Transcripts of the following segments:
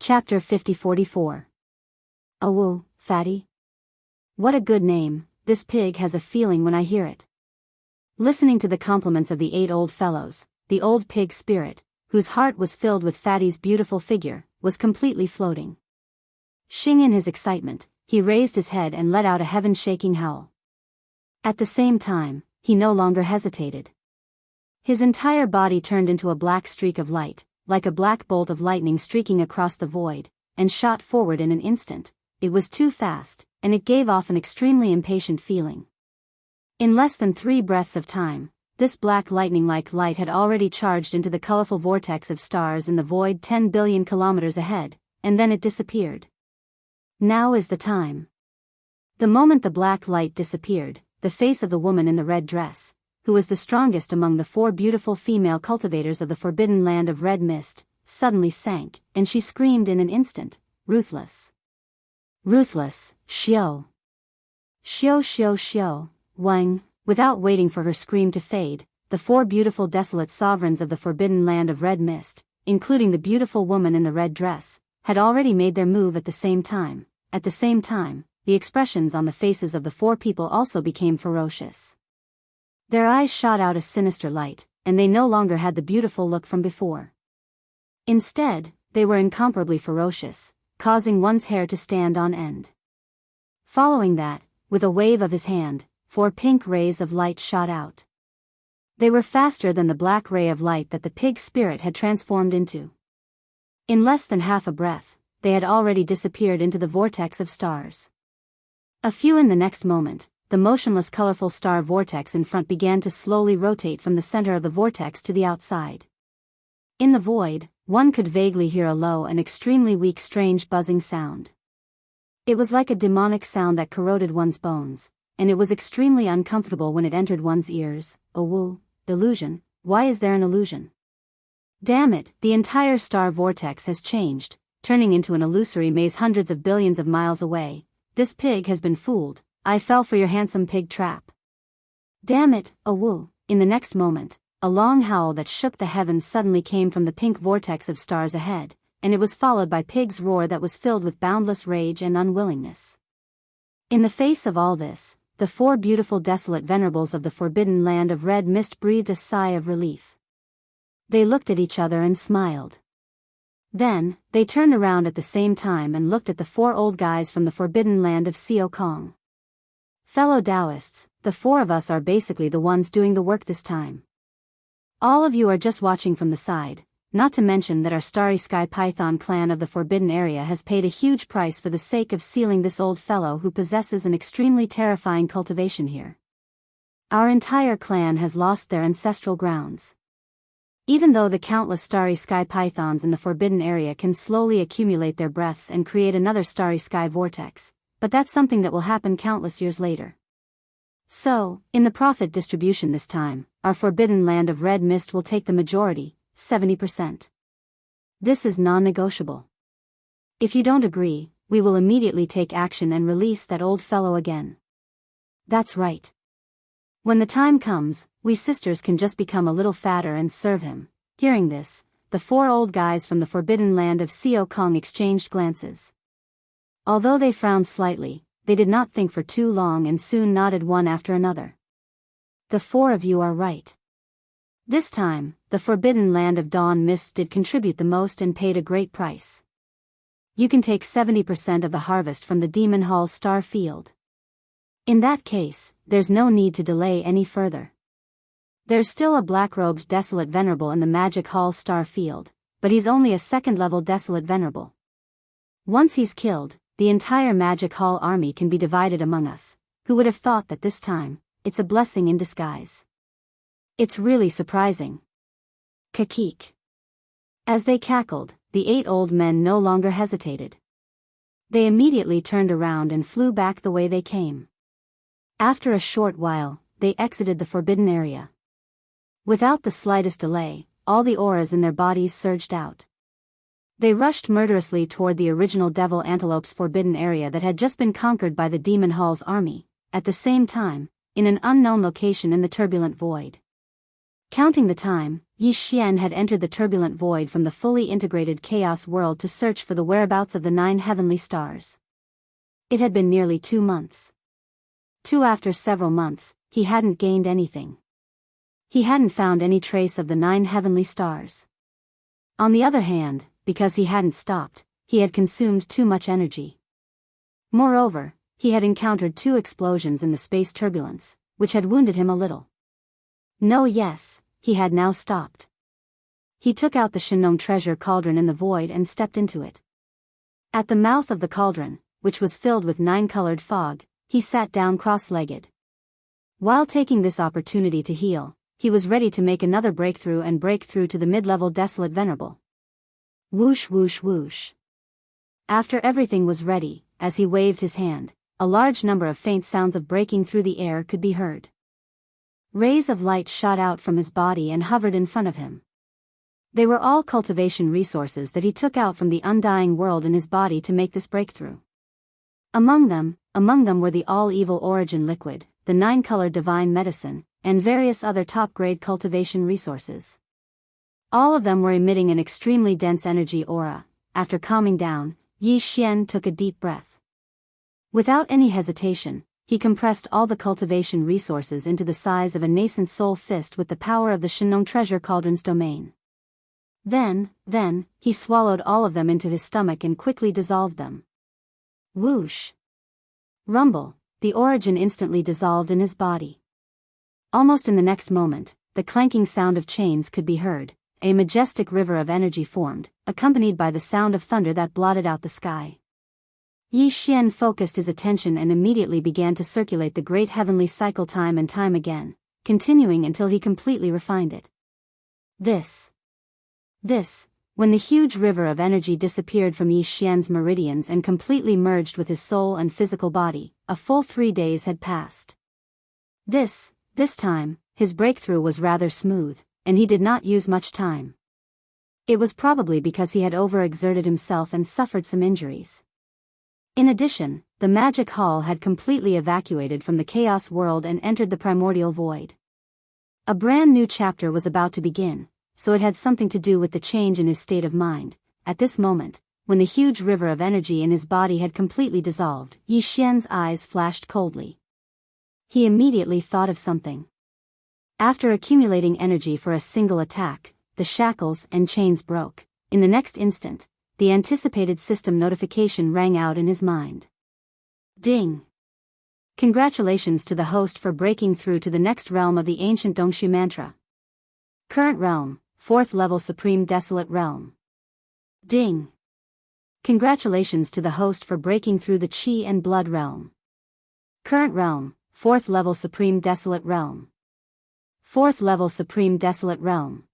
Chapter 5044. Awoo, Fatty. What a good name, this pig has a feeling when I hear it. Listening to the compliments of the 8 old fellows, the old pig spirit, whose heart was filled with Fatty's beautiful figure, was completely floating. Shing in his excitement, he raised his head and let out a heaven-shaking howl. At the same time, he no longer hesitated. His entire body turned into a black streak of light, like a black bolt of lightning streaking across the void, and shot forward in an instant. It was too fast, and it gave off an extremely impatient feeling. In less than 3 breaths of time, this black lightning-like light had already charged into the colorful vortex of stars in the void 10 billion kilometers ahead, and then it disappeared. Now is the time. The moment the black light disappeared, the face of the woman in the red dress, who was the strongest among the 4 beautiful female cultivators of the forbidden land of red mist, suddenly sank, and she screamed in an instant, "Ruthless! Ruthless, Xiao! Xiao Xiao Xiao, Wang!" Without waiting for her scream to fade, the 4 beautiful desolate sovereigns of the forbidden land of red mist, including the beautiful woman in the red dress, had already made their move at the same time. At the same time, the expressions on the faces of the 4 people also became ferocious. Their eyes shot out a sinister light, and they no longer had the beautiful look from before. Instead, they were incomparably ferocious, causing one's hair to stand on end. Following that, with a wave of his hand, 4 pink rays of light shot out. They were faster than the black ray of light that the pig spirit had transformed into. In less than half a breath, they had already disappeared into the vortex of stars. A few in the next moment, the motionless colorful star vortex in front began to slowly rotate from the center of the vortex to the outside. In the void, one could vaguely hear a low and extremely weak strange buzzing sound. It was like a demonic sound that corroded one's bones, and it was extremely uncomfortable when it entered one's ears. "Oh, illusion, why is there an illusion? Damn it, the entire star vortex has changed, turning into an illusory maze hundreds of billions of miles away. This pig has been fooled. I fell for your handsome pig trap. Damn it, awoo." In the next moment, a long howl that shook the heavens suddenly came from the pink vortex of stars ahead, and it was followed by Pig's roar that was filled with boundless rage and unwillingness. In the face of all this, the 4 beautiful desolate venerables of the forbidden land of red mist breathed a sigh of relief. They looked at each other and smiled. Then, they turned around at the same time and looked at the 4 old guys from the forbidden land of Xiao Kong. "Fellow Taoists, the 4 of us are basically the ones doing the work this time. All of you are just watching from the side, not to mention that our Starry Sky Python clan of the Forbidden Area has paid a huge price for the sake of sealing this old fellow who possesses an extremely terrifying cultivation here. Our entire clan has lost their ancestral grounds. Even though the countless Starry Sky Pythons in the Forbidden Area can slowly accumulate their breaths and create another Starry Sky vortex, but that's something that will happen countless years later. So, in the profit distribution this time, our forbidden land of red mist will take the majority, 70%. This is non-negotiable. If you don't agree, we will immediately take action and release that old fellow again. That's right. When the time comes, we sisters can just become a little fatter and serve him." Hearing this, the 4 old guys from the forbidden land of Xiao Kong exchanged glances. Although they frowned slightly, they did not think for too long and soon nodded one after another. "The 4 of you are right. This time, the forbidden land of dawn mist did contribute the most and paid a great price. You can take 70% of the harvest from the Demon Hall star field. In that case, there's no need to delay any further. There's still a black-robed desolate venerable in the Magic Hall star field, but he's only a 2nd-level desolate venerable. Once he's killed, the entire Magic Hall army can be divided among us. Who would have thought that this time, it's a blessing in disguise. It's really surprising." Kakik. As they cackled, the 8 old men no longer hesitated. They immediately turned around and flew back the way they came. After a short while, they exited the forbidden area. Without the slightest delay, all the auras in their bodies surged out. They rushed murderously toward the original Devil Antelope's forbidden area that had just been conquered by the Demon Hall's army, at the same time, in an unknown location in the turbulent void. Counting the time, Yi Xian had entered the turbulent void from the fully integrated chaos world to search for the whereabouts of the 9 heavenly stars. It had been nearly 2 months. After several months, he hadn't gained anything. He hadn't found any trace of the 9 heavenly stars. On the other hand, because he hadn't stopped, he had consumed too much energy. Moreover, he had encountered 2 explosions in the space turbulence, which had wounded him a little. He had now stopped. He took out the Shenong treasure cauldron in the void and stepped into it. At the mouth of the cauldron, which was filled with 9-colored fog, he sat down cross-legged. While taking this opportunity to heal, he was ready to make another breakthrough and break through to the mid-level desolate venerable. Whoosh whoosh whoosh. After everything was ready, as he waved his hand, a large number of faint sounds of breaking through the air could be heard. Rays of light shot out from his body and hovered in front of him. They were all cultivation resources that he took out from the undying world in his body to make this breakthrough. Among them were the all-evil origin liquid, the 9-colored divine medicine, and various other top-grade cultivation resources. All of them were emitting an extremely dense energy aura. After calming down, Yi Xian took a deep breath. Without any hesitation, he compressed all the cultivation resources into the size of a nascent soul fist with the power of the Shenong treasure cauldron's domain. Then, he swallowed all of them into his stomach and quickly dissolved them. Whoosh! Rumble, the origin instantly dissolved in his body. Almost in the next moment, the clanking sound of chains could be heard, a majestic river of energy formed, accompanied by the sound of thunder that blotted out the sky. Yi Xian focused his attention and immediately began to circulate the great heavenly cycle time and time again, continuing until he completely refined it. When the huge river of energy disappeared from Yi Xian's meridians and completely merged with his soul and physical body, a full 3 days had passed. This time, his breakthrough was rather smooth, and he did not use much time. It was probably because he had overexerted himself and suffered some injuries. In addition, the magic hall had completely evacuated from the chaos world and entered the primordial void. A brand new chapter was about to begin, so it had something to do with the change in his state of mind. At this moment, when the huge river of energy in his body had completely dissolved, Yi Xian's eyes flashed coldly. He immediately thought of something. After accumulating energy for a single attack, the shackles and chains broke. In the next instant, the anticipated system notification rang out in his mind. Ding! Congratulations to the host for breaking through to the next realm of the ancient Dongshu mantra. Current realm, 4th level Supreme Desolate Realm. Ding! Congratulations to the host for breaking through the Qi and Blood realm. Current realm, 4th level Supreme Desolate Realm. 4th level Supreme Desolate Realm.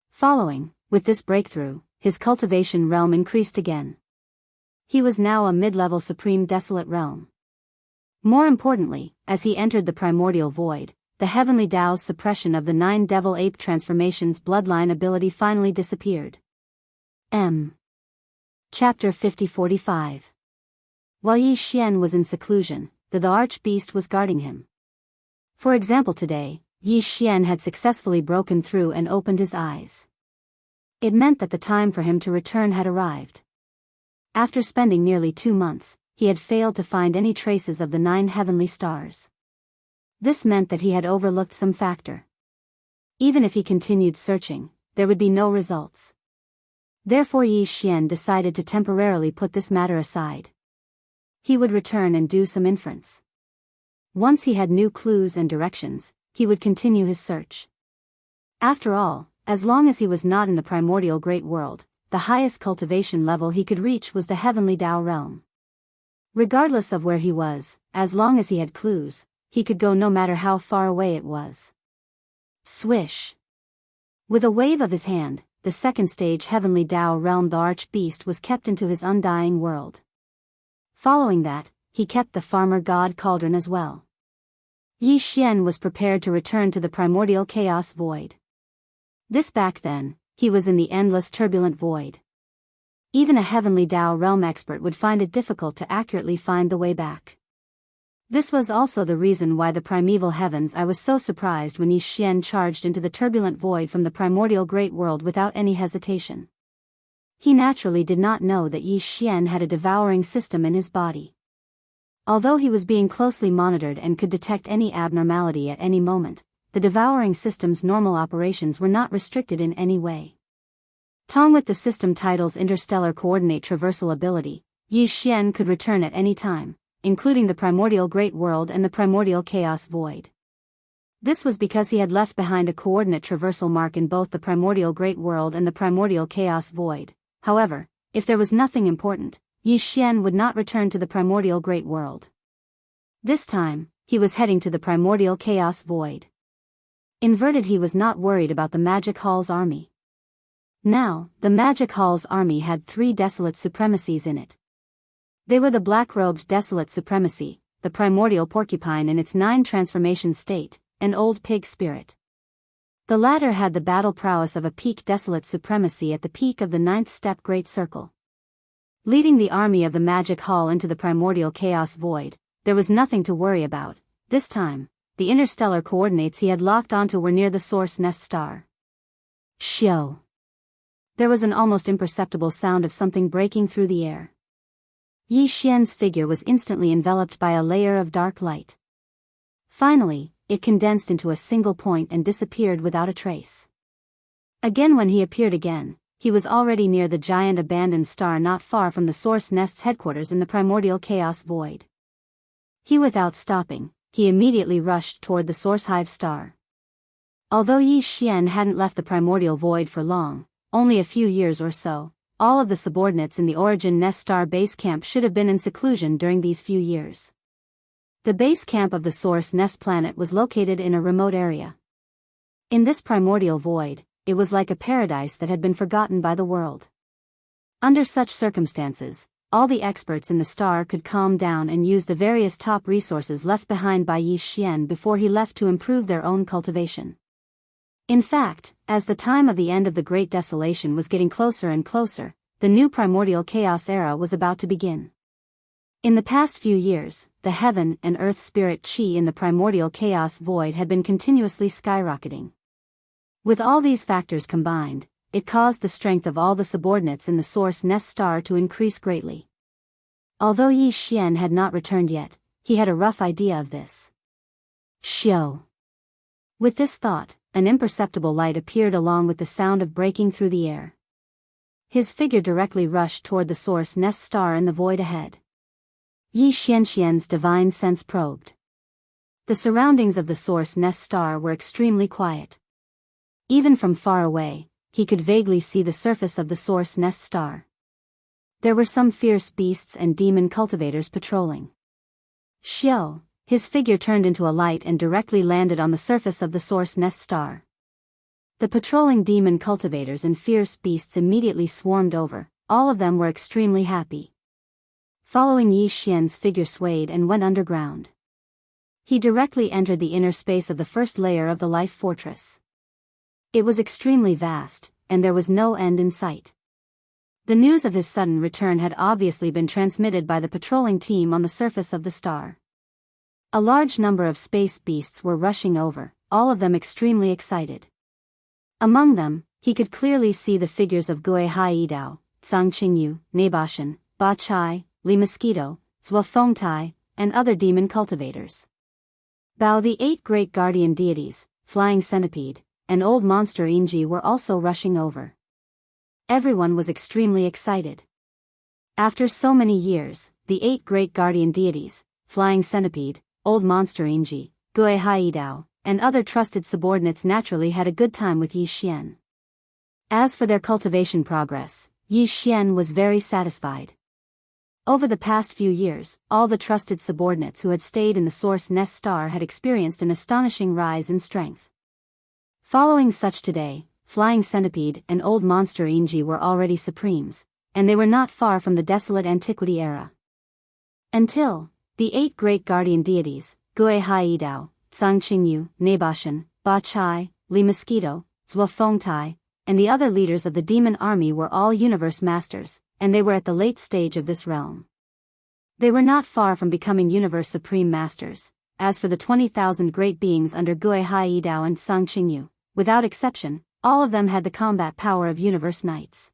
Following, with this breakthrough, his cultivation realm increased again. He was now a mid-level Supreme Desolate Realm. More importantly, as he entered the primordial void, the heavenly Tao's suppression of the 9 devil ape transformations bloodline ability finally disappeared. Chapter 50-45. While Yi Xian was in seclusion, the arch-beast was guarding him. For example, today, Yi Xian had successfully broken through and opened his eyes. It meant that the time for him to return had arrived. After spending nearly 2 months, he had failed to find any traces of the 9 heavenly stars. This meant that he had overlooked some factor. Even if he continued searching, there would be no results. Therefore Yi Xian decided to temporarily put this matter aside. He would return and do some inference. Once he had new clues and directions, he would continue his search. After all, as long as he was not in the primordial great world, the highest cultivation level he could reach was the heavenly Tao realm. Regardless of where he was, as long as he had clues, he could go no matter how far away it was. Swish! With a wave of his hand, the second stage heavenly Tao realm the arch-beast was kept into his undying world. Following that, he kept the farmer god cauldron as well. Yi Xian was prepared to return to the primordial chaos void. Back then, he was in the endless turbulent void. Even a heavenly Tao realm expert would find it difficult to accurately find the way back. This was also the reason why the primeval heavens I was so surprised when Yi Xian charged into the turbulent void from the primordial great world without any hesitation. He naturally did not know that Yi Xian had a devouring system in his body. Although he was being closely monitored and could detect any abnormality at any moment, the devouring system's normal operations were not restricted in any way. Tong with the system title's interstellar coordinate traversal ability, Yi Xian could return at any time, including the primordial great world and the primordial chaos void. This was because he had left behind a coordinate traversal mark in both the primordial great world and the primordial chaos void. However, if there was nothing important, Yi Xian would not return to the primordial great world. This time, he was heading to the primordial chaos void. Inverted, he was not worried about the Magic Hall's army. Now, the Magic Hall's army had 3 desolate supremacies in it. They were the black-robed desolate supremacy, the primordial porcupine in its 9 transformation state, and old pig spirit. The latter had the battle prowess of a peak desolate supremacy at the peak of the 9th step great circle. Leading the army of the Magic Hall into the primordial chaos void, there was nothing to worry about. This time, the interstellar coordinates he had locked onto were near the source nest star. Shio! There was an almost imperceptible sound of something breaking through the air. Yi Xian's figure was instantly enveloped by a layer of dark light. Finally, it condensed into a single point and disappeared without a trace. Again, when he appeared again, he was already near the giant abandoned star not far from the source nest's headquarters in the primordial chaos void. Without stopping, he immediately rushed toward the source hive star. Although Yi Xian hadn't left the primordial void for long, only a few years or so, all of the subordinates in the Origin Nest Star base camp should have been in seclusion during these few years. The base camp of the Source Nest planet was located in a remote area. In this primordial void, it was like a paradise that had been forgotten by the world. Under such circumstances, all the experts in the star could calm down and use the various top resources left behind by Yi Xian before he left to improve their own cultivation. In fact, as the time of the end of the Great Desolation was getting closer and closer, the new primordial chaos era was about to begin. In the past few years, the heaven and earth spirit chi in the primordial chaos void had been continuously skyrocketing. With all these factors combined, it caused the strength of all the subordinates in the source nest star to increase greatly. Although Yi Xian had not returned yet, he had a rough idea of this. Shio! With this thought, an imperceptible light appeared along with the sound of breaking through the air. His figure directly rushed toward the source nest star in the void ahead. Yi Xian's divine sense probed. The surroundings of the source nest star were extremely quiet. Even from far away, he could vaguely see the surface of the source nest star. There were some fierce beasts and demon cultivators patrolling. Shio! His figure turned into a light and directly landed on the surface of the source nest star. The patrolling demon cultivators and fierce beasts immediately swarmed over. All of them were extremely happy. Following Yi Xian's figure swayed and went underground. He directly entered the inner space of the first layer of the life fortress. It was extremely vast, and there was no end in sight. The news of his sudden return had obviously been transmitted by the patrolling team on the surface of the star. A large number of space beasts were rushing over, all of them extremely excited. Among them, he could clearly see the figures of Gui Haidao, Zhang Qingyu, Nebashan, Ba Chai, Li Mosquito, Zhua Fengtai, and other demon cultivators. Bao, the 8 great guardian deities, Flying Centipede, and Old Monster Inji were also rushing over. Everyone was extremely excited. After so many years, the 8 great guardian deities, Flying Centipede, Old Monster Inji, Gui Haidao, and other trusted subordinates naturally had a good time with Yi Xian. As for their cultivation progress, Yi Xian was very satisfied. Over the past few years, all the trusted subordinates who had stayed in the Source Nest Star had experienced an astonishing rise in strength. Following such today, Flying Centipede and Old Monster Inji were already supremes, and they were not far from the desolate antiquity era. Until the 8 great guardian deities, Gui Haidao, Zhang Qingyu, Nebashan, Ba Chai, Li Mosquito, Zhua Fengtai, and the other leaders of the demon army were all universe masters, and they were at the late stage of this realm. They were not far from becoming universe supreme masters. As for the 20,000 great beings under Gui Hai Dao and Sang Qingyu, without exception, all of them had the combat power of universe knights.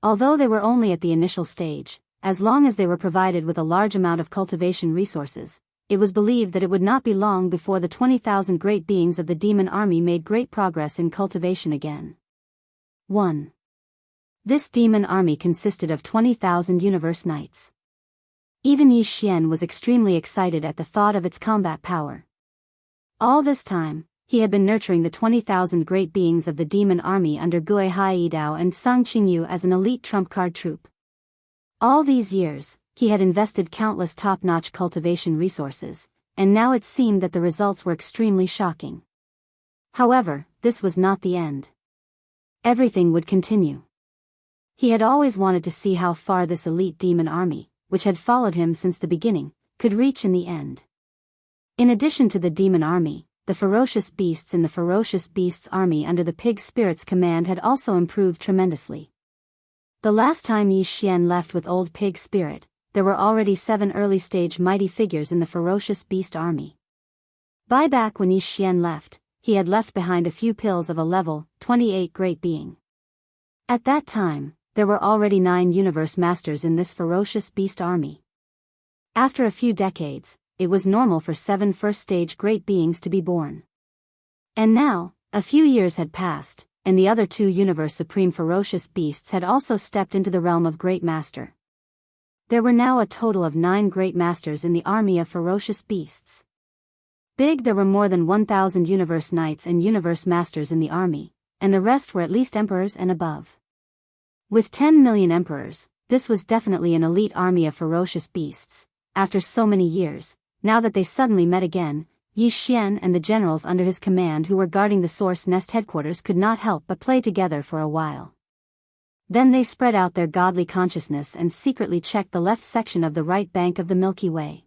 Although they were only at the initial stage, as long as they were provided with a large amount of cultivation resources, it was believed that it would not be long before the 20,000 great beings of the demon army made great progress in cultivation again. 1. This demon army consisted of 20,000 universe knights. Even Yi Xian was extremely excited at the thought of its combat power. All this time, he had been nurturing the 20,000 great beings of the demon army under Gui Hai Dao and Sang Qingyu as an elite trump card troop. All these years, he had invested countless top-notch cultivation resources, and now it seemed that the results were extremely shocking. However, this was not the end. Everything would continue. He had always wanted to see how far this elite demon army, which had followed him since the beginning, could reach in the end. In addition to the demon army, the ferocious beasts in the ferocious beasts army under the pig spirit's command had also improved tremendously. The last time Yi Xian left with old pig spirit, there were already 7 early-stage mighty figures in the ferocious beast army. Back when Yi Xian left, he had left behind a few pills of a level 28 great being. At that time, there were already 9 universe masters in this ferocious beast army. After a few decades, it was normal for 7 first-stage great beings to be born. And now, a few years had passed, and the other 2 universe supreme ferocious beasts had also stepped into the realm of great master. There were now a total of 9 great masters in the army of ferocious beasts. There were more than 1,000 universe knights and universe masters in the army, and the rest were at least emperors and above. With 10 million emperors, this was definitely an elite army of ferocious beasts. After so many years, now that they suddenly met again, Yi Xian and the generals under his command who were guarding the Source Nest headquarters could not help but play together for a while. Then they spread out their godly consciousness and secretly checked the left section of the right bank of the Milky Way.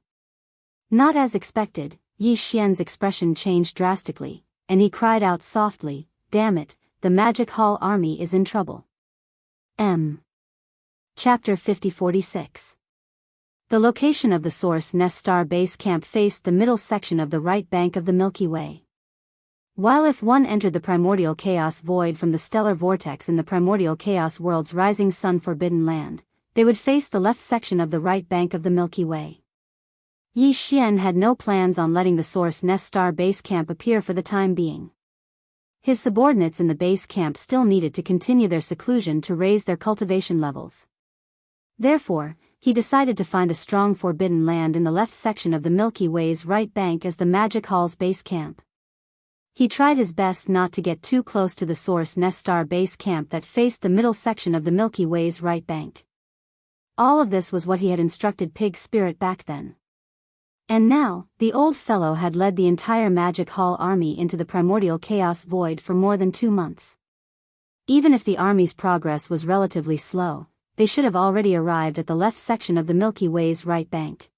Not as expected, Yi Xian's expression changed drastically, and he cried out softly, "Damn it, the Magic Hall army is in trouble." Chapter 5046. The location of the Source Nest Star Base Camp faced the middle section of the right bank of the Milky Way. While if one entered the primordial chaos void from the stellar vortex in the primordial chaos world's rising sun forbidden land, they would face the left section of the right bank of the Milky Way. Yi Xian had no plans on letting the Source Nest Star Base Camp appear for the time being. His subordinates in the base camp still needed to continue their seclusion to raise their cultivation levels. Therefore, he decided to find a strong forbidden land in the left section of the Milky Way's right bank as the Magic Hall's base camp. He tried his best not to get too close to the Source Nest Star Base Camp that faced the middle section of the Milky Way's right bank. All of this was what he had instructed Pig Spirit back then. And now, the old fellow had led the entire Magic Hall army into the primordial chaos void for more than 2 months. Even if the army's progress was relatively slow, they should have already arrived at the left section of the Milky Way's right bank.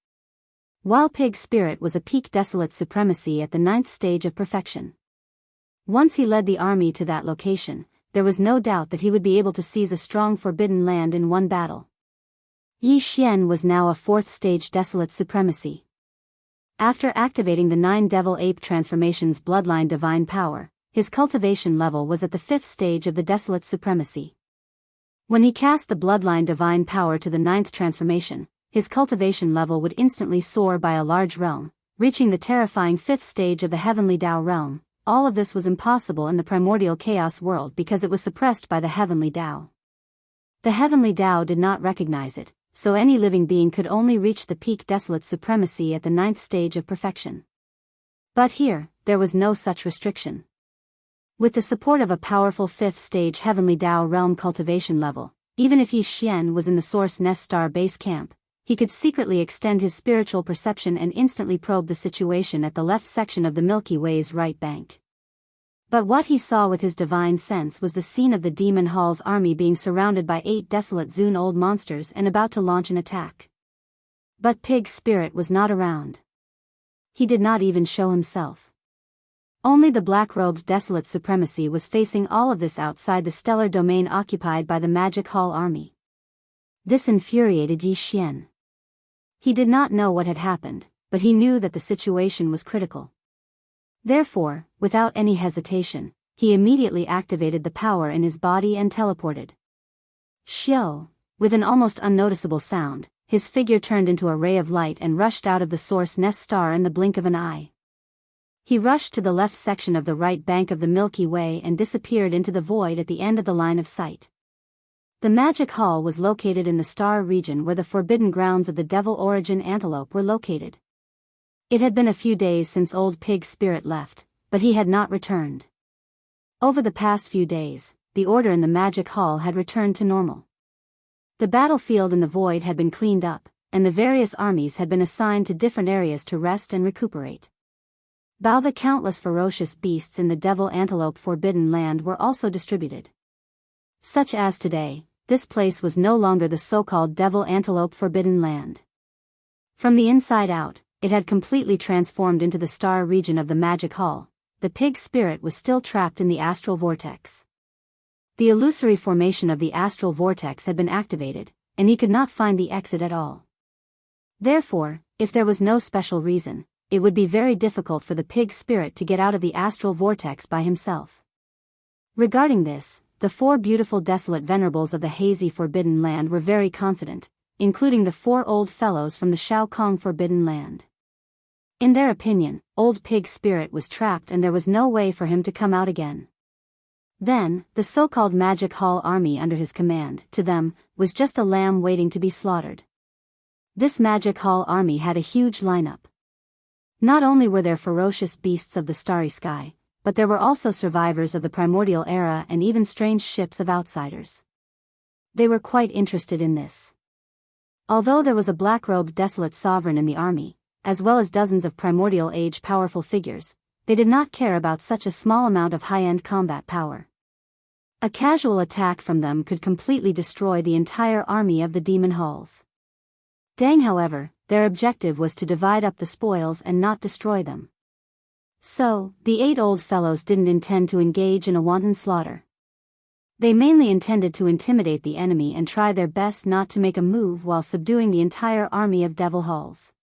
While Pig Spirit was a peak desolate supremacy at the 9th stage of perfection. Once he led the army to that location, there was no doubt that he would be able to seize a strong forbidden land in one battle. Yi Xian was now a 4th stage desolate supremacy. After activating the 9 Devil Ape Transformation's bloodline divine power, his cultivation level was at the 5th stage of the desolate supremacy. When he cast the bloodline divine power to the 9th transformation, his cultivation level would instantly soar by a large realm, reaching the terrifying 5th stage of the heavenly Tao realm. All of this was impossible in the primordial chaos world because it was suppressed by the heavenly Tao. The heavenly Tao did not recognize it, so any living being could only reach the peak desolate supremacy at the 9th stage of perfection. But here, there was no such restriction. With the support of a powerful 5th stage heavenly Tao realm cultivation level, even if Yi Xian was in the Source Nest Star Base Camp, he could secretly extend his spiritual perception and instantly probe the situation at the left section of the Milky Way's right bank. But what he saw with his divine sense was the scene of the Demon Hall's army being surrounded by 8 desolate Zun-old monsters and about to launch an attack. But Pig Spirit was not around. He did not even show himself. Only the black-robed desolate supremacy was facing all of this outside the stellar domain occupied by the Magic Hall army. This infuriated Yi Xian. He did not know what had happened, but he knew that the situation was critical. Therefore, without any hesitation, he immediately activated the power in his body and teleported. Shio! With an almost unnoticeable sound, his figure turned into a ray of light and rushed out of the source nest star in the blink of an eye. He rushed to the left section of the right bank of the Milky Way and disappeared into the void at the end of the line of sight. The magic hall was located in the star region where the forbidden grounds of the devil origin antelope were located. It had been a few days since Old Pig's spirit left, but he had not returned. Over the past few days, the order in the magic hall had returned to normal. The battlefield in the void had been cleaned up, and the various armies had been assigned to different areas to rest and recuperate. While the countless ferocious beasts in the devil antelope forbidden land were also distributed. Such as today, this place was no longer the so-called devil antelope forbidden land. From the inside out, it had completely transformed into the star region of the magic hall. The pig's spirit was still trapped in the astral vortex. The illusory formation of the astral vortex had been activated, and he could not find the exit at all. Therefore, if there was no special reason, it would be very difficult for the pig's spirit to get out of the astral vortex by himself. Regarding this, the 4 beautiful desolate venerables of the hazy forbidden land were very confident, including the 4 old fellows from the Shao Kong forbidden land. In their opinion, Old Pig's spirit was trapped and there was no way for him to come out again. Then, the so-called Magic Hall army under his command, to them, was just a lamb waiting to be slaughtered. This Magic Hall army had a huge lineup. Not only were there ferocious beasts of the starry sky, but there were also survivors of the primordial era and even strange ships of outsiders. They were quite interested in this. Although there was a black-robed desolate sovereign in the army, as well as dozens of primordial age powerful figures, they did not care about such a small amount of high-end combat power. A casual attack from them could completely destroy the entire army of the demon halls. Dang, however, their objective was to divide up the spoils and not destroy them. So, the 8 old fellows didn't intend to engage in a wanton slaughter. They mainly intended to intimidate the enemy and try their best not to make a move while subduing the entire army of devil halls.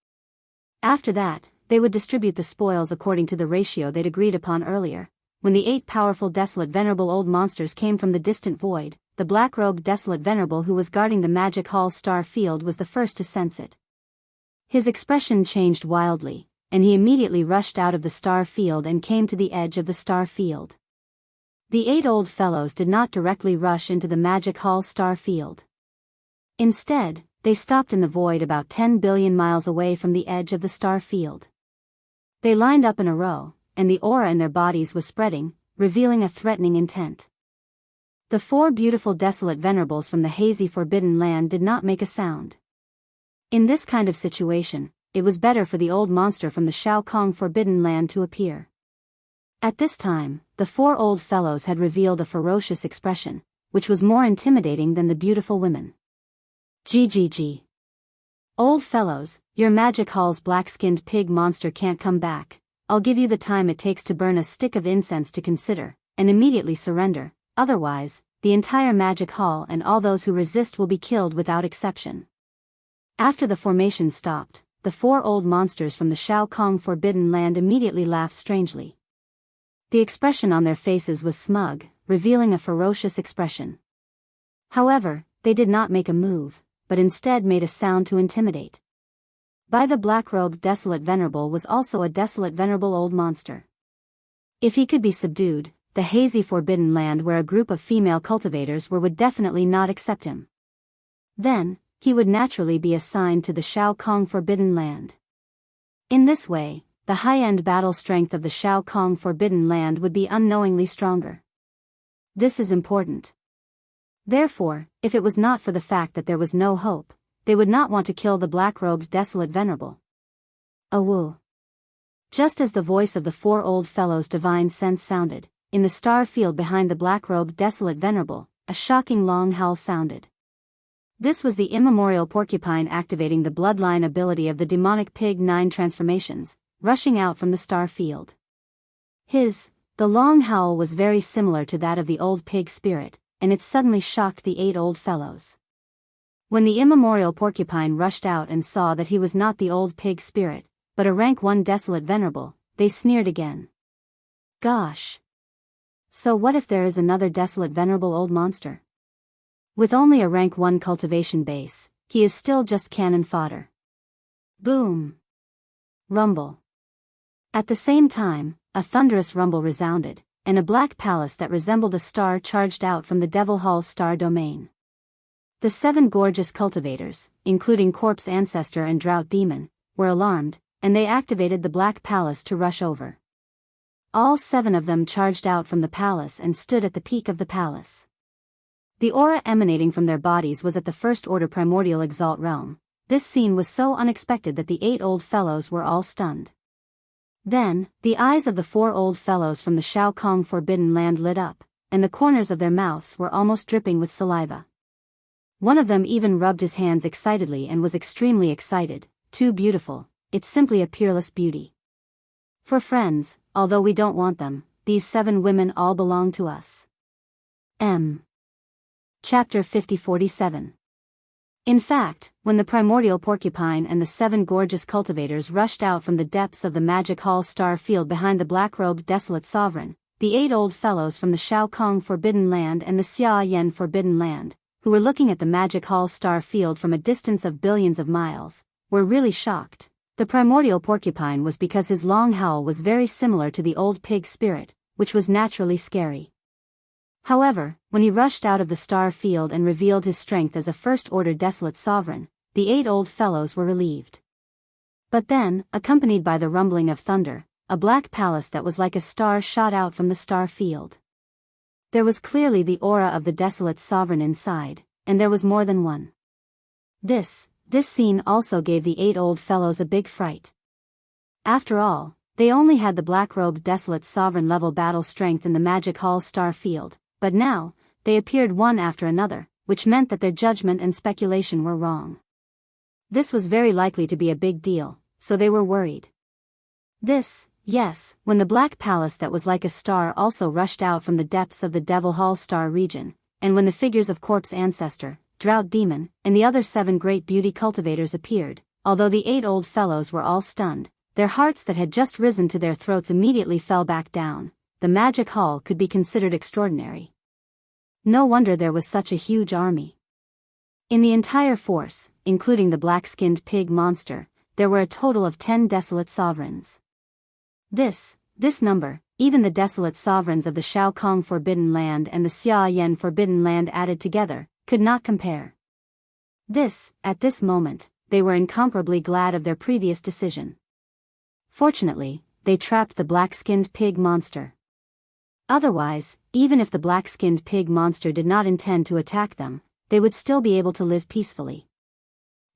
After that, they would distribute the spoils according to the ratio they'd agreed upon earlier. When the 8 powerful desolate venerable old monsters came from the distant void, the black-robed desolate venerable who was guarding the magic hall star field was the first to sense it. His expression changed wildly, and he immediately rushed out of the star field and came to the edge of the star field. The 8 old fellows did not directly rush into the magic hall star field. Instead, they stopped in the void about 10 billion miles away from the edge of the star field. They lined up in a row, and the aura in their bodies was spreading, revealing a threatening intent. The 4 beautiful desolate venerables from the hazy forbidden land did not make a sound. In this kind of situation, it was better for the old monster from the Shao Kong forbidden land to appear. At this time, the 4 old fellows had revealed a ferocious expression, which was more intimidating than the beautiful women. GGG. Old fellows, your magic hall's black-skinned pig monster can't come back. I'll give you the time it takes to burn a stick of incense to consider, and immediately surrender, otherwise, the entire magic hall and all those who resist will be killed without exception. After the formation stopped, the 4 old monsters from the Shao Kong forbidden land immediately laughed strangely. The expression on their faces was smug, revealing a ferocious expression. However, they did not make a move, but instead made a sound to intimidate. By the black-robed desolate venerable was also a desolate venerable old monster. If he could be subdued, the hazy forbidden land where a group of female cultivators were would definitely not accept him. Then, he would naturally be assigned to the Shao Kong forbidden land. In this way, the high-end battle strength of the Shao Kong forbidden land would be unknowingly stronger. This is important. Therefore, if it was not for the fact that there was no hope, they would not want to kill the black-robed desolate venerable. Awoo. Just as the voice of the 4 old fellows' divine sense sounded, in the star field behind the black-robed desolate venerable, a shocking long howl sounded. This was the immemorial porcupine activating the bloodline ability of the demonic pig 9 transformations, rushing out from the star field. The long howl was very similar to that of the old pig spirit, and it suddenly shocked the 8 old fellows. When the immemorial porcupine rushed out and saw that he was not the old pig spirit, but a rank 1 desolate venerable, they sneered again. Gosh! So what if there is another desolate venerable old monster? With only a rank 1 cultivation base, he is still just cannon fodder. Boom! Rumble. At the same time, a thunderous rumble resounded, and a black palace that resembled a star charged out from the Devil Hall's star domain. The 7 gorgeous cultivators, including Corpse Ancestor and Drought Demon, were alarmed, and they activated the Black Palace to rush over. All 7 of them charged out from the palace and stood at the peak of the palace. The aura emanating from their bodies was at the First Order Primordial Exalt realm. This scene was so unexpected that the 8 old fellows were all stunned. Then, the eyes of the 4 old fellows from the Shao Kong Forbidden Land lit up, and the corners of their mouths were almost dripping with saliva. One of them even rubbed his hands excitedly and was extremely excited. Too beautiful, it's simply a peerless beauty. For friends, although we don't want them, these 7 women all belong to us. Chapter 50-47. In fact, when the primordial porcupine and the 7 gorgeous cultivators rushed out from the depths of the Magic Hall star field behind the black-robed desolate sovereign, the 8 old fellows from the Shao Kong Forbidden Land and the Xia Yen Forbidden Land, who were looking at the Magic Hall star field from a distance of billions of miles, were really shocked. The primordial porcupine was because his long howl was very similar to the old pig spirit, which was naturally scary. However, when he rushed out of the star field and revealed his strength as a first-order desolate sovereign, the 8 old fellows were relieved. But then, accompanied by the rumbling of thunder, a black palace that was like a star shot out from the star field. There was clearly the aura of the desolate sovereign inside, and there was more than one. This scene also gave the 8 old fellows a big fright. After all, they only had the black-robed desolate sovereign level battle strength in the Magic Hall star field, but now, they appeared one after another, which meant that their judgment and speculation were wrong. This was very likely to be a big deal, so they were worried. Yes, when the black palace that was like a star also rushed out from the depths of the Devil Hall star region, and when the figures of Corpse Ancestor, Drought Demon, and the other 7 great beauty cultivators appeared, although the 8 old fellows were all stunned, their hearts that had just risen to their throats immediately fell back down. The Magic Hall could be considered extraordinary. No wonder there was such a huge army. In the entire force, including the black-skinned pig monster, there were a total of 10 desolate sovereigns. This number, even the desolate sovereigns of the Shao Kong Forbidden Land and the Xia Yen Forbidden Land added together, could not compare. At this moment, they were incomparably glad of their previous decision. Fortunately, they trapped the black-skinned pig monster. Otherwise, even if the black-skinned pig monster did not intend to attack them, they would still be able to live peacefully.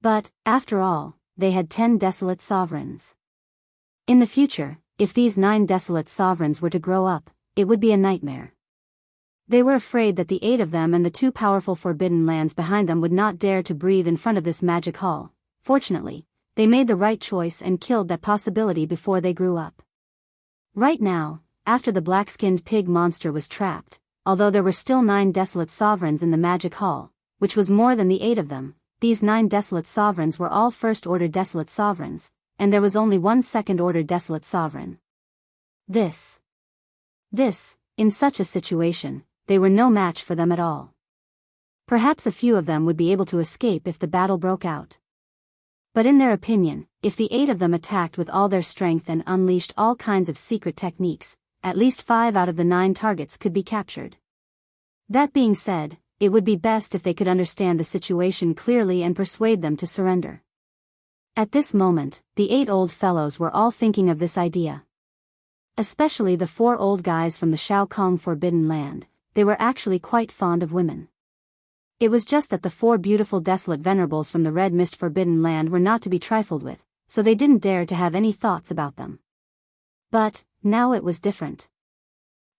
But, after all, they had 10 desolate sovereigns. In the future, if these 9 desolate sovereigns were to grow up, it would be a nightmare. They were afraid that the 8 of them and the 2 powerful forbidden lands behind them would not dare to breathe in front of this magic hall. Fortunately, they made the right choice and killed that possibility before they grew up. Right now, after the black-skinned pig monster was trapped, although there were still 9 desolate sovereigns in the magic hall, which was more than the 8 of them, these 9 desolate sovereigns were all first-order desolate sovereigns, and there was only 1 second-order desolate sovereign. In such a situation, they were no match for them at all. Perhaps a few of them would be able to escape if the battle broke out. But in their opinion, if the 8 of them attacked with all their strength and unleashed all kinds of secret techniques, at least 5 out of the 9 targets could be captured. That being said, it would be best if they could understand the situation clearly and persuade them to surrender. At this moment, the 8 old fellows were all thinking of this idea. Especially the 4 old guys from the Shao Kong Forbidden Land, they were actually quite fond of women. It was just that the 4 beautiful desolate venerables from the Red Mist Forbidden Land were not to be trifled with, so they didn't dare to have any thoughts about them. But, now it was different.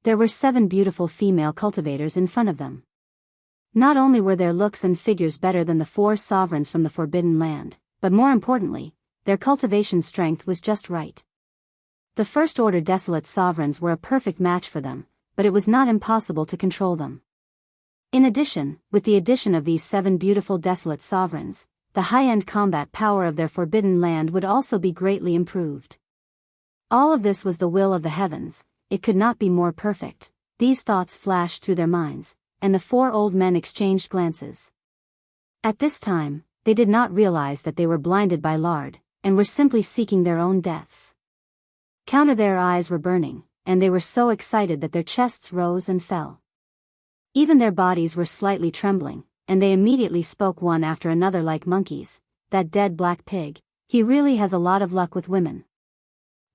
There were 7 beautiful female cultivators in front of them. Not only were their looks and figures better than the 4 sovereigns from the Forbidden Land, but more importantly, their cultivation strength was just right. The first-order desolate sovereigns were a perfect match for them, but it was not impossible to control them. In addition, with the addition of these 7 beautiful desolate sovereigns, the high-end combat power of their forbidden land would also be greatly improved. All of this was the will of the heavens, it could not be more perfect. These thoughts flashed through their minds, and the 4 old men exchanged glances. At this time, they did not realize that they were blinded by lard, and were simply seeking their own deaths. Their eyes were burning, and they were so excited that their chests rose and fell. Even their bodies were slightly trembling, and they immediately spoke one after another like monkeys. That dead black pig, he really has a lot of luck with women.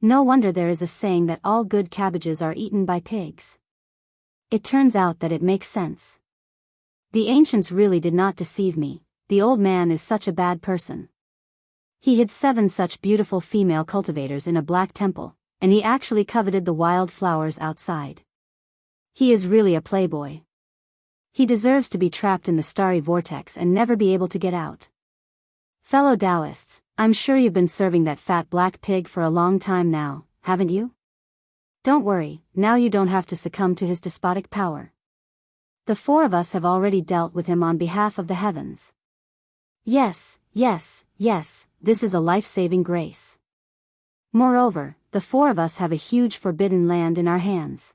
No wonder there is a saying that all good cabbages are eaten by pigs. It turns out that it makes sense. The ancients really did not deceive me, the old man is such a bad person. He hid 7 such beautiful female cultivators in a black temple, and he actually coveted the wild flowers outside. He is really a playboy. He deserves to be trapped in the starry vortex and never be able to get out. Fellow Taoists, I'm sure you've been serving that fat black pig for a long time now, haven't you? Don't worry, now you don't have to succumb to his despotic power. The 4 of us have already dealt with him on behalf of the heavens. Yes, this is a life-saving grace. Moreover, the 4 of us have a huge forbidden land in our hands.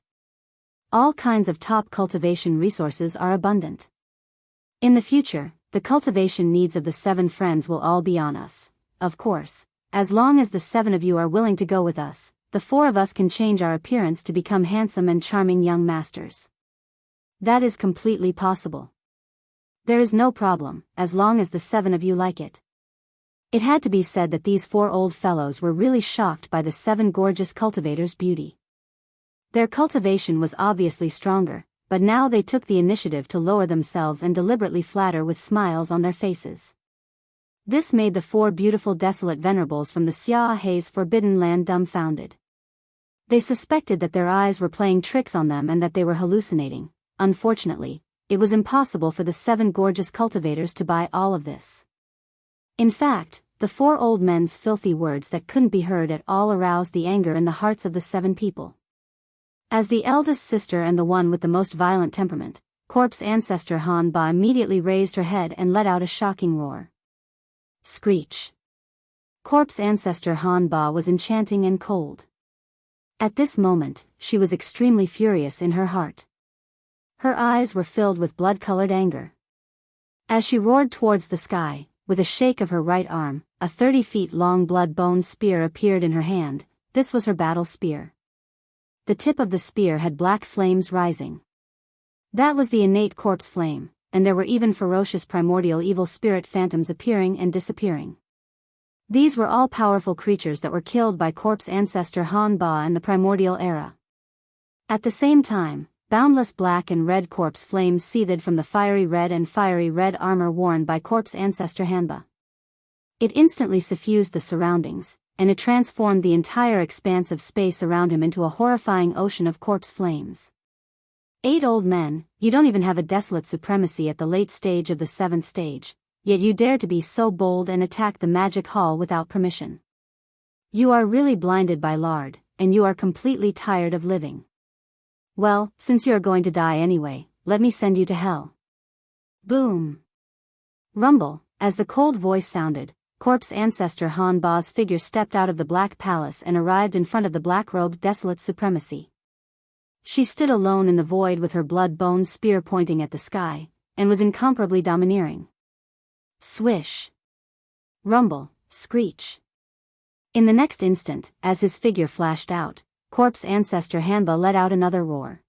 All kinds of top cultivation resources are abundant. In the future, the cultivation needs of the 7 friends will all be on us, of course, as long as the 7 of you are willing to go with us. The 4 of us can change our appearance to become handsome and charming young masters. That is completely possible. There is no problem, as long as the 7 of you like it. It had to be said that these 4 old fellows were really shocked by the 7 gorgeous cultivators' beauty. Their cultivation was obviously stronger, but now they took the initiative to lower themselves and deliberately flatter with smiles on their faces. This made the 4 beautiful desolate venerables from the Xiaohe's forbidden land dumbfounded. They suspected that their eyes were playing tricks on them and that they were hallucinating. Unfortunately, it was impossible for the 7 gorgeous cultivators to buy all of this. In fact, the 4 old men's filthy words that couldn't be heard at all aroused the anger in the hearts of the 7 people. As the eldest sister and the one with the most violent temperament, Corpse ancestor Han Ba immediately raised her head and let out a shocking roar. Screech. Corpse ancestor Han Ba was enchanting and cold. At this moment, she was extremely furious in her heart. Her eyes were filled with blood-colored anger. As she roared towards the sky, with a shake of her right arm, a 30-feet-long blood-bone spear appeared in her hand. This was her battle spear. The tip of the spear had black flames rising. That was the innate corpse flame, and there were even ferocious primordial evil spirit phantoms appearing and disappearing. These were all powerful creatures that were killed by corpse ancestor Han Ba in the primordial era. At the same time, boundless black and red corpse flames seethed from the fiery red armor worn by corpse ancestor Han Ba. It instantly suffused the surroundings, and it transformed the entire expanse of space around him into a horrifying ocean of corpse flames. 8 old men, you don't even have a desolate supremacy at the late stage of the 7th stage, yet you dare to be so bold and attack the magic hall without permission. You are really blinded by lard, and you are completely tired of living. Well, since you are going to die anyway, let me send you to hell. Boom. Rumble, as the cold voice sounded, corpse ancestor Han Ba's figure stepped out of the black palace and arrived in front of the black-robed desolate supremacy. She stood alone in the void with her blood-bone spear pointing at the sky, and was incomparably domineering. Swish. Rumble, screech. In the next instant, as his figure flashed out, corpse ancestor Han Ba let out another roar.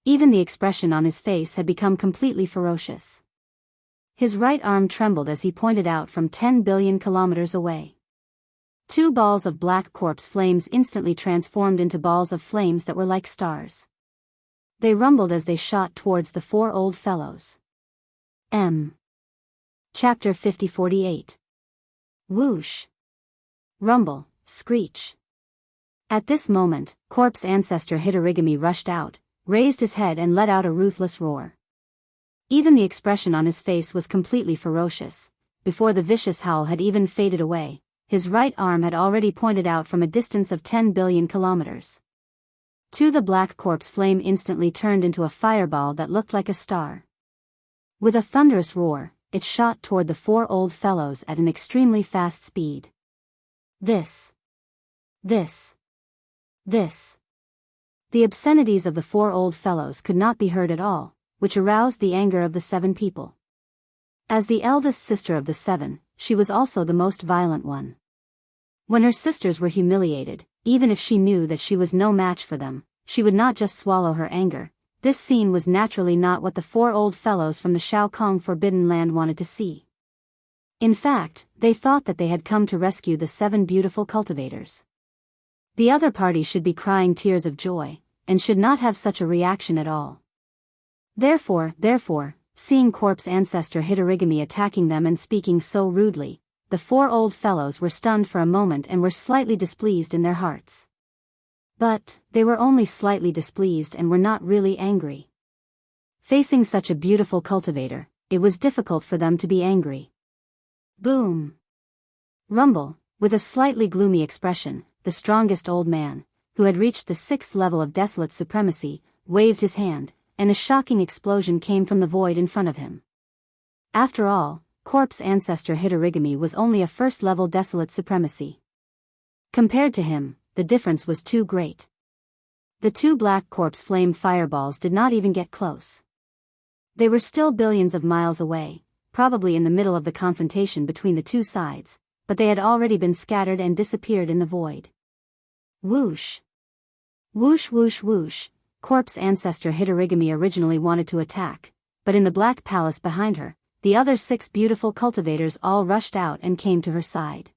Even the expression on his face had become completely ferocious. His right arm trembled as he pointed out from 10 billion kilometers away. 2 balls of black corpse flames instantly transformed into balls of flames that were like stars. They rumbled as they shot towards the 4 old fellows. Chapter 50-48. Whoosh. Rumble, screech. At this moment, corpse ancestor Hitorigami rushed out, raised his head and let out a ruthless roar. Even the expression on his face was completely ferocious. Before the vicious howl had even faded away, his right arm had already pointed out from a distance of 10 billion kilometers. The black corpse flame instantly turned into a fireball that looked like a star. With a thunderous roar, it shot toward the four old fellows at an extremely fast speed. This. The obscenities of the four old fellows could not be heard at all, which aroused the anger of the seven people. As the eldest sister of the seven, she was also the most violent one. When her sisters were humiliated, even if she knew that she was no match for them, she would not just swallow her anger. This scene was naturally not what the four old fellows from the Shao Kong Forbidden Land wanted to see. In fact, they thought that they had come to rescue the seven beautiful cultivators. The other party should be crying tears of joy, and should not have such a reaction at all. Therefore, seeing corpse ancestor Hitorigami attacking them and speaking so rudely, the four old fellows were stunned for a moment and were slightly displeased in their hearts. But, they were only slightly displeased and were not really angry. Facing such a beautiful cultivator, it was difficult for them to be angry. Boom! Rumble, with a slightly gloomy expression, the strongest old man, who had reached the 6th level of desolate supremacy, waved his hand, and a shocking explosion came from the void in front of him. After all, corpse ancestor Hitorigami was only a 1st level desolate supremacy. Compared to him, the difference was too great. The two black corpse flame fireballs did not even get close. They were still billions of miles away, probably in the middle of the confrontation between the two sides, but they had already been scattered and disappeared in the void. Whoosh! Whoosh whoosh whoosh! Corpse ancestor Hitorigami originally wanted to attack, but in the black palace behind her, the other 6 beautiful cultivators all rushed out and came to her side.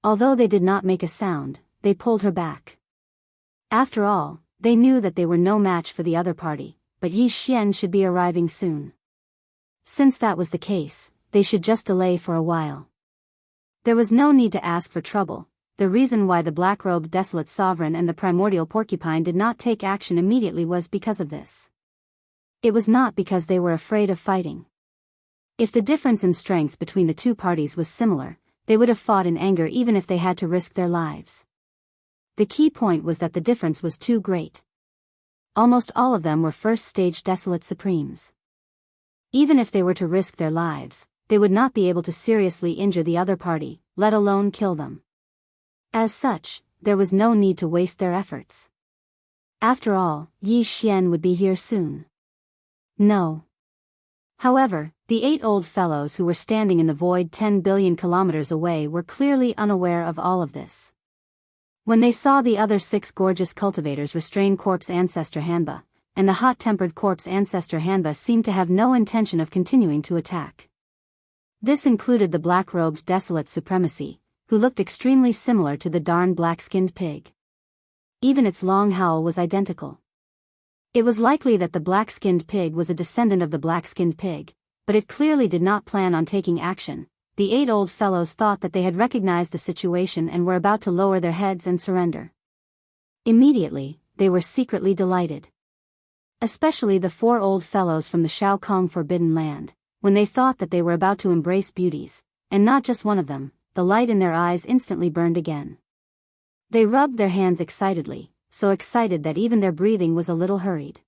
Although they did not make a sound, they pulled her back. After all, they knew that they were no match for the other party, but Yi Xian should be arriving soon. Since that was the case, they should just delay for a while. There was no need to ask for trouble. The reason why the black-robed desolate sovereign and the primordial porcupine did not take action immediately was because of this. It was not because they were afraid of fighting. If the difference in strength between the two parties was similar, they would have fought in anger even if they had to risk their lives. The key point was that the difference was too great. Almost all of them were first-stage desolate supremes. Even if they were to risk their lives, they would not be able to seriously injure the other party, let alone kill them. As such, there was no need to waste their efforts. After all, Yi Xian would be here soon. No. However, the 8 old fellows who were standing in the void 10 billion kilometers away were clearly unaware of all of this. When they saw the other 6 gorgeous cultivators restrain corpse ancestor Hanba, and the hot-tempered corpse ancestor Hanba seemed to have no intention of continuing to attack. This included the black-robed desolate supremacy, who looked extremely similar to the darn black-skinned pig. Even its long howl was identical. It was likely that the black-skinned pig was a descendant of the black-skinned pig, but it clearly did not plan on taking action. The 8 old fellows thought that they had recognized the situation and were about to lower their heads and surrender. Immediately, they were secretly delighted. Especially the 4 old fellows from the Shao Kong Forbidden Land, when they thought that they were about to embrace beauties, and not just one of them, the light in their eyes instantly burned again. They rubbed their hands excitedly, so excited that even their breathing was a little hurried.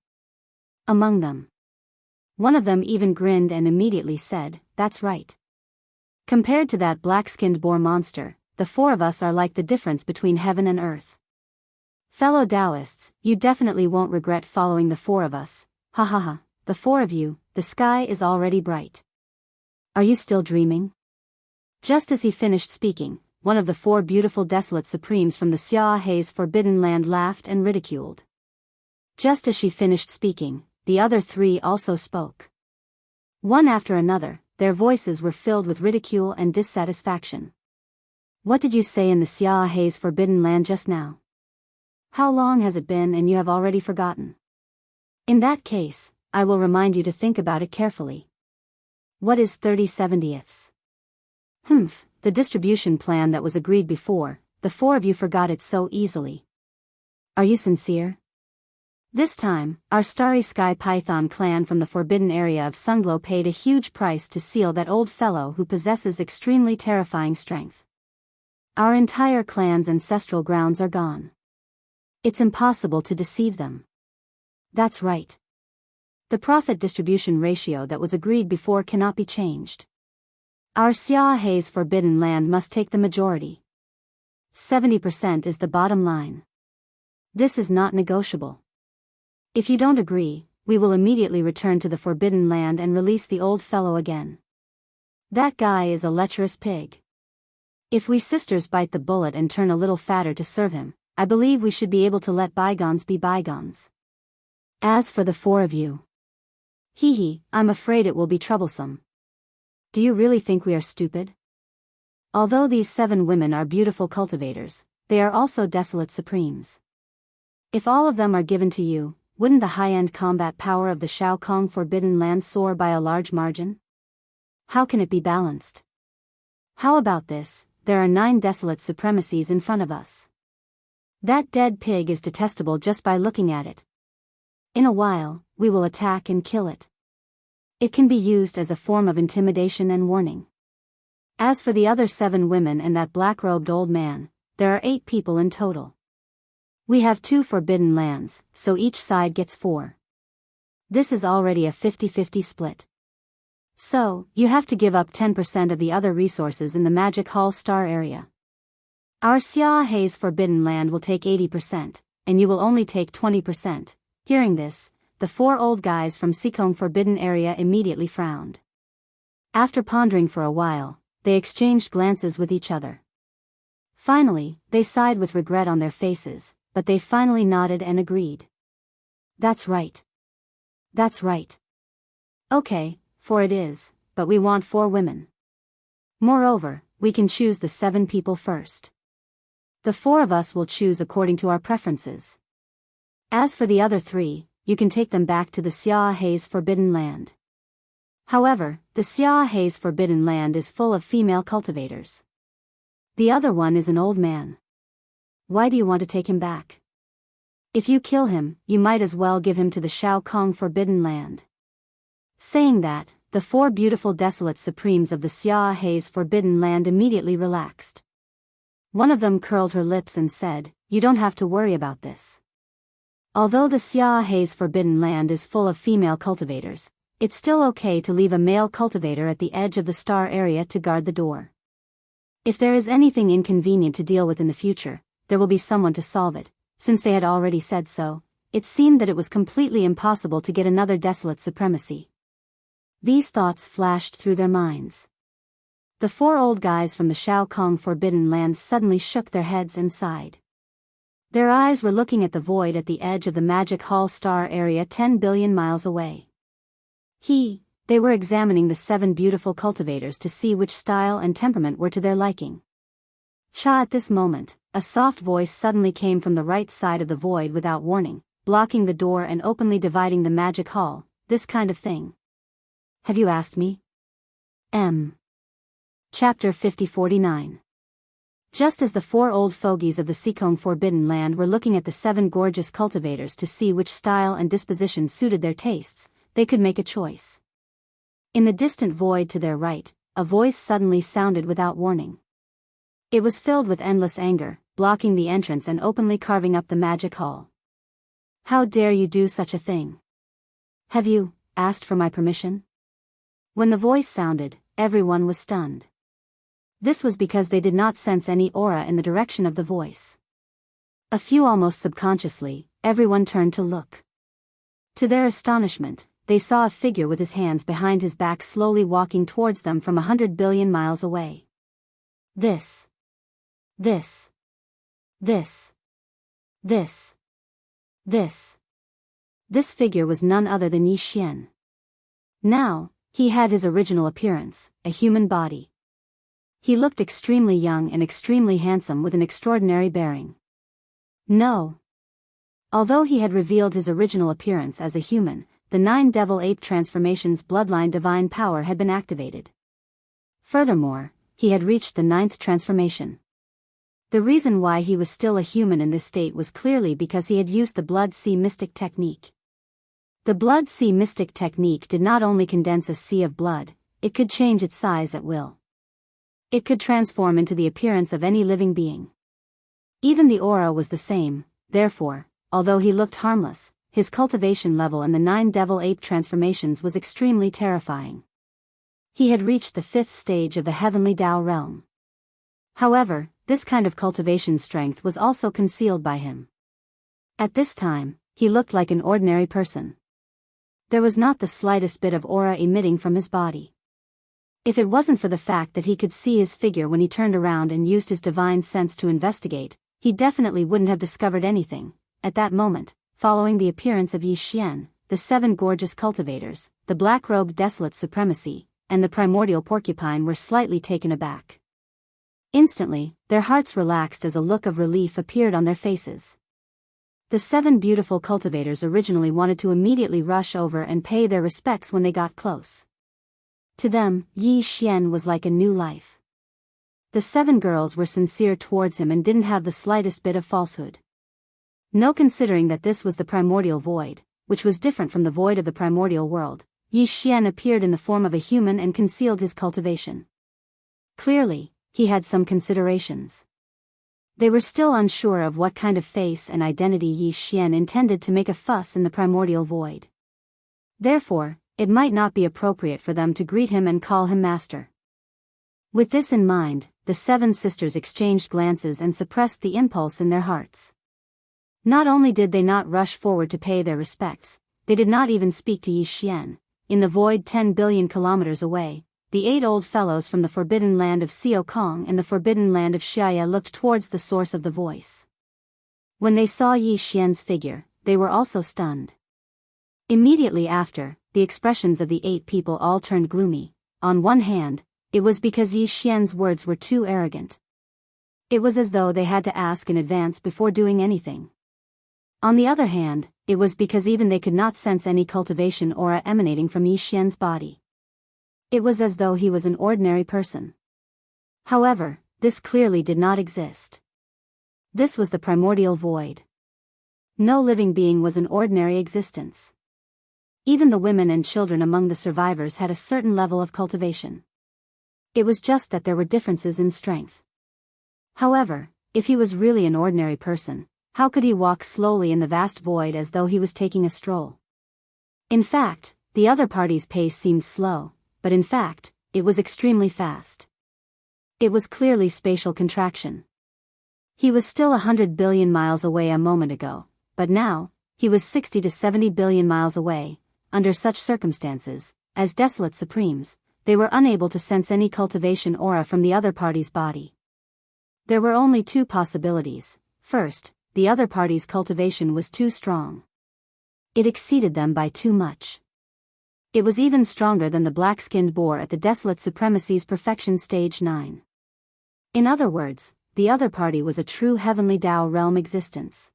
Among them, one of them even grinned and immediately said, "That's right. Compared to that black-skinned boar monster, the 4 of us are like the difference between heaven and earth. Fellow Taoists, you definitely won't regret following the 4 of us, ha ha ha, the 4 of you, the sky is already bright. Are you still dreaming?" Just as he finished speaking, one of the 4 beautiful desolate supremes from the Xia Hei's Forbidden Land laughed and ridiculed. Just as she finished speaking, the other 3 also spoke. One after another, their voices were filled with ridicule and dissatisfaction. "What did you say in the Xia Hei's Forbidden Land just now? How long has it been and you have already forgotten? In that case, I will remind you to think about it carefully. What is 30/70ths? The distribution plan that was agreed before, the 4 of you forgot it so easily. Are you sincere? This time, our Starry Sky Python clan from the forbidden area of Sunglow paid a huge price to seal that old fellow who possesses extremely terrifying strength. Our entire clan's ancestral grounds are gone. It's impossible to deceive them." "That's right. The profit distribution ratio that was agreed before cannot be changed. Our Xiaohe's forbidden land must take the majority. 70% is the bottom line. This is not negotiable. If you don't agree, we will immediately return to the forbidden land and release the old fellow again. That guy is a lecherous pig. If we sisters bite the bullet and turn a little fatter to serve him, I believe we should be able to let bygones be bygones. As for the four of you, I'm afraid it will be troublesome. Do you really think we are stupid? Although these 7 women are beautiful cultivators, they are also desolate supremes. If all of them are given to you, wouldn't the high-end combat power of the Shao Kong Forbidden Land soar by a large margin? How can it be balanced? How about this? There are 9 desolate supremacies in front of us. That dead pig is detestable just by looking at it. In a while, we will attack and kill it. It can be used as a form of intimidation and warning. As for the other 7 women and that black-robed old man, there are 8 people in total. We have 2 forbidden lands, so each side gets 4. This is already a 50-50 split. So, you have to give up 10% of the other resources in the Magic Hall Star area. Our Xiaohe's forbidden land will take 80%, and you will only take 20%. Hearing this, the 4 old guys from Sikong Forbidden Area immediately frowned. After pondering for a while, they exchanged glances with each other. Finally, they sighed with regret on their faces, but they finally nodded and agreed. That's right. That's right. Okay, 4 it is, but we want 4 women. Moreover, we can choose the 7 people first. The 4 of us will choose according to our preferences. As for the other 3, you can take them back to the Xiaohe's Forbidden Land. However, the Xiaohe's Forbidden Land is full of female cultivators. The other one is an old man. Why do you want to take him back? If you kill him, you might as well give him to the Shao Kong Forbidden Land. Saying that, the 4 beautiful desolate supremes of the Xiaohe's Forbidden Land immediately relaxed. One of them curled her lips and said, "You don't have to worry about this. Although the Xiaohe's Forbidden Land is full of female cultivators, it's still okay to leave a male cultivator at the edge of the star area to guard the door. If there is anything inconvenient to deal with in the future, there will be someone to solve it." Since they had already said so, it seemed that it was completely impossible to get another desolate supremacy. These thoughts flashed through their minds. The 4 old guys from the Shao Kong Forbidden Land suddenly shook their heads and sighed. Their eyes were looking at the void at the edge of the Magic Hall Star area 10 billion miles away. They were examining the 7 beautiful cultivators to see which style and temperament were to their liking. At this moment, a soft voice suddenly came from the right side of the void without warning, blocking the door and openly dividing the magic hall. This kind of thing. Have you asked me? Chapter 5049. Just as the 4 old fogies of the Sikong Forbidden Land were looking at the 7 gorgeous cultivators to see which style and disposition suited their tastes, they could make a choice. In the distant void to their right, a voice suddenly sounded without warning. It was filled with endless anger, blocking the entrance and openly carving up the magic hall. How dare you do such a thing? Have you asked for my permission? When the voice sounded, everyone was stunned. This was because they did not sense any aura in the direction of the voice. A few almost subconsciously, everyone turned to look. To their astonishment, they saw a figure with his hands behind his back slowly walking towards them from 100 billion miles away. This figure was none other than Yi Xian. Now, he had his original appearance, a human body. He looked extremely young and extremely handsome with an extraordinary bearing. No. Although he had revealed his original appearance as a human, the 9 Devil Ape transformations bloodline divine power had been activated. Furthermore, he had reached the 9th transformation. The reason why he was still a human in this state was clearly because he had used the Blood Sea Mystic Technique. The Blood Sea Mystic Technique did not only condense a sea of blood, it could change its size at will. It could transform into the appearance of any living being. Even the aura was the same, therefore, although he looked harmless, his cultivation level and the 9 devil ape transformations was extremely terrifying. He had reached the 5th stage of the heavenly Tao realm. However, this kind of cultivation strength was also concealed by him. At this time, he looked like an ordinary person. There was not the slightest bit of aura emitting from his body. If it wasn't for the fact that he could see his figure when he turned around and used his divine sense to investigate, he definitely wouldn't have discovered anything. At that moment, following the appearance of Yi Xian, the 7 gorgeous cultivators, the black-robed desolate supremacy, and the primordial porcupine were slightly taken aback. Instantly, their hearts relaxed as a look of relief appeared on their faces. The 7 beautiful cultivators originally wanted to immediately rush over and pay their respects when they got close. To them, Yi Xian was like a new life. The 7 girls were sincere towards him and didn't have the slightest bit of falsehood. No, considering that this was the primordial void, which was different from the void of the primordial world, Yi Xian appeared in the form of a human and concealed his cultivation. Clearly, he had some considerations. They were still unsure of what kind of face and identity Yi Xian intended to make a fuss in the primordial void. Therefore, it might not be appropriate for them to greet him and call him master. With this in mind, the 7 sisters exchanged glances and suppressed the impulse in their hearts. Not only did they not rush forward to pay their respects, they did not even speak to Yi Xian. In the void 10 billion kilometers away, the 8 old fellows from the forbidden land of Xiao Kong and the forbidden land of Xiaya looked towards the source of the voice. When they saw Yi Xian's figure, they were also stunned. Immediately after, the expressions of the 8 people all turned gloomy. On one hand, it was because Yi Xian's words were too arrogant. It was as though they had to ask in advance before doing anything. On the other hand, it was because even they could not sense any cultivation aura emanating from Yi Xian's body. It was as though he was an ordinary person. However, this clearly did not exist. This was the primordial void. No living being was an ordinary existence. Even the women and children among the survivors had a certain level of cultivation. It was just that there were differences in strength. However, if he was really an ordinary person, how could he walk slowly in the vast void as though he was taking a stroll? In fact, the other party's pace seemed slow, but in fact, it was extremely fast. It was clearly spatial contraction. He was still 100 billion miles away a moment ago, but now, he was 60 to 70 billion miles away. Under such circumstances, as desolate supremes, they were unable to sense any cultivation aura from the other party's body. There were only 2 possibilities. First, the other party's cultivation was too strong. It exceeded them by too much. It was even stronger than the black-skinned boar at the desolate supremacy's perfection stage 9. In other words, the other party was a true heavenly Tao realm existence.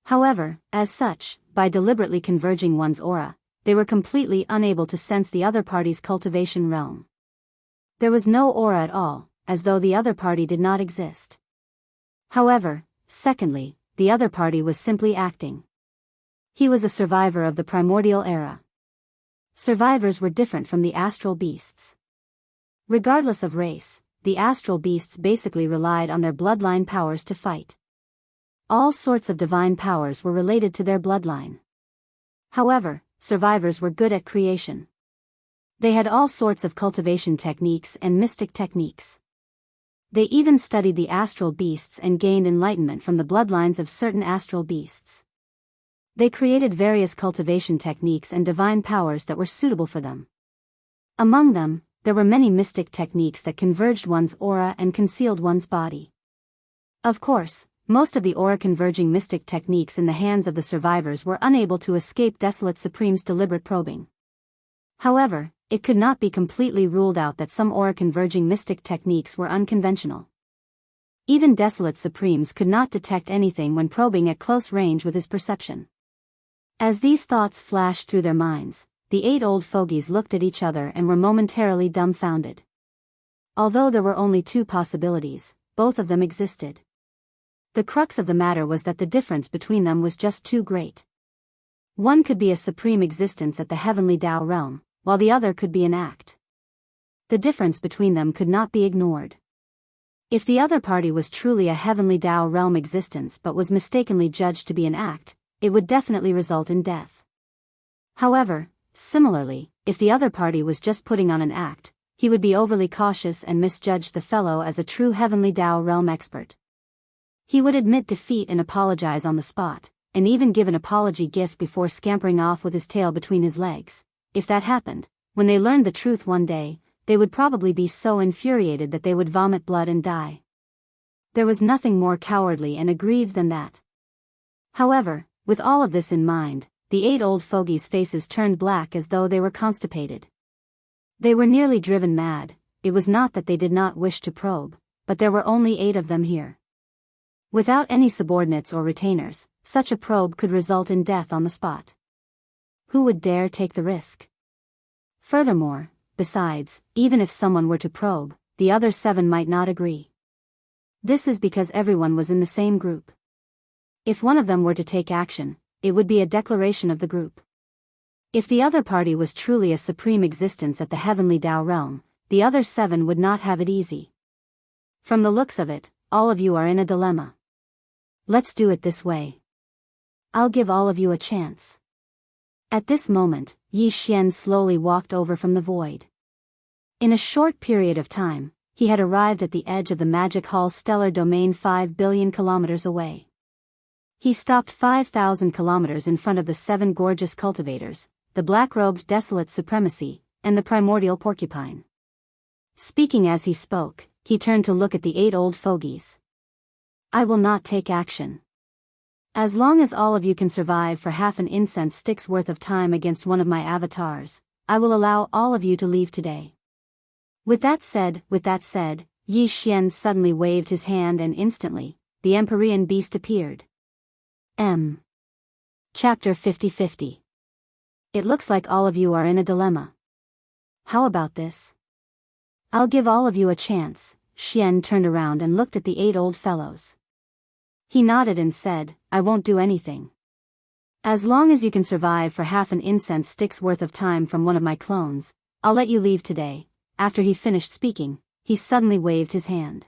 However, as such, by deliberately converging one's aura, they were completely unable to sense the other party's cultivation realm. There was no aura at all, as though the other party did not exist. However, secondly, the other party was simply acting. He was a survivor of the primordial era. Survivors were different from the astral beasts. Regardless of race, the astral beasts basically relied on their bloodline powers to fight. All sorts of divine powers were related to their bloodline. However, survivors were good at creation. They had all sorts of cultivation techniques and mystic techniques. They even studied the astral beasts and gained enlightenment from the bloodlines of certain astral beasts. They created various cultivation techniques and divine powers that were suitable for them. Among them, there were many mystic techniques that converged one's aura and concealed one's body. Of course, most of the aura-converging mystic techniques in the hands of the survivors were unable to escape Desolate Supreme's deliberate probing. However, it could not be completely ruled out that some aura-converging mystic techniques were unconventional. Even Desolate Supremes could not detect anything when probing at close range with his perception. As these thoughts flashed through their minds, the 8 old fogies looked at each other and were momentarily dumbfounded. Although there were only 2 possibilities, both of them existed. The crux of the matter was that the difference between them was just too great. One could be a supreme existence at the heavenly Tao realm, while the other could be an act. The difference between them could not be ignored. If the other party was truly a heavenly Tao realm existence but was mistakenly judged to be an act, it would definitely result in death. However, similarly, if the other party was just putting on an act, he would be overly cautious and misjudge the fellow as a true heavenly Tao realm expert. He would admit defeat and apologize on the spot, and even give an apology gift before scampering off with his tail between his legs. If that happened, when they learned the truth one day, they would probably be so infuriated that they would vomit blood and die. There was nothing more cowardly and aggrieved than that. However, with all of this in mind, the 8 old fogies' faces turned black as though they were constipated. They were nearly driven mad. It was not that they did not wish to probe, but there were only 8 of them here. Without any subordinates or retainers, such a probe could result in death on the spot. Who would dare take the risk? Furthermore, besides, even if someone were to probe, the other 7 might not agree. This is because everyone was in the same group. If one of them were to take action, it would be a declaration of the group. If the other party was truly a supreme existence at the heavenly Tao realm, the other 7 would not have it easy. From the looks of it, all of you are in a dilemma. Let's do it this way. I'll give all of you a chance. At this moment, Yi Xian slowly walked over from the void. In a short period of time, he had arrived at the edge of the Magic Hall's stellar domain 5 billion kilometers away. He stopped 5,000 kilometers in front of the 7 gorgeous cultivators, the black-robed desolate supremacy, and the primordial porcupine. Speaking as he spoke, he turned to look at the 8 old fogies. I will not take action. As long as all of you can survive for half an incense stick's worth of time against one of my avatars, I will allow all of you to leave today. With that said, Yi Xian suddenly waved his hand and instantly, the Empyrean beast appeared. Chapter 50-50. It looks like all of you are in a dilemma. How about this? I'll give all of you a chance. Xian turned around and looked at the 8 old fellows. He nodded and said, I won't do anything. As long as you can survive for half an incense stick's worth of time from one of my clones, I'll let you leave today. After he finished speaking, he suddenly waved his hand.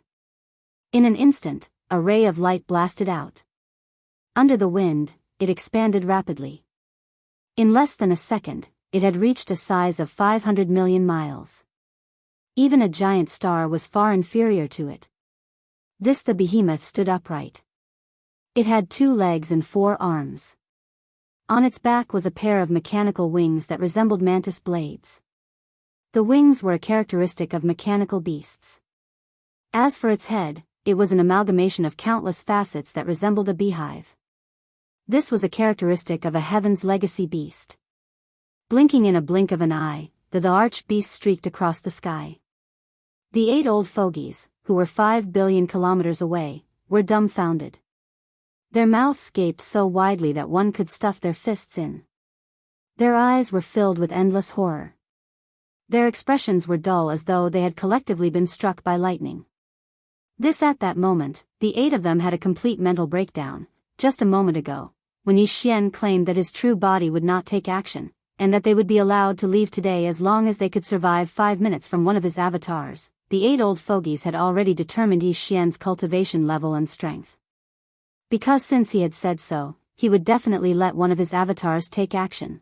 In an instant, a ray of light blasted out. Under the wind, it expanded rapidly. In less than a second, it had reached a size of 500 million miles. Even a giant star was far inferior to it. The behemoth stood upright. It had 2 legs and 4 arms. On its back was a pair of mechanical wings that resembled mantis blades. The wings were a characteristic of mechanical beasts. As for its head, it was an amalgamation of countless facets that resembled a beehive. This was a characteristic of a Heaven's Legacy beast. Blinking in a blink of an eye, the arch-beast streaked across the sky. The 8 old fogies, who were 5 billion kilometers away, were dumbfounded. Their mouths gaped so widely that one could stuff their fists in. Their eyes were filled with endless horror. Their expressions were dull as though they had collectively been struck by lightning. At that moment, the 8 of them had a complete mental breakdown. Just a moment ago, when Yi Xian claimed that his true body would not take action, and that they would be allowed to leave today as long as they could survive 5 minutes from one of his avatars, the 8 old fogies had already determined Yi Xian's cultivation level and strength. Because since he had said so, he would definitely let one of his avatars take action.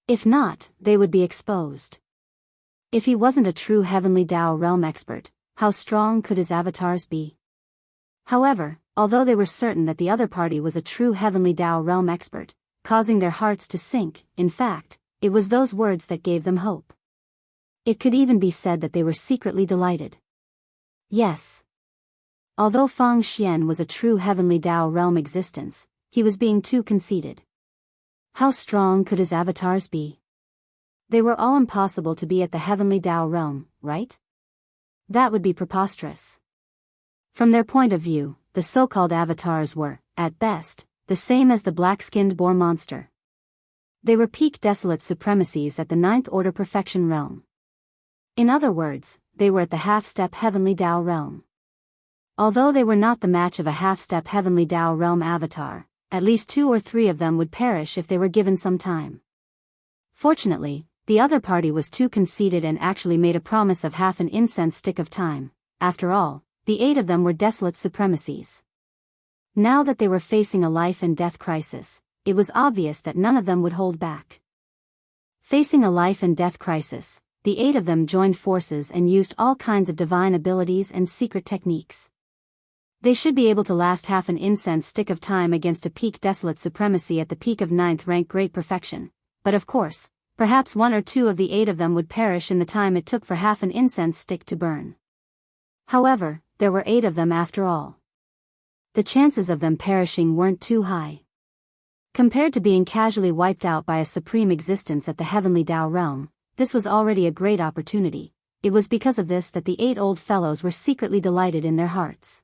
If not, they would be exposed. If he wasn't a true heavenly Tao realm expert, how strong could his avatars be? However, although they were certain that the other party was a true heavenly Tao realm expert, causing their hearts to sink, in fact, it was those words that gave them hope. It could even be said that they were secretly delighted. Yes. Although Fang Xian was a true heavenly Tao realm existence, he was being too conceited. How strong could his avatars be? They were all impossible to be at the heavenly Tao realm, right? That would be preposterous. From their point of view, the so-called avatars were, at best, the same as the black-skinned boar monster. They were peak desolate supremacies at the 9th order perfection realm. In other words, they were at the half-step heavenly Tao realm. Although they were not the match of a half-step heavenly Tao realm avatar, at least 2 or 3 of them would perish if they were given some time. Fortunately, the other party was too conceited and actually made a promise of half an incense stick of time. After all, the 8 of them were desolate supremacies. Now that they were facing a life and death crisis, it was obvious that none of them would hold back. Facing a life and death crisis, the 8 of them joined forces and used all kinds of divine abilities and secret techniques. They should be able to last half an incense stick of time against a peak desolate supremacy at the peak of 9th rank great perfection, but of course, perhaps 1 or 2 of the 8 of them would perish in the time it took for half an incense stick to burn. However, there were 8 of them after all. The chances of them perishing weren't too high. Compared to being casually wiped out by a supreme existence at the heavenly Tao realm, this was already a great opportunity. It was because of this that the 8 old fellows were secretly delighted in their hearts.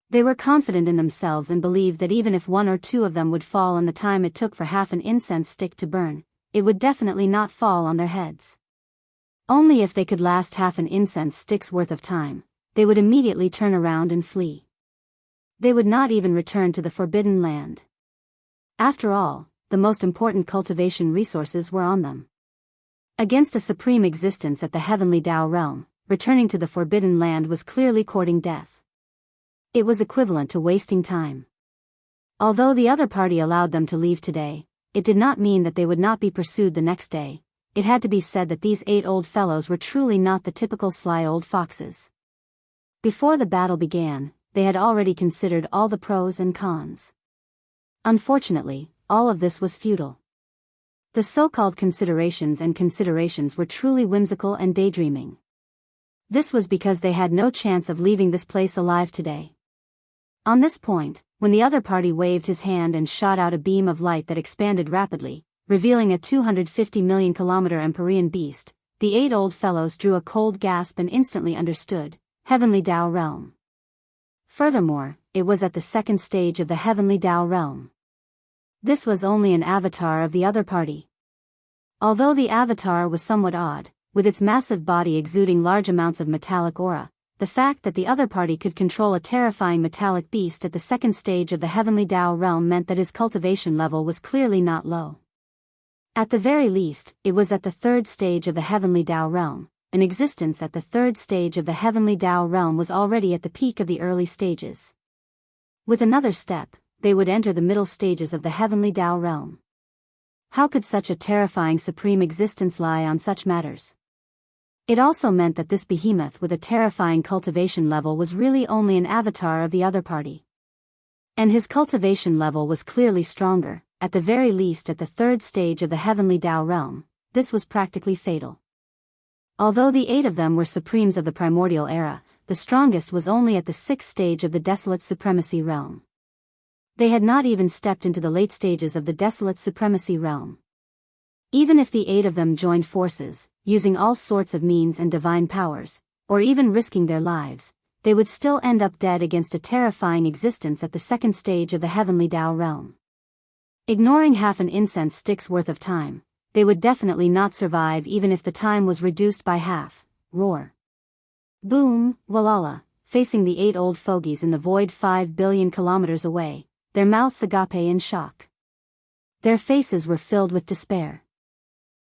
They were confident in themselves and believed that even if 1 or 2 of them would fall in the time it took for half an incense stick to burn, it would definitely not fall on their heads. Only if they could last half an incense stick's worth of time, they would immediately turn around and flee. They would not even return to the Forbidden Land. After all, the most important cultivation resources were on them. Against a supreme existence at the heavenly Tao realm, returning to the Forbidden Land was clearly courting death. It was equivalent to wasting time. Although the other party allowed them to leave today, it did not mean that they would not be pursued the next day. It had to be said that these 8 old fellows were truly not the typical sly old foxes. Before the battle began, they had already considered all the pros and cons. Unfortunately, all of this was futile. The so-called considerations were truly whimsical and daydreaming. This was because they had no chance of leaving this place alive today. On this point, when the other party waved his hand and shot out a beam of light that expanded rapidly, revealing a 250 million kilometer Empyrean beast, the 8 old fellows drew a cold gasp and instantly understood: Heavenly Tao realm. Furthermore, it was at the second stage of the Heavenly Tao realm. This was only an avatar of the other party. Although the avatar was somewhat odd, with its massive body exuding large amounts of metallic aura, the fact that the other party could control a terrifying metallic beast at the second stage of the Heavenly Tao realm meant that his cultivation level was clearly not low. At the very least, it was at the 3rd stage of the Heavenly Tao realm. An existence at the 3rd stage of the Heavenly Tao realm was already at the peak of the early stages. With another step, they would enter the middle stages of the Heavenly Tao realm. How could such a terrifying supreme existence lie on such matters? It also meant that this behemoth with a terrifying cultivation level was really only an avatar of the other party. And his cultivation level was clearly stronger, at the very least at the 3rd stage of the Heavenly Tao realm. This was practically fatal. Although the 8 of them were supremes of the primordial era, the strongest was only at the 6th stage of the desolate supremacy realm. They had not even stepped into the late stages of the desolate supremacy realm. Even if the 8 of them joined forces, using all sorts of means and divine powers, or even risking their lives, they would still end up dead against a terrifying existence at the 2nd stage of the Heavenly Tao realm. Ignoring half an incense stick's worth of time, they would definitely not survive even if the time was reduced by half. Roar. Boom, Walala, facing the 8 old fogies in the void 5 billion kilometers away, their mouths agape in shock. Their faces were filled with despair.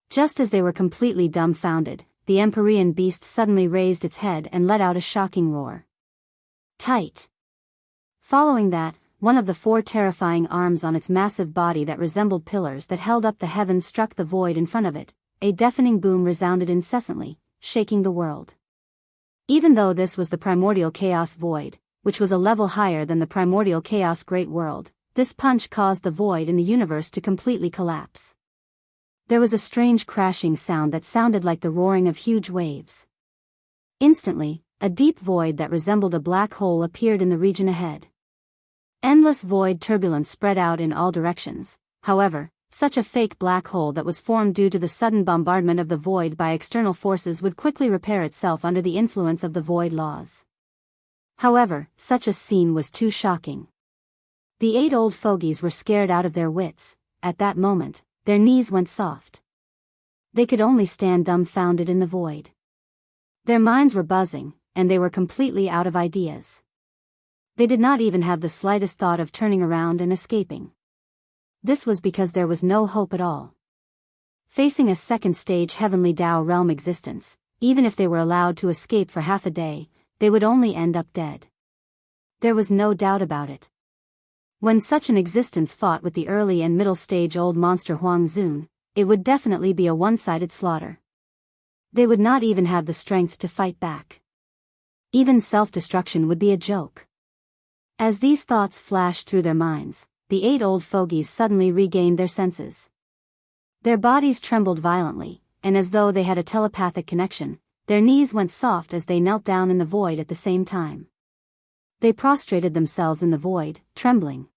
Just as they were completely dumbfounded, the Empyrean beast suddenly raised its head and let out a shocking roar. Tight. Following that, one of the 4 terrifying arms on its massive body that resembled pillars that held up the heavens struck the void in front of it. A deafening boom resounded incessantly, shaking the world. Even though this was the primordial chaos void, which was a level higher than the primordial chaos great world, this punch caused the void in the universe to completely collapse. There was a strange crashing sound that sounded like the roaring of huge waves. Instantly, a deep void that resembled a black hole appeared in the region ahead. Endless void turbulence spread out in all directions. However, such a fake black hole that was formed due to the sudden bombardment of the void by external forces would quickly repair itself under the influence of the void laws. However, such a scene was too shocking. The 8 old fogies were scared out of their wits. At that moment, their knees went soft. They could only stand dumbfounded in the void. Their minds were buzzing, and they were completely out of ideas. They did not even have the slightest thought of turning around and escaping. This was because there was no hope at all. Facing a 2nd stage Heavenly Tao realm existence, even if they were allowed to escape for half a day, they would only end up dead. There was no doubt about it. When such an existence fought with the early and middle stage old monster Huang Zun, it would definitely be a one-sided slaughter. They would not even have the strength to fight back. Even self-destruction would be a joke. As these thoughts flashed through their minds, the 8 old fogies suddenly regained their senses. Their bodies trembled violently, and as though they had a telepathic connection, their knees went soft as they knelt down in the void at the same time. They prostrated themselves in the void, trembling.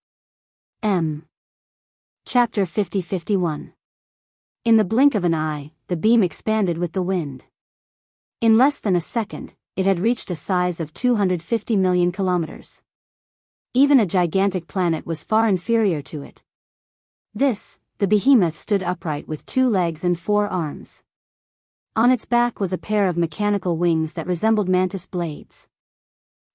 Chapter 50-51. In the blink of an eye, the beam expanded with the wind. In less than a second, it had reached a size of 250 million kilometers. Even a gigantic planet was far inferior to it. The behemoth stood upright with 2 legs and 4 arms. On its back was a pair of mechanical wings that resembled mantis blades.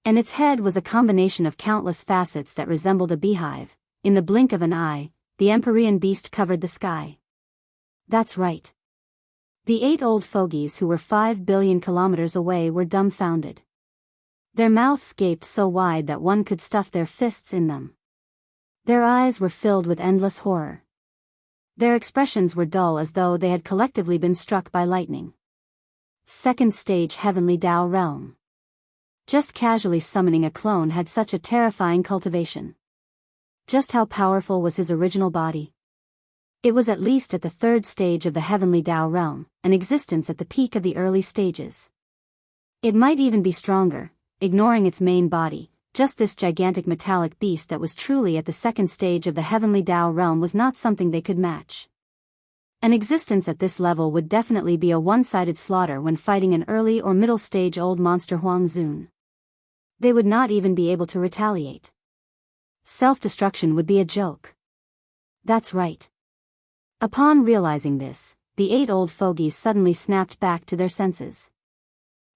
And its head was a combination of countless facets that resembled a beehive. In the blink of an eye, the Empyrean beast covered the sky. That's right. The 8 old fogies who were 5 billion kilometers away were dumbfounded. Their mouths gaped so wide that one could stuff their fists in them. Their eyes were filled with endless horror. Their expressions were dull as though they had collectively been struck by lightning. Second stage Heavenly Tao Realm. Just casually summoning a clone had such a terrifying cultivation. Just how powerful was his original body? It was at least at the 3rd stage of the Heavenly Tao Realm, an existence at the peak of the early stages. It might even be stronger, ignoring its main body. Just this gigantic metallic beast that was truly at the 2nd stage of the Heavenly Tao Realm was not something they could match. An existence at this level would definitely be a one-sided slaughter when fighting an early or middle stage old monster Huang Zun. They would not even be able to retaliate. Self-destruction would be a joke. That's right. Upon realizing this, the 8 old fogies suddenly snapped back to their senses.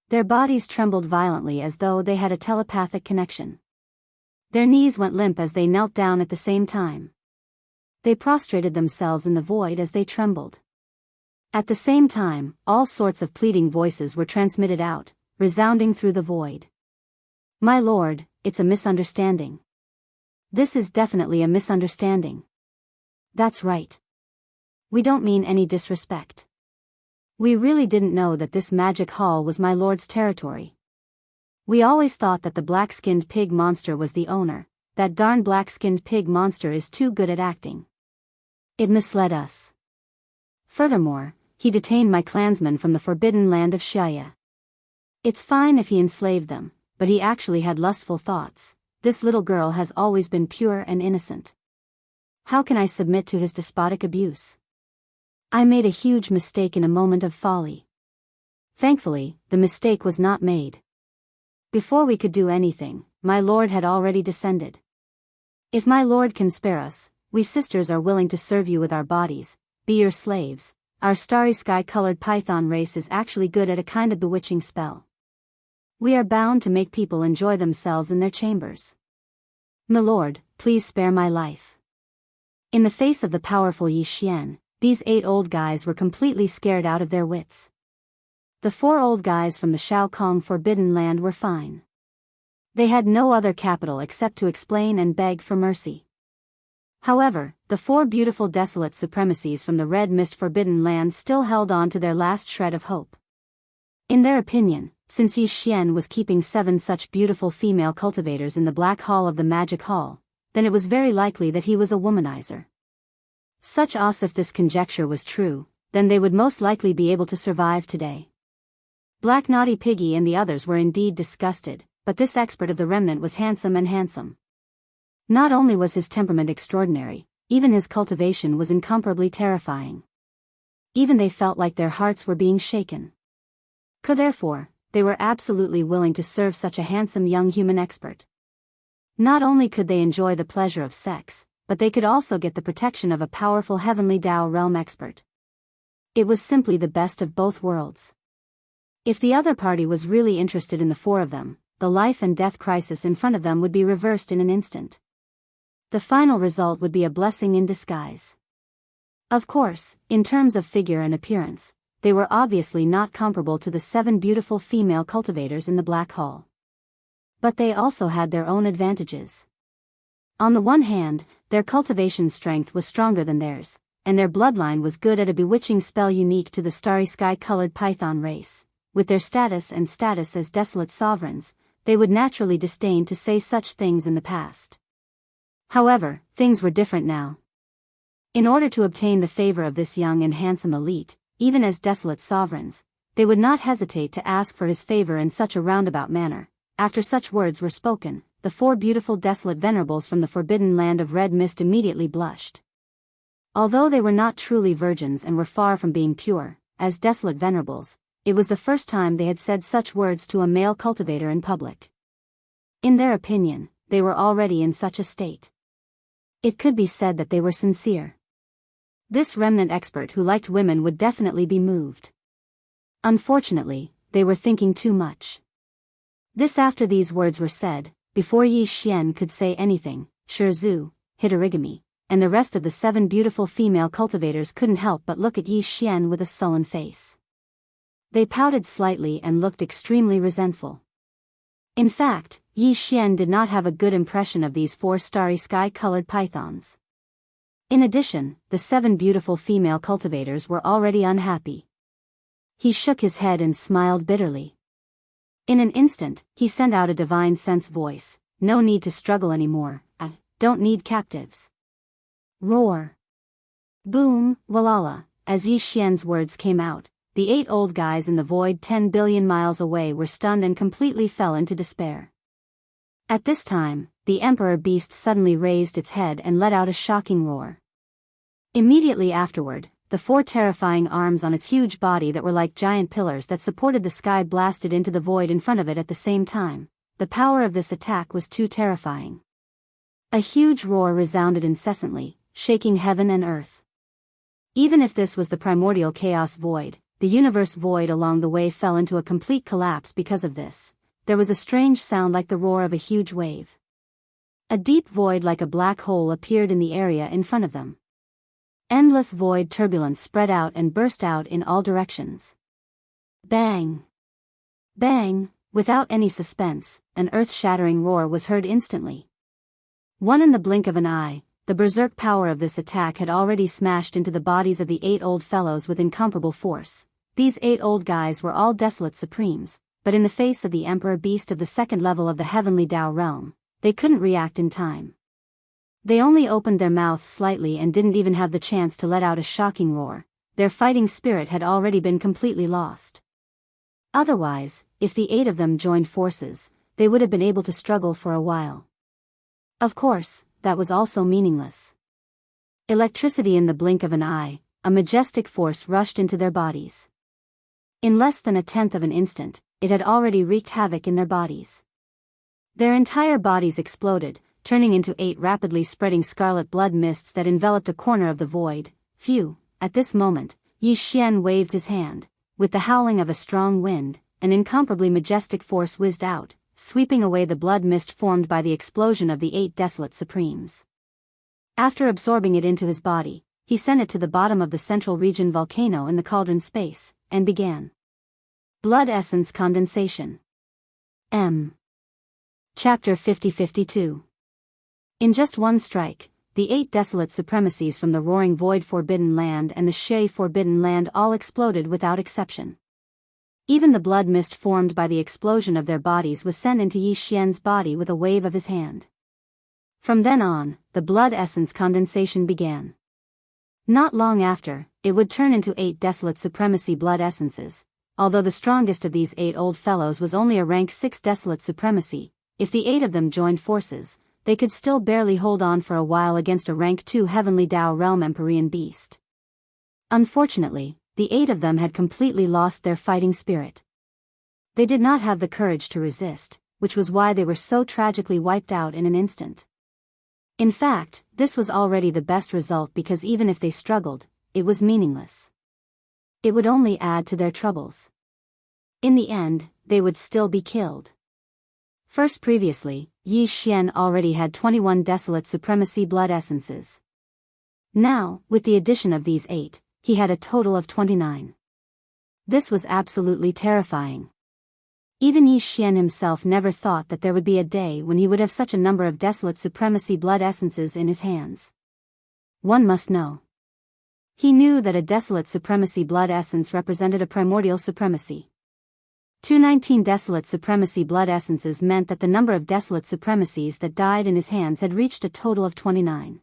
Their bodies trembled violently as though they had a telepathic connection. Their knees went limp as they knelt down at the same time. They prostrated themselves in the void as they trembled. At the same time, all sorts of pleading voices were transmitted out, resounding through the void. My lord, it's a misunderstanding. This is definitely a misunderstanding. That's right. We don't mean any disrespect. We really didn't know that this magic hall was my lord's territory. We always thought that the black-skinned pig monster was the owner. That darn black-skinned pig monster is too good at acting. It misled us. Furthermore, he detained my clansmen from the forbidden land of Shaya. It's fine if he enslaved them, but he actually had lustful thoughts. This little girl has always been pure and innocent. How can I submit to his despotic abuse? I made a huge mistake in a moment of folly. Thankfully, the mistake was not made. Before we could do anything, my lord had already descended. If my lord can spare us, we sisters are willing to serve you with our bodies, be your slaves. Our starry sky-colored python race is actually good at a kind of bewitching spell. We are bound to make people enjoy themselves in their chambers. My lord, please spare my life. In the face of the powerful Yi Xian, these 8 old guys were completely scared out of their wits. The 4 old guys from the Shao Kong Forbidden Land were fine. They had no other capital except to explain and beg for mercy. However, the 4 beautiful desolate supremacies from the Red Mist Forbidden Land still held on to their last shred of hope. In their opinion, since Yi Xian was keeping 7 such beautiful female cultivators in the Black Hall of the Magic Hall, then it was very likely that he was a womanizer. Such as if this conjecture was true, then they would most likely be able to survive today. Black Naughty Piggy and the others were indeed disgusted, but this expert of the remnant was handsome and handsome. Not only was his temperament extraordinary, even his cultivation was incomparably terrifying. Even they felt like their hearts were being shaken. Therefore, they were absolutely willing to serve such a handsome young human expert. Not only could they enjoy the pleasure of sex, but they could also get the protection of a powerful Heavenly Tao Realm expert. It was simply the best of both worlds. If the other party was really interested in the 4 of them, the life and death crisis in front of them would be reversed in an instant. The final result would be a blessing in disguise. Of course, in terms of figure and appearance, they were obviously not comparable to the 7 beautiful female cultivators in the Black Hall. But they also had their own advantages. On the one hand, their cultivation strength was stronger than theirs, and their bloodline was good at a bewitching spell unique to the starry sky-colored python race. With their status as desolate sovereigns, they would naturally disdain to say such things in the past. However, things were different now. In order to obtain the favor of this young and handsome elite, even as desolate sovereigns, they would not hesitate to ask for his favor in such a roundabout manner. After such words were spoken, the 4 beautiful desolate venerables from the forbidden land of red mist immediately blushed. Although they were not truly virgins and were far from being pure, as desolate venerables, it was the first time they had said such words to a male cultivator in public. In their opinion, they were already in such a state. It could be said that they were sincere. This remnant expert who liked women would definitely be moved. Unfortunately, they were thinking too much. This after these words were said, before Yi Xian could say anything, Shizu, Hitorigami, and the rest of the 7 beautiful female cultivators couldn't help but look at Yi Xian with a sullen face. They pouted slightly and looked extremely resentful. In fact, Yi Xian did not have a good impression of these 4 starry sky-colored pythons. In addition, the 7 beautiful female cultivators were already unhappy. He shook his head and smiled bitterly. In an instant, he sent out a divine sense voice, "No need to struggle anymore, I don't need captives." Roar. Boom, walala, as Yi Xian's words came out, the 8 old guys in the void 10 billion miles away were stunned and completely fell into despair. At this time, the emperor beast suddenly raised its head and let out a shocking roar. Immediately afterward, the 4 terrifying arms on its huge body that were like giant pillars that supported the sky blasted into the void in front of it at the same time. The power of this attack was too terrifying. A huge roar resounded incessantly, shaking heaven and earth. Even if this was the primordial chaos void, the universe void along the way fell into a complete collapse because of this. There was a strange sound like the roar of a huge wave. A deep void like a black hole appeared in the area in front of them. Endless void turbulence spread out and burst out in all directions. Bang! Bang! Without any suspense, an earth-shattering roar was heard instantly. In the blink of an eye, the berserk power of this attack had already smashed into the bodies of the 8 old fellows with incomparable force. These 8 old guys were all desolate supremes, but in the face of the emperor beast of the 2nd level of the heavenly Tao realm, they couldn't react in time. They only opened their mouths slightly and didn't even have the chance to let out a shocking roar. Their fighting spirit had already been completely lost. Otherwise, if the 8 of them joined forces, they would have been able to struggle for a while. Of course, that was also meaningless. Electricity in the blink of an eye, a majestic force rushed into their bodies. In less than a tenth of an instant, it had already wreaked havoc in their bodies. Their entire bodies exploded, turning into 8 rapidly spreading scarlet blood mists that enveloped a corner of the void. Phew! At this moment, Yi Xian waved his hand. With the howling of a strong wind, an incomparably majestic force whizzed out, sweeping away the blood mist formed by the explosion of the 8 desolate supremes. After absorbing it into his body, he sent it to the bottom of the central region volcano in the cauldron space, and began. Blood essence condensation. Chapter 50-52. In just one strike, the 8 desolate supremacies from the roaring void forbidden land and the Shay forbidden land all exploded without exception. Even the blood mist formed by the explosion of their bodies was sent into Yi Xian's body with a wave of his hand. From then on, the blood essence condensation began. Not long after, it would turn into 8 desolate supremacy blood essences. Although the strongest of these 8 old fellows was only a rank 6 desolate supremacy, if the 8 of them joined forces, they could still barely hold on for a while against a rank 2 heavenly Tao realm Empyrean beast. Unfortunately, the 8 of them had completely lost their fighting spirit. They did not have the courage to resist, which was why they were so tragically wiped out in an instant. In fact, this was already the best result because even if they struggled, it was meaningless. It would only add to their troubles. In the end, they would still be killed. First previously, Yi Xian already had 21 desolate supremacy blood essences. Now, with the addition of these 8, he had a total of 29. This was absolutely terrifying. Even Yi Xian himself never thought that there would be a day when he would have such a number of desolate supremacy blood essences in his hands. One must know. He knew that a desolate supremacy blood essence represented a primordial supremacy. 219 desolate supremacy blood essences meant that the number of desolate supremacies that died in his hands had reached a total of 29.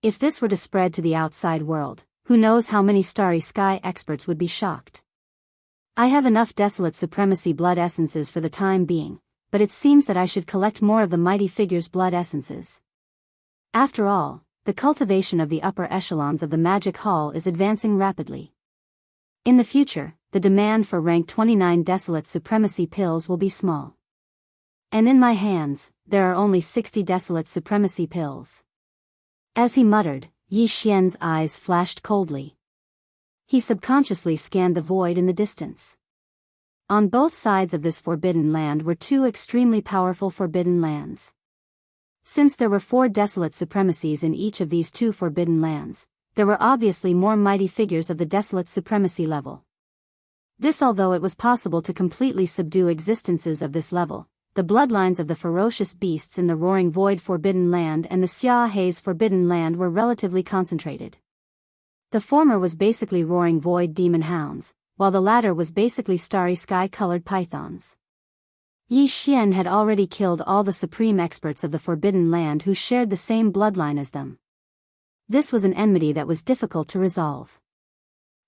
If this were to spread to the outside world, who knows how many starry sky experts would be shocked. I have enough desolate supremacy blood essences for the time being, but it seems that I should collect more of the mighty figure's blood essences. After all, the cultivation of the upper echelons of the magic hall is advancing rapidly. In the future, the demand for rank 29 desolate supremacy pills will be small. And in my hands, there are only 60 desolate supremacy pills. As he muttered, Yi Xian's eyes flashed coldly. He subconsciously scanned the void in the distance. On both sides of this forbidden land were two extremely powerful forbidden lands. Since there were 4 desolate supremacies in each of these two forbidden lands, there were obviously more mighty figures of the desolate supremacy level. This, although it was possible to completely subdue existences of this level, the bloodlines of the ferocious beasts in the Roaring Void Forbidden Land and the Xia Haze Forbidden Land were relatively concentrated. The former was basically Roaring Void demon hounds, while the latter was basically starry sky-colored pythons. Yi Xian had already killed all the supreme experts of the Forbidden Land who shared the same bloodline as them. This was an enmity that was difficult to resolve.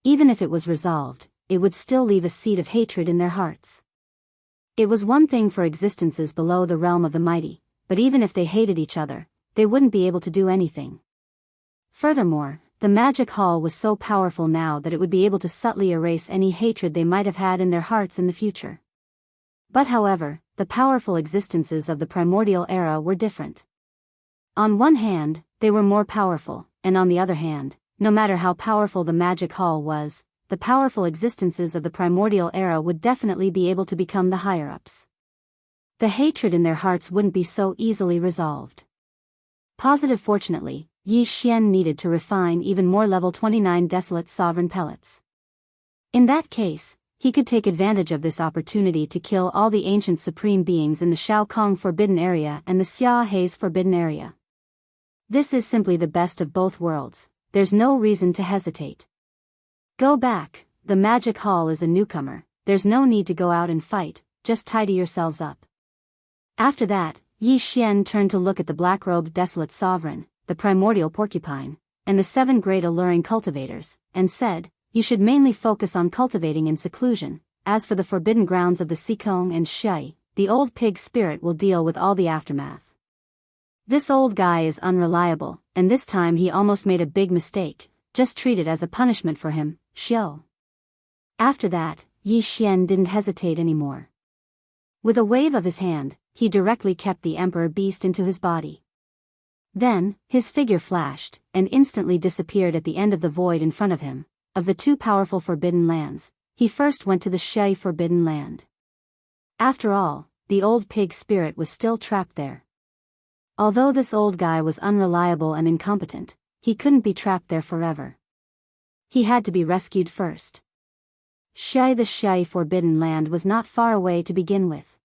Even if it was resolved, it would still leave a seed of hatred in their hearts. It was one thing for existences below the realm of the mighty, but even if they hated each other, they wouldn't be able to do anything. Furthermore, the magic hall was so powerful now that it would be able to subtly erase any hatred they might have had in their hearts in the future. But however, the powerful existences of the primordial era were different. On one hand, they were more powerful, and on the other hand, no matter how powerful the magic hall was, the powerful existences of the primordial era would definitely be able to become the higher-ups. The hatred in their hearts wouldn't be so easily resolved. Fortunately, Yi Xian needed to refine even more level 29 desolate sovereign pellets. In that case, he could take advantage of this opportunity to kill all the ancient supreme beings in the Shao Kong Forbidden Area and the Xia Haze Forbidden Area. This is simply the best of both worlds, there's no reason to hesitate. Go back, the magic hall is a newcomer, there's no need to go out and fight, just tidy yourselves up. After that, Yi Xian turned to look at the black-robed desolate sovereign, the primordial porcupine, and the 7 great alluring cultivators, and said, you should mainly focus on cultivating in seclusion. As for the forbidden grounds of the Xikong and Shui, the old pig spirit will deal with all the aftermath. This old guy is unreliable, and this time he almost made a big mistake, just treat it as a punishment for him, Xiao. After that, Yi Xian didn't hesitate anymore. With a wave of his hand, he directly kept the emperor beast into his body. Then, his figure flashed, and instantly disappeared at the end of the void in front of him. Of the 2 powerful forbidden lands, he first went to the Shui Forbidden Land. After all, the old pig spirit was still trapped there. Although this old guy was unreliable and incompetent, he couldn't be trapped there forever. He had to be rescued first. The Shui Forbidden Land was not far away to begin with.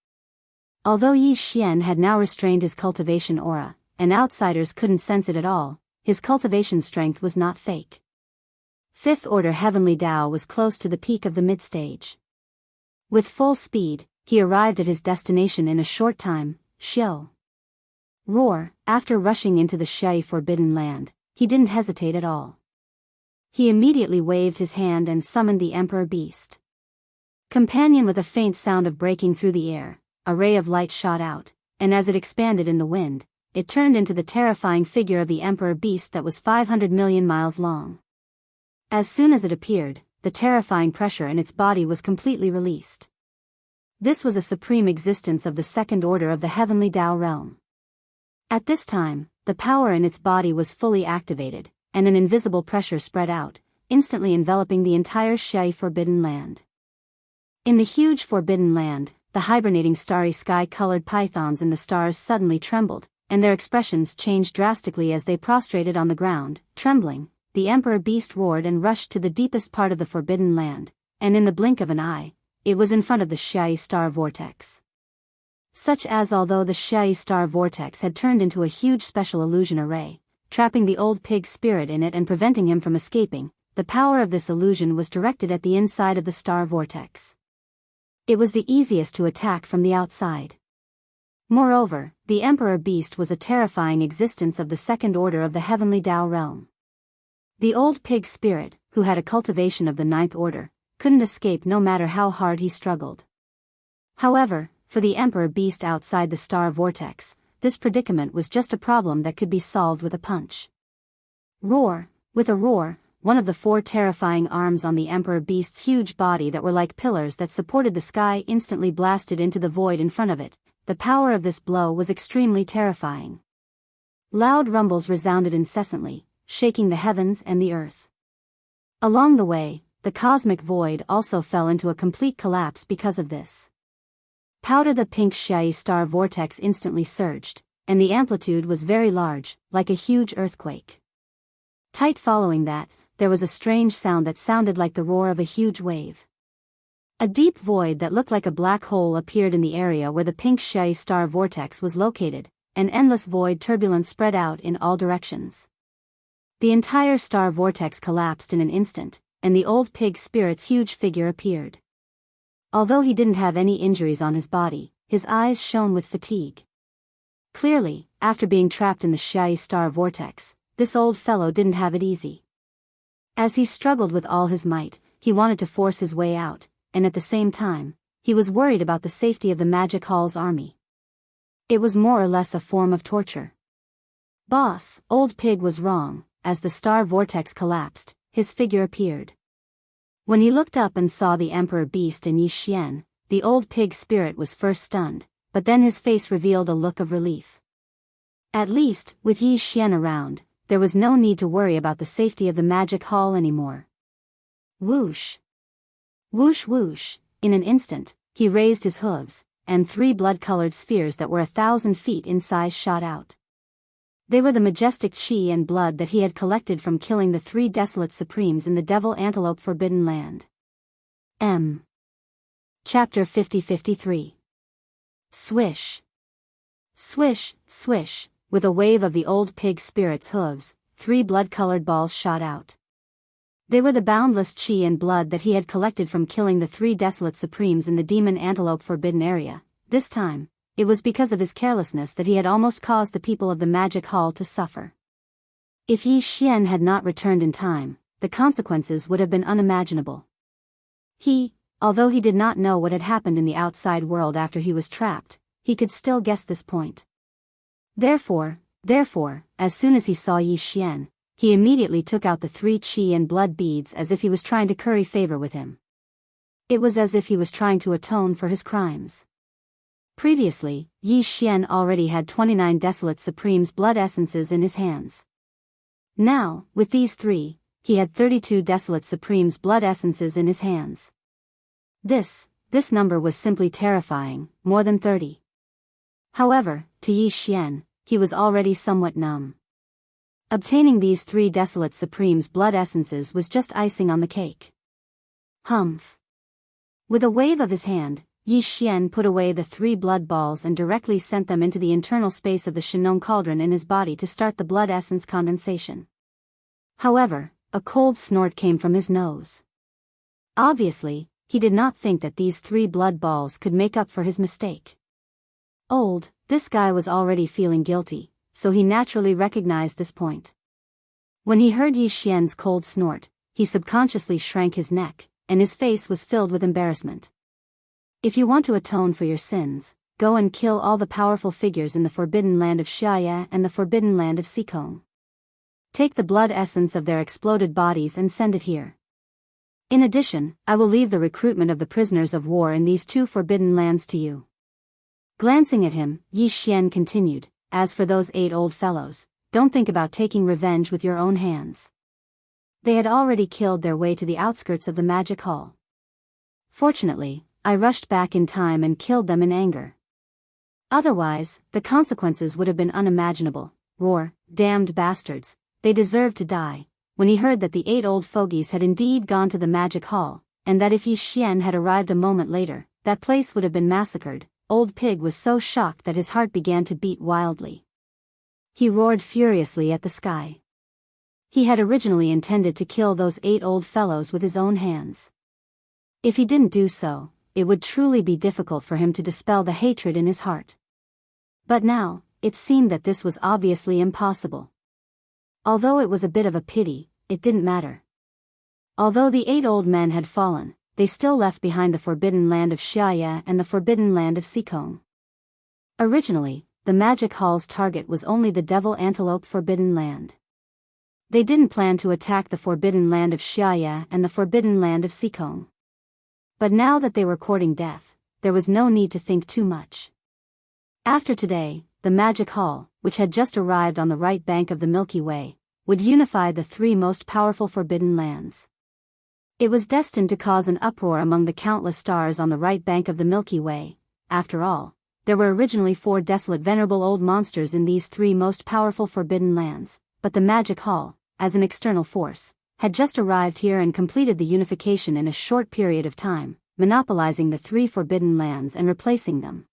Although Yi Xian had now restrained his cultivation aura, and outsiders couldn't sense it at all, his cultivation strength was not fake. 5th Order Heavenly Tao was close to the peak of the mid-stage. With full speed, he arrived at his destination in a short time, Xiao. Roar, after rushing into the Shui Forbidden Land, he didn't hesitate at all. He immediately waved his hand and summoned the Emperor Beast. Companion with a faint sound of breaking through the air, a ray of light shot out, and as it expanded in the wind, it turned into the terrifying figure of the Emperor Beast that was 500 million miles long. As soon as it appeared, the terrifying pressure in its body was completely released. This was a supreme existence of the 2nd order of the Heavenly Tao realm. At this time, the power in its body was fully activated, and an invisible pressure spread out, instantly enveloping the entire Shui Forbidden Land. In the huge Forbidden Land, the hibernating starry sky-colored pythons in the stars suddenly trembled, and their expressions changed drastically as they prostrated on the ground, trembling. The Emperor Beast roared and rushed to the deepest part of the Forbidden Land, and in the blink of an eye, it was in front of the Xia star vortex. Such as although the Xia star vortex had turned into a huge special illusion array, trapping the old pig's spirit in it and preventing him from escaping, the power of this illusion was directed at the inside of the star vortex. It was the easiest to attack from the outside. Moreover, the Emperor Beast was a terrifying existence of the second order of the heavenly Tao realm. The old pig spirit, who had a cultivation of the ninth order, couldn't escape no matter how hard he struggled. However, for the Emperor Beast outside the star vortex, this predicament was just a problem that could be solved with a punch. Roar! With a roar, one of the four terrifying arms on the Emperor Beast's huge body that were like pillars that supported the sky instantly blasted into the void in front of it. The power of this blow was extremely terrifying. Loud rumbles resounded incessantly, shaking the heavens and the earth. Along the way, the cosmic void also fell into a complete collapse because of this. Powder the pink Xia star vortex instantly surged, and the amplitude was very large, like a huge earthquake. Tight following that, there was a strange sound that sounded like the roar of a huge wave. A deep void that looked like a black hole appeared in the area where the pink Xia star vortex was located, an endless void turbulence spread out in all directions. The entire star vortex collapsed in an instant, and the old pig spirit's huge figure appeared. Although he didn't have any injuries on his body, his eyes shone with fatigue. Clearly, after being trapped in the Xia star vortex, this old fellow didn't have it easy. As he struggled with all his might, he wanted to force his way out, and at the same time, he was worried about the safety of the Magic Hall's army. It was more or less a form of torture. Boss, old pig was wrong. As the star vortex collapsed, his figure appeared. When he looked up and saw the Emperor Beast and Yi Xian, the old pig spirit was first stunned, but then his face revealed a look of relief. At least, with Yi Xian around, there was no need to worry about the safety of the Magic Hall anymore. Whoosh! Whoosh whoosh! In an instant, he raised his hooves, and 3 blood-colored spheres that were 1,000 feet in size shot out. They were the majestic chi and blood that he had collected from killing the 3 desolate supremes in the Devil Antelope Forbidden Land. Chapter 50-53. Swish! Swish, swish, with a wave of the old pig spirit's hooves, 3 blood-colored balls shot out. They were the boundless chi and blood that he had collected from killing the 3 desolate supremes in the Demon Antelope Forbidden Area. This time, it was because of his carelessness that he had almost caused the people of the Magic Hall to suffer. If Yi Xian had not returned in time, the consequences would have been unimaginable. Although he did not know what had happened in the outside world after he was trapped, he could still guess this point. Therefore, as soon as he saw Yi Xian, he immediately took out the 3 chi and blood beads as if he was trying to curry favor with him. It was as if he was trying to atone for his crimes. Previously, Yi Xian already had 29 Desolate Supreme's blood essences in his hands. Now, with these 3, he had 32 Desolate Supreme's blood essences in his hands. This number was simply terrifying, more than 30. However, to Yi Xian, he was already somewhat numb. Obtaining these 3 Desolate Supreme's blood essences was just icing on the cake. Humph! With a wave of his hand, Yi Xian put away the 3 blood balls and directly sent them into the internal space of the Shinong cauldron in his body to start the blood essence condensation. However, a cold snort came from his nose. Obviously, he did not think that these 3 blood balls could make up for his mistake. This guy was already feeling guilty, so he naturally recognized this point. When he heard Yi Xian's cold snort, he subconsciously shrank his neck, and his face was filled with embarrassment. If you want to atone for your sins, go and kill all the powerful figures in the Forbidden Land of Xiaya and the Forbidden Land of Sikong. Take the blood essence of their exploded bodies and send it here. In addition, I will leave the recruitment of the prisoners of war in these 2 forbidden lands to you. Glancing at him, Yi Xian continued, as for those 8 old fellows, don't think about taking revenge with your own hands. They had already killed their way to the outskirts of the Magic Hall. Fortunately, I rushed back in time and killed them in anger. Otherwise, the consequences would have been unimaginable. Roar, damned bastards, they deserved to die. When he heard that the 8 old fogies had indeed gone to the Magic Hall, and that if Yi Xian had arrived a moment later, that place would have been massacred. Old Pig was so shocked that his heart began to beat wildly. He roared furiously at the sky. He had originally intended to kill those 8 old fellows with his own hands. If he didn't do so, it would truly be difficult for him to dispel the hatred in his heart. But now, it seemed that this was obviously impossible. Although it was a bit of a pity, it didn't matter. Although the 8 old men had fallen, they still left behind the forbidden land of Xiaoya and the forbidden land of Xikong. Originally, the magic hall's target was only the devil antelope forbidden land. They didn't plan to attack the forbidden land of Xiaoya and the forbidden land of Xikong. But now that they were courting death, there was no need to think too much. After today, the magic hall, which had just arrived on the right bank of the Milky Way, would unify the 3 most powerful forbidden lands. It was destined to cause an uproar among the countless stars on the right bank of the Milky Way. After all, there were originally 4 desolate venerable old monsters in these 3 most powerful forbidden lands, but the magic hall, as an external force, had just arrived here and completed the unification in a short period of time, monopolizing the 3 forbidden lands and replacing them.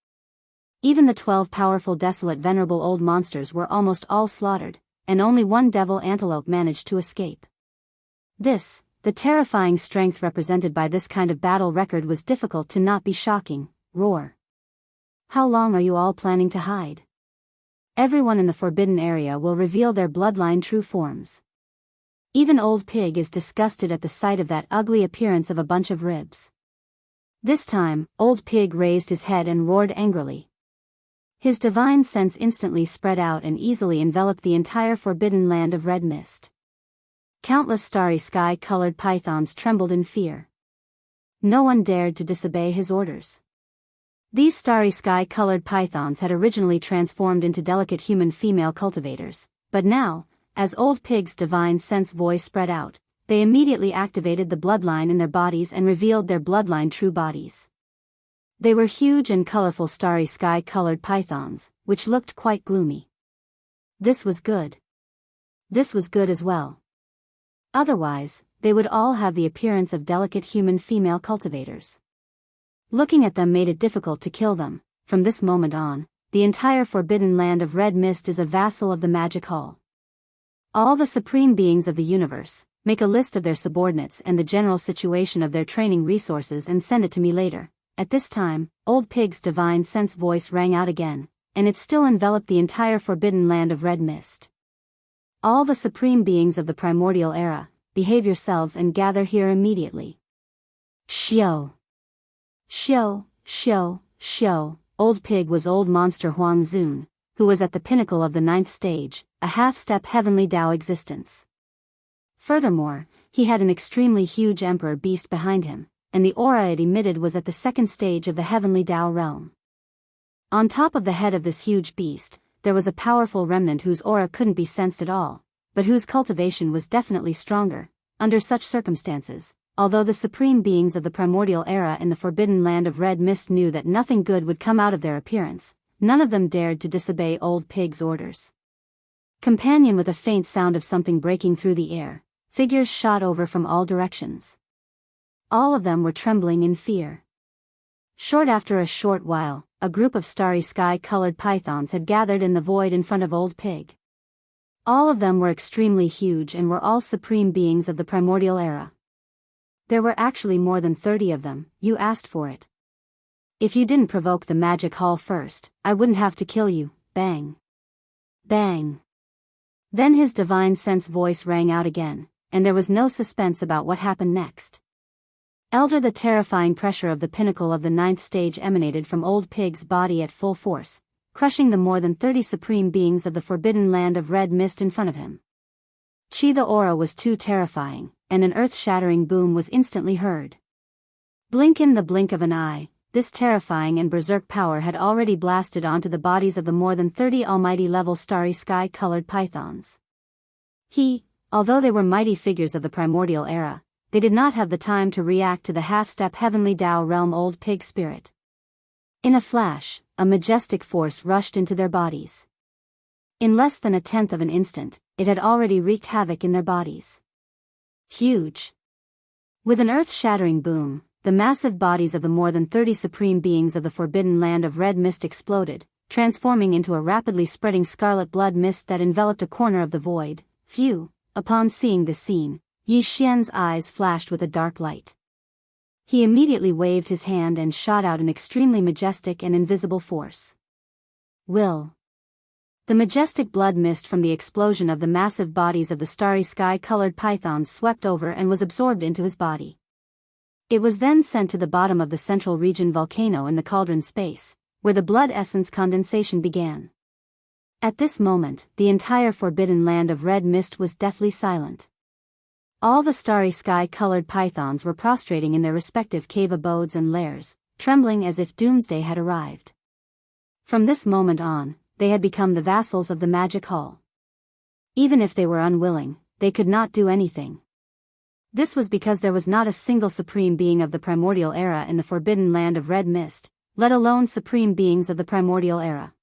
Even the 12 powerful desolate venerable old monsters were almost all slaughtered, and only 1 devil antelope managed to escape. This, the terrifying strength represented by this kind of battle record, was difficult to not be shocking. Roar. How long are you all planning to hide? Everyone in the forbidden area will reveal their bloodline true forms. Even Old Pig is disgusted at the sight of that ugly appearance of a bunch of ribs. This time, Old Pig raised his head and roared angrily. His divine sense instantly spread out and easily enveloped the entire forbidden land of red mist. Countless starry sky-colored pythons trembled in fear. No one dared to disobey his orders. These starry sky-colored pythons had originally transformed into delicate human female cultivators, but now, as Old Pig's divine sense voice spread out, they immediately activated the bloodline in their bodies and revealed their bloodline true bodies. They were huge and colorful starry sky-colored pythons, which looked quite gloomy. This was good. This was good as well. Otherwise, they would all have the appearance of delicate human female cultivators. Looking at them made it difficult to kill them. From this moment on, the entire forbidden land of red mist is a vassal of the magic hall. All the supreme beings of the universe, make a list of their subordinates and the general situation of their training resources and send it to me later. At this time, Old Pig's divine sense voice rang out again, and it still enveloped the entire forbidden land of red mist. All the supreme beings of the primordial era, behave yourselves and gather here immediately. Xiao. Xiao, Xiao, Xiao. Old Pig was old monster Huang Zun, who was at the pinnacle of the 9th stage, a half-step heavenly Tao existence. Furthermore, he had an extremely huge emperor beast behind him, and the aura it emitted was at the 2nd stage of the heavenly Tao realm. On top of the head of this huge beast, there was a powerful remnant whose aura couldn't be sensed at all, but whose cultivation was definitely stronger. Under such circumstances, although the supreme beings of the primordial era in the forbidden land of red mist knew that nothing good would come out of their appearance, none of them dared to disobey Old Pig's orders. Companion with a faint sound of something breaking through the air, figures shot over from all directions. All of them were trembling in fear. After a short while, a group of starry sky-colored pythons had gathered in the void in front of Old Pig. All of them were extremely huge and were all supreme beings of the primordial era. There were actually more than 30 of them. You asked for it. If you didn't provoke the magic hall first, I wouldn't have to kill you. Bang. Bang. Then his divine sense voice rang out again, and there was no suspense about what happened next. Elder, the terrifying pressure of the pinnacle of the 9th stage emanated from Old Pig's body at full force, crushing the more than 30 supreme beings of the forbidden land of red mist in front of him. Chi, the aura was too terrifying, and an earth-shattering boom was instantly heard. Blink in the blink of an eye, this terrifying and berserk power had already blasted onto the bodies of the more than 30 almighty-level starry sky-colored pythons. Although they were mighty figures of the primordial era, they did not have the time to react to the half-step heavenly Tao realm Old Pig spirit. In a flash, a majestic force rushed into their bodies. In less than 1/10 of an instant, it had already wreaked havoc in their bodies. Huge. With an earth-shattering boom, the massive bodies of the more than 30 supreme beings of the forbidden land of red mist exploded, transforming into a rapidly spreading scarlet blood mist that enveloped a corner of the void. Phew! Upon seeing this scene, Yi Xian's eyes flashed with a dark light. He immediately waved his hand and shot out an extremely majestic and invisible force. Will. The majestic blood mist from the explosion of the massive bodies of the starry sky-colored pythons swept over and was absorbed into his body. It was then sent to the bottom of the central region volcano in the cauldron space, where the blood essence condensation began. At this moment, the entire forbidden land of red mist was deathly silent. All the starry sky-colored pythons were prostrating in their respective cave abodes and lairs, trembling as if doomsday had arrived. From this moment on, they had become the vassals of the magic hall. Even if they were unwilling, they could not do anything. This was because there was not a single supreme being of the primordial era in the forbidden land of red mist, let alone supreme beings of the primordial era.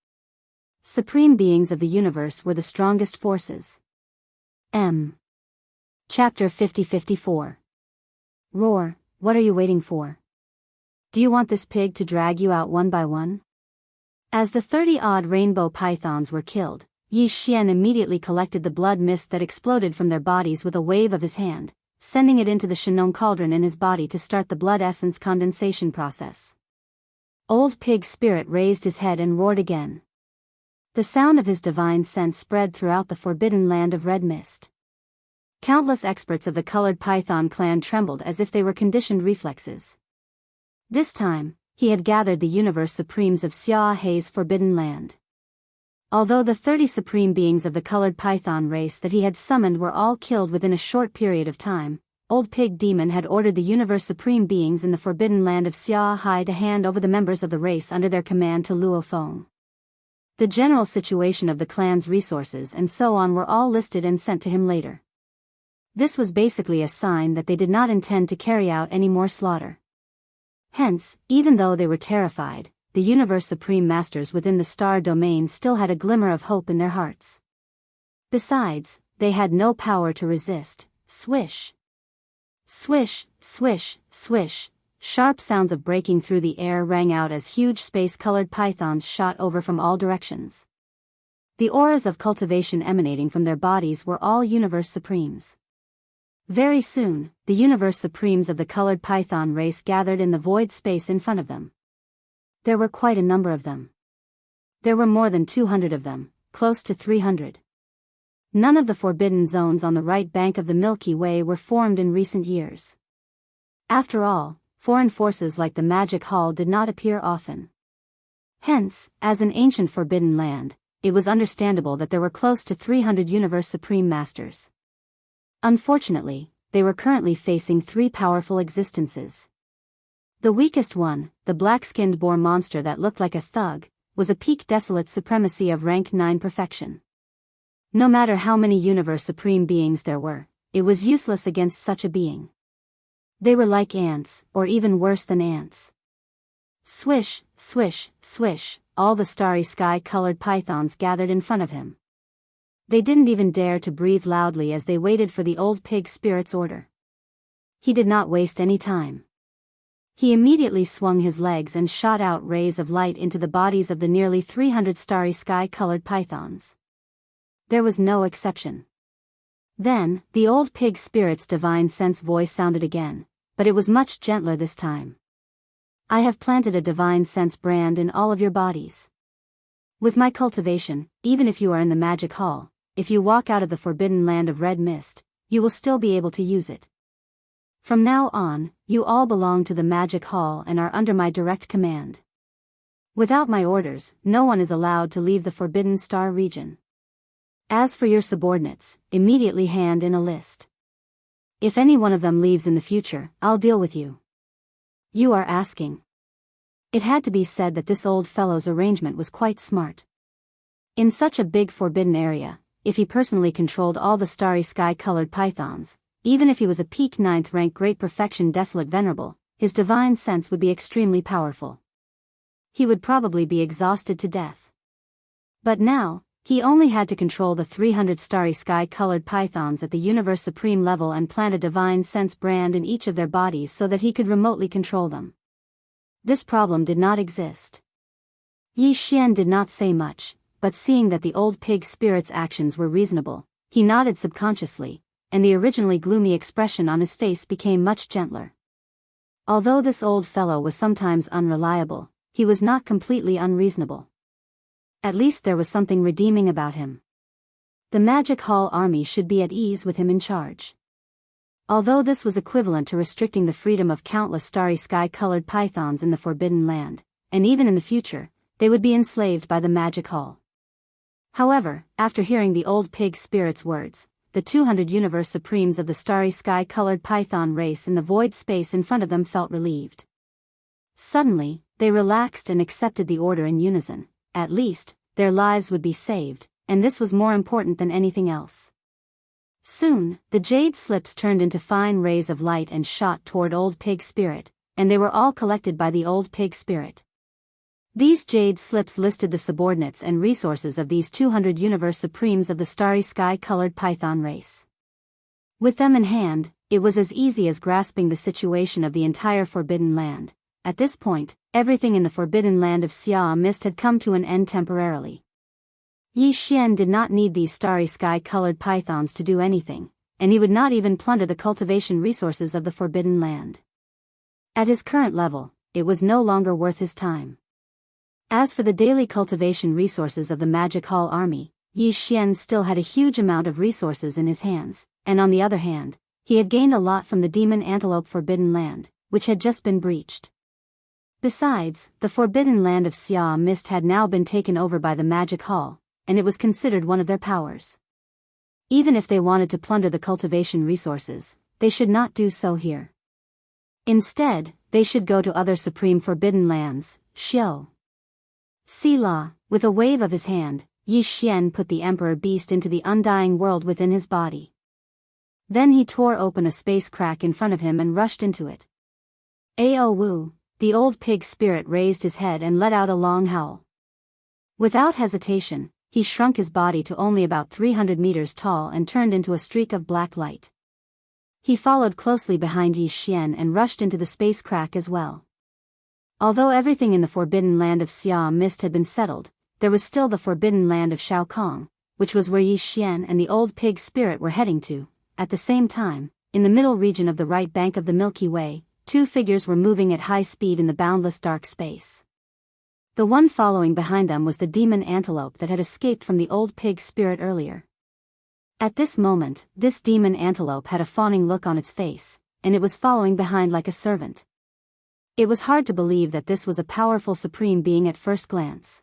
Supreme beings of the universe were the strongest forces. Chapter 50-54. Roar, what are you waiting for? Do you want this pig to drag you out one by one? As the 30-odd rainbow pythons were killed, Yi Xian immediately collected the blood mist that exploded from their bodies with a wave of his hand, sending it into the Shinong cauldron in his body to start the blood essence condensation process. Old Pig Spirit raised his head and roared again. The sound of his divine sense spread throughout the forbidden land of red mist. Countless experts of the colored python clan trembled as if they were conditioned reflexes. This time, he had gathered the universe supremes of Xia Hei's forbidden land. Although the 30 supreme beings of the colored python race that he had summoned were all killed within a short period of time, Old Pig Demon had ordered the universe supreme beings in the forbidden land of Xia Hai to hand over the members of the race under their command to Luo Feng. The general situation of the clan's resources and so on were all listed and sent to him later. This was basically a sign that they did not intend to carry out any more slaughter. Hence, even though they were terrified, the universe supreme masters within the star domain still had a glimmer of hope in their hearts. Besides, they had no power to resist. Swish! Swish, swish, swish. Sharp sounds of breaking through the air rang out as huge space-colored pythons shot over from all directions. The auras of cultivation emanating from their bodies were all universe supremes. Very soon, the universe supremes of the colored python race gathered in the void space in front of them. There were quite a number of them. There were more than 200 of them, close to 300. None of the forbidden zones on the right bank of the Milky Way were formed in recent years. After all, foreign forces like the Magic Hall did not appear often. Hence, as an ancient forbidden land, it was understandable that there were close to 300 universe supreme masters. Unfortunately, they were currently facing 3 powerful existences. The weakest one, the black-skinned boar monster that looked like a thug, was a peak desolate supremacy of rank 9 perfection. No matter how many universe supreme beings there were, it was useless against such a being. They were like ants, or even worse than ants. Swish, swish, swish, all the starry sky-colored pythons gathered in front of him. They didn't even dare to breathe loudly as they waited for the old pig spirit's order. He did not waste any time. He immediately swung his legs and shot out rays of light into the bodies of the nearly 300 starry sky-colored pythons. There was no exception. Then, the old pig spirit's divine sense voice sounded again, but it was much gentler this time. I have planted a divine sense brand in all of your bodies. With my cultivation, even if you are in the magic hall, if you walk out of the forbidden land of red mist, you will still be able to use it. From now on, you all belong to the magic hall and are under my direct command. Without my orders, no one is allowed to leave the Forbidden Star region. As for your subordinates, immediately hand in a list. If any one of them leaves in the future, I'll deal with you. You are asking. It had to be said that this old fellow's arrangement was quite smart. In such a big forbidden area, if he personally controlled all the starry sky-colored pythons, even if he was a peak 9th rank great perfection desolate venerable, his divine sense would be extremely powerful. He would probably be exhausted to death. But now, He only had to control the 300 starry sky-colored pythons at the Universe Supreme level and plant a divine sense brand in each of their bodies so that he could remotely control them. This problem did not exist. Yi Xian did not say much, but seeing that the old pig spirit's actions were reasonable, he nodded subconsciously, and the originally gloomy expression on his face became much gentler. Although this old fellow was sometimes unreliable, he was not completely unreasonable. At least there was something redeeming about him. The Magic Hall army should be at ease with him in charge. Although this was equivalent to restricting the freedom of countless starry sky-colored pythons in the Forbidden Land, and even in the future, they would be enslaved by the Magic Hall. However, after hearing the old pig spirit's words, the 200 Universe Supremes of the starry sky-colored python race in the void space in front of them felt relieved. Suddenly, they relaxed and accepted the order in unison. At least, their lives would be saved, and this was more important than anything else. Soon, the jade slips turned into fine rays of light and shot toward Old Pig Spirit, and they were all collected by the Old Pig Spirit. These jade slips listed the subordinates and resources of these 200 Universe Supremes of the starry sky-colored python race. With them in hand, it was as easy as grasping the situation of the entire Forbidden Land. At this point, everything in the Forbidden Land of Xia Mist had come to an end temporarily. Yi Xian did not need these starry sky-colored pythons to do anything, and he would not even plunder the cultivation resources of the Forbidden Land. At his current level, it was no longer worth his time. As for the daily cultivation resources of the Magic Hall army, Yi Xian still had a huge amount of resources in his hands, and on the other hand, he had gained a lot from the Demon Antelope Forbidden Land, which had just been breached. Besides, the Forbidden Land of Xia Mist had now been taken over by the Magic Hall, and it was considered one of their powers. Even if they wanted to plunder the cultivation resources, they should not do so here. Instead, they should go to other supreme Forbidden Lands, Xiao. Sila, with a wave of his hand, Yi Xian put the Emperor Beast into the undying world within his body. Then he tore open a space crack in front of him and rushed into it. Ao Wu. The old pig spirit raised his head and let out a long howl. Without hesitation, he shrunk his body to only about 300 meters tall and turned into a streak of black light. He followed closely behind Yi Xian and rushed into the space crack as well. Although everything in the Forbidden Land of Xia Mist had been settled, there was still the Forbidden Land of Shao Kong, which was where Yi Xian and the old pig spirit were heading to. At the same time, in the middle region of the right bank of the Milky Way, two figures were moving at high speed in the boundless dark space. The one following behind them was the demon antelope that had escaped from the old pig spirit earlier. At this moment, this demon antelope had a fawning look on its face, and it was following behind like a servant. It was hard to believe that this was a powerful supreme being at first glance.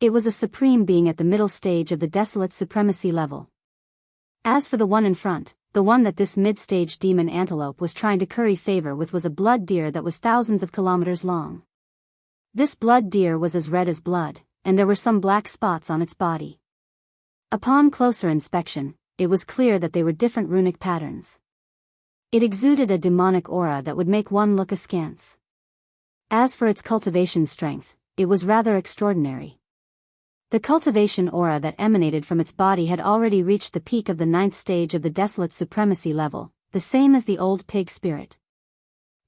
It was a supreme being at the middle stage of the desolate supremacy level. As for the one in front, the one that this mid-stage demon antelope was trying to curry favor with was a blood deer that was thousands of kilometers long. This blood deer was as red as blood, and there were some black spots on its body. Upon closer inspection, it was clear that they were different runic patterns. It exuded a demonic aura that would make one look askance. As for its cultivation strength, it was rather extraordinary. The cultivation aura that emanated from its body had already reached the peak of the 9th stage of the desolate supremacy level, the same as the old pig spirit.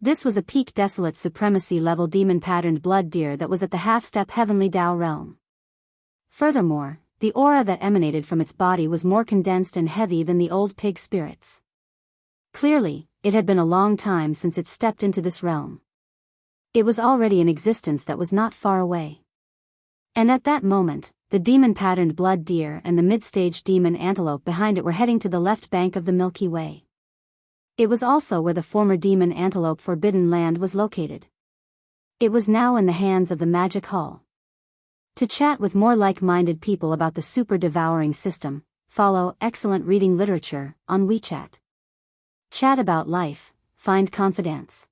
This was a peak desolate supremacy level demon-patterned blood deer that was at the half-step heavenly Tao realm. Furthermore, the aura that emanated from its body was more condensed and heavy than the old pig spirit's. Clearly, it had been a long time since it stepped into this realm. It was already an existence that was not far away. And at that moment, the demon-patterned blood deer and the mid-stage demon antelope behind it were heading to the left bank of the Milky Way. It was also where the former demon antelope Forbidden Land was located. It was now in the hands of the Magic Hall. To chat with more like-minded people about the super-devouring system, follow Excellent Reading Literature on WeChat. Chat about life, find confidence.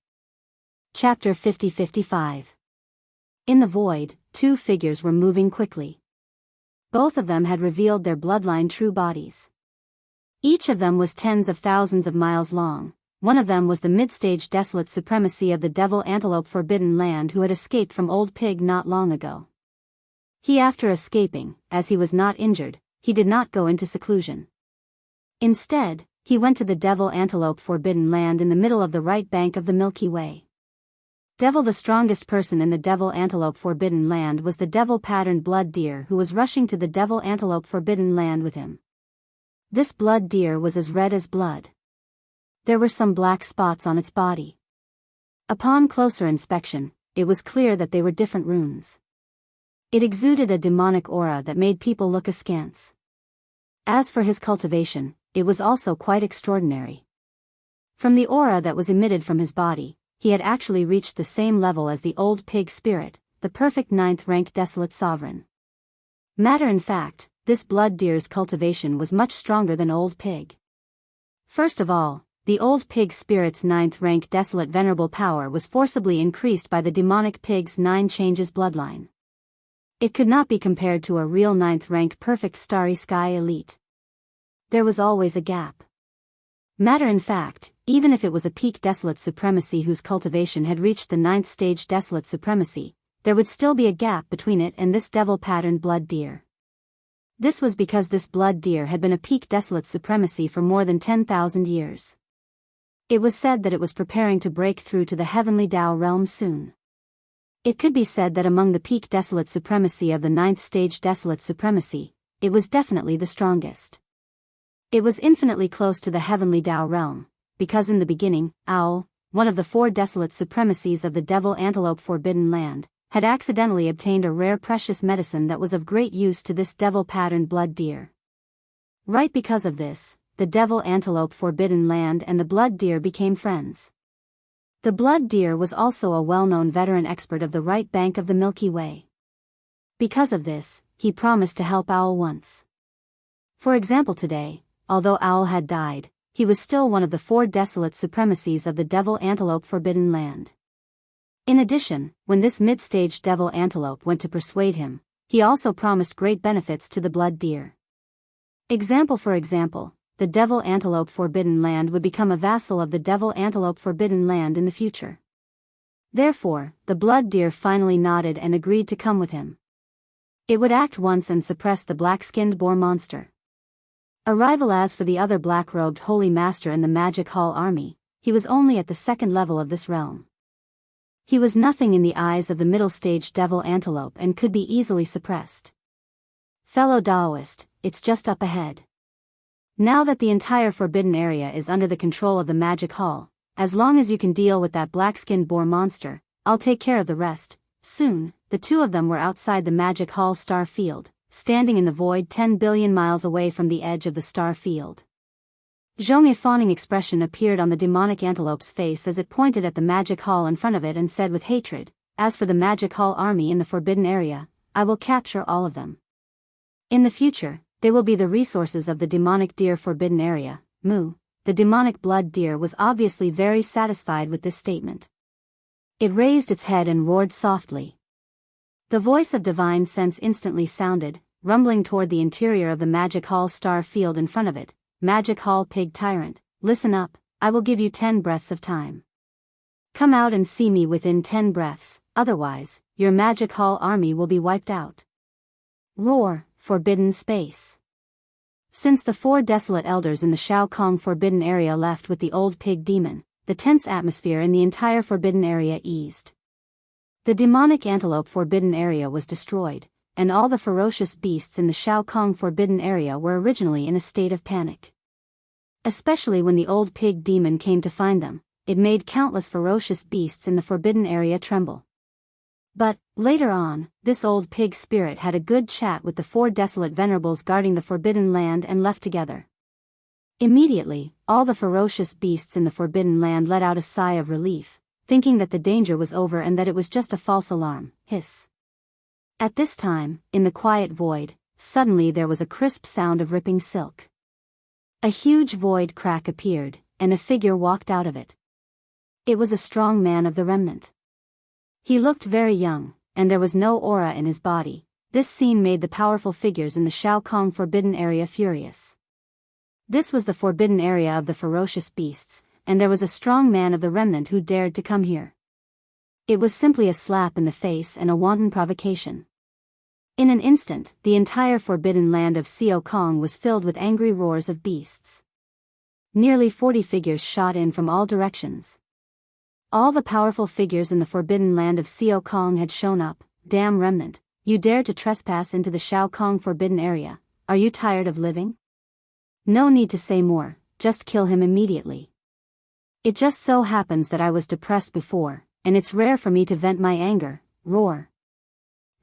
Chapter 50-55. In the void, two figures were moving quickly. Both of them had revealed their bloodline true bodies. Each of them was tens of thousands of miles long. One of them was the mid-stage desolate supremacy of the devil antelope Forbidden Land who had escaped from Old Pig not long ago. After escaping, as he was not injured, he did not go into seclusion. Instead, he went to the Devil Antelope Forbidden Land in the middle of the right bank of the Milky Way. Devil, the strongest person in the Devil Antelope Forbidden Land, was the devil-patterned blood deer who was rushing to the Devil Antelope Forbidden Land with him. This blood deer was as red as blood. There were some black spots on its body. Upon closer inspection, it was clear that they were different runes. It exuded a demonic aura that made people look askance. As for his cultivation, it was also quite extraordinary. From the aura that was emitted from his body, he had actually reached the same level as the old pig spirit, the perfect 9th-rank desolate sovereign. Matter in fact, this blood deer's cultivation was much stronger than old pig. First of all, the old pig spirit's 9th-rank desolate venerable power was forcibly increased by the demonic pig's 9 changes bloodline. It could not be compared to a real 9th-rank perfect starry sky elite. There was always a gap. Matter in fact, even if it was a peak desolate supremacy whose cultivation had reached the 9th stage desolate supremacy, there would still be a gap between it and this devil-patterned blood deer. This was because this blood deer had been a peak desolate supremacy for more than 10,000 years. It was said that it was preparing to break through to the heavenly Tao realm soon. It could be said that among the peak desolate supremacy of the 9th stage desolate supremacy, it was definitely the strongest. It was infinitely close to the heavenly Tao realm, because in the beginning, Owl, one of the 4 desolate supremacies of the Devil Antelope Forbidden Land, had accidentally obtained a rare precious medicine that was of great use to this devil-patterned blood deer. Right because of this, the Devil Antelope Forbidden Land and the blood deer became friends. The blood deer was also a well-known veteran expert of the right bank of the Milky Way. Because of this, he promised to help Owl once. For example, today, although Owl had died, he was still one of the 4 desolate supremacies of the Devil Antelope Forbidden Land. In addition, when this mid-stage Devil Antelope went to persuade him, he also promised great benefits to the blood deer. For example, the Devil Antelope Forbidden Land would become a vassal of the Devil Antelope Forbidden Land in the future. Therefore, the blood deer finally nodded and agreed to come with him. It would act once and suppress the black-skinned boar monster. As for the other black-robed holy master in the Magic Hall army, he was only at the 2nd level of this realm. He was nothing in the eyes of the middle-stage Devil Antelope and could be easily suppressed. Fellow Daoist, it's just up ahead. Now that the entire forbidden area is under the control of the Magic Hall, as long as you can deal with that black-skinned boar monster, I'll take care of the rest. Soon, the 2 of them were outside the Magic Hall star field, standing in the void 10 billion miles away from the edge of the star field. A fawning expression appeared on the demonic antelope's face as it pointed at the Magic Hall in front of it and said with hatred, "As for the Magic Hall army in the forbidden area, I will capture all of them. In the future, they will be the resources of the demonic deer forbidden area." Moo. The demonic blood deer was obviously very satisfied with this statement. It raised its head and roared softly. The voice of divine sense instantly sounded, rumbling toward the interior of the Magic Hall star field in front of it. "Magic Hall pig tyrant, listen up, I will give you 10 breaths of time. Come out and see me within 10 breaths, otherwise, your Magic Hall army will be wiped out." Roar, forbidden space. Since the 4 desolate elders in the Shao Kong forbidden area left with the old pig demon, the tense atmosphere in the entire forbidden area eased. The demonic antelope forbidden area was destroyed, and all the ferocious beasts in the Shao Kong forbidden area were originally in a state of panic. Especially when the old pig demon came to find them, it made countless ferocious beasts in the forbidden area tremble. But, later on, this old pig spirit had a good chat with the 4 desolate venerables guarding the forbidden land and left together. Immediately, all the ferocious beasts in the forbidden land let out a sigh of relief, thinking that the danger was over and that it was just a false alarm. Hiss. At this time, in the quiet void, suddenly there was a crisp sound of ripping silk. A huge void crack appeared, and a figure walked out of it. It was a strong man of the remnant. He looked very young, and there was no aura in his body. This scene made the powerful figures in the Shao Kong forbidden area furious. This was the forbidden area of the ferocious beasts, and there was a strong man of the remnant who dared to come here. It was simply a slap in the face and a wanton provocation. In an instant, the entire forbidden land of Xiao Kong was filled with angry roars of beasts. Nearly 40 figures shot in from all directions. All the powerful figures in the forbidden land of Xiao Kong had shown up. Damn remnant, you dare to trespass into the Xiao Kong forbidden area. Are you tired of living? No need to say more, just kill him immediately. It just so happens that I was depressed before, and it's rare for me to vent my anger. Roar.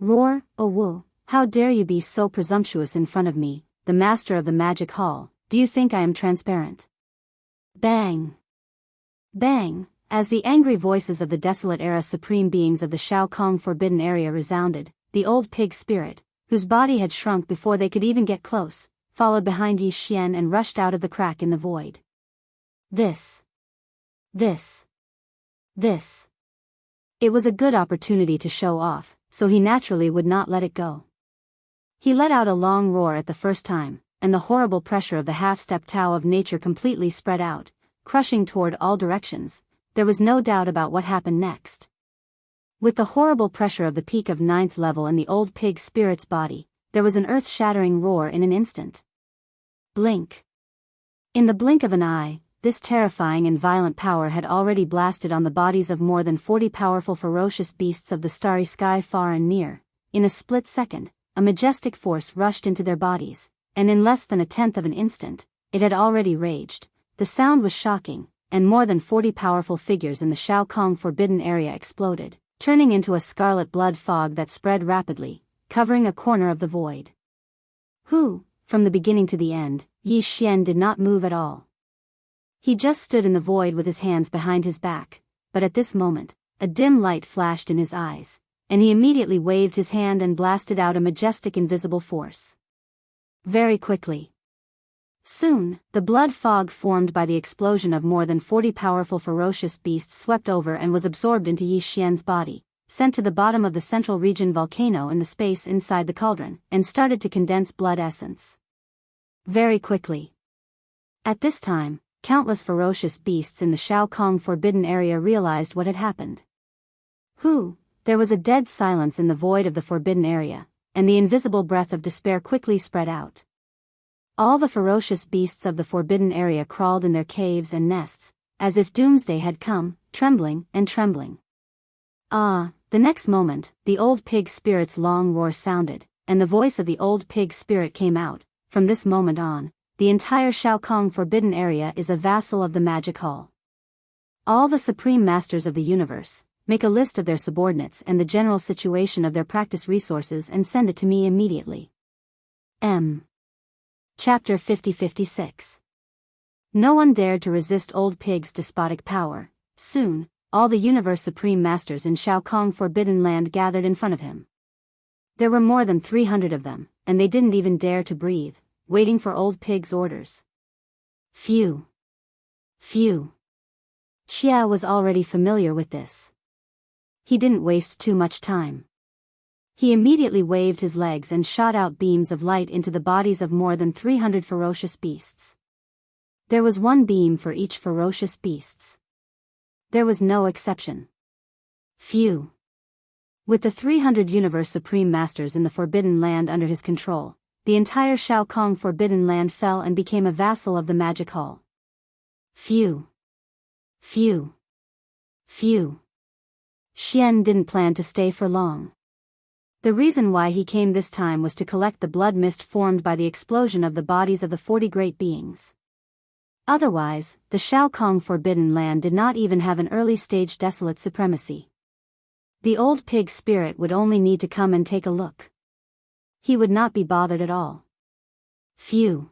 Roar, oh woo, how dare you be so presumptuous in front of me, the master of the magic hall. Do you think I am transparent? Bang! Bang! As the angry voices of the desolate era supreme beings of the Xiao Kong forbidden area resounded, the old pig spirit, whose body had shrunk before they could even get close, followed behind Yi Xian and rushed out of the crack in the void. This. It was a good opportunity to show off, so he naturally would not let it go. He let out a long roar at the first time, and the horrible pressure of the half-step Tao of nature completely spread out, crushing toward all directions. There was no doubt about what happened next. With the horrible pressure of the peak of 9th level in the old pig spirit's body, there was an earth-shattering roar in an instant. Blink. In the blink of an eye, this terrifying and violent power had already blasted on the bodies of more than 40 powerful ferocious beasts of the starry sky far and near. In a split second, a majestic force rushed into their bodies, and in less than a tenth of an instant, it had already raged. The sound was shocking, and more than 40 powerful figures in the Xiao Kong forbidden area exploded, turning into a scarlet blood fog that spread rapidly, covering a corner of the void. From the beginning to the end, Yi Xian did not move at all. He just stood in the void with his hands behind his back, but at this moment, a dim light flashed in his eyes, and he immediately waved his hand and blasted out a majestic invisible force. Very quickly. Soon, the blood fog formed by the explosion of more than 40 powerful ferocious beasts swept over and was absorbed into Yi Xian's body, sent to the bottom of the central region volcano in the space inside the cauldron, and started to condense blood essence. Very quickly. At this time, countless ferocious beasts in the Xiao Kong forbidden area realized what had happened. There was a dead silence in the void of the forbidden area, and the invisible breath of despair quickly spread out. All the ferocious beasts of the forbidden area crawled in their caves and nests, as if doomsday had come, trembling and trembling. The next moment, the old pig spirit's long roar sounded, and the voice of the old pig spirit came out. From this moment on, the entire Xiao Kong forbidden area is a vassal of the magic hall. All the supreme masters of the universe, make a list of their subordinates and the general situation of their practice resources and send it to me immediately. Chapter 50-56. No one dared to resist old pig's despotic power. Soon, all the universe supreme masters in Xiao Kong forbidden land gathered in front of him. There were more than 300 of them, and they didn't even dare to breathe, waiting for old pig's orders. Phew. Xia was already familiar with this. He didn't waste too much time. He immediately waved his legs and shot out beams of light into the bodies of more than 300 ferocious beasts. There was one beam for each ferocious beasts. There was no exception. Phew. With the 300 universe supreme masters in the forbidden land under his control, the entire Xiao Kong forbidden land fell and became a vassal of the magic hall. Phew. Xian didn't plan to stay for long. The reason why he came this time was to collect the blood mist formed by the explosion of the bodies of the 40 great beings. Otherwise, the Xiao Kong forbidden land did not even have an early-stage desolate supremacy. The old pig spirit would only need to come and take a look. He would not be bothered at all. Phew.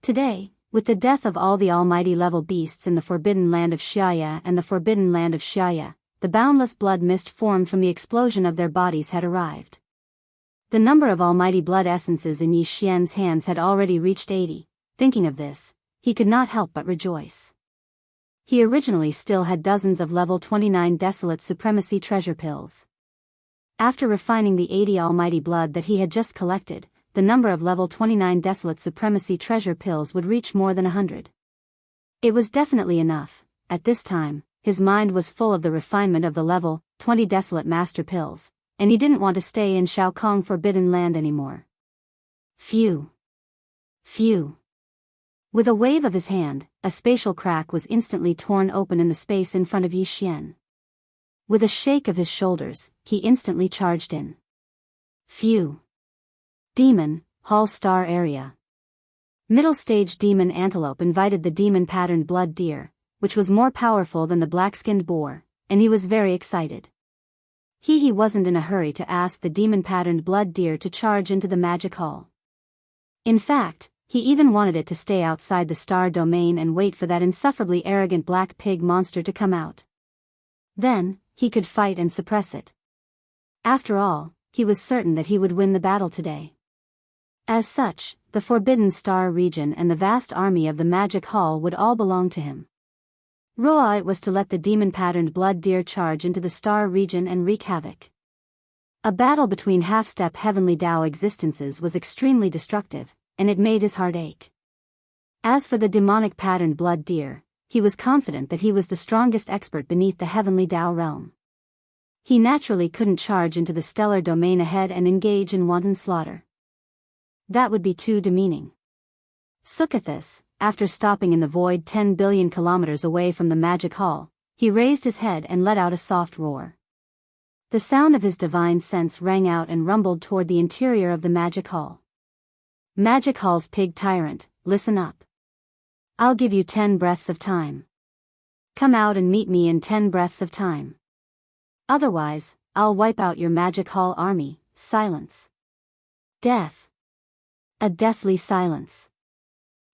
Today, with the death of all the almighty level beasts in the forbidden land of Xiaya and the forbidden land of Xiaya, the boundless blood mist formed from the explosion of their bodies had arrived. The number of almighty blood essences in Yi Xian's hands had already reached 80. Thinking of this, he could not help but rejoice. He originally still had dozens of level 29 desolate supremacy treasure pills. After refining the 80 almighty blood that he had just collected, the number of level 29 desolate supremacy treasure pills would reach more than 100. It was definitely enough. At this time, his mind was full of the refinement of the level 20 desolate master pills, and he didn't want to stay in Shao Kong Forbidden Land anymore. Phew. Phew. With a wave of his hand, a spatial crack was instantly torn open in the space in front of Yi Xian. With a shake of his shoulders, he instantly charged in. Phew. Demon, Hall Star Area. Middle stage demon antelope invited the demon-patterned blood deer, which was more powerful than the black-skinned boar, and he was very excited. He wasn't in a hurry to ask the demon-patterned blood deer to charge into the magic hall. In fact, he even wanted it to stay outside the star domain and wait for that insufferably arrogant black pig monster to come out. Then, he could fight and suppress it. After all, he was certain that he would win the battle today. As such, the Forbidden Star region and the vast army of the Magic Hall would all belong to him. It was to let the demon-patterned blood deer charge into the star region and wreak havoc. A battle between half-step heavenly Tao existences was extremely destructive, and it made his heart ache. As for the demonic-patterned blood deer, he was confident that he was the strongest expert beneath the heavenly Tao realm. He naturally couldn't charge into the stellar domain ahead and engage in wanton slaughter. That would be too demeaning. Sukathis, after stopping in the void 10 billion kilometers away from the magic hall, he raised his head and let out a soft roar. The sound of his divine sense rang out and rumbled toward the interior of the magic hall. Magic Hall's pig tyrant, listen up. I'll give you 10 breaths of time. Come out and meet me in 10 breaths of time. Otherwise, I'll wipe out your Magic Hall army. Silence. Death. A deathly silence.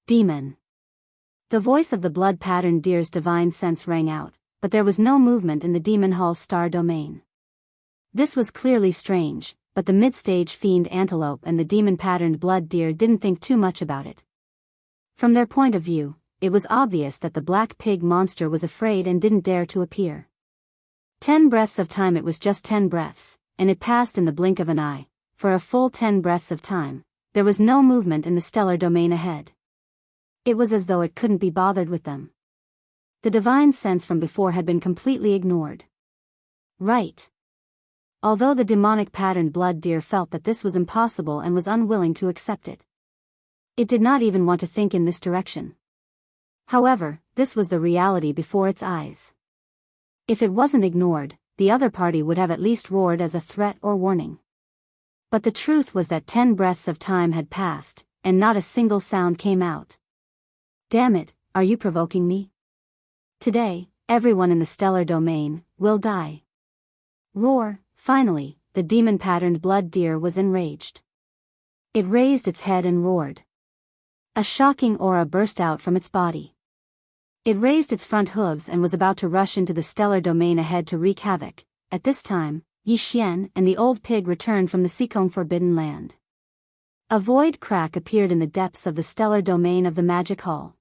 Demon. The voice of the blood-patterned deer's divine sense rang out, but there was no movement in the Demon Hall's star domain. This was clearly strange, but the mid-stage fiend antelope and the demon-patterned blood deer didn't think too much about it. From their point of view, it was obvious that the black pig monster was afraid and didn't dare to appear. 10 breaths of time. It was just 10 breaths, and it passed in the blink of an eye. For a full 10 breaths of time, there was no movement in the stellar domain ahead. It was as though it couldn't be bothered with them. The divine sense from before had been completely ignored. Right. Although the demonic-patterned blood deer felt that this was impossible and was unwilling to accept it. It did not even want to think in this direction. However, this was the reality before its eyes. If it wasn't ignored, the other party would have at least roared as a threat or warning. But the truth was that 10 breaths of time had passed, and not a single sound came out. Damn it, are you provoking me? Today, everyone in the stellar domain will die. Roar. Finally, the demon-patterned blood deer was enraged. It raised its head and roared. A shocking aura burst out from its body. It raised its front hooves and was about to rush into the stellar domain ahead to wreak havoc. At this time, Yi Xian and the old pig returned from the Sikong Forbidden Land. A void crack appeared in the depths of the stellar domain of the Magic Hall.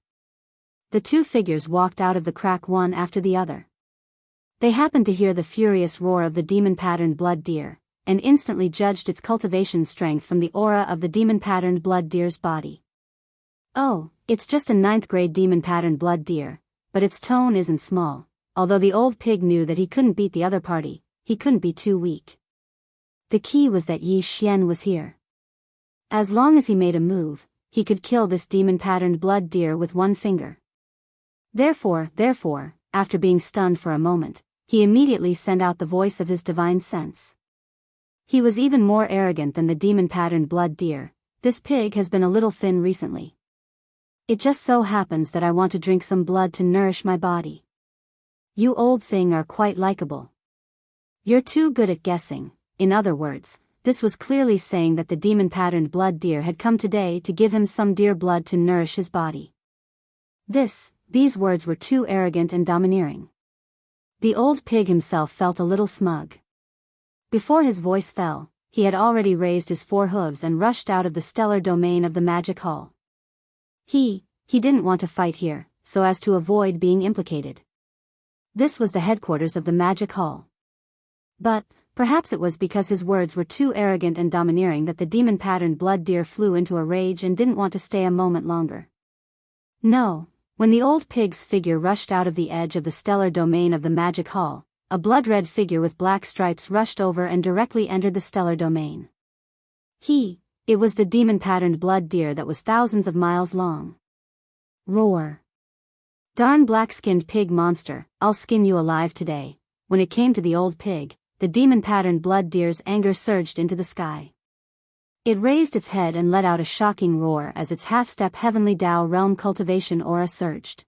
The two figures walked out of the crack one after the other. They happened to hear the furious roar of the demon-patterned blood deer, and instantly judged its cultivation strength from the aura of the demon-patterned blood deer's body. Oh, it's just a 9th-grade demon-patterned blood deer, but its tone isn't small. Although the old pig knew that he couldn't beat the other party, he couldn't be too weak. The key was that Yi Xian was here. As long as he made a move, he could kill this demon-patterned blood deer with one finger. Therefore, after being stunned for a moment, he immediately sent out the voice of his divine sense. He was even more arrogant than the demon-patterned blood deer. This pig has been a little thin recently. It just so happens that I want to drink some blood to nourish my body. You old thing are quite likable. You're too good at guessing. In other words, this was clearly saying that the demon-patterned blood deer had come today to give him some deer blood to nourish his body. These words were too arrogant and domineering. The old pig himself felt a little smug. Before his voice fell, he had already raised his 4 hooves and rushed out of the stellar domain of the Magic Hall. He didn't want to fight here, so as to avoid being implicated. This was the headquarters of the Magic Hall. But, perhaps it was because his words were too arrogant and domineering that the demon-patterned blood deer flew into a rage and didn't want to stay a moment longer. No. When the old pig's figure rushed out of the edge of the stellar domain of the Magic Hall, a blood-red figure with black stripes rushed over and directly entered the stellar domain. It was the demon-patterned blood deer that was thousands of miles long. Roar. Darn black-skinned pig monster, I'll skin you alive today. When it came to the old pig, the demon-patterned blood deer's anger surged into the sky. It raised its head and let out a shocking roar as its half-step heavenly Tao realm cultivation aura surged.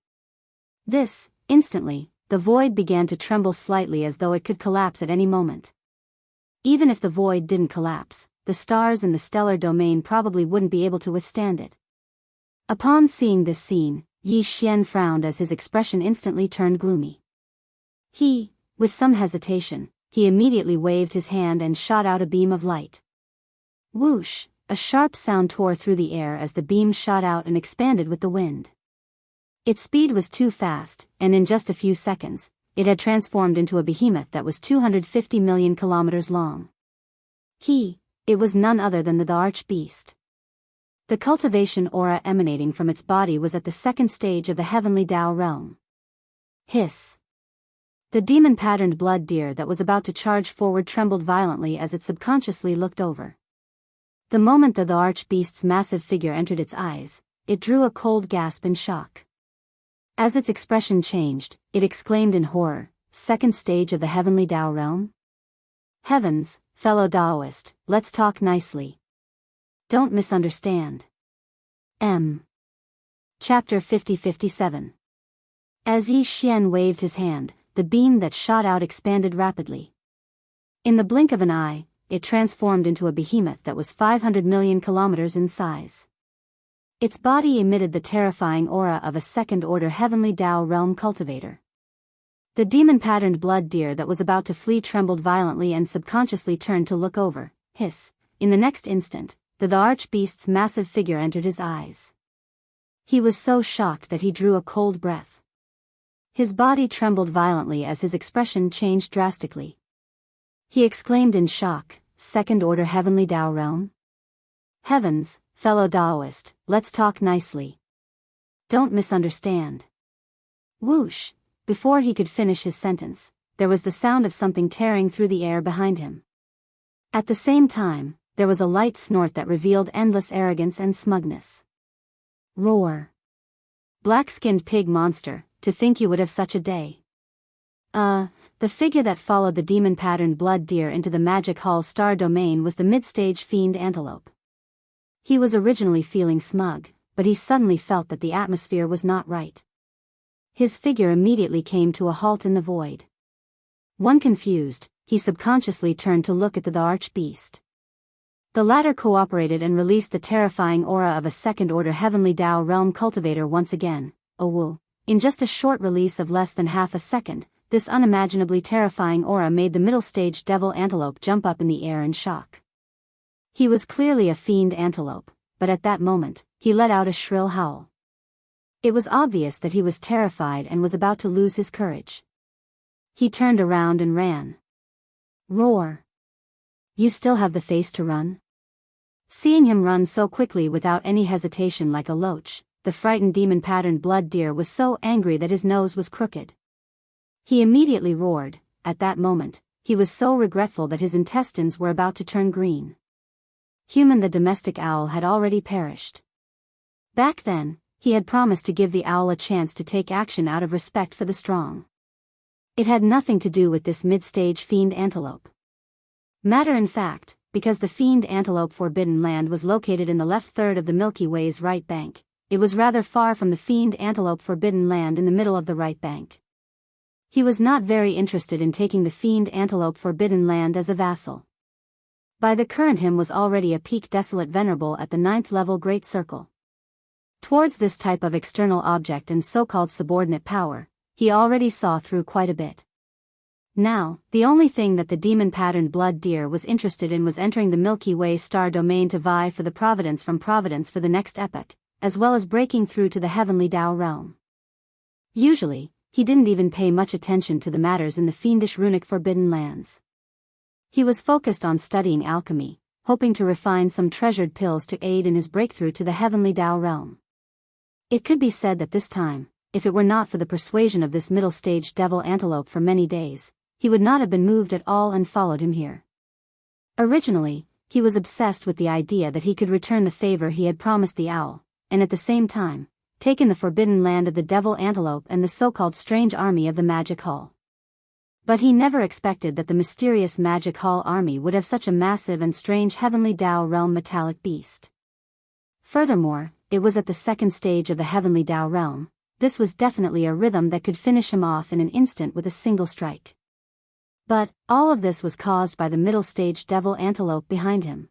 Instantly, the void began to tremble slightly as though it could collapse at any moment. Even if the void didn't collapse, the stars in the stellar domain probably wouldn't be able to withstand it. Upon seeing this scene, Yi Xian frowned as his expression instantly turned gloomy. With some hesitation, he immediately waved his hand and shot out a beam of light. Whoosh! A sharp sound tore through the air as the beam shot out and expanded with the wind. Its speed was too fast, and in just a few seconds, it had transformed into a behemoth that was 250 million kilometers long. It was none other than the archbeast. The cultivation aura emanating from its body was at the second stage of the heavenly Tao realm. Hiss. The demon-patterned blood deer that was about to charge forward trembled violently as it subconsciously looked over. The moment the archbeast's massive figure entered its eyes, it drew a cold gasp in shock. As its expression changed, it exclaimed in horror, "Second stage of the heavenly Tao realm? Heavens, fellow Taoist, let's talk nicely. Don't misunderstand." Chapter 50-57. As Yi Xian waved his hand, the beam that shot out expanded rapidly. In the blink of an eye, it transformed into a behemoth that was 500 million kilometers in size. Its body emitted the terrifying aura of a second-order heavenly Tao realm cultivator. The demon-patterned blood deer that was about to flee trembled violently and subconsciously turned to look over. Hiss. In the next instant, the archbeast's massive figure entered his eyes. He was so shocked that he drew a cold breath. His body trembled violently as his expression changed drastically. He exclaimed in shock, "Second-order heavenly Tao realm? Heavens, fellow Taoist, let's talk nicely. Don't misunderstand." Whoosh! Before he could finish his sentence, there was the sound of something tearing through the air behind him. At the same time, there was a light snort that revealed endless arrogance and smugness. Roar. Black-skinned pig monster, to think you would have such a day. The figure that followed the demon-patterned blood deer into the Magic Hall star domain was the mid-stage fiend antelope. He was originally feeling smug, but he suddenly felt that the atmosphere was not right. His figure immediately came to a halt in the void. One confused, he subconsciously turned to look at the archbeast. The latter cooperated and released the terrifying aura of a second-order heavenly Tao realm cultivator once again. In just a short release of less than half a second, this unimaginably terrifying aura made the middle-stage devil antelope jump up in the air in shock. He was clearly a fiend antelope, but at that moment, he let out a shrill howl. It was obvious that he was terrified and was about to lose his courage. He turned around and ran. Roar. You still have the face to run? Seeing him run so quickly without any hesitation like a loach, the frightened demon-patterned blood deer was so angry that his nose was crooked. He immediately roared. At that moment, he was so regretful that his intestines were about to turn green. Human the domestic owl had already perished. Back then, he had promised to give the owl a chance to take action out of respect for the strong. It had nothing to do with this mid-stage fiend antelope. Matter in fact, because the fiend antelope forbidden land was located in the left third of the Milky Way's right bank, it was rather far from the fiend antelope forbidden land in the middle of the right bank. He was not very interested in taking the fiend antelope forbidden land as a vassal. By the current him was already a peak desolate venerable at the 9th level Great Circle. Towards this type of external object and so-called subordinate power, he already saw through quite a bit. Now, the only thing that the demon-patterned blood deer was interested in was entering the Milky Way star domain to vie for the providence from Providence for the next epoch, as well as breaking through to the heavenly Tao realm. Usually, he didn't even pay much attention to the matters in the fiendish runic forbidden lands. He was focused on studying alchemy, hoping to refine some treasured pills to aid in his breakthrough to the heavenly Tao realm. It could be said that this time, if it were not for the persuasion of this middle-stage devil antelope for many days, he would not have been moved at all and followed him here. Originally, he was obsessed with the idea that he could return the favor he had promised the owl, and at the same time, take in the forbidden land of the devil antelope and the so-called strange army of the Magic Hall. But he never expected that the mysterious Magic Hall army would have such a massive and strange heavenly Dao realm metallic beast. Furthermore, it was at the second stage of the heavenly Dao realm. This was definitely a rhythm that could finish him off in an instant with a single strike. But, all of this was caused by the middle stage devil antelope behind him.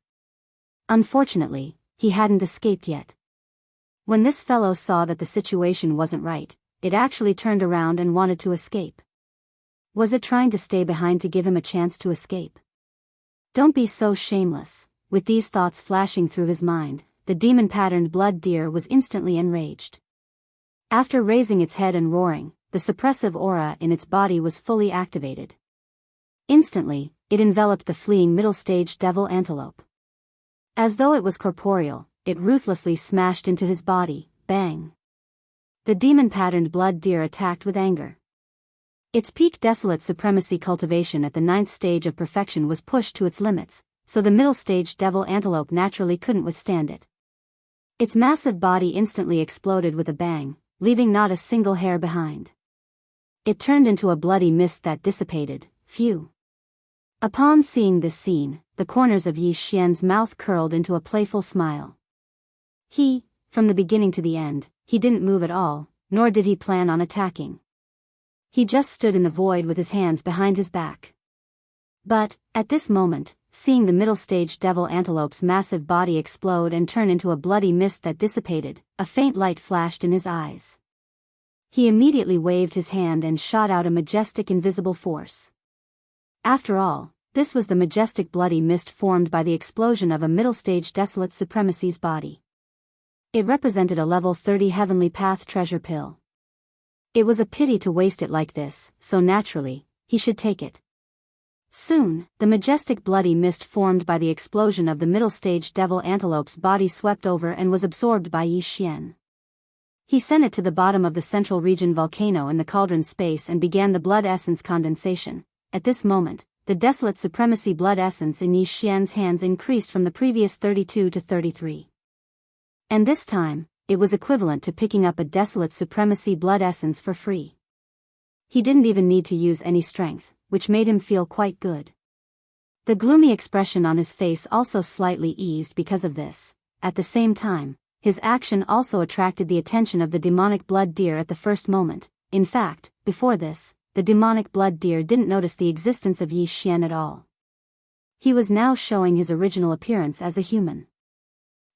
Unfortunately, he hadn't escaped yet. When this fellow saw that the situation wasn't right, it actually turned around and wanted to escape. Was it trying to stay behind to give him a chance to escape? Don't be so shameless. With these thoughts flashing through his mind, the demon-patterned blood deer was instantly enraged. After raising its head and roaring, the suppressive aura in its body was fully activated. Instantly, it enveloped the fleeing middle-stage devil antelope. As though it was corporeal, it ruthlessly smashed into his body, bang. The demon-patterned blood deer attacked with anger. Its peak desolate supremacy cultivation at the 9th stage of perfection was pushed to its limits, so the middle-stage devil antelope naturally couldn't withstand it. Its massive body instantly exploded with a bang, leaving not a single hair behind. It turned into a bloody mist that dissipated. Phew. Upon seeing this scene, the corners of Yi Xian's mouth curled into a playful smile. From the beginning to the end, he didn't move at all, nor did he plan on attacking. He just stood in the void with his hands behind his back. But, at this moment, seeing the middle stage devil antelope's massive body explode and turn into a bloody mist that dissipated, a faint light flashed in his eyes. He immediately waved his hand and shot out a majestic invisible force. After all, this was the majestic bloody mist formed by the explosion of a middle-stage desolate supremacy's body. It represented a level 30 heavenly path treasure pill. It was a pity to waste it like this, so naturally, he should take it. Soon, the majestic bloody mist formed by the explosion of the middle-stage devil antelope's body swept over and was absorbed by Yi Xian. He sent it to the bottom of the central region volcano in the cauldron space and began the blood essence condensation. At this moment, the desolate supremacy blood essence in Yi Xian's hands increased from the previous 32 to 33. And this time, it was equivalent to picking up a desolate supremacy blood essence for free. He didn't even need to use any strength, which made him feel quite good. The gloomy expression on his face also slightly eased because of this. At the same time, his action also attracted the attention of the demonic blood deer at the first moment. In fact, before this, the demonic blood deer didn't notice the existence of Yi Xian at all. He was now showing his original appearance as a human.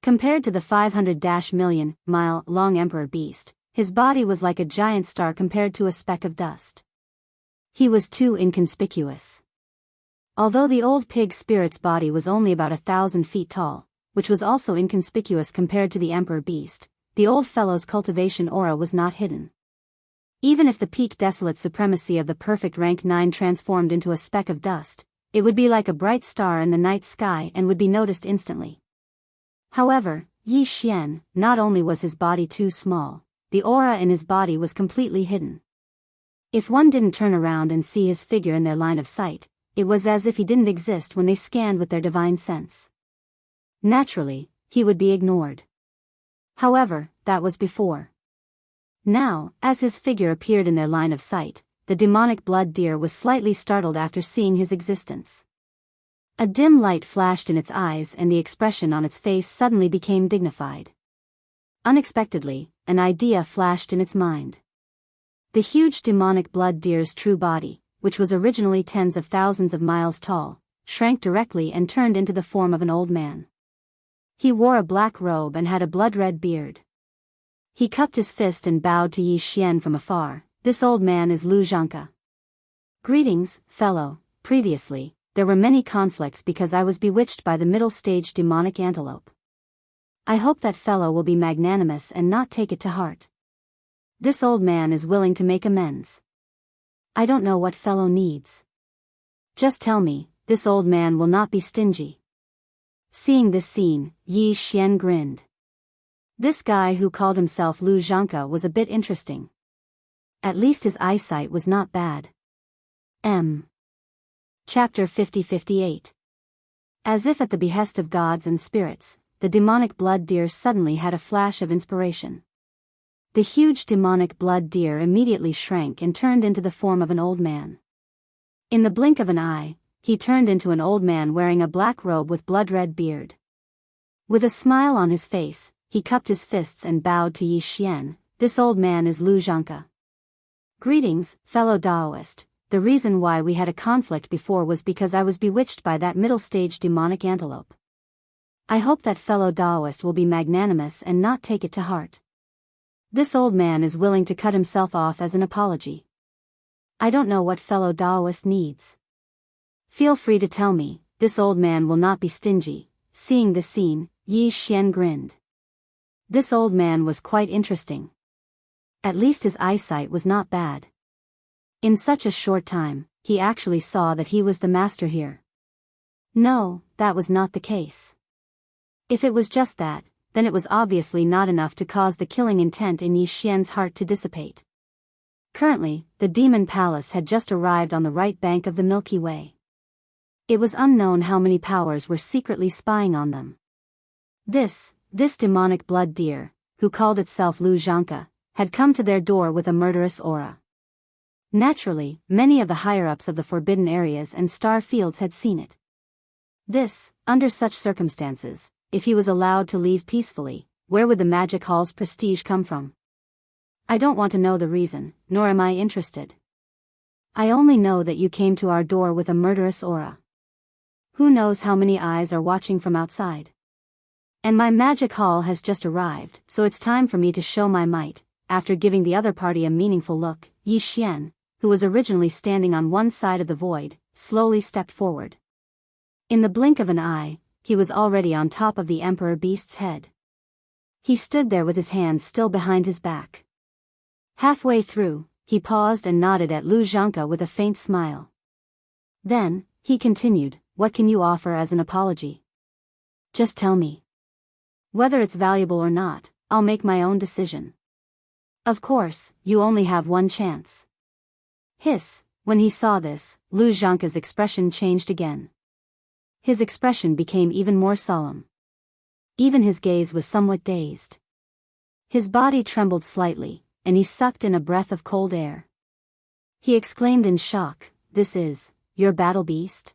Compared to the 500-million-mile-long emperor beast, his body was like a giant star compared to a speck of dust. He was too inconspicuous. Although the old pig spirit's body was only about 1,000 feet tall, which was also inconspicuous compared to the emperor beast, the old fellow's cultivation aura was not hidden. Even if the peak desolate supremacy of the perfect rank 9 transformed into a speck of dust, it would be like a bright star in the night sky and would be noticed instantly. However, Yi Xian, not only was his body too small, the aura in his body was completely hidden. If one didn't turn around and see his figure in their line of sight, it was as if he didn't exist when they scanned with their divine sense. Naturally, he would be ignored. However, that was before. Now, as his figure appeared in their line of sight, the demonic blood deer was slightly startled after seeing his existence. A dim light flashed in its eyes and the expression on its face suddenly became dignified. Unexpectedly, an idea flashed in its mind. The huge demonic blood deer's true body, which was originally tens of thousands of miles tall, shrank directly and turned into the form of an old man. He wore a black robe and had a blood-red beard. He cupped his fist and bowed to Yi Xian from afar. This old man is Lu Zhanke. Greetings, fellow. Previously, there were many conflicts because I was bewitched by the middle-stage demonic antelope. I hope that fellow will be magnanimous and not take it to heart. This old man is willing to make amends. I don't know what fellow needs. Just tell me, this old man will not be stingy. Seeing this scene, Yi Xian grinned. This guy who called himself Lu Zhanke was a bit interesting. At least his eyesight was not bad. Chapter 50-58. As if at the behest of gods and spirits, the demonic blood deer suddenly had a flash of inspiration. The huge demonic blood deer immediately shrank and turned into the form of an old man. In the blink of an eye, he turned into an old man wearing a black robe with blood-red beard. With a smile on his face, he cupped his fists and bowed to Yi Xian. This old man is Lu Zhanke. Greetings, fellow Daoist. The reason why we had a conflict before was because I was bewitched by that middle-stage demonic antelope. I hope that fellow Daoist will be magnanimous and not take it to heart. This old man is willing to cut himself off as an apology. I don't know what fellow Daoist needs. Feel free to tell me, this old man will not be stingy. Seeing this scene, Yi Xian grinned. This old man was quite interesting. At least his eyesight was not bad. In such a short time, he actually saw that he was the master here. No, that was not the case. If it was just that, then it was obviously not enough to cause the killing intent in Yi Xian's heart to dissipate. Currently, the Demon Palace had just arrived on the right bank of the Milky Way. It was unknown how many powers were secretly spying on them. This demonic blood deer, who called itself Lu Zhanke, had come to their door with a murderous aura. Naturally, many of the higher-ups of the forbidden areas and star fields had seen it. Under such circumstances, if he was allowed to leave peacefully, where would the magic hall's prestige come from? I don't want to know the reason, nor am I interested. I only know that you came to our door with a murderous aura. Who knows how many eyes are watching from outside? And my magic hall has just arrived, so it's time for me to show my might. After giving the other party a meaningful look, Yi Xian, who was originally standing on one side of the void, slowly stepped forward. In the blink of an eye, he was already on top of the Emperor Beast's head. He stood there with his hands still behind his back. Halfway through, he paused and nodded at Lu Zhanke with a faint smile. Then, he continued, "What can you offer as an apology? Just tell me. Whether it's valuable or not, I'll make my own decision. Of course, you only have one chance." Hiss. When he saw this, Lu Zhanke's expression changed again. His expression became even more solemn. Even his gaze was somewhat dazed. His body trembled slightly, and he sucked in a breath of cold air. He exclaimed in shock, "This is your battle beast?"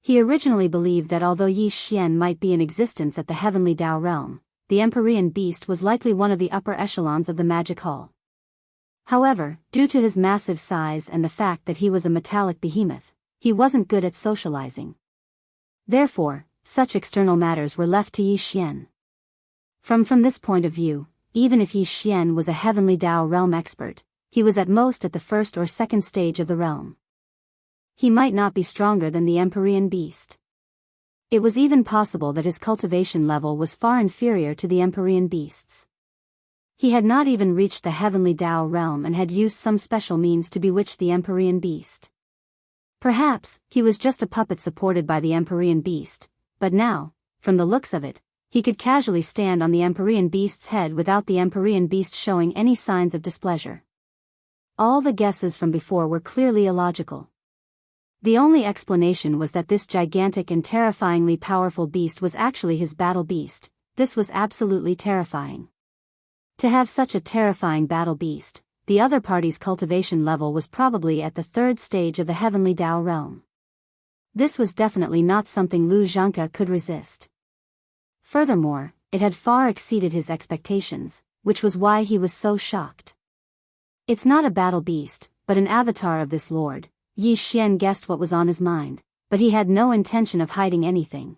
He originally believed that although Yi Xian might be in existence at the heavenly Dao realm, the Empyrean beast was likely one of the upper echelons of the magic hall. However, due to his massive size and the fact that he was a metallic behemoth, he wasn't good at socializing. Therefore, such external matters were left to Yi Xian. From this point of view, even if Yi Xian was a heavenly Dao realm expert, he was at most at the first or second stage of the realm. He might not be stronger than the Empyrean beast. It was even possible that his cultivation level was far inferior to the Empyrean beast's. He had not even reached the heavenly Dao realm and had used some special means to bewitch the Empyrean beast. Perhaps, he was just a puppet supported by the Empyrean beast, but now, from the looks of it, he could casually stand on the Empyrean beast's head without the Empyrean beast showing any signs of displeasure. All the guesses from before were clearly illogical. The only explanation was that this gigantic and terrifyingly powerful beast was actually his battle beast. This was absolutely terrifying. To have such a terrifying battle beast, the other party's cultivation level was probably at the third stage of the heavenly Dao realm. This was definitely not something Lu Zhanke could resist. Furthermore, it had far exceeded his expectations, which was why he was so shocked. It's not a battle beast, but an avatar of this lord. Yi Xian guessed what was on his mind, but he had no intention of hiding anything.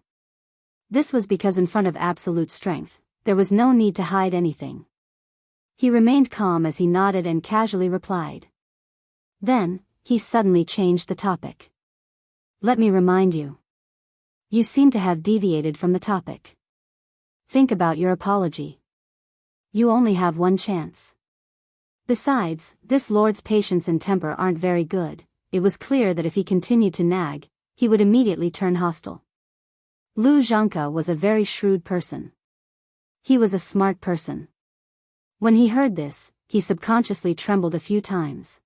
This was because in front of absolute strength, there was no need to hide anything. He remained calm as he nodded and casually replied. Then, he suddenly changed the topic. "Let me remind you. You seem to have deviated from the topic. Think about your apology. You only have one chance. Besides, this lord's patience and temper aren't very good." It was clear that if he continued to nag, he would immediately turn hostile. Lu Zhanke was a very shrewd person. He was a smart person. When he heard this, he subconsciously trembled a few times.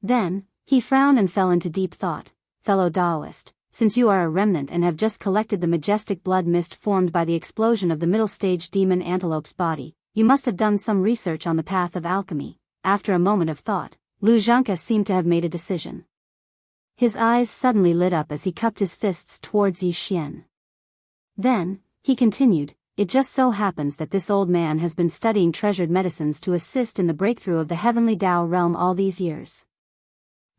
Then, he frowned and fell into deep thought. fellow Taoist, since you are a remnant and have just collected the majestic blood mist formed by the explosion of the middle-stage demon antelope's body, you must have done some research on the path of alchemy. After a moment of thought, Lu Zhanke seemed to have made a decision. His eyes suddenly lit up as he cupped his fists towards Yi Xian. Then, he continued, it just so happens that this old man has been studying treasured medicines to assist in the breakthrough of the heavenly Tao realm all these years.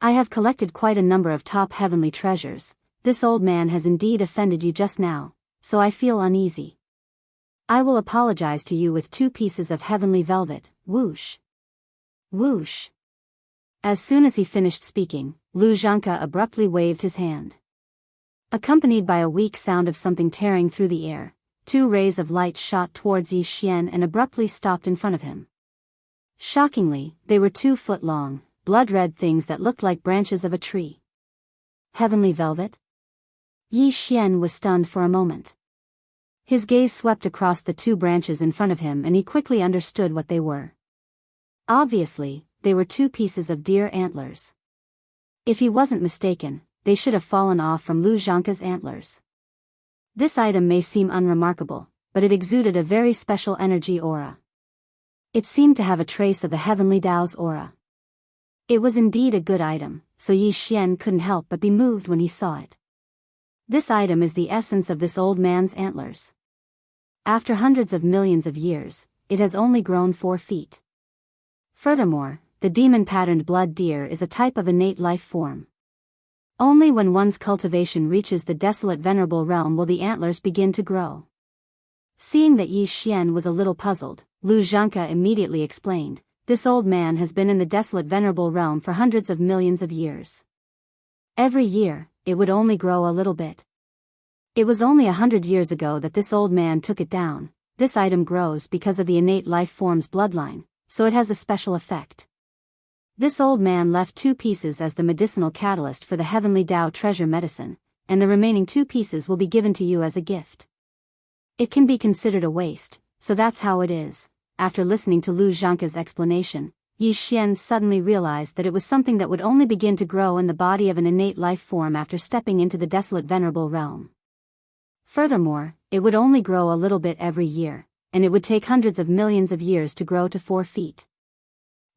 I have collected quite a number of top heavenly treasures. This old man has indeed offended you just now, so I feel uneasy. I will apologize to you with 2 pieces of heavenly velvet, whoosh. Whoosh. As soon as he finished speaking, Lu Zhanke abruptly waved his hand. Accompanied by a weak sound of something tearing through the air, 2 rays of light shot towards Yi Xian and abruptly stopped in front of him. Shockingly, they were 2 foot long, blood-red things that looked like branches of a tree. Heavenly velvet? Yi Xian was stunned for a moment. His gaze swept across the 2 branches in front of him and he quickly understood what they were. Obviously, they were 2 pieces of deer antlers. If he wasn't mistaken, they should have fallen off from Lu Zhanke's antlers. This item may seem unremarkable, but it exuded a very special energy aura. It seemed to have a trace of the heavenly Tao's aura. It was indeed a good item, so Yi Xian couldn't help but be moved when he saw it. This item is the essence of this old man's antlers. After hundreds of millions of years, it has only grown 4 feet. Furthermore, the demon-patterned blood deer is a type of innate life form. Only when one's cultivation reaches the desolate venerable realm will the antlers begin to grow. Seeing that Yi Xian was a little puzzled, Lu Zhanke immediately explained, this old man has been in the desolate venerable realm for hundreds of millions of years. Every year, it would only grow a little bit. It was only 100 years ago that this old man took it down. This item grows because of the innate life form's bloodline, so it has a special effect. This old man left 2 pieces as the medicinal catalyst for the heavenly Tao treasure medicine, and the remaining 2 pieces will be given to you as a gift. It can be considered a waste, so that's how it is. After listening to Lu Zhanke's explanation, Yi Xian suddenly realized that it was something that would only begin to grow in the body of an innate life form after stepping into the desolate venerable realm. Furthermore, it would only grow a little bit every year, and it would take hundreds of millions of years to grow to 4 feet.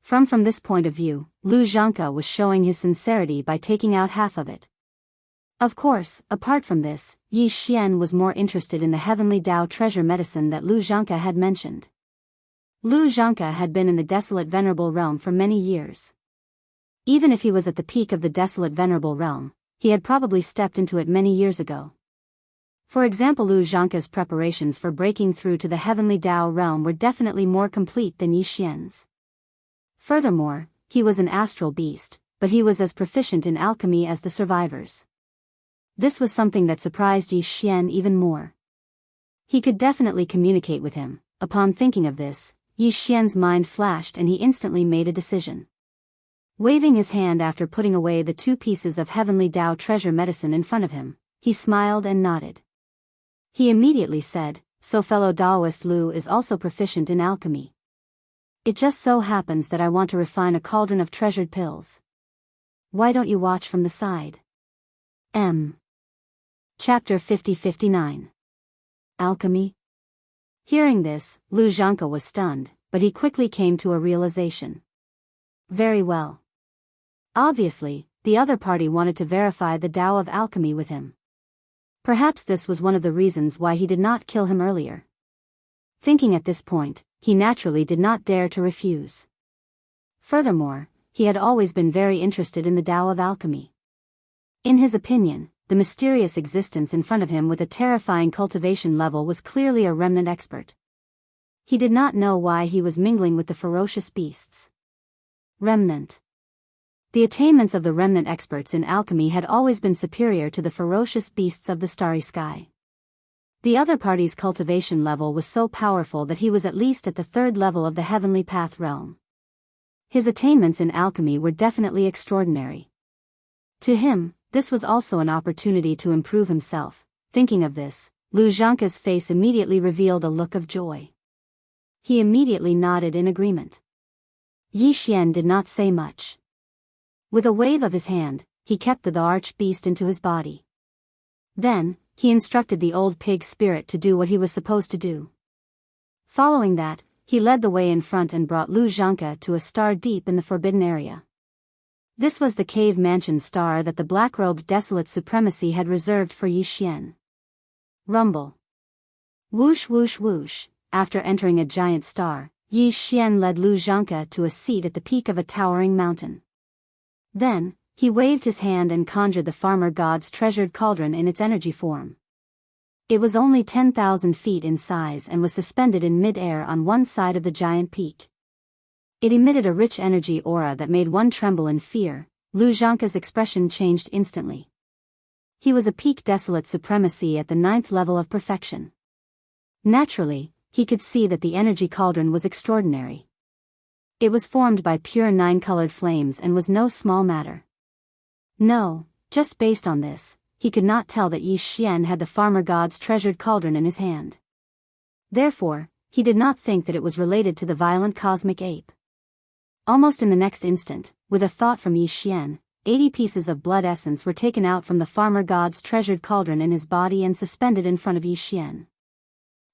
From this point of view, Lu Zhanke was showing his sincerity by taking out half of it. Of course, apart from this, Yi Xian was more interested in the heavenly Tao treasure medicine that Lu Zhanke had mentioned. Lu Zhanke had been in the desolate venerable realm for many years. Even if he was at the peak of the desolate venerable realm, he had probably stepped into it many years ago. For example, Lu Zhanke's preparations for breaking through to the heavenly Tao realm were definitely more complete than Yi Xian's. Furthermore, he was an astral beast, but he was as proficient in alchemy as the survivors. This was something that surprised Yi Xian even more. He could definitely communicate with him. Upon thinking of this, Yi Xian's mind flashed and he instantly made a decision. Waving his hand after putting away the 2 pieces of heavenly Tao treasure medicine in front of him, he smiled and nodded. He immediately said, so fellow Taoist Lu is also proficient in alchemy. It just so happens that I want to refine a cauldron of treasured pills. Why don't you watch from the side? Chapter 50-59. Alchemy? Hearing this, Lu Zhanke was stunned, but he quickly came to a realization. Very well. Obviously, the other party wanted to verify the Tao of alchemy with him. Perhaps this was one of the reasons why he did not kill him earlier. Thinking at this point, he naturally did not dare to refuse. Furthermore, he had always been very interested in the Tao of alchemy. In his opinion, the mysterious existence in front of him with a terrifying cultivation level was clearly a remnant expert. He did not know why he was mingling with the ferocious beasts. Remnant. The attainments of the remnant experts in alchemy had always been superior to the ferocious beasts of the starry sky. The other party's cultivation level was so powerful that he was at least at the 3rd level of the heavenly path realm. His attainments in alchemy were definitely extraordinary. To him, this was also an opportunity to improve himself. Thinking of this, Lu Zhanke's face immediately revealed a look of joy. He immediately nodded in agreement. Yi Xian did not say much. With a wave of his hand, he kept the arch-beast into his body. Then, he instructed the old pig spirit to do what he was supposed to do. Following that, he led the way in front and brought Lu Zhanke to a star deep in the forbidden area. This was the cave mansion star that the black-robed desolate supremacy had reserved for Yi Xian. Rumble. Whoosh whoosh whoosh. After entering a giant star, Yi Xian led Lu Zhanke to a seat at the peak of a towering mountain. Then, he waved his hand and conjured the farmer god's treasured cauldron in its energy form. It was only 10,000 feet in size and was suspended in mid-air on one side of the giant peak. It emitted a rich energy aura that made one tremble in fear. Lu Zhanke's expression changed instantly. He was a peak desolate supremacy at the 9th level of perfection. Naturally, he could see that the energy cauldron was extraordinary. It was formed by pure 9-colored flames and was no small matter. No, just based on this, he could not tell that Yi Xian had the farmer god's treasured cauldron in his hand. Therefore, he did not think that it was related to the violent cosmic ape. Almost in the next instant, with a thought from Yi Xian, 80 pieces of blood essence were taken out from the farmer god's treasured cauldron in his body and suspended in front of Yi Xian.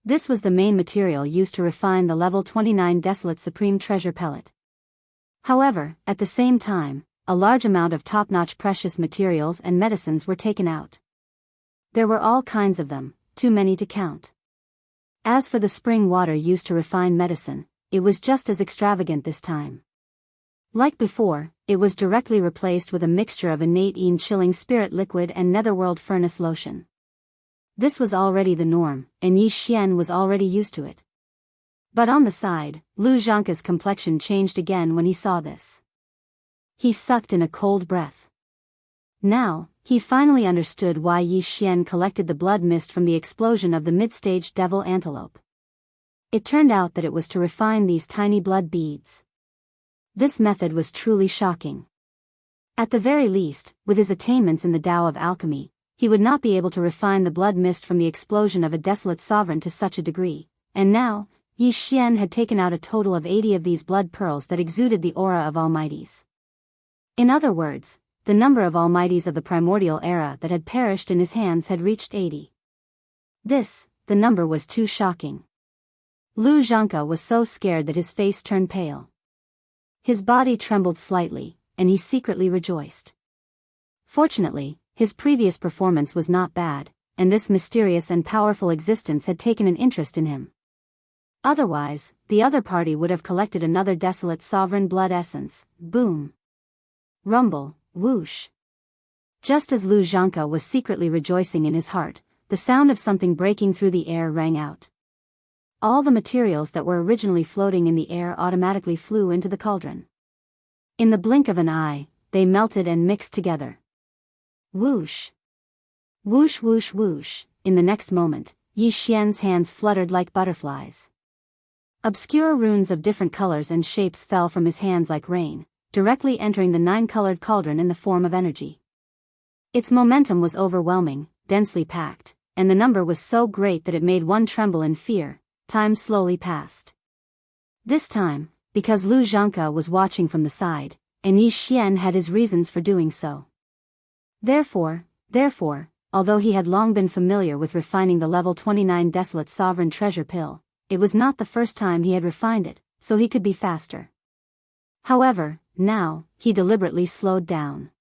This was the main material used to refine the level 29 desolate supreme treasure pellet. However, at the same time, a large amount of top-notch precious materials and medicines were taken out. There were all kinds of them, too many to count. As for the spring water used to refine medicine, it was just as extravagant this time. Like before, it was directly replaced with a mixture of innate chilling spirit liquid and netherworld furnace lotion. This was already the norm, and Yi Xian was already used to it. But on the side, Lu Zhanke's complexion changed again when he saw this. He sucked in a cold breath. Now, he finally understood why Yi Xian collected the blood mist from the explosion of the mid-stage devil antelope. It turned out that it was to refine these tiny blood beads. This method was truly shocking. At the very least, with his attainments in the Tao of alchemy, he would not be able to refine the blood mist from the explosion of a desolate sovereign to such a degree, and now, Yi Xian had taken out a total of 80 of these blood pearls that exuded the aura of almighties. In other words, the number of almighties of the primordial era that had perished in his hands had reached 80. The number was too shocking. Lu Zhanke was so scared that his face turned pale. His body trembled slightly, and he secretly rejoiced. Fortunately, his previous performance was not bad, and this mysterious and powerful existence had taken an interest in him. Otherwise, the other party would have collected another desolate sovereign blood essence. Boom. Rumble, whoosh. Just as Lu Zhanke was secretly rejoicing in his heart, the sound of something breaking through the air rang out. All the materials that were originally floating in the air automatically flew into the cauldron. In the blink of an eye, they melted and mixed together. Whoosh. Whoosh whoosh whoosh. In the next moment, Yi Xian's hands fluttered like butterflies. Obscure runes of different colors and shapes fell from his hands like rain, directly entering the 9-colored cauldron in the form of energy. Its momentum was overwhelming, densely packed, and the number was so great that it made one tremble in fear. Time slowly passed. This time, because Lu Zhanke was watching from the side, and Yi Xian had his reasons for doing so. Therefore, although he had long been familiar with refining the level 29 desolate sovereign treasure pill, it was not the first time he had refined it, so he could be faster. However, now, he deliberately slowed down.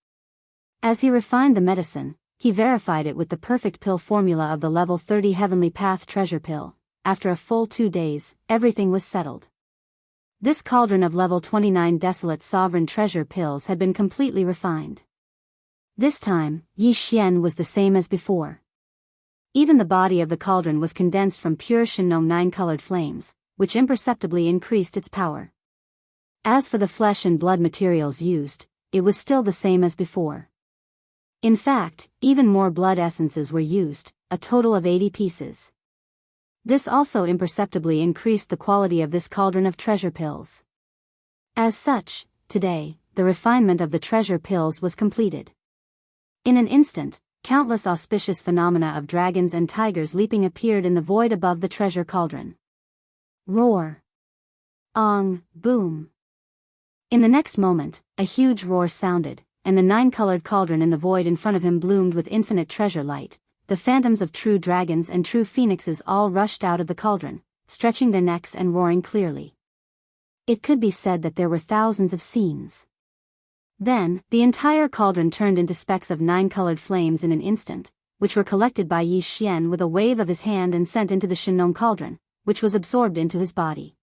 As he refined the medicine, he verified it with the perfect pill formula of the level 30 heavenly path treasure pill. After a full 2 days, everything was settled. This cauldron of level 29 desolate sovereign treasure pills had been completely refined. This time, Yi Xian was the same as before. Even the body of the cauldron was condensed from pure Shinong 9-colored flames, which imperceptibly increased its power. As for the flesh and blood materials used, it was still the same as before. In fact, even more blood essences were used, a total of 80 pieces. This also imperceptibly increased the quality of this cauldron of treasure pills. As such, today, the refinement of the treasure pills was completed. In an instant, countless auspicious phenomena of dragons and tigers leaping appeared in the void above the treasure cauldron. Roar. Ong, boom. In the next moment, a huge roar sounded, and the 9-colored cauldron in the void in front of him bloomed with infinite treasure light. The phantoms of true dragons and true phoenixes all rushed out of the cauldron, stretching their necks and roaring clearly. It could be said that there were thousands of scenes. Then, the entire cauldron turned into specks of 9-colored flames in an instant, which were collected by Yi Xian with a wave of his hand and sent into the Shenong cauldron, which was absorbed into his body.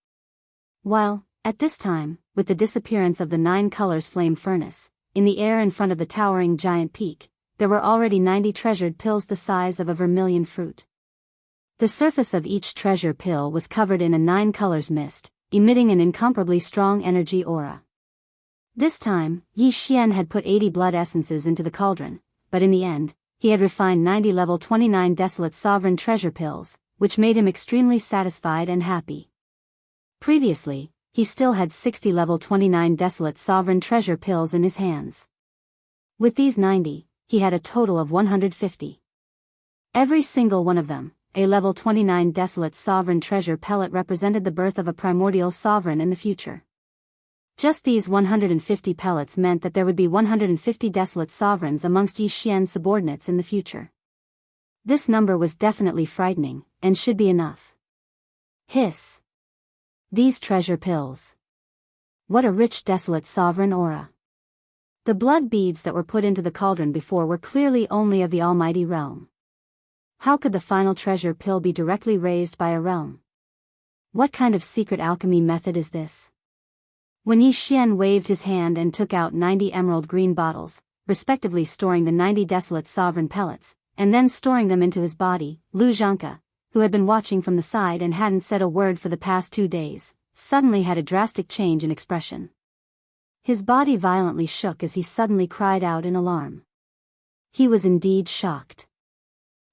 While, at this time, with the disappearance of the 9 colors flame furnace, in the air in front of the towering giant peak, there were already 90 treasured pills the size of a vermilion fruit. The surface of each treasure pill was covered in a 9 colors mist, emitting an incomparably strong energy aura. This time, Yi Xian had put 80 blood essences into the cauldron, but in the end, he had refined 90 level 29 desolate sovereign treasure pills, which made him extremely satisfied and happy. Previously, he still had 60 level 29 desolate sovereign treasure pills in his hands. With these 90, he had a total of 150. Every single one of them, a level 29 desolate sovereign treasure pellet, represented the birth of a primordial sovereign in the future. Just these 150 pellets meant that there would be 150 desolate sovereigns amongst Yi Xian's subordinates in the future. This number was definitely frightening, and should be enough. Hiss. These treasure pills. What a rich desolate sovereign aura. The blood beads that were put into the cauldron before were clearly only of the almighty realm. How could the final treasure pill be directly raised by a realm? What kind of secret alchemy method is this? When Yi Xian waved his hand and took out 90 emerald green bottles, respectively storing the 90 desolate sovereign pellets, and then storing them into his body, Lu Zhangke, who had been watching from the side and hadn't said a word for the past 2 days, suddenly had a drastic change in expression. His body violently shook as he suddenly cried out in alarm. He was indeed shocked.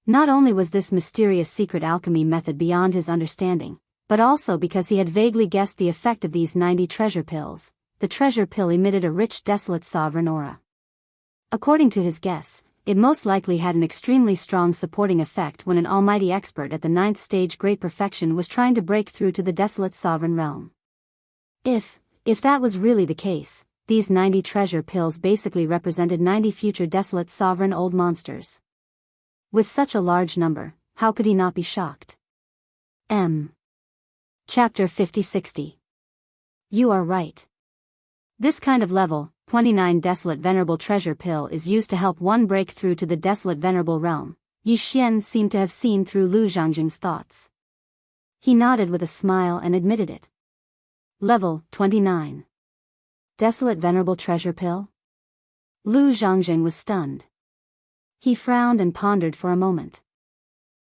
Not only was this mysterious secret alchemy method beyond his understanding, but also because he had vaguely guessed the effect of these 90 treasure pills. The treasure pill emitted a rich desolate sovereign aura. According to his guess, it most likely had an extremely strong supporting effect when an almighty expert at the 9th stage great perfection was trying to break through to the desolate sovereign realm. If that was really the case, these 90 treasure pills basically represented 90 future desolate sovereign old monsters. With such a large number, how could he not be shocked? Chapter 50-60. You are right. This kind of level 29 desolate venerable treasure pill is used to help one break through to the desolate venerable realm. Yi Xian seemed to have seen through Lu Zhangjing's thoughts. He nodded with a smile and admitted it. Level 29. Desolate venerable treasure pill? Lu Zhangjing was stunned. He frowned and pondered for a moment.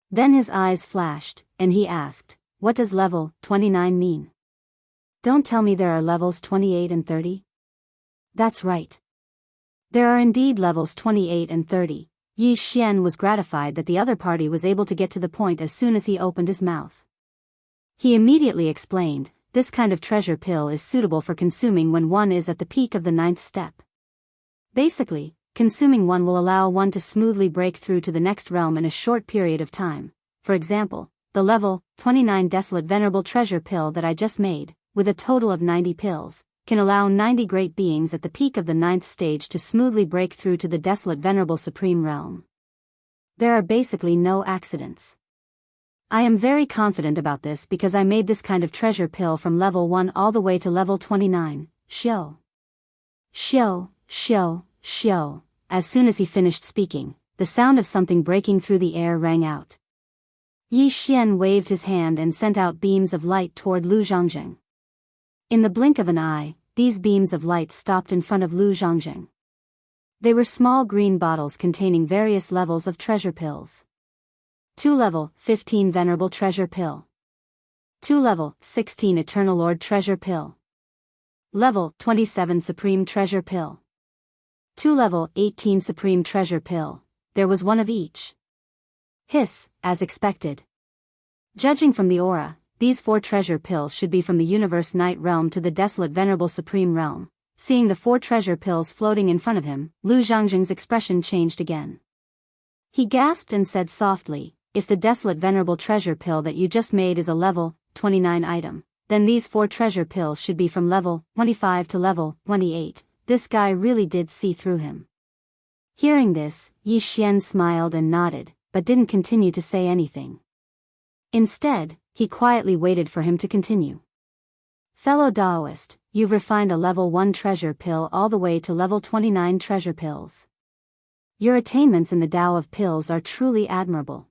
Then his eyes flashed, and he asked, "What does level 29 mean? Don't tell me there are levels 28 and 30? That's right. There are indeed levels 28 and 30. Yi Xian was gratified that the other party was able to get to the point as soon as he opened his mouth. He immediately explained, this kind of treasure pill is suitable for consuming when one is at the peak of the 9th step. Basically, consuming one will allow one to smoothly break through to the next realm in a short period of time. For example, the level 29 desolate venerable treasure pill that I just made, with a total of 90 pills, can allow 90 great beings at the peak of the 9th stage to smoothly break through to the desolate venerable supreme realm. There are basically no accidents. I am very confident about this because I made this kind of treasure pill from level 1 all the way to level 29, Xiao. Xiao, Xiao, Xiao. As soon as he finished speaking, the sound of something breaking through the air rang out. Yi Xian waved his hand and sent out beams of light toward Lu Zhangjing. In the blink of an eye, these beams of light stopped in front of Lu Zhangjing. They were small green bottles containing various levels of treasure pills. 2 level 15 Venerable Treasure Pill. 2 level 16 Eternal Lord Treasure Pill. Level 27 Supreme Treasure Pill. 2 level 18 Supreme Treasure Pill. There was one of each. Hiss, as expected. Judging from the aura, these 4 treasure pills should be from the universe night realm to the desolate venerable supreme realm. Seeing the 4 treasure pills floating in front of him, Lu Zhangjing's expression changed again. He gasped and said softly, if the desolate venerable treasure pill that you just made is a level 29 item, then these 4 treasure pills should be from level 25 to level 28. this guy really did see through him. Hearing this, Yi Xian smiled and nodded, but didn't continue to say anything. Instead, he quietly waited for him to continue. Fellow Daoist, you've refined a level 1 treasure pill all the way to level 29 treasure pills. Your attainments in the Tao of pills are truly admirable.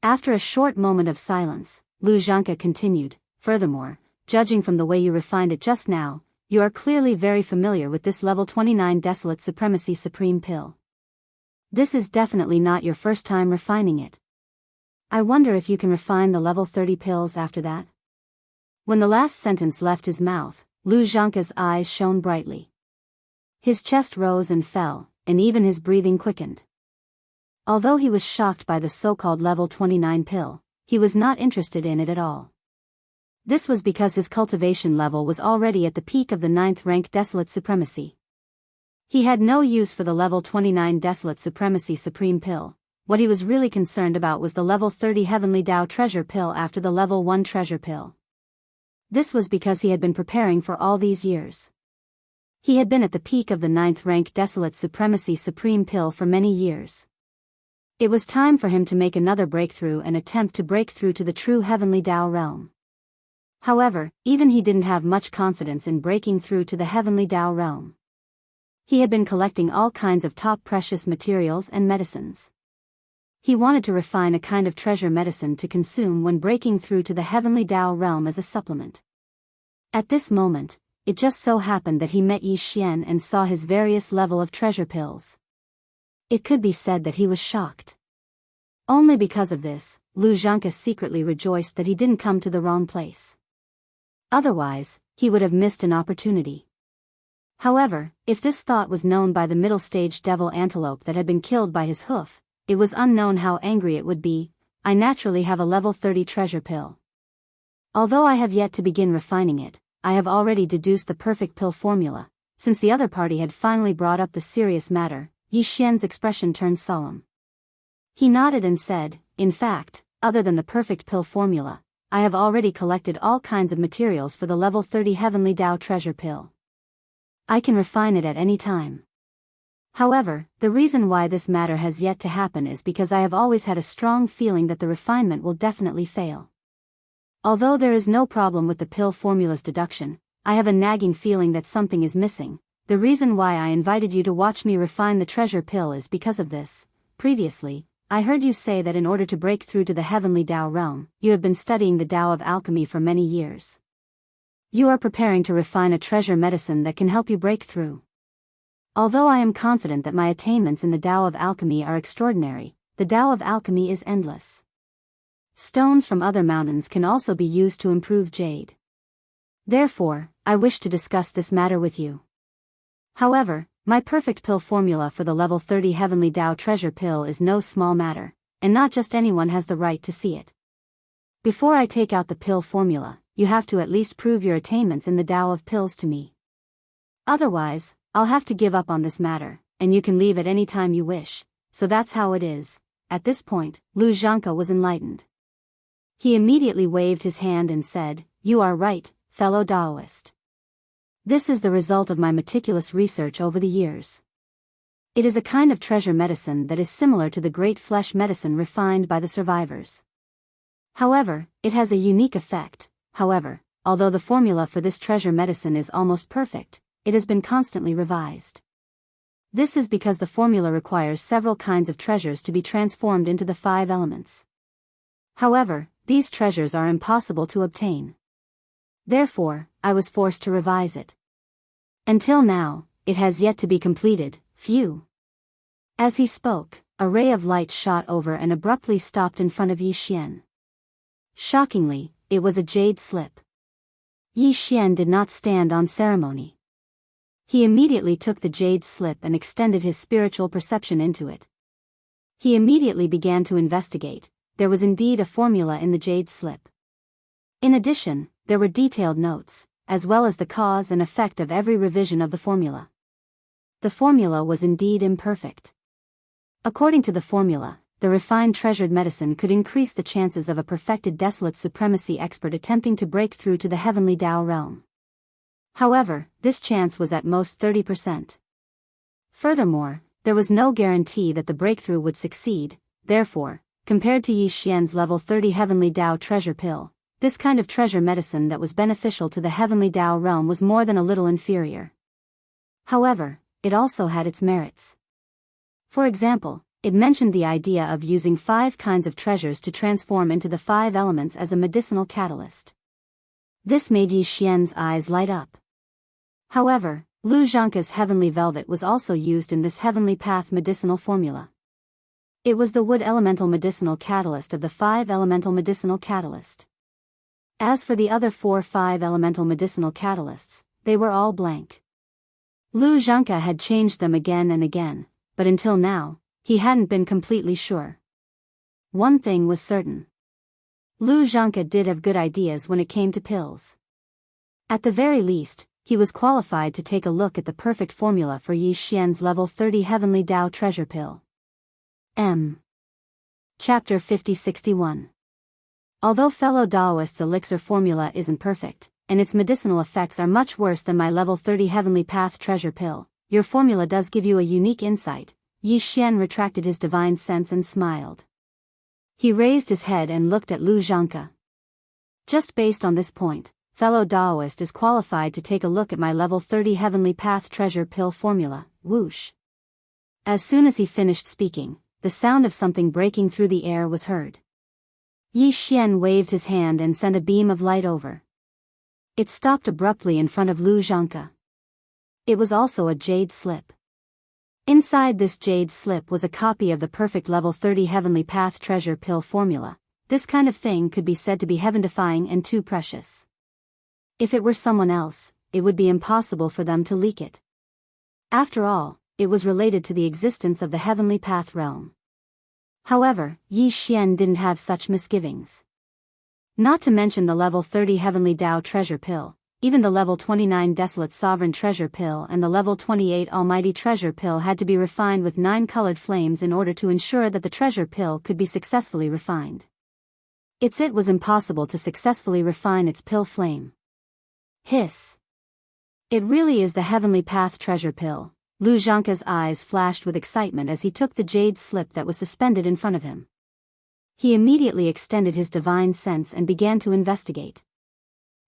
After a short moment of silence, Lu Zhanke continued, furthermore, judging from the way you refined it just now, you are clearly very familiar with this level 29 Desolate Supremacy Supreme pill. This is definitely not your first time refining it. I wonder if you can refine the level 30 pills after that? When the last sentence left his mouth, Lu Zhanke's eyes shone brightly. His chest rose and fell, and even his breathing quickened. Although he was shocked by the so-called level 29 pill, he was not interested in it at all. This was because his cultivation level was already at the peak of the 9th rank Desolate Supremacy. He had no use for the level 29 Desolate Supremacy Supreme pill. What he was really concerned about was the level 30 Heavenly Tao Treasure pill after the level 1 Treasure pill. This was because he had been preparing for all these years. He had been at the peak of the 9th rank Desolate Supremacy Supreme pill for many years. It was time for him to make another breakthrough and attempt to break through to the true Heavenly Tao realm. However, even he didn't have much confidence in breaking through to the Heavenly Tao realm. He had been collecting all kinds of top precious materials and medicines. He wanted to refine a kind of treasure medicine to consume when breaking through to the Heavenly Tao realm as a supplement. At this moment, it just so happened that he met Yi Xian and saw his various level of treasure pills. It could be said that he was shocked. Only because of this, Lu Zhanke secretly rejoiced that he didn't come to the wrong place. Otherwise, he would have missed an opportunity. However, if this thought was known by the middle-stage devil antelope that had been killed by his hoof, it was unknown how angry it would be. I naturally have a level 30 treasure pill. Although I have yet to begin refining it, I have already deduced the perfect pill formula. Since the other party had finally brought up the serious matter, Yi Xian's expression turned solemn. He nodded and said, in fact, other than the perfect pill formula, I have already collected all kinds of materials for the level 30 Heavenly Tao treasure pill. I can refine it at any time. However, the reason why this matter has yet to happen is because I have always had a strong feeling that the refinement will definitely fail. Although there is no problem with the pill formula's deduction, I have a nagging feeling that something is missing. The reason why I invited you to watch me refine the treasure pill is because of this. Previously, I heard you say that in order to break through to the Heavenly Tao realm, you have been studying the Tao of alchemy for many years. You are preparing to refine a treasure medicine that can help you break through. Although I am confident that my attainments in the Tao of alchemy are extraordinary, the Tao of alchemy is endless. Stones from other mountains can also be used to improve jade. Therefore, I wish to discuss this matter with you. However, my perfect pill formula for the level 30 Heavenly Tao treasure pill is no small matter, and not just anyone has the right to see it. Before I take out the pill formula, you have to at least prove your attainments in the Tao of pills to me. Otherwise, I'll have to give up on this matter, and you can leave at any time you wish, so that's how it is. At this point, Lu Zhanke was enlightened. He immediately waved his hand and said, "You are right, fellow Taoist. This is the result of my meticulous research over the years. It is a kind of treasure medicine that is similar to the great flesh medicine refined by the survivors. However, it has a unique effect. However, although the formula for this treasure medicine is almost perfect, it has been constantly revised. This is because the formula requires several kinds of treasures to be transformed into the 5 elements. However, these treasures are impossible to obtain. Therefore, I was forced to revise it. Until now, it has yet to be completed. Phew." As he spoke, a ray of light shot over and abruptly stopped in front of Yi Xian. Shockingly, it was a jade slip. Yi Xian did not stand on ceremony. He immediately took the jade slip and extended his spiritual perception into it. He immediately began to investigate. There was indeed a formula in the jade slip. In addition, there were detailed notes, as well as the cause and effect of every revision of the formula. The formula was indeed imperfect. According to the formula, the refined treasured medicine could increase the chances of a perfected desolate supremacy expert attempting to break through to the Heavenly Tao realm. However, this chance was at most 30%. Furthermore, there was no guarantee that the breakthrough would succeed. Therefore, compared to Yi Xian's level 30 Heavenly Dao treasure pill, this kind of treasure medicine that was beneficial to the Heavenly Dao realm was more than a little inferior. However, it also had its merits. For example, it mentioned the idea of using 5 kinds of treasures to transform into the 5 elements as a medicinal catalyst. This made Yi Xian's eyes light up. However, Lu Zhangke's heavenly velvet was also used in this heavenly path medicinal formula. It was the wood elemental medicinal catalyst of the 5 elemental medicinal catalyst. As for the other 5 elemental medicinal catalysts, they were all blank. Lu Zhangke had changed them again and again, but until now, he hadn't been completely sure. One thing was certain. Lu Zhangke did have good ideas when it came to pills. At the very least, he was qualified to take a look at the perfect formula for Yi Xian's level 30 Heavenly Dao treasure pill. Chapter 5061. Although fellow Daoist's elixir formula isn't perfect, and its medicinal effects are much worse than my level 30 Heavenly Path treasure pill, your formula does give you a unique insight. Yi Xian retracted his divine sense and smiled. He raised his head and looked at Lu Zhangke. Just based on this point, fellow Daoist is qualified to take a look at my level 30 Heavenly Path treasure pill formula. Whoosh. As soon as he finished speaking, the sound of something breaking through the air was heard. Yi Xian waved his hand and sent a beam of light over. It stopped abruptly in front of Lu Zhangke. It was also a jade slip. Inside this jade slip was a copy of the perfect level 30 Heavenly Path treasure pill formula. This kind of thing could be said to be heaven-defying and too precious. If it were someone else, it would be impossible for them to leak it. After all, it was related to the existence of the Heavenly Path realm. However, Yi Xian didn't have such misgivings. Not to mention the level 30 Heavenly Dao treasure pill, even the level 29 Desolate Sovereign treasure pill and the level 28 Almighty treasure pill had to be refined with 9 colored flames in order to ensure that the treasure pill could be successfully refined. It was impossible to successfully refine its pill flame. Hiss. It really is the Heavenly Path treasure pill. Lu Zhangke's eyes flashed with excitement as he took the jade slip that was suspended in front of him. He immediately extended his divine sense and began to investigate.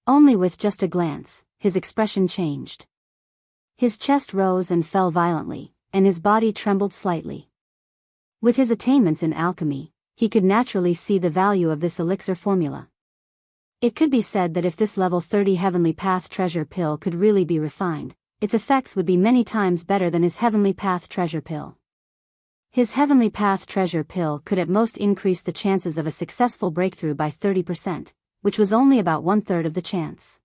Only with just a glance, his expression changed. His chest rose and fell violently, and his body trembled slightly. With his attainments in alchemy, he could naturally see the value of this elixir formula. It could be said that if this level 30 Heavenly Path treasure pill could really be refined, its effects would be many times better than his Heavenly Path treasure pill. His Heavenly Path treasure pill could at most increase the chances of a successful breakthrough by 30%, which was only about 1/3 of the chance.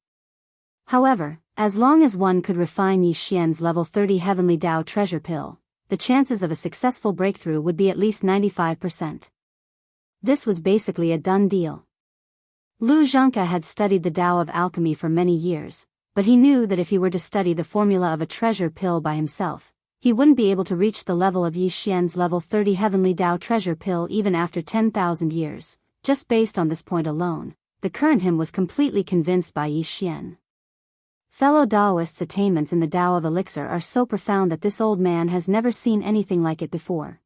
However, as long as one could refine Yi Xian's level 30 Heavenly Dao treasure pill, the chances of a successful breakthrough would be at least 95%. This was basically a done deal. Lu Zhangke had studied the Tao of alchemy for many years, but he knew that if he were to study the formula of a treasure pill by himself, he wouldn't be able to reach the level of Yi Xian's level 30 Heavenly Dao treasure pill even after 10,000 years. Just based on this point alone, the current him was completely convinced by Yi Xian. Fellow Daoists' attainments in the Tao of elixir are so profound that this old man has never seen anything like it before.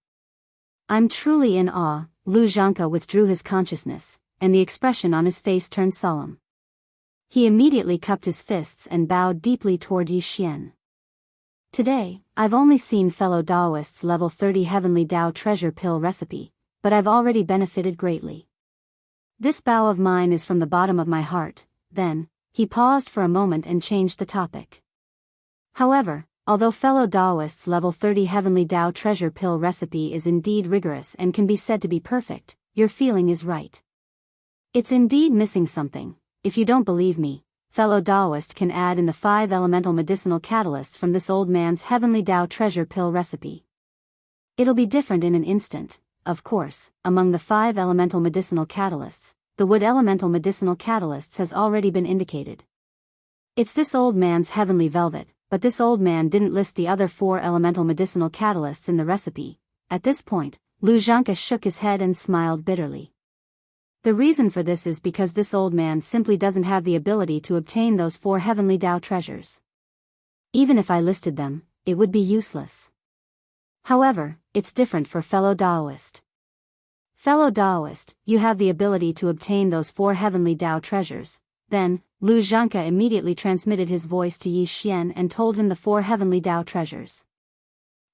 I'm truly in awe. Lu Zhangke withdrew his consciousness, and the expression on his face turned solemn. He immediately cupped his fists and bowed deeply toward Yi Xian. Today, I've only seen fellow Daoists' level 30 Heavenly Dao treasure pill recipe, but I've already benefited greatly. This bow of mine is from the bottom of my heart. Then, he paused for a moment and changed the topic. However, although fellow Daoists' level 30 Heavenly Dao treasure pill recipe is indeed rigorous and can be said to be perfect, your feeling is right. It's indeed missing something. If you don't believe me, fellow Daoist can add in the 5 elemental medicinal catalysts from this old man's Heavenly Dao treasure pill recipe. It'll be different in an instant. Of course, among the 5 elemental medicinal catalysts, the wood elemental medicinal catalysts has already been indicated. It's this old man's heavenly velvet, but this old man didn't list the other 4 elemental medicinal catalysts in the recipe. At this point, Lu Zhangke shook his head and smiled bitterly. The reason for this is because this old man simply doesn't have the ability to obtain those 4 heavenly Tao treasures. Even if I listed them, it would be useless. However, it's different for fellow Taoist. Fellow Taoist, you have the ability to obtain those 4 heavenly Tao treasures. Then, Lu Zhanke immediately transmitted his voice to Yi Xian and told him the 4 heavenly Tao treasures.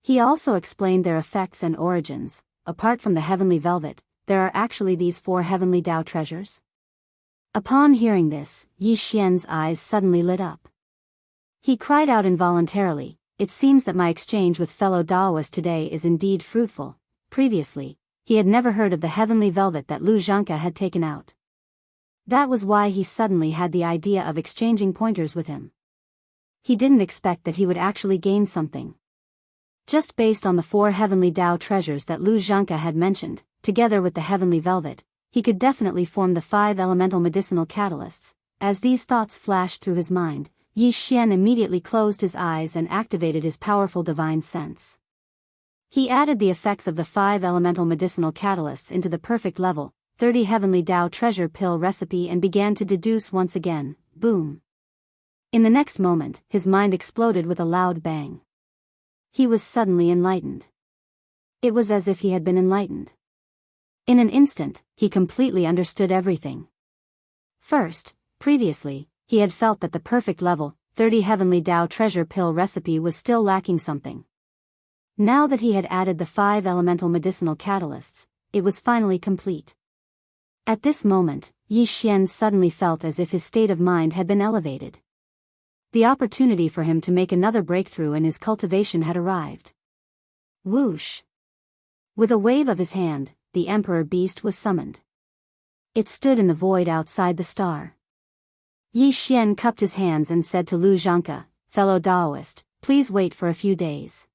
He also explained their effects and origins. Apart from the heavenly velvet, there are actually these 4 heavenly Tao treasures. Upon hearing this, Yi Xian's eyes suddenly lit up. He cried out involuntarily, "It seems that my exchange with fellow Taoists today is indeed fruitful." Previously, he had never heard of the heavenly velvet that Lu Zhanke had taken out. That was why he suddenly had the idea of exchanging pointers with him. He didn't expect that he would actually gain something. Just based on the 4 heavenly Tao treasures that Lu Zhanke had mentioned, together with the heavenly velvet, he could definitely form the 5 elemental medicinal catalysts. As these thoughts flashed through his mind, Yi Xian immediately closed his eyes and activated his powerful divine sense. He added the effects of the 5 elemental medicinal catalysts into the perfect level, 30 heavenly Tao treasure pill recipe and began to deduce once again. Boom. In the next moment, his mind exploded with a loud bang. He was suddenly enlightened. It was as if he had been enlightened. In an instant, he completely understood everything. First, previously, he had felt that the perfect level, 30 heavenly Tao treasure pill recipe was still lacking something. Now that he had added the 5 elemental medicinal catalysts, it was finally complete. At this moment, Yi Xian suddenly felt as if his state of mind had been elevated. The opportunity for him to make another breakthrough in his cultivation had arrived. Whoosh! With a wave of his hand, the Emperor Beast was summoned. It stood in the void outside the star. Yi Xian cupped his hands and said to Lu Zhanke, "Fellow Taoist, please wait for a few days.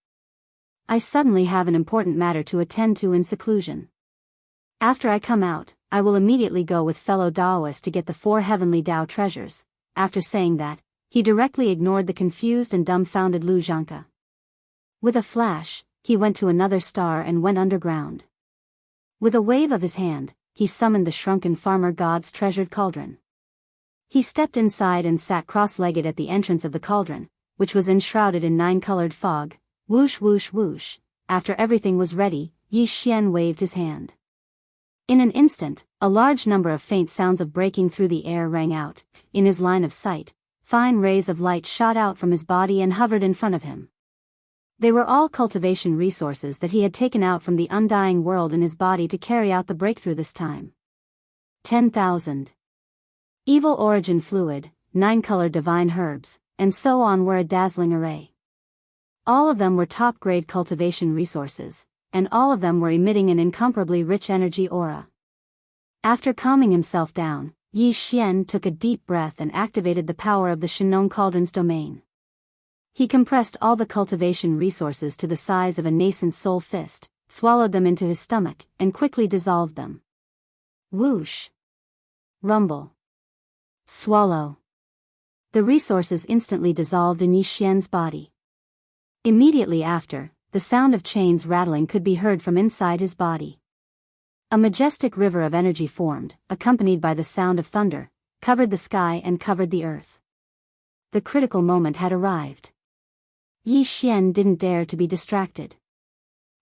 I suddenly have an important matter to attend to in seclusion. After I come out, I will immediately go with fellow Taoists to get the 4 heavenly Tao treasures." After saying that, he directly ignored the confused and dumbfounded Lu Zhanke. With a flash, he went to another star and went underground. With a wave of his hand, he summoned the shrunken farmer god's treasured cauldron. He stepped inside and sat cross-legged at the entrance of the cauldron, which was enshrouded in 9-colored fog. Whoosh whoosh whoosh. After everything was ready, Yi Xian waved his hand. In an instant, a large number of faint sounds of breaking through the air rang out. In his line of sight, fine rays of light shot out from his body and hovered in front of him. They were all cultivation resources that he had taken out from the undying world in his body to carry out the breakthrough this time. 10,000. Evil origin fluid, 9-colored divine herbs, and so on were a dazzling array. All of them were top-grade cultivation resources, and all of them were emitting an incomparably rich energy aura. After calming himself down, Yi Xian took a deep breath and activated the power of the Shenong Cauldron's domain. He compressed all the cultivation resources to the size of a nascent soul fist, swallowed them into his stomach, and quickly dissolved them. Whoosh! Rumble! Swallow! The resources instantly dissolved in Yi Xian's body. Immediately after, the sound of chains rattling could be heard from inside his body. A majestic river of energy formed, accompanied by the sound of thunder, covered the sky and covered the earth. The critical moment had arrived. Yi Xian didn't dare to be distracted.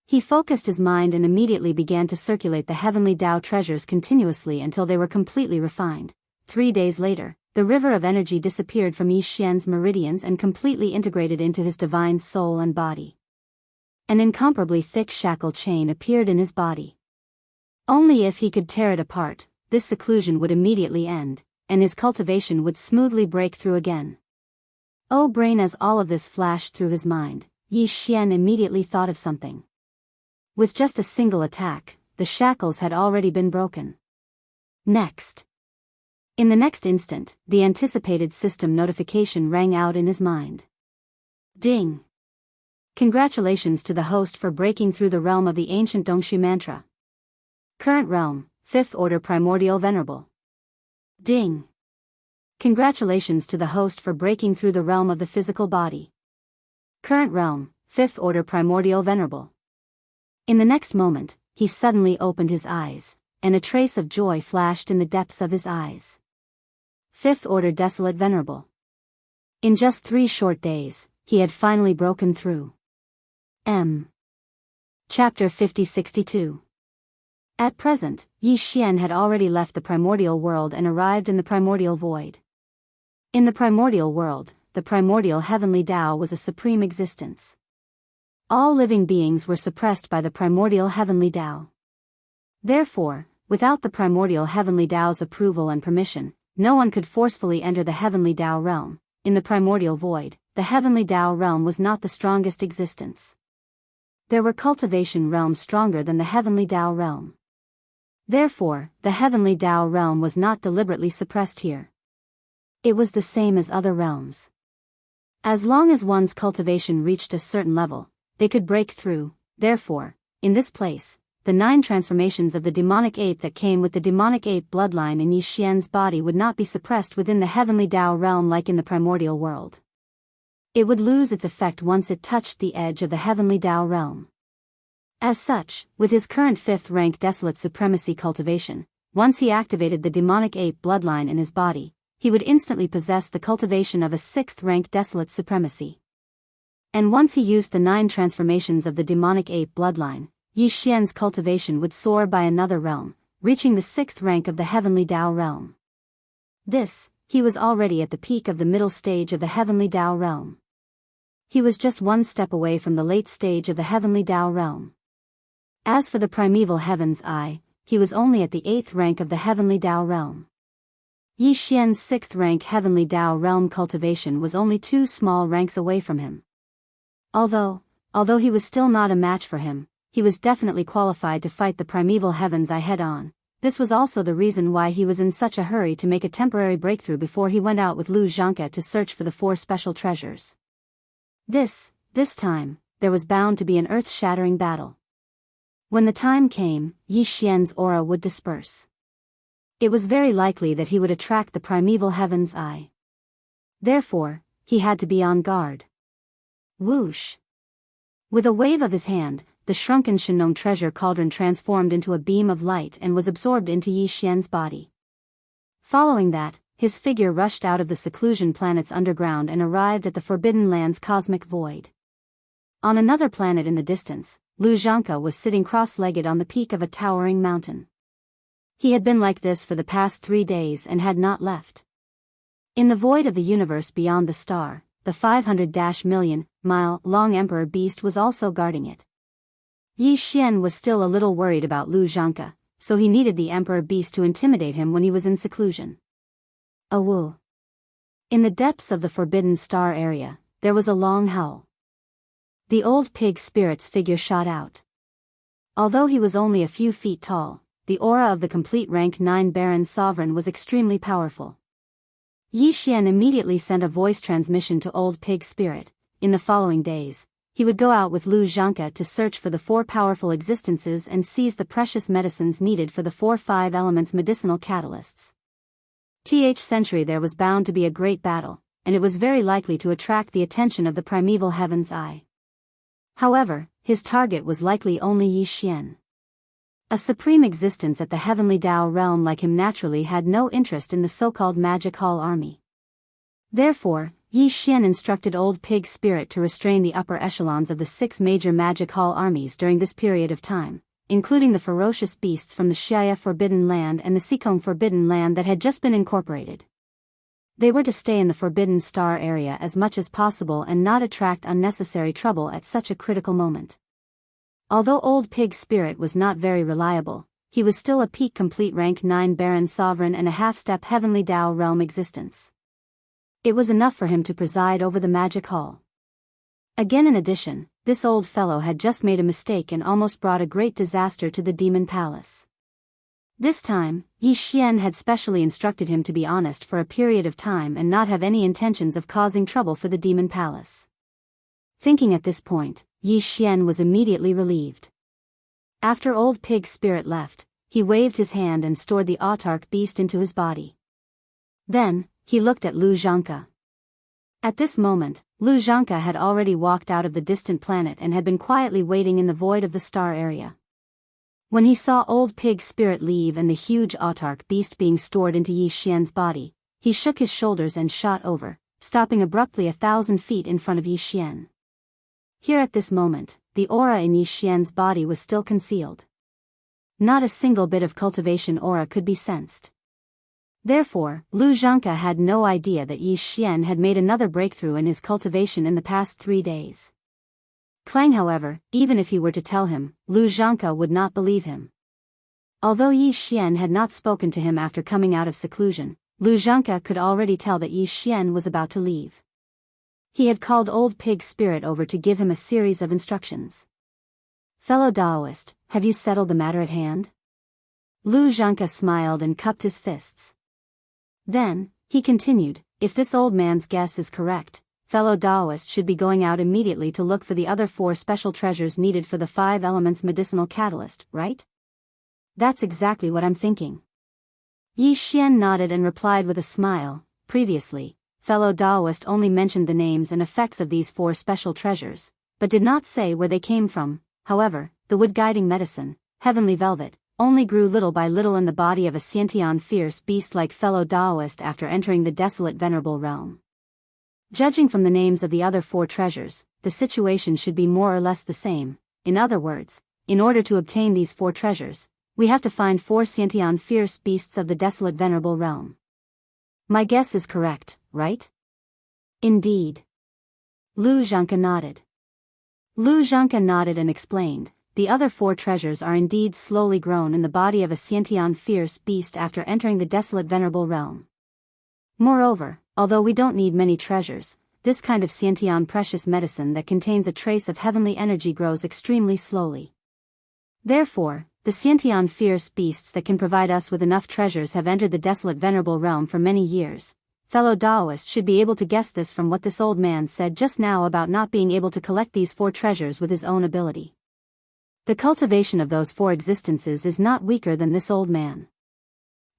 He focused his mind and immediately began to circulate the heavenly Tao treasures continuously until they were completely refined. 3 days later, the river of energy disappeared from Yi Xian's meridians and completely integrated into his divine soul and body. An incomparably thick shackle chain appeared in his body. Only if he could tear it apart, this seclusion would immediately end, and his cultivation would smoothly break through again. Oh brain! As all of this flashed through his mind, Yi Xian immediately thought of something. With just a single attack, the shackles had already been broken. Next. In the next instant, the anticipated system notification rang out in his mind. Ding! Congratulations to the host for breaking through the realm of the ancient Dongshu mantra. Current realm, 5th order primordial venerable. Ding! Congratulations to the host for breaking through the realm of the physical body. Current realm, 5th order primordial venerable. In the next moment, he suddenly opened his eyes, and a trace of joy flashed in the depths of his eyes. Fifth Order Desolate Venerable. In just 3 short days, he had finally broken through. Chapter 5062. At present, Yi Xian had already left the primordial world and arrived in the primordial void. In the primordial world, the primordial heavenly Tao was a supreme existence. All living beings were suppressed by the primordial heavenly Tao. Therefore, without the primordial heavenly Tao's approval and permission, no one could forcefully enter the heavenly Tao realm. In the primordial void, the heavenly Tao realm was not the strongest existence. There were cultivation realms stronger than the heavenly Tao realm. Therefore, the heavenly Tao realm was not deliberately suppressed here. It was the same as other realms. As long as one's cultivation reached a certain level, they could break through. Therefore, in this place, the 9 transformations of the demonic ape that came with the demonic ape bloodline in Yi Xian's body would not be suppressed within the heavenly Tao realm like in the primordial world. It would lose its effect once it touched the edge of the heavenly Tao realm. As such, with his current 5th rank desolate supremacy cultivation, once he activated the demonic ape bloodline in his body, he would instantly possess the cultivation of a 6th rank desolate supremacy. And once he used the 9 transformations of the demonic ape bloodline, Yi Xian's cultivation would soar by another realm, reaching the 6th rank of the heavenly Tao realm. He was already at the peak of the middle stage of the heavenly Tao realm. He was just 1 step away from the late stage of the heavenly Tao realm. As for the primeval heaven's eye, he was only at the 8th rank of the heavenly Tao realm. Yi Xian's 6th rank heavenly Tao realm cultivation was only 2 small ranks away from him. Although he was still not a match for him, he was definitely qualified to fight the primeval heaven's eye head-on. This was also the reason why he was in such a hurry to make a temporary breakthrough before he went out with Lu Zhanke to search for the 4 special treasures. This time, there was bound to be an earth-shattering battle. When the time came, Yi Xian's aura would disperse. It was very likely that he would attract the primeval heaven's eye. Therefore, he had to be on guard. Whoosh! With a wave of his hand, the shrunken Shenong treasure cauldron transformed into a beam of light and was absorbed into Yi Xian's body. Following that, his figure rushed out of the seclusion planet's underground and arrived at the Forbidden Land's cosmic void. On another planet in the distance, Lu Zhanke was sitting cross-legged on the peak of a towering mountain. He had been like this for the past 3 days and had not left. In the void of the universe beyond the star, the 500-million-mile-long Emperor Beast was also guarding it. Yi Xian was still a little worried about Lu Zhanke, so he needed the Emperor Beast to intimidate him when he was in seclusion. Awoo! In the depths of the Forbidden Star area, there was a long howl. The old pig spirit's figure shot out. Although he was only a few feet tall, the aura of the complete rank 9 Baron Sovereign was extremely powerful. Yi Xian immediately sent a voice transmission to Old Pig Spirit. In the following days, he would go out with Lu Zhanke to search for the 4 powerful existences and seize the precious medicines needed for the 4-5 elements medicinal catalysts. Century there was bound to be a great battle, and it was very likely to attract the attention of the primeval heaven's eye. However, his target was likely only Yi Xian. A supreme existence at the heavenly Tao realm like him naturally had no interest in the so-called Magic Hall army. Therefore, Yi Xian instructed Old Pig Spirit to restrain the upper echelons of the 6 major Magic Hall armies during this period of time, including the ferocious beasts from the Xia Forbidden Land and the Sikong Forbidden Land that had just been incorporated. They were to stay in the Forbidden Star area as much as possible and not attract unnecessary trouble at such a critical moment. Although Old Pig Spirit was not very reliable, he was still a peak complete rank 9 Baron Sovereign and a half-step heavenly Tao realm existence. It was enough for him to preside over the Magic Hall. Again in addition, this old fellow had just made a mistake and almost brought a great disaster to the Demon Palace. This time, Yi Xian had specially instructed him to be honest for a period of time and not have any intentions of causing trouble for the Demon Palace. Thinking at this point, Yi Xian was immediately relieved. After Old Pig Spirit left, he waved his hand and stored the autarch beast into his body. Then, he looked at Lu Zhanke. At this moment, Lu Zhanke had already walked out of the distant planet and had been quietly waiting in the void of the star area. When he saw old pig spirit leave and the huge autarch beast being stored into Yi Xian's body, he shook his shoulders and shot over, stopping abruptly 1,000 feet in front of Yi Xian. Here at this moment, the aura in Yi Xian's body was still concealed. Not a single bit of cultivation aura could be sensed. Therefore, Lu Zhanke had no idea that Yi Xian had made another breakthrough in his cultivation in the past 3 days. Clang, however, even if he were to tell him, Lu Zhanke would not believe him. Although Yi Xian had not spoken to him after coming out of seclusion, Lu Zhanke could already tell that Yi Xian was about to leave. He had called old pig spirit over to give him a series of instructions. "Fellow Taoist, have you settled the matter at hand?" Lu Zhanke smiled and cupped his fists. Then, he continued, "If this old man's guess is correct, fellow Taoist should be going out immediately to look for the other 4 special treasures needed for the 5 elements medicinal catalyst, right?" "That's exactly what I'm thinking." Yi Xian nodded and replied with a smile. Previously, fellow Taoist only mentioned the names and effects of these 4 special treasures, but did not say where they came from. However, the wood-guiding medicine, heavenly velvet, only grew little by little in the body of a Xiantian fierce beast like fellow Taoist after entering the desolate venerable realm. Judging from the names of the other 4 treasures, the situation should be more or less the same. In other words, in order to obtain these 4 treasures, we have to find 4 Xiantian fierce beasts of the desolate venerable realm. My guess is correct, right? Indeed. Lu Zhanke nodded. Lu Zhanke nodded and explained, the other 4 treasures are indeed slowly grown in the body of a Xiantian fierce beast after entering the desolate venerable realm. Moreover, although we don't need many treasures, this kind of Xiantian precious medicine that contains a trace of heavenly energy grows extremely slowly. Therefore, the Xiantian fierce beasts that can provide us with enough treasures have entered the desolate venerable realm for many years. Fellow Taoist should be able to guess this from what this old man said just now about not being able to collect these 4 treasures with his own ability. The cultivation of those 4 existences is not weaker than this old man.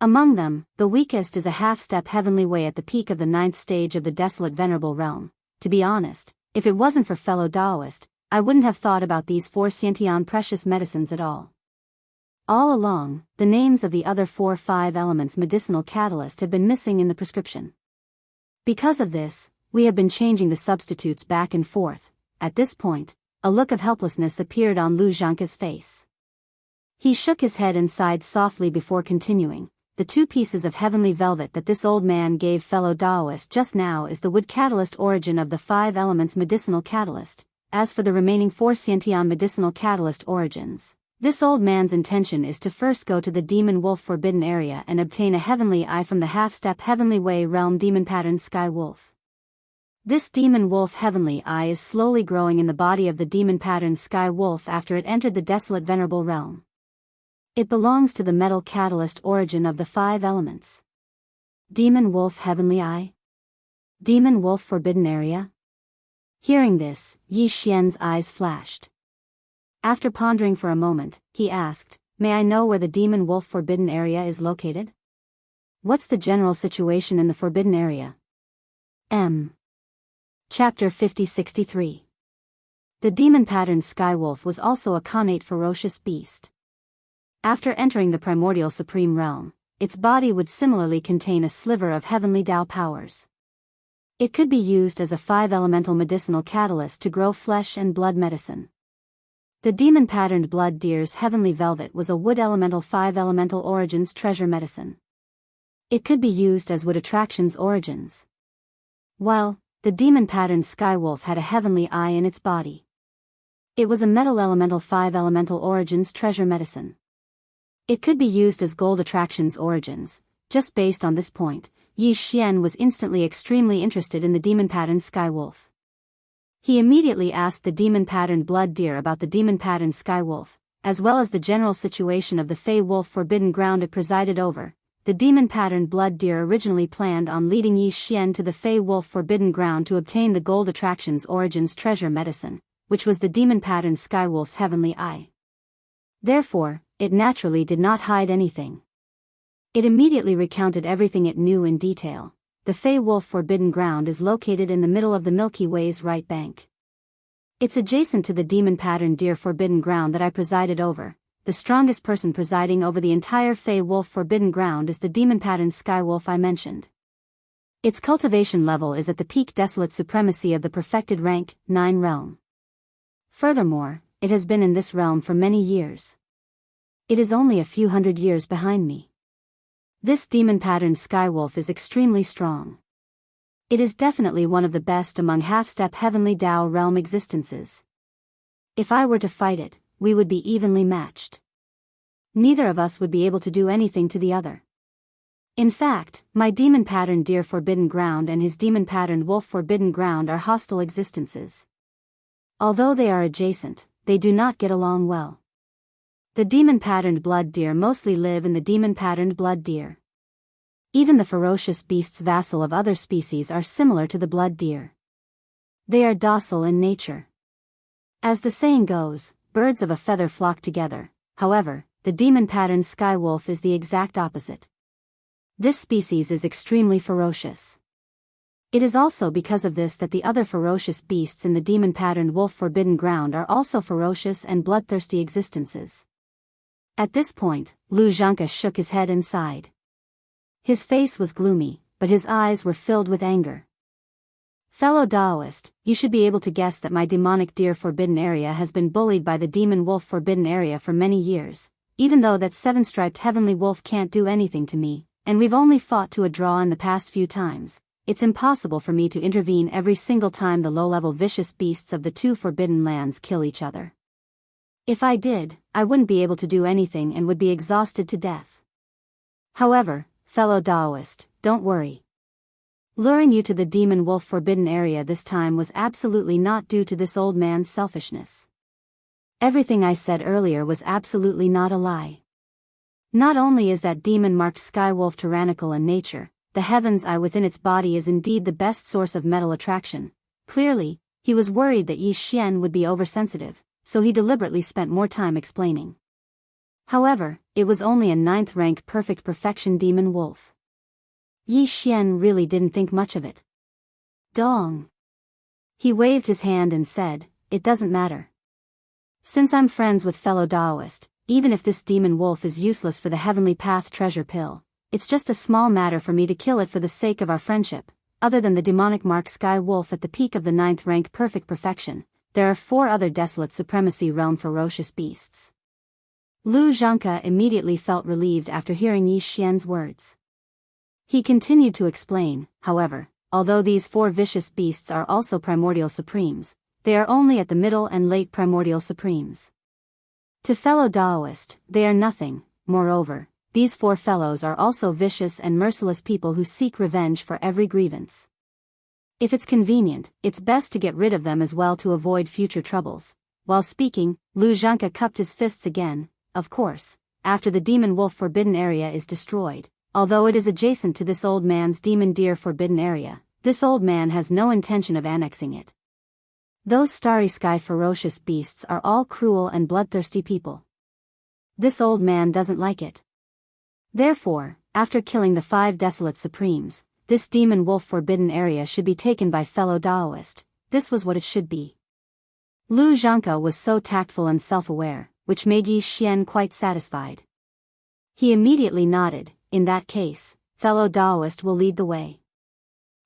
Among them, the weakest is a half-step heavenly way at the peak of the 9th stage of the desolate venerable realm. To be honest, if it wasn't for fellow Taoist, I wouldn't have thought about these 4 Xiantian precious medicines at all. All along, the names of the other 4 5 elements medicinal catalyst have been missing in the prescription. Because of this, we have been changing the substitutes back and forth. At this point, a look of helplessness appeared on Lu Zhanke's face. He shook his head and sighed softly before continuing. The 2 pieces of heavenly velvet that this old man gave fellow Taoist just now is the wood catalyst origin of the 5 elements medicinal catalyst. As for the remaining 4 Xiantian medicinal catalyst origins, this old man's intention is to first go to the demon wolf forbidden area and obtain a heavenly eye from the half-step heavenly way realm demon pattern sky wolf. This demon wolf heavenly eye is slowly growing in the body of the demon pattern sky wolf after it entered the desolate venerable realm. It belongs to the metal catalyst origin of the 5 elements. Demon wolf heavenly eye? Demon wolf forbidden area? Hearing this, Yi Xian's eyes flashed. After pondering for a moment, he asked, "May I know where the demon wolf forbidden area is located? What's the general situation in the forbidden area?" Chapter 5063. The demon pattern skywolf was also a connate ferocious beast. After entering the primordial supreme realm, its body would similarly contain a sliver of heavenly Tao powers. It could be used as a 5-elemental medicinal catalyst to grow flesh and blood medicine. The demon-patterned blood deer's heavenly velvet was a wood elemental 5-elemental origins treasure medicine. It could be used as wood attractions origins. While the demon-patterned skywolf had a heavenly eye in its body. It was a metal elemental 5-elemental origins treasure medicine. It could be used as gold attractions origins. Just based on this point, Yi Xian was instantly extremely interested in the demon-patterned skywolf. He immediately asked the demon-patterned blood deer about the demon-patterned skywolf, as well as the general situation of the Fey Wolf forbidden ground it presided over. The demon-patterned blood deer originally planned on leading Yi Xian to the Fey Wolf forbidden ground to obtain the gold attractions origins treasure medicine, which was the demon-patterned skywolf's heavenly eye. Therefore, it naturally did not hide anything. It immediately recounted everything it knew in detail. The Fey Wolf forbidden ground is located in the middle of the Milky Way's right bank. It's adjacent to the demon-patterned deer forbidden ground that I presided over. the strongest person presiding over the entire Fey Wolf Forbidden Ground is the demon-patterned Sky Wolf I mentioned. Its cultivation level is at the peak desolate supremacy of the perfected rank 9 realm. Furthermore, it has been in this realm for many years. It is only a few hundred years behind me. This demon-patterned Sky Wolf is extremely strong. It is definitely one of the best among half-step heavenly Tao realm existences. If I were to fight it, we would be evenly matched. Neither of us would be able to do anything to the other. In fact, my demon-patterned Deer Forbidden Ground and his demon-patterned Wolf Forbidden Ground are hostile existences. Although they are adjacent, they do not get along well. The demon-patterned Blood Deer mostly live in the demon-patterned Blood Deer. Even the ferocious beasts vassal of other species are similar to the Blood Deer. They are docile in nature. As the saying goes, birds of a feather flock together. However, the demon-patterned Sky Wolf is the exact opposite. This species is extremely ferocious. It is also because of this that the other ferocious beasts in the demon-patterned Wolf Forbidden Ground are also ferocious and bloodthirsty existences. At this point, Lu Zhanke shook his head and sighed. His face was gloomy, but his eyes were filled with anger. Fellow Taoist, you should be able to guess that my demonic Deer Forbidden Area has been bullied by the demon Wolf Forbidden Area for many years, even though that 7-striped heavenly wolf can't do anything to me, and we've only fought to a draw in the past few times. It's impossible for me to intervene every single time the low-level vicious beasts of the two forbidden lands kill each other. If I did, I wouldn't be able to do anything and would be exhausted to death. However, fellow Taoist, don't worry. Luring you to the demon wolf forbidden area this time was absolutely not due to this old man's selfishness. Everything I said earlier was absolutely not a lie. Not only is that demon-marked sky wolf tyrannical in nature, the heaven's eye within its body is indeed the best source of mental attraction. Clearly, he was worried that Yi Xian would be oversensitive, so he deliberately spent more time explaining. However, it was only a 9th rank perfect perfection demon wolf. Yi Xian really didn't think much of it. Dong. He waved his hand and said, "It doesn't matter. Since I'm friends with fellow Taoist, even if this demon wolf is useless for the heavenly path treasure pill, it's just a small matter for me to kill it for the sake of our friendship. Other than the demonic mark sky wolf at the peak of the 9th rank perfect perfection, there are 4 other desolate supremacy realm ferocious beasts." Lu Zhanke immediately felt relieved after hearing Yi Xian's words. He continued to explain, however, although these 4 vicious beasts are also primordial supremes, they are only at the middle and late primordial supremes. To fellow Taoist, they are nothing. Moreover, these 4 fellows are also vicious and merciless people who seek revenge for every grievance. If it's convenient, it's best to get rid of them as well to avoid future troubles. While speaking, Lu Zhanke cupped his fists again. Of course, after the demon wolf forbidden area is destroyed, although it is adjacent to this old man's demon deer forbidden area, this old man has no intention of annexing it. Those starry sky ferocious beasts are all cruel and bloodthirsty people. This old man doesn't like it. Therefore, after killing the 5 desolate supremes, this demon wolf forbidden area should be taken by fellow Taoist. This was what it should be. Lu Zhanke was so tactful and self-aware, which made Yi Xian quite satisfied. He immediately nodded. In that case, fellow Taoist will lead the way.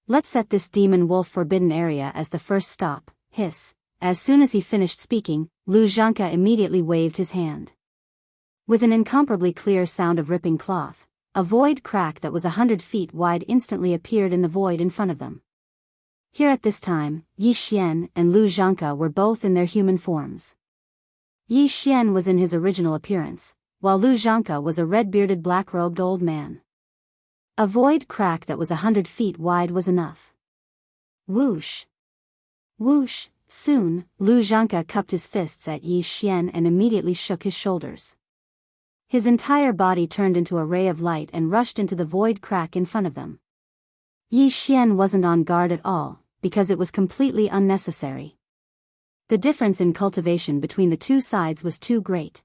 Let's set this demon wolf forbidden area as the first stop. Hiss. As soon as he finished speaking, Lu Zhanke immediately waved his hand. With an incomparably clear sound of ripping cloth, a void crack that was 100 feet wide instantly appeared in the void in front of them. Here at this time, Yi Xian and Lu Zhanke were both in their human forms. Yi Xian was in his original appearance, while Lu Zhanke was a red-bearded black-robed old man. A void crack that was 100 feet wide was enough. Whoosh! Whoosh! Soon, Lu Zhanke cupped his fists at Yi Xian and immediately shook his shoulders. His entire body turned into a ray of light and rushed into the void crack in front of them. Yi Xian wasn't on guard at all, because it was completely unnecessary. The difference in cultivation between the 2 sides was too great.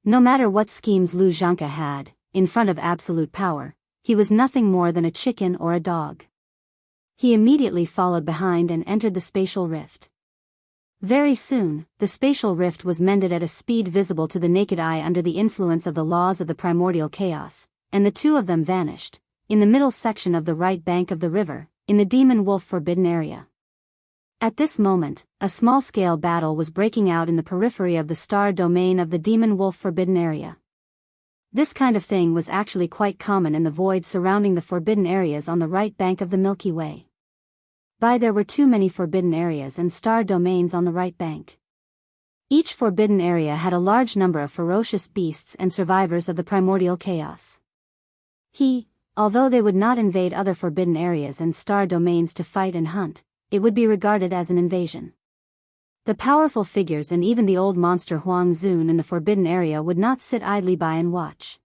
No matter what schemes Lu Zhanke had, in front of absolute power, he was nothing more than a chicken or a dog. He immediately followed behind and entered the spatial rift. Very soon, the spatial rift was mended at a speed visible to the naked eye under the influence of the laws of the primordial chaos, and the two of them vanished, in the middle section of the right bank of the river, in the demon wolf forbidden area. At this moment, a small-scale battle was breaking out in the periphery of the star domain of the demon wolf forbidden area. This kind of thing was actually quite common in the void surrounding the forbidden areas on the right bank of the Milky Way. There were too many forbidden areas and star domains on the right bank. Each forbidden area had a large number of ferocious beasts and survivors of the primordial chaos. Although they would not invade other forbidden areas and star domains to fight and hunt, it would be regarded as an invasion. The powerful figures and even the old monster Huang Zun in the forbidden area would not sit idly by and watch.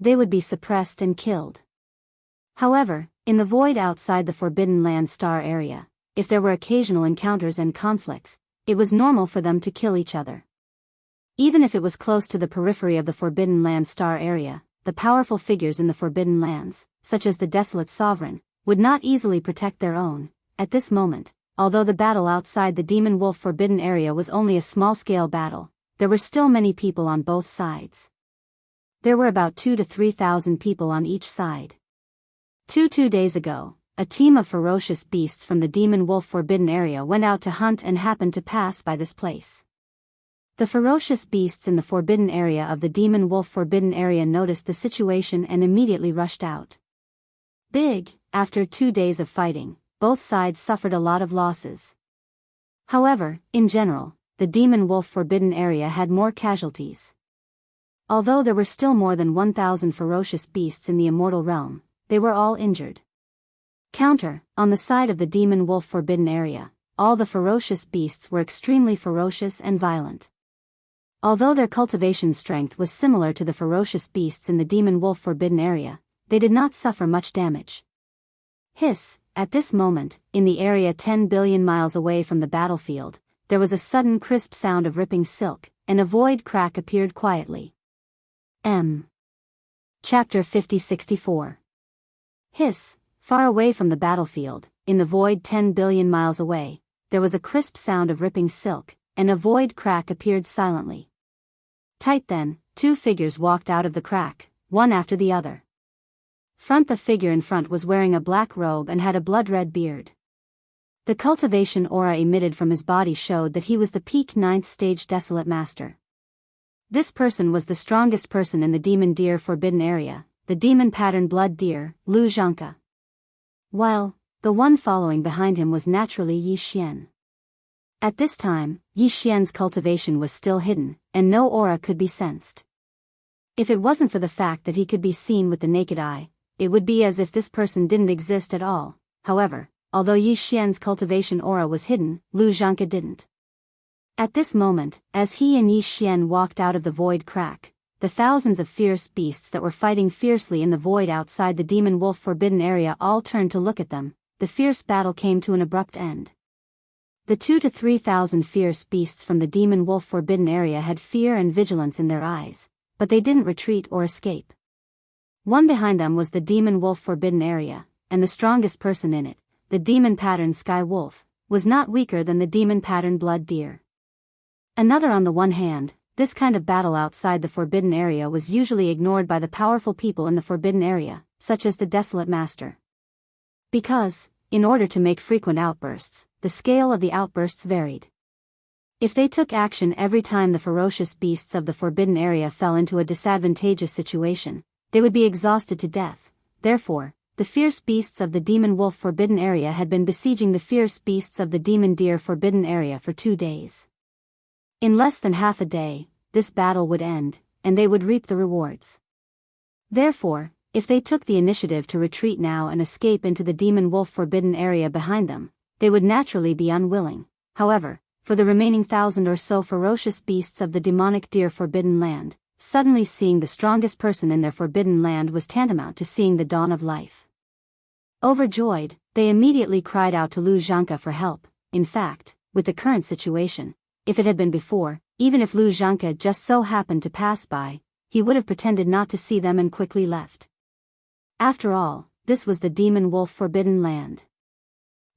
They would be suppressed and killed. However, in the void outside the Forbidden Land star area, if there were occasional encounters and conflicts, it was normal for them to kill each other. Even if it was close to the periphery of the Forbidden Land star area, the powerful figures in the Forbidden Lands, such as the Desolate Sovereign, would not easily protect their own. At this moment, although the battle outside the Demon Wolf Forbidden area was only a small-scale battle, there were still many people on both sides. There were about 2,000 to 3,000 people on each side. 2 days ago, a team of ferocious beasts from the Demon Wolf Forbidden area went out to hunt and happened to pass by this place. The ferocious beasts in the Forbidden area of the Demon Wolf Forbidden area noticed the situation and immediately rushed out. After 2 days of fighting, both sides suffered a lot of losses. However, in general, the Demon Wolf Forbidden area had more casualties. Although there were still more than 1,000 ferocious beasts in the immortal realm, they were all injured. On the side of the Demon Wolf Forbidden area, all the ferocious beasts were extremely ferocious and violent. Although their cultivation strength was similar to the ferocious beasts in the Demon Wolf Forbidden area, they did not suffer much damage. At this moment, in the area 10 billion miles away from the battlefield, there was a sudden crisp sound of ripping silk, and a void crack appeared quietly. Chapter 5064. Far away from the battlefield, in the void 10 billion miles away, there was a crisp sound of ripping silk, and a void crack appeared silently. Then, 2 figures walked out of the crack, one after the other. The figure in front was wearing a black robe and had a blood-red beard. The cultivation aura emitted from his body showed that he was the peak 9th stage Desolate Master. This person was the strongest person in the Demon Deer Forbidden area, the demon pattern blood deer, Lu Zhanke. While the one following behind him was naturally Yi Xian. At this time, Yi Xian's cultivation was still hidden, and no aura could be sensed. If it wasn't for the fact that he could be seen with the naked eye, it would be as if this person didn't exist at all. However, although Yi Xian's cultivation aura was hidden, Lu Zhanke didn't. At this moment, as he and Yi Xian walked out of the void crack, the thousands of fierce beasts that were fighting fiercely in the void outside the Demon Wolf Forbidden area all turned to look at them. The fierce battle came to an abrupt end. The 2,000 to 3,000 fierce beasts from the Demon Wolf Forbidden area had fear and vigilance in their eyes, but they didn't retreat or escape. One behind them was the Demon Wolf Forbidden area, and the strongest person in it, the demon pattern Sky Wolf, was not weaker than the demon pattern Blood Deer. Another on the one hand, this kind of battle outside the Forbidden area was usually ignored by the powerful people in the Forbidden area, such as the Desolate Master. Because, in order to make frequent outbursts, the scale of the outbursts varied. If they took action every time the ferocious beasts of the Forbidden area fell into a disadvantageous situation, they would be exhausted to death. Therefore, the fierce beasts of the Demon Wolf Forbidden area had been besieging the fierce beasts of the Demon Deer Forbidden area for 2 days. In less than half a day, this battle would end, and they would reap the rewards. Therefore, if they took the initiative to retreat now and escape into the Demon Wolf Forbidden area behind them, they would naturally be unwilling. However, for the remaining 1,000 or so ferocious beasts of the Demonic Deer Forbidden Land, suddenly seeing the strongest person in their Forbidden Land was tantamount to seeing the dawn of life. Overjoyed, they immediately cried out to Lu Zhanke for help. In fact, with the current situation, if it had been before, even if Lu Zhanke just so happened to pass by, he would have pretended not to see them and quickly left. After all, this was the Demon Wolf Forbidden Land.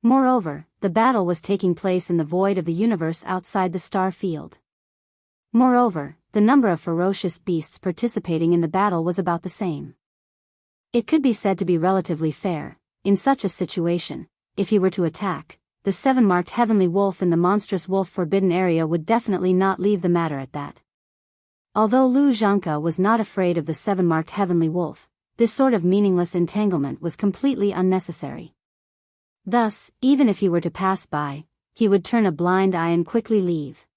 Moreover, the battle was taking place in the void of the universe outside the star field. Moreover, the number of ferocious beasts participating in the battle was about the same. It could be said to be relatively fair. In such a situation, if he were to attack, the 7-marked heavenly wolf in the monstrous wolf forbidden area would definitely not leave the matter at that. Although Lu Zhanke was not afraid of the 7-marked heavenly wolf, this sort of meaningless entanglement was completely unnecessary. Thus, even if he were to pass by, he would turn a blind eye and quickly leave.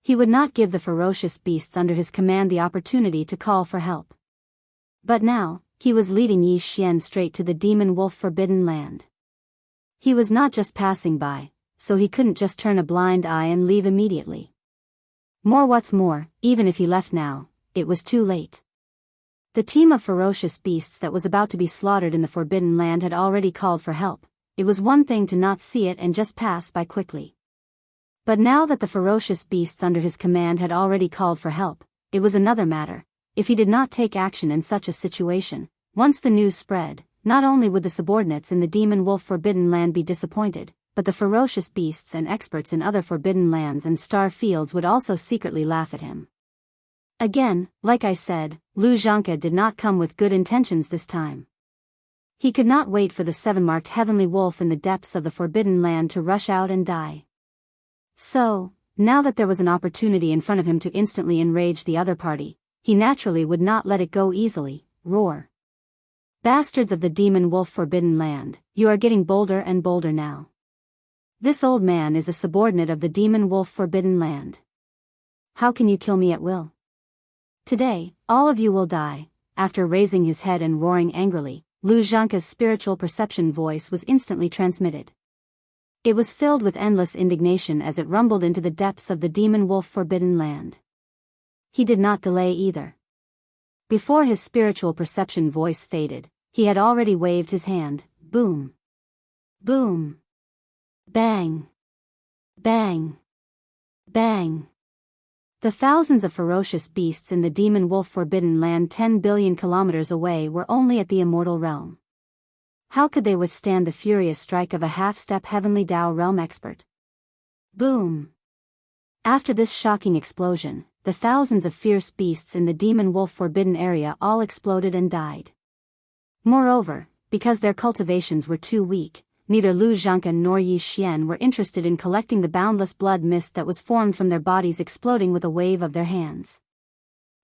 He would not give the ferocious beasts under his command the opportunity to call for help. But now, he was leading Yi Xian straight to the demon wolf forbidden land. He was not just passing by, so he couldn't just turn a blind eye and leave immediately. What's more, even if he left now, it was too late. The team of ferocious beasts that was about to be slaughtered in the forbidden land had already called for help. It was one thing to not see it and just pass by quickly. But now that the ferocious beasts under his command had already called for help, it was another matter. If he did not take action in such a situation, once the news spread, not only would the subordinates in the demon wolf forbidden land be disappointed, but the ferocious beasts and experts in other forbidden lands and star fields would also secretly laugh at him. Again, like I said, Lu Zhanke did not come with good intentions this time. He could not wait for the 7-marked heavenly wolf in the depths of the forbidden land to rush out and die. So, now that there was an opportunity in front of him to instantly enrage the other party, he naturally would not let it go easily. Roar. Bastards of the demon wolf forbidden land, you are getting bolder and bolder now. This old man is a subordinate of the demon wolf forbidden land. How can you kill me at will? Today, all of you will die. After raising his head and roaring angrily, Lu Zhanke's spiritual perception voice was instantly transmitted. It was filled with endless indignation as it rumbled into the depths of the demon wolf forbidden land. He did not delay either. Before his spiritual perception voice faded, he had already waved his hand. Boom. Boom. Bang. Bang. Bang. The thousands of ferocious beasts in the demon wolf forbidden land 10 billion kilometers away were only at the immortal realm. How could they withstand the furious strike of a half-step heavenly Tao realm expert? Boom! After this shocking explosion, the thousands of fierce beasts in the demon wolf forbidden area all exploded and died. Moreover, because their cultivations were too weak, neither Lu Zhanke nor Yi Xian were interested in collecting the boundless blood mist that was formed from their bodies exploding with a wave of their hands.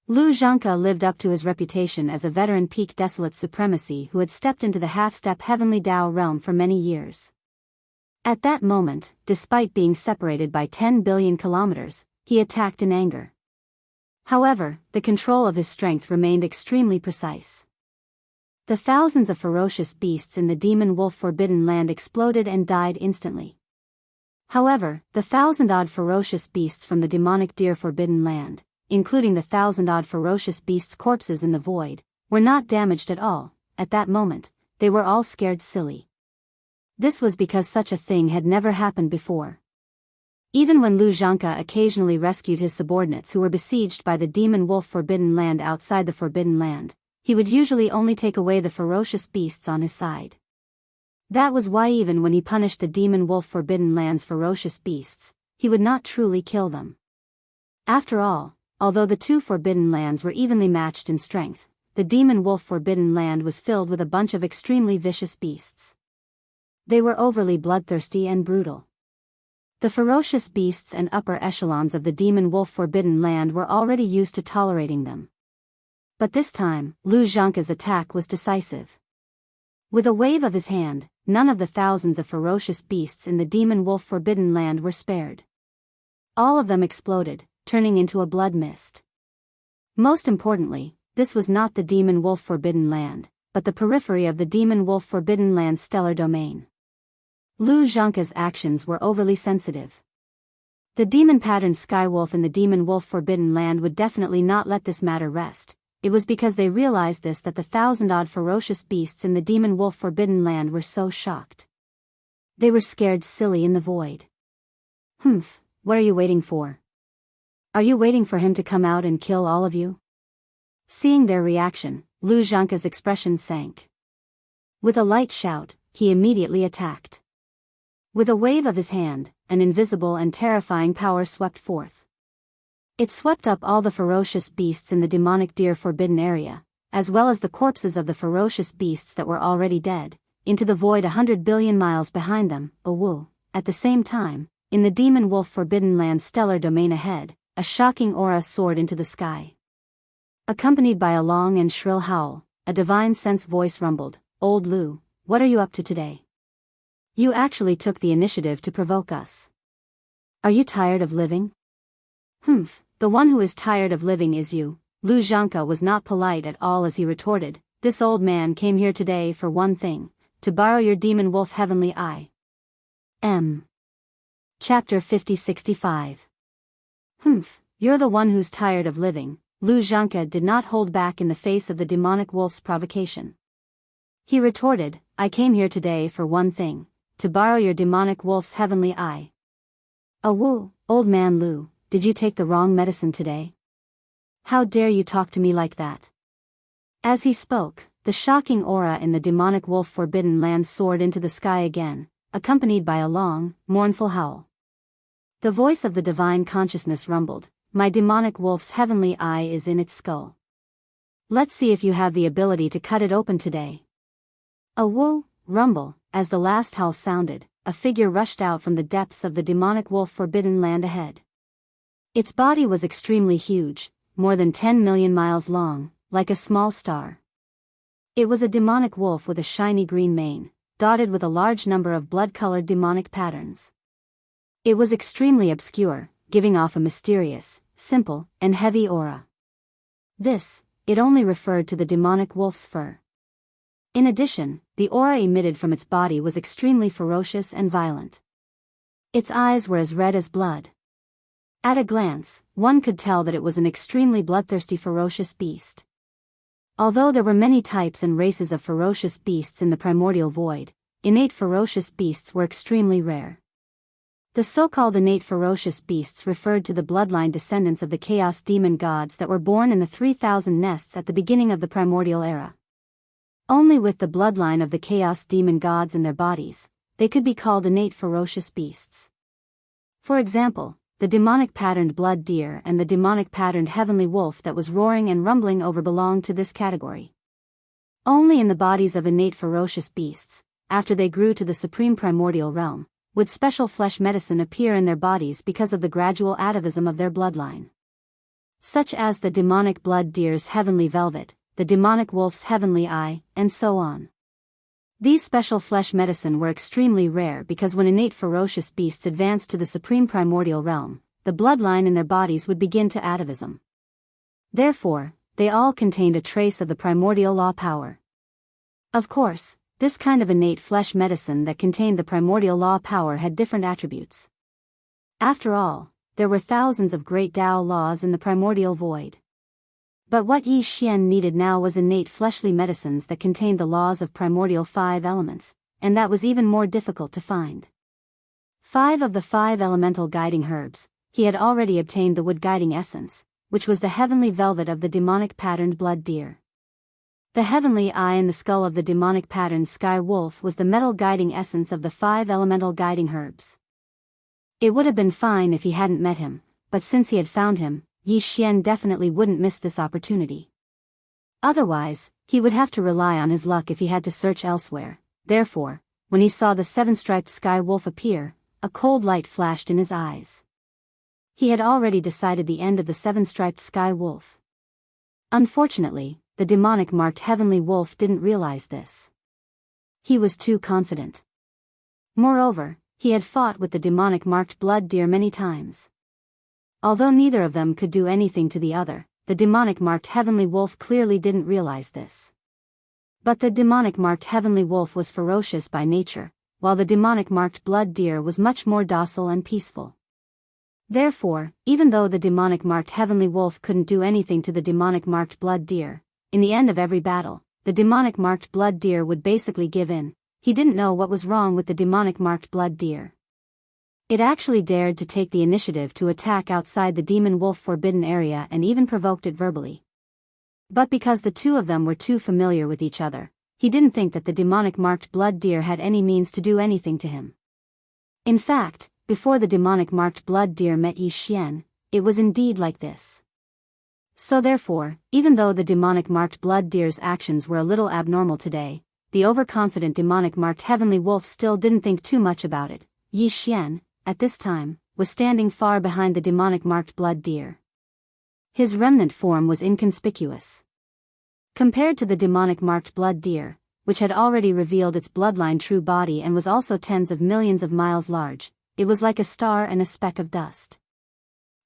Lu Zhanke lived up to his reputation as a veteran peak desolate supremacy who had stepped into the half-step heavenly Tao realm for many years. At that moment, despite being separated by 10 billion kilometers, he attacked in anger. However, the control of his strength remained extremely precise. The thousands of ferocious beasts in the demon wolf forbidden land exploded and died instantly. However, the 1,000-odd ferocious beasts from the demonic deer forbidden land, including the 1,000-odd ferocious beasts' corpses in the void, were not damaged at all. At that moment, they were all scared silly. This was because such a thing had never happened before. Even when Lu Zhanke occasionally rescued his subordinates who were besieged by the demon wolf forbidden land outside the forbidden land, he would usually only take away the ferocious beasts on his side. That was why even when he punished the demon wolf forbidden land's ferocious beasts, he would not truly kill them. After all, although the two forbidden lands were evenly matched in strength, the demon wolf forbidden land was filled with a bunch of extremely vicious beasts. They were overly bloodthirsty and brutal. The ferocious beasts and upper echelons of the demon wolf forbidden land were already used to tolerating them. But this time, Lu Zhanke's attack was decisive. With a wave of his hand, none of the thousands of ferocious beasts in the demon wolf forbidden land were spared. All of them exploded, turning into a blood mist. Most importantly, this was not the demon wolf forbidden land, but the periphery of the demon wolf forbidden land's stellar domain. Lu Zhanke's actions were overly sensitive. The demon-patterned skywolf in the demon wolf forbidden land would definitely not let this matter rest. It was because they realized this that the 1,000-odd ferocious beasts in the demon wolf forbidden land were so shocked. They were scared silly in the void. What are you waiting for? Are you waiting for him to come out and kill all of you? Seeing their reaction, Lu Zhanke's expression sank. With a light shout, he immediately attacked. With a wave of his hand, an invisible and terrifying power swept forth. It swept up all the ferocious beasts in the demonic deer forbidden area, as well as the corpses of the ferocious beasts that were already dead, into the void 100 billion miles behind them. At the same time, in the demon wolf forbidden land's stellar domain ahead, a shocking aura soared into the sky. Accompanied by a long and shrill howl, a divine sense voice rumbled, "Old Lu, what are you up to today? You actually took the initiative to provoke us. Are you tired of living?" The one who is tired of living is you." Lu Zhanke was not polite at all as he retorted, "This old man came here today for one thing, to borrow your demon wolf heavenly eye." Chapter 5065. You're the one who's tired of living." Lu Zhanke did not hold back in the face of the demonic wolf's provocation. He retorted, "I came here today for one thing, to borrow your demonic wolf's heavenly eye." Old man Lu, did you take the wrong medicine today? How dare you talk to me like that?" As he spoke, the shocking aura in the demonic wolf forbidden land soared into the sky again, accompanied by a long, mournful howl. The voice of the divine consciousness rumbled, "My demonic wolf's heavenly eye is in its skull. Let's see if you have the ability to cut it open today." A woo, rumble, as the last howl sounded, a figure rushed out from the depths of the demonic wolf forbidden land ahead. Its body was extremely huge, more than 10 million miles long, like a small star. It was a demonic wolf with a shiny green mane, dotted with a large number of blood-colored demonic patterns. It was extremely obscure, giving off a mysterious, simple, and heavy aura. It only referred to the demonic wolf's fur. In addition, the aura emitted from its body was extremely ferocious and violent. Its eyes were as red as blood. At a glance, one could tell that it was an extremely bloodthirsty ferocious beast. Although there were many types and races of ferocious beasts in the primordial void, innate ferocious beasts were extremely rare. The so-called innate ferocious beasts referred to the bloodline descendants of the chaos demon gods that were born in the 3,000 nests at the beginning of the primordial era. Only with the bloodline of the chaos demon gods in their bodies, they could be called innate ferocious beasts. For example, the demonic patterned blood deer and the demonic patterned heavenly wolf that was roaring and rumbling over belonged to this category. Only in the bodies of innate ferocious beasts, after they grew to the supreme primordial realm, would special flesh medicine appear in their bodies because of the gradual atavism of their bloodline. Such as the demonic blood deer's heavenly velvet, the demonic wolf's heavenly eye, and so on. These special flesh medicine were extremely rare because when innate ferocious beasts advanced to the supreme primordial realm, the bloodline in their bodies would begin to atavism. Therefore, they all contained a trace of the primordial law power. Of course, this kind of innate flesh medicine that contained the primordial law power had different attributes. After all, there were thousands of great Tao laws in the primordial void. But what Yi Xian needed now was innate fleshly medicines that contained the laws of primordial 5 elements, and that was even more difficult to find. 5 of the 5 elemental guiding herbs, he had already obtained the wood guiding essence, which was the heavenly velvet of the demonic patterned blood deer. The heavenly eye in the skull of the demonic patterned sky wolf was the metal guiding essence of the 5 elemental guiding herbs. It would have been fine if he hadn't met him, but since he had found him, Yi Xian definitely wouldn't miss this opportunity. Otherwise, he would have to rely on his luck if he had to search elsewhere. Therefore, when he saw the 7-striped sky wolf appear, a cold light flashed in his eyes. He had already decided the end of the 7-striped sky wolf. Unfortunately, the demonic marked heavenly wolf didn't realize this. He was too confident. Moreover, he had fought with the demonic marked blood deer many times. Although neither of them could do anything to the other, the demonic marked heavenly wolf clearly didn't realize this. But the demonic marked heavenly wolf was ferocious by nature, while the demonic marked blood deer was much more docile and peaceful. Therefore, even though the demonic marked heavenly wolf couldn't do anything to the demonic marked blood deer, in the end of every battle, the demonic marked blood deer would basically give in. He didn't know what was wrong with the demonic marked blood deer. It actually dared to take the initiative to attack outside the demon wolf forbidden area and even provoked it verbally. But because the two of them were too familiar with each other, he didn't think that the demonic marked blood deer had any means to do anything to him. In fact, before the demonic marked blood deer met Yi Xian, it was indeed like this. So therefore, even though the demonic marked blood deer's actions were a little abnormal today, the overconfident demonic marked heavenly wolf still didn't think too much about it. Yi Xian, at this time, was standing far behind the demonic marked blood deer. His remnant form was inconspicuous. Compared to the demonic marked blood deer, which had already revealed its bloodline true body and was also tens of millions of miles large, it was like a star and a speck of dust.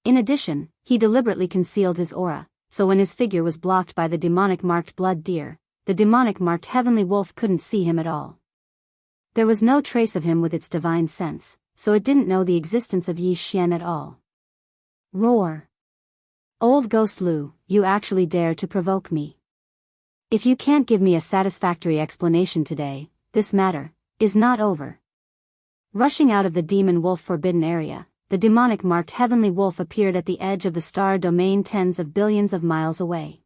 In addition, he deliberately concealed his aura, so when his figure was blocked by the demonic marked blood deer, the demonic marked heavenly wolf couldn't see him at all. There was no trace of him with its divine sense, so it didn't know the existence of Yi Xian at all. Roar! Old Ghost Lu, you actually dare to provoke me. If you can't give me a satisfactory explanation today, this matter is not over. Rushing out of the demon wolf forbidden area, the demonic marked heavenly wolf appeared at the edge of the star domain tens of billions of miles away.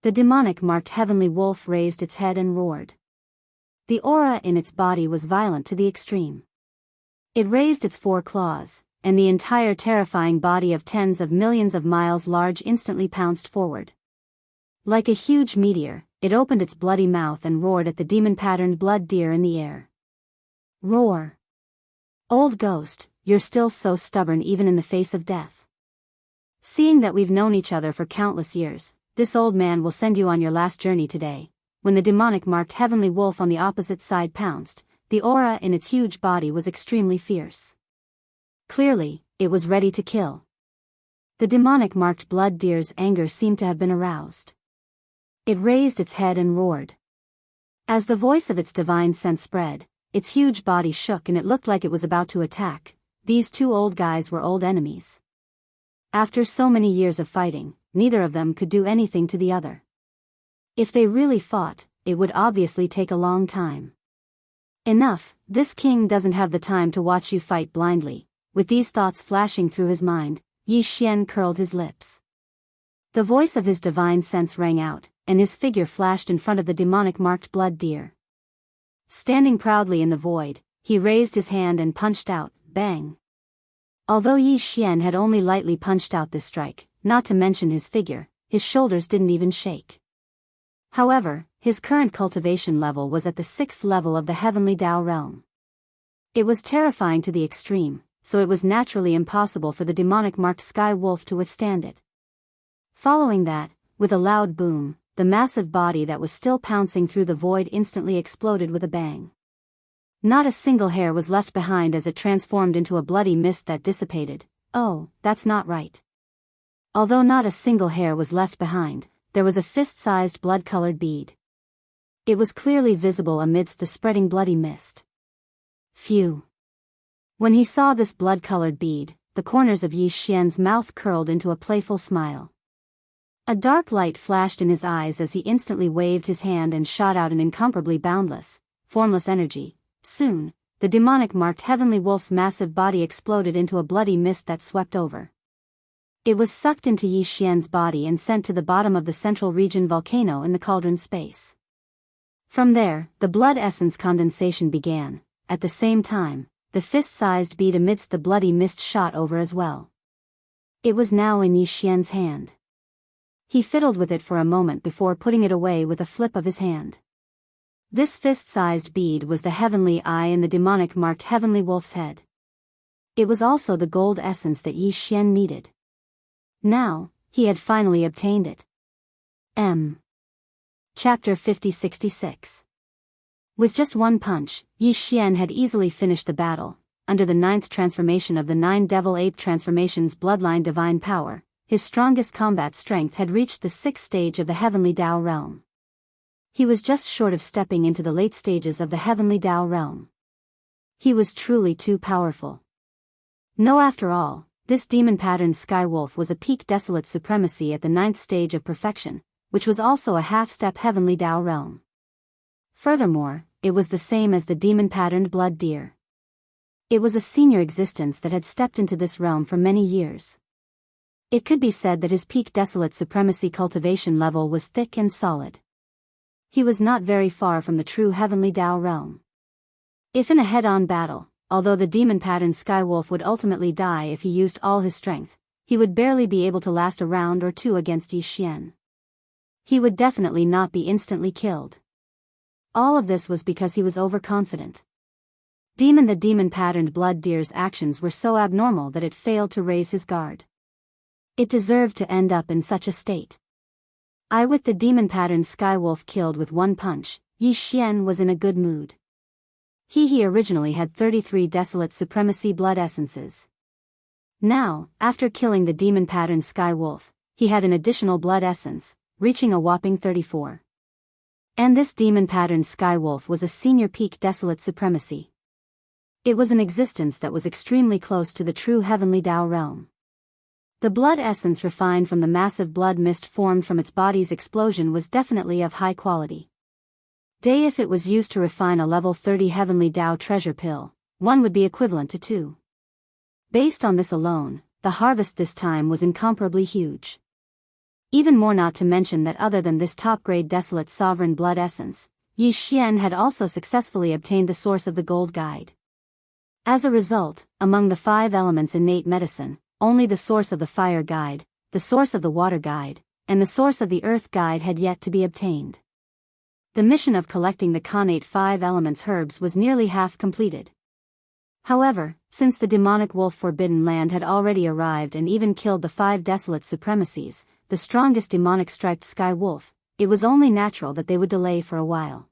The demonic marked heavenly wolf raised its head and roared. The aura in its body was violent to the extreme. It raised its 4 claws, and the entire terrifying body of tens of millions of miles large instantly pounced forward. Like a huge meteor, it opened its bloody mouth and roared at the demon-patterned blood deer in the air. Roar! Old ghost, you're still so stubborn even in the face of death. Seeing that we've known each other for countless years, this old man will send you on your last journey today. When the demonic marked heavenly wolf on the opposite side pounced, the aura in its huge body was extremely fierce. Clearly, it was ready to kill. The demonic marked blood deer's anger seemed to have been aroused. It raised its head and roared. As the voice of its divine sense spread, its huge body shook and it looked like it was about to attack. These two old guys were old enemies. After so many years of fighting, neither of them could do anything to the other. If they really fought, it would obviously take a long time. Enough, this king doesn't have the time to watch you fight blindly. With these thoughts flashing through his mind, Yi Xian curled his lips. The voice of his divine sense rang out, and his figure flashed in front of the demonic marked blood deer. Standing proudly in the void, he raised his hand and punched out, bang. Although Yi Xian had only lightly punched out this strike, not to mention his figure, his shoulders didn't even shake. However, his current cultivation level was at the 6th level of the heavenly Tao realm. It was terrifying to the extreme, so it was naturally impossible for the demonic marked sky wolf to withstand it. Following that, with a loud boom, the massive body that was still pouncing through the void instantly exploded with a bang. Not a single hair was left behind as it transformed into a bloody mist that dissipated. Oh, that's not right. Although not a single hair was left behind, there was a fist-sized blood-colored bead. It was clearly visible amidst the spreading bloody mist. Phew. When he saw this blood-colored bead, the corners of Yi Xian's mouth curled into a playful smile. A dark light flashed in his eyes as he instantly waved his hand and shot out an incomparably boundless, formless energy. Soon, the demonic marked heavenly wolf's massive body exploded into a bloody mist that swept over. It was sucked into Yi Xian's body and sent to the bottom of the central region volcano in the cauldron space. From there, the blood essence condensation began. At the same time, the fist-sized bead amidst the bloody mist shot over as well. It was now in Yi Xian's hand. He fiddled with it for a moment before putting it away with a flip of his hand. This fist-sized bead was the heavenly eye in the demonic marked heavenly wolf's head. It was also the gold essence that Yi Xian needed. Now, he had finally obtained it. Chapter 5066. With just one punch, Yi Xian had easily finished the battle. Under the 9th transformation of the 9 Devil Ape Transformation's bloodline divine power, his strongest combat strength had reached the 6th stage of the heavenly Tao realm. He was just short of stepping into the late stages of the heavenly Tao realm. He was truly too powerful. No, after all, this demon-patterned skywolf was a peak desolate supremacy at the 9th stage of perfection, which was also a half-step heavenly Tao realm. Furthermore, it was the same as the demon-patterned blood deer. It was a senior existence that had stepped into this realm for many years. It could be said that his peak desolate supremacy cultivation level was thick and solid. He was not very far from the true heavenly Tao realm. If in a head-on battle, although the demon-patterned skywolf would ultimately die if he used all his strength, he would barely be able to last a round or two against Yi Xian. He would definitely not be instantly killed. All of this was because he was overconfident. The demon-patterned blood deer's actions were so abnormal that it failed to raise his guard. It deserved to end up in such a state. With the demon-patterned skywolf killed with one punch, Yi Xian was in a good mood. He originally had 33 desolate supremacy blood essences. Now, after killing the demon-patterned skywolf, he had an additional blood essence, reaching a whopping 34. And this demon-patterned skywolf was a senior peak desolate supremacy. It was an existence that was extremely close to the true heavenly Tao realm. The blood essence refined from the massive blood mist formed from its body's explosion was definitely of high quality. If it was used to refine a level 30 heavenly Tao treasure pill, one would be equivalent to 2. Based on this alone, the harvest this time was incomparably huge. Even more, not to mention that other than this top-grade desolate sovereign blood essence, Yi Xian had also successfully obtained the source of the gold guide. As a result, among the 5 elements innate medicine, only the source of the fire guide, the source of the water guide, and the source of the earth guide had yet to be obtained. The mission of collecting the connate 5 elements herbs was nearly half completed. However, since the demonic wolf Forbidden Land had already arrived and even killed the 5 desolate supremacies, the strongest demonic striped sky wolf, it was only natural that they would delay for a while.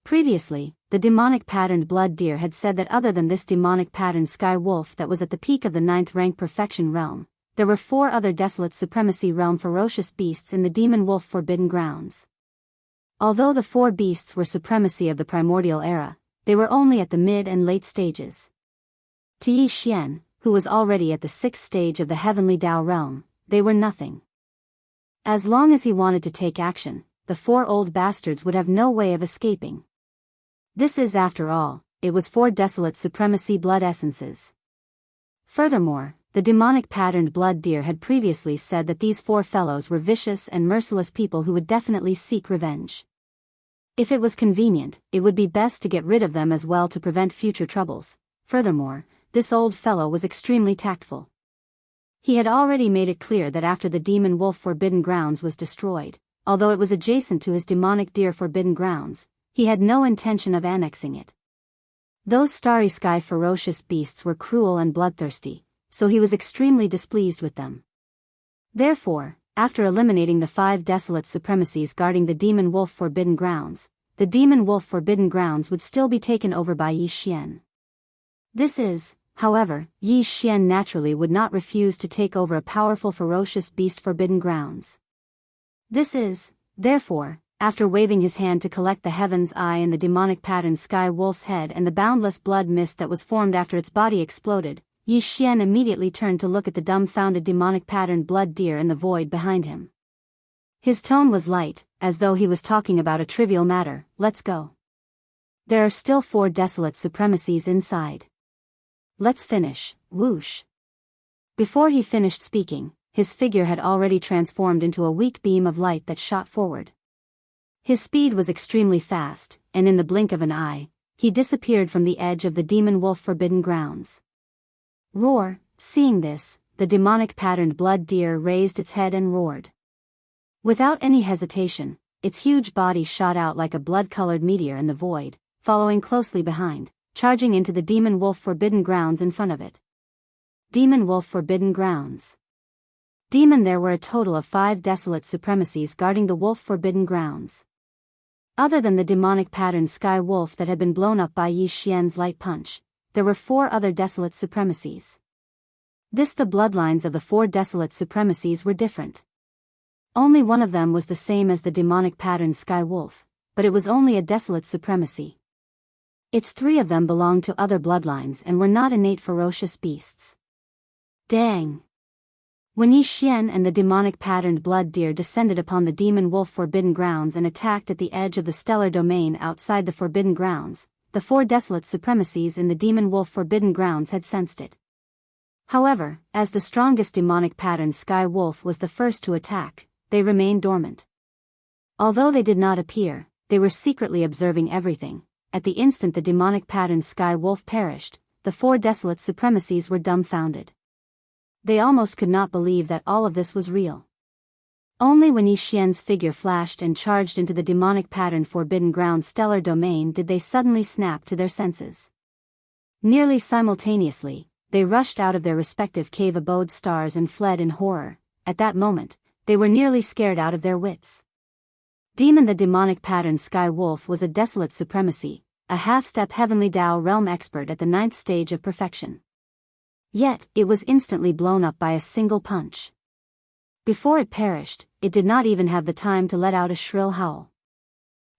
Previously, the demonic patterned blood deer had said that other than this demonic patterned sky wolf that was at the peak of the 9th rank perfection realm, there were 4 other desolate supremacy realm ferocious beasts in the demon wolf forbidden grounds. Although the 4 beasts were supremacy of the primordial era, they were only at the mid and late stages. To Yi Xian, who was already at the 6th stage of the heavenly Tao realm, they were nothing. As long as he wanted to take action, the 4 old bastards would have no way of escaping. This is, after all, it was 4 desolate supremacy blood essences. Furthermore, the demonic patterned blood deer had previously said that these 4 fellows were vicious and merciless people who would definitely seek revenge. If it was convenient, it would be best to get rid of them as well to prevent future troubles. Furthermore, this old fellow was extremely tactful. He had already made it clear that after the demon wolf forbidden grounds was destroyed, although it was adjacent to his demonic deer forbidden grounds, he had no intention of annexing it. Those starry sky ferocious beasts were cruel and bloodthirsty, so he was extremely displeased with them. Therefore, after eliminating the 5 desolate supremacies guarding the demon wolf forbidden grounds, the demon wolf forbidden grounds would still be taken over by Yi Xian. However, Yi Xian naturally would not refuse to take over a powerful ferocious beast forbidden grounds. Therefore, after waving his hand to collect the heaven's eye and the demonic patterned sky wolf's head and the boundless blood mist that was formed after its body exploded, Yi Xian immediately turned to look at the dumbfounded demonic patterned blood deer in the void behind him. His tone was light, as though he was talking about a trivial matter. Let's go. There are still 4 desolate supremacies inside. Let's finish. Whoosh. Before he finished speaking, his figure had already transformed into a weak beam of light that shot forward. His speed was extremely fast, and in the blink of an eye, he disappeared from the edge of the demon wolf forbidden grounds. Roar. Seeing this, the demonic patterned blood deer raised its head and roared. Without any hesitation, its huge body shot out like a blood-colored meteor in the void, following closely behind, charging into the demon wolf forbidden grounds in front of it. Demon wolf forbidden grounds. There were a total of 5 desolate supremacies guarding the wolf forbidden grounds. Other than the demonic patterned sky wolf that had been blown up by Yi Xian's light punch, there were 4 other desolate supremacies. The bloodlines of the 4 desolate supremacies were different. Only one of them was the same as the demonic patterned sky wolf, but it was only a desolate supremacy. Its 3 of them belonged to other bloodlines and were not innate ferocious beasts. Dang! When Yi Xian and the demonic patterned blood deer descended upon the demon wolf forbidden grounds and attacked at the edge of the stellar domain outside the forbidden grounds, the 4 desolate supremacies in the demon wolf forbidden grounds had sensed it. However, as the strongest demonic patterned sky wolf was the first to attack, they remained dormant. Although they did not appear, they were secretly observing everything. At the instant the demonic patterned sky wolf perished, the four desolate supremacies were dumbfounded. They almost could not believe that all of this was real. Only when Yi Xian's figure flashed and charged into the demonic patterned forbidden ground stellar domain did they suddenly snap to their senses. Nearly simultaneously, they rushed out of their respective cave abode stars and fled in horror. At that moment, they were nearly scared out of their wits. Demon the demonic patterned sky wolf was a desolate supremacy, a half-step heavenly Tao realm expert at the 9th stage of perfection. Yet, it was instantly blown up by a single punch. Before it perished, it did not even have the time to let out a shrill howl.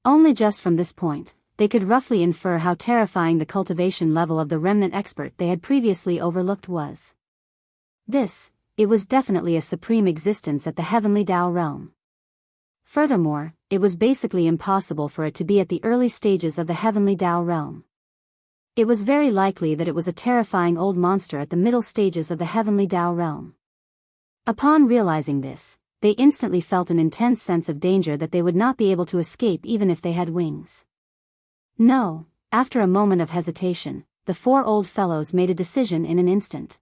Only just from this point, they could roughly infer how terrifying the cultivation level of the remnant expert they had previously overlooked was. It was definitely a supreme existence at the heavenly Tao realm. Furthermore, it was basically impossible for it to be at the early stages of the heavenly Tao realm. It was very likely that it was a terrifying old monster at the middle stages of the heavenly Tao realm. Upon realizing this, they instantly felt an intense sense of danger that they would not be able to escape even if they had wings. No, after a moment of hesitation, the four old fellows made a decision in an instant.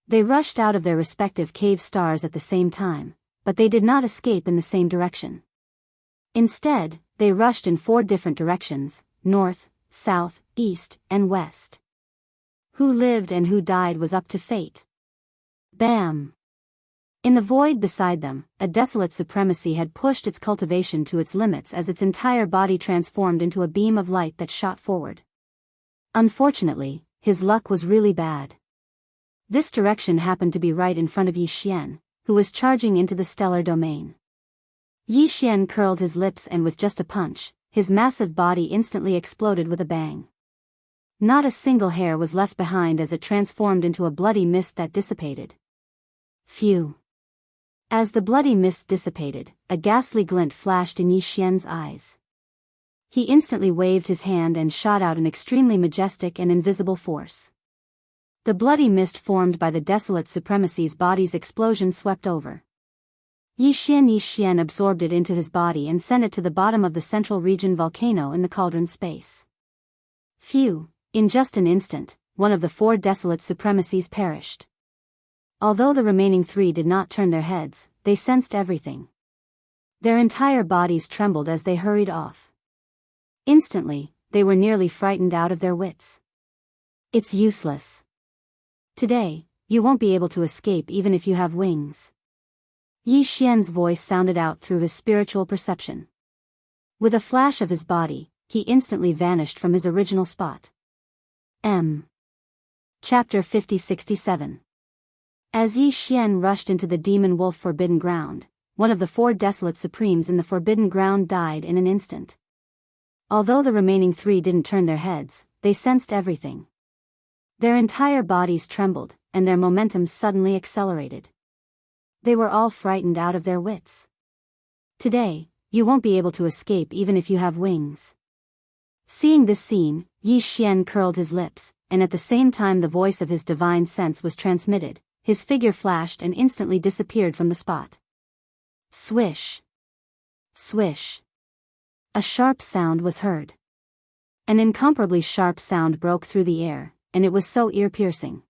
They rushed out of their respective cave stars at the same time, but they did not escape in the same direction. Instead, they rushed in four different directions: north, south, east, and west. Who lived and who died was up to fate. Bam! In the void beside them, a desolate supremacy had pushed its cultivation to its limits as its entire body transformed into a beam of light that shot forward. Unfortunately, his luck was really bad. This direction happened to be right in front of Yi Xian, who was charging into the stellar domain. Yi Xian curled his lips and with just a punch, his massive body instantly exploded with a bang. Not a single hair was left behind as it transformed into a bloody mist that dissipated. Phew! As the bloody mist dissipated, a ghastly glint flashed in Yi Xian's eyes. He instantly waved his hand and shot out an extremely majestic and invisible force. The bloody mist formed by the desolate supremacy's body's explosion swept over. Yi Xian absorbed it into his body and sent it to the bottom of the central region volcano in the cauldron space. Phew! In just an instant, one of the four desolate supremacies perished. Although the remaining three did not turn their heads, they sensed everything. Their entire bodies trembled as they hurried off. Instantly, they were nearly frightened out of their wits. It's useless. Today, you won't be able to escape even if you have wings. Yi Xian's voice sounded out through his spiritual perception. With a flash of his body, he instantly vanished from his original spot. Chapter 5067. As Yi Xian rushed into the demon wolf forbidden ground, one of the four desolate supremes in the forbidden ground died in an instant. Although the remaining three didn't turn their heads, they sensed everything. Their entire bodies trembled, and their momentum suddenly accelerated. They were all frightened out of their wits. Today, you won't be able to escape even if you have wings. Seeing this scene, Yi Xian curled his lips, and at the same time the voice of his divine sense was transmitted, his figure flashed and instantly disappeared from the spot. Swish! Swish! A sharp sound was heard. An incomparably sharp sound broke through the air, and it was so ear-piercing.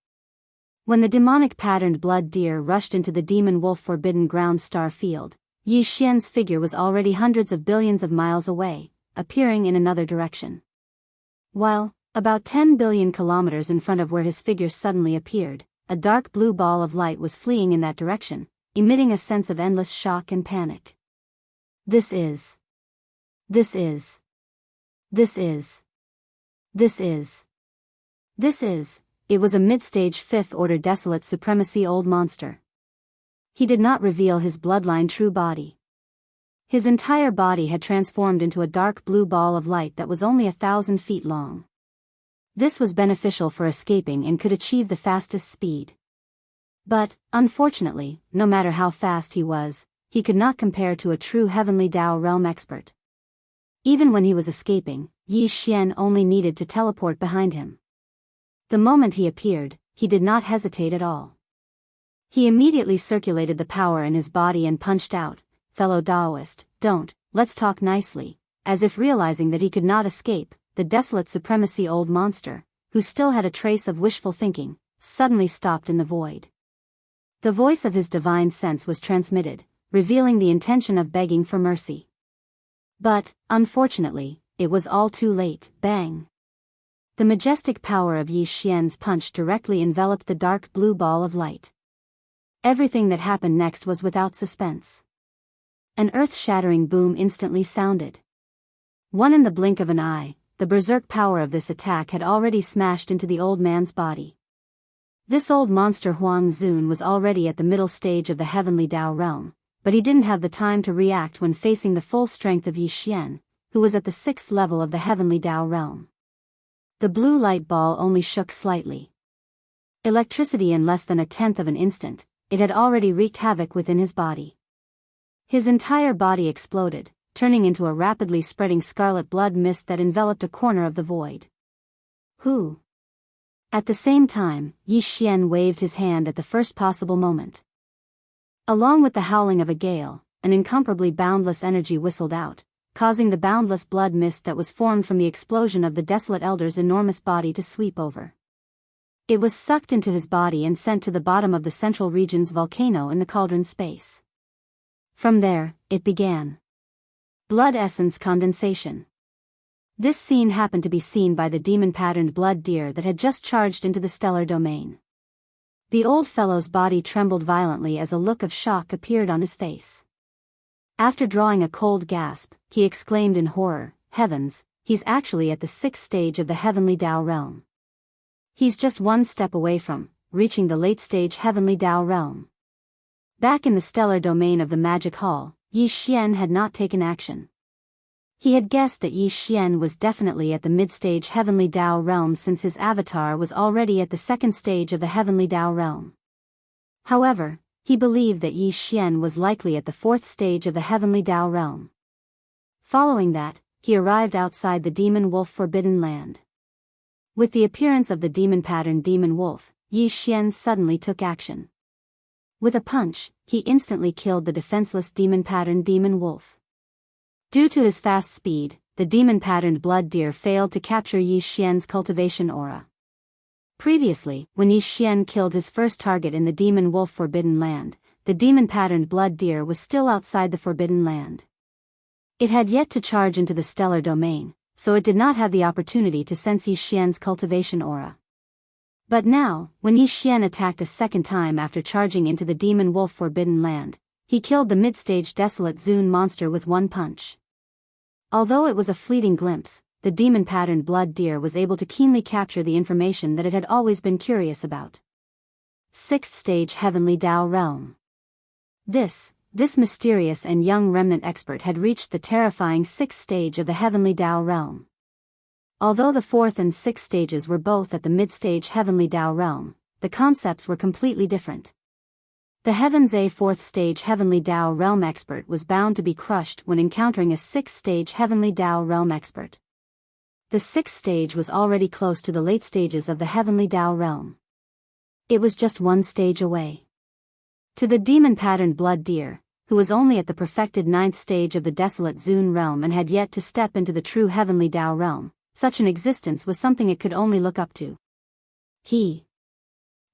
When the demonic patterned blood deer rushed into the demon wolf forbidden ground star field, Yi Xian's figure was already hundreds of billions of miles away, appearing in another direction. While, about 10 billion kilometers in front of where his figure suddenly appeared, a dark blue ball of light was fleeing in that direction, emitting a sense of endless shock and panic. This is. It was a mid-stage fifth-order desolate supremacy old monster. He did not reveal his bloodline true body. His entire body had transformed into a dark blue ball of light that was only 1,000 feet long. This was beneficial for escaping and could achieve the fastest speed. But, unfortunately, no matter how fast he was, he could not compare to a true heavenly Tao realm expert. Even when he was escaping, Yi Xian only needed to teleport behind him. The moment he appeared, he did not hesitate at all. He immediately circulated the power in his body and punched out, "Fellow Taoist, let's talk nicely," as if realizing that he could not escape. The desolate supremacy old monster, who still had a trace of wishful thinking, suddenly stopped in the void. The voice of his divine sense was transmitted, revealing the intention of begging for mercy. But, unfortunately, it was all too late. Bang! The majestic power of Yi Xian's punch directly enveloped the dark blue ball of light. Everything that happened next was without suspense. An earth-shattering boom instantly sounded. In the blink of an eye, the berserk power of this attack had already smashed into the old man's body. This old monster Huang Zun was already at the middle stage of the heavenly Dao realm, but he didn't have the time to react when facing the full strength of Yi Xian, who was at the 6th level of the heavenly Dao realm. The blue light ball only shook slightly. Electricity in less than a tenth of an instant, it had already wreaked havoc within his body. His entire body exploded, turning into a rapidly spreading scarlet blood mist that enveloped a corner of the void. Who? At the same time, Yi Xian waved his hand at the first possible moment. Along with the howling of a gale, an incomparably boundless energy whistled out, causing the boundless blood mist that was formed from the explosion of the desolate elder's enormous body to sweep over. It was sucked into his body and sent to the bottom of the central region's volcano in the cauldron space. From there, it began. Blood essence condensation. This scene happened to be seen by the demon-patterned blood deer that had just charged into the stellar domain. The old fellow's body trembled violently as a look of shock appeared on his face. After drawing a cold gasp, he exclaimed in horror, "Heavens, he's actually at the 6th stage of the heavenly Dao realm. He's just one step away from reaching the late-stage heavenly Dao realm." Back in the stellar domain of the magic hall, Yi Xian had not taken action. He had guessed that Yi Xian was definitely at the mid-stage heavenly Dao realm since his avatar was already at the 2nd stage of the heavenly Dao realm. However, he believed that Yi Xian was likely at the 4th stage of the heavenly Dao realm. Following that, he arrived outside the demon wolf forbidden land. With the appearance of the demon-patterned demon wolf, Yi Xian suddenly took action. With a punch, he instantly killed the defenseless demon-patterned demon wolf. Due to his fast speed, the demon-patterned blood deer failed to capture Yi Xian's cultivation aura. Previously, when Yi Xian killed his first target in the demon wolf forbidden land, the demon-patterned blood deer was still outside the forbidden land. It had yet to charge into the stellar domain, so it did not have the opportunity to sense Yi Xian's cultivation aura. But now, when Yi Xian attacked a second time after charging into the demon wolf forbidden land, he killed the mid-stage desolate Zun monster with one punch. Although it was a fleeting glimpse, the demon-patterned blood deer was able to keenly capture the information that it had always been curious about. 6th stage heavenly Dao realm. This mysterious and young remnant expert had reached the terrifying 6th stage of the heavenly Dao realm. Although the 4th and 6th stages were both at the mid-stage heavenly Dao realm, the concepts were completely different. The Heaven's A 4th stage heavenly Dao realm expert was bound to be crushed when encountering a 6th stage heavenly Dao realm expert. The 6th stage was already close to the late stages of the heavenly Dao realm. It was just one stage away. To the demon-patterned blood deer, who was only at the perfected 9th stage of the desolate Zun realm and had yet to step into the true heavenly Dao realm, such an existence was something it could only look up to. He